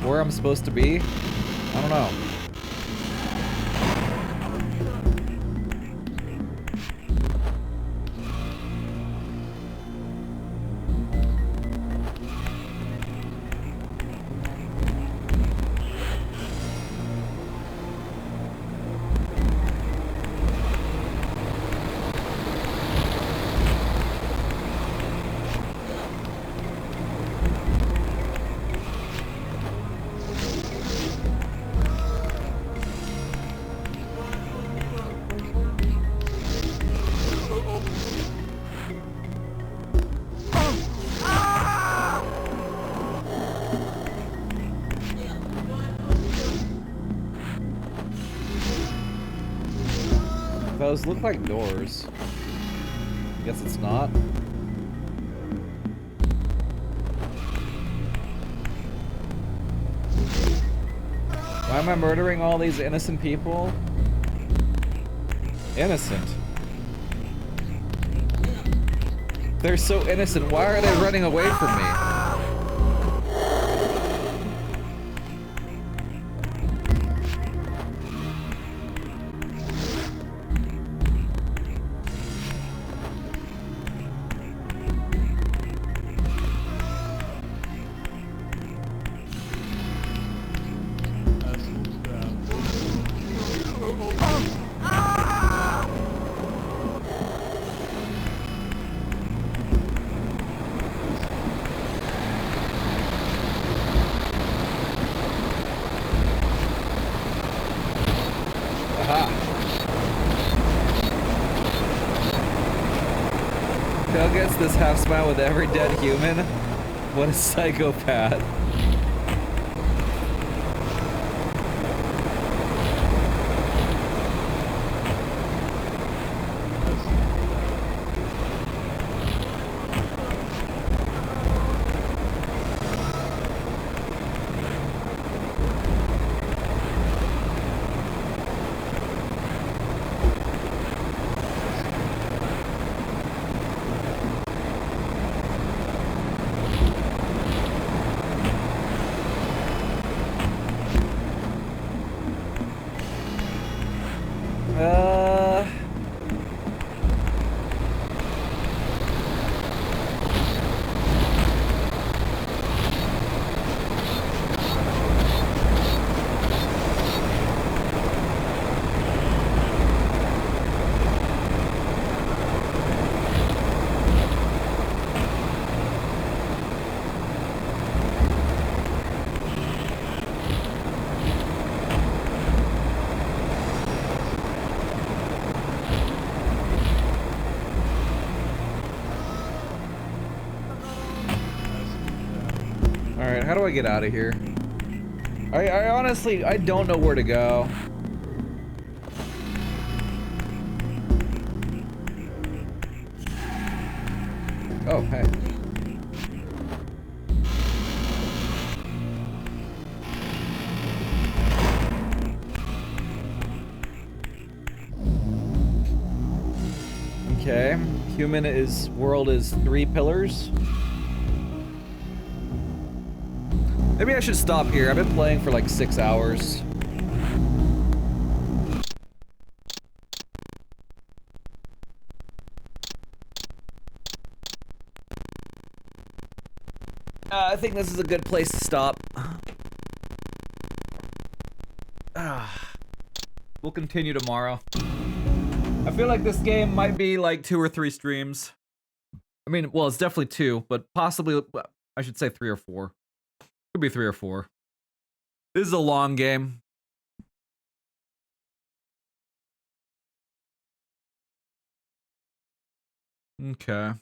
where I'm supposed to be. I don't know. Those look like doors. I guess it's not. Why am I murdering all these innocent people? Innocent? They're so innocent. Why are they running away from me? Kyle gets this half smile with every dead human. What a psychopath. Alright, how do I get out of here? I honestly, I don't know where to go. Oh, hey. Okay. World is 3 pillars. Maybe I should stop here. I've been playing for like 6 hours. I think this is a good place to stop. We'll continue tomorrow. I feel like this game might be like 2 or 3 streams. I mean, well, it's definitely 2, but possibly, I should say 3 or 4. Could be 3 or 4. This is a long game. Okay.